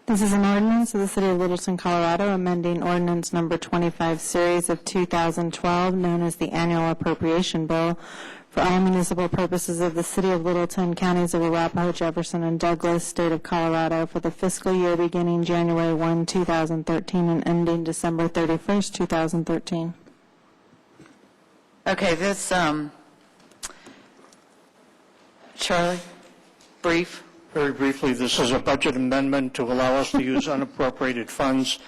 This is an ordinance of the City of Littleton, Colorado, amending ordinance number 25 series of 2012, known as the Annual Appropriation Bill, for all municipal purposes of the City of Littleton, counties of Arapahoe, Jefferson, and Douglas, State of Colorado, for the fiscal year beginning January 1, 2013, and ending December 31st, 2013. Okay, this, Charlie, brief. Very briefly, this is a budget amendment to allow us to use unappropriated funds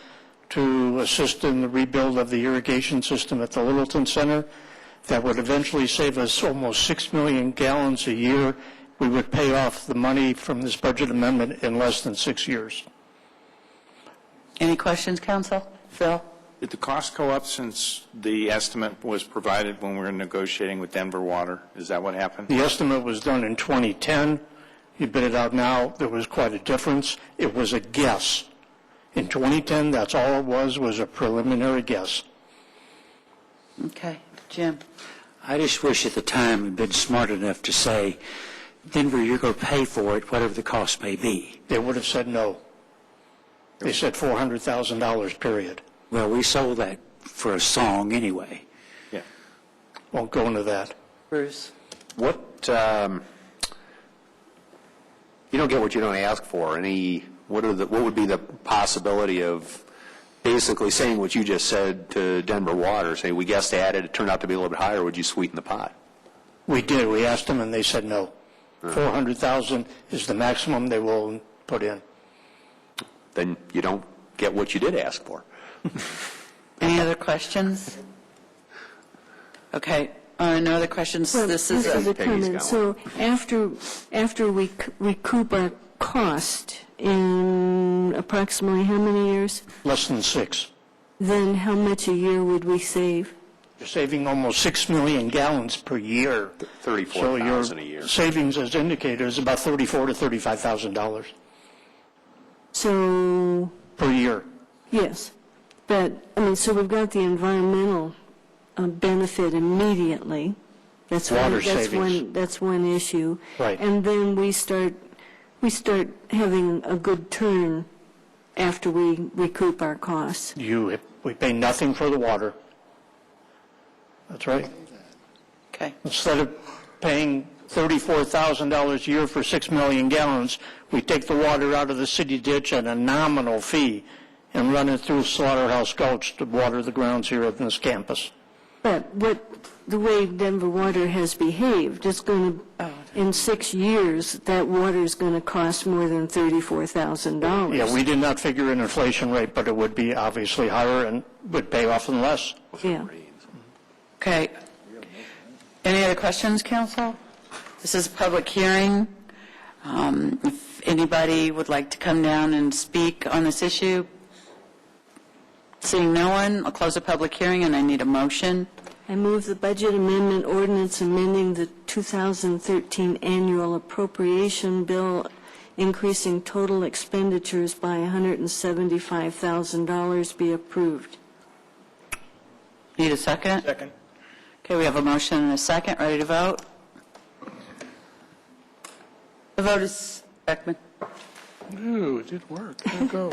to assist in the rebuild of the irrigation system at the Littleton Center. That would eventually save us almost 6 million gallons a year. We would pay off the money from this budget amendment in less than 6 years. Any questions, council? Phil? Did the cost go up since the estimate was provided when we were negotiating with Denver Water? Is that what happened? The estimate was done in 2010. You bid it out now, there was quite a difference. It was a guess. In 2010, that's all it was a preliminary guess. Okay, Jim? I just wish at the time we'd been smart enough to say, Denver, you're going to pay for it, whatever the cost may be. They would have said no. They said $400,000, period. Well, we sold that for a song anyway. Yeah. Won't go into that. Bruce? What, you don't get what you don't ask for. What would be the possibility of basically saying what you just said to Denver Water, say we guessed at it, it turned out to be a little bit higher, would you sweeten the pot? We did. We asked them, and they said no. $400,000 is the maximum they will put in. Then you don't get what you did ask for. Any other questions? Okay, no other questions. Well, this is a comment. So after we recoup our cost in approximately how many years? Less than 6. Then how much a year would we save? You're saving almost 6 million gallons per year. 34,000 a year. So your savings, as indicated, is about $34,000 to $35,000 So per year. yes, but I mean, so we've got the environmental benefit immediately. That's Water one, savings. That's one issue. Right. And then we start having a good turn after we recoup our costs. We pay nothing for the water. That's right. Okay. Instead of paying $34,000 a year for 6 million gallons, we take the water out of the city ditch at a nominal fee and run it through Slaughterhouse Gulch to water the grounds here at this campus. But the way Denver Water has behaved, it's going to, in 6 years, that water is going to cost more than $34,000. Yeah, we did not figure an inflation rate, but it would be obviously higher and would pay off in less. Yeah. Okay. Any other questions, council? This is a public hearing. If anybody would like to come down and speak on this issue, seeing no one, I'll close the public hearing and I need a motion. I move the budget amendment ordinance amending the 2013 annual appropriation bill, increasing total expenditures by $175,000 be approved. Need a second? Second. Okay, we have a motion and a second. Ready to vote? The vote is Beckman. Ooh, it did work. There you go.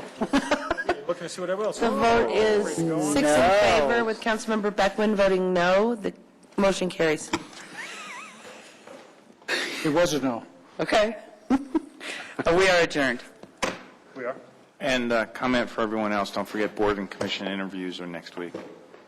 Looking to see what everyone else. The vote is 6 in favor with Councilmember Beckman voting no. The motion carries. It was a no. Okay. We are adjourned. We are. And comment for everyone else, don't forget board and commission interviews are next week.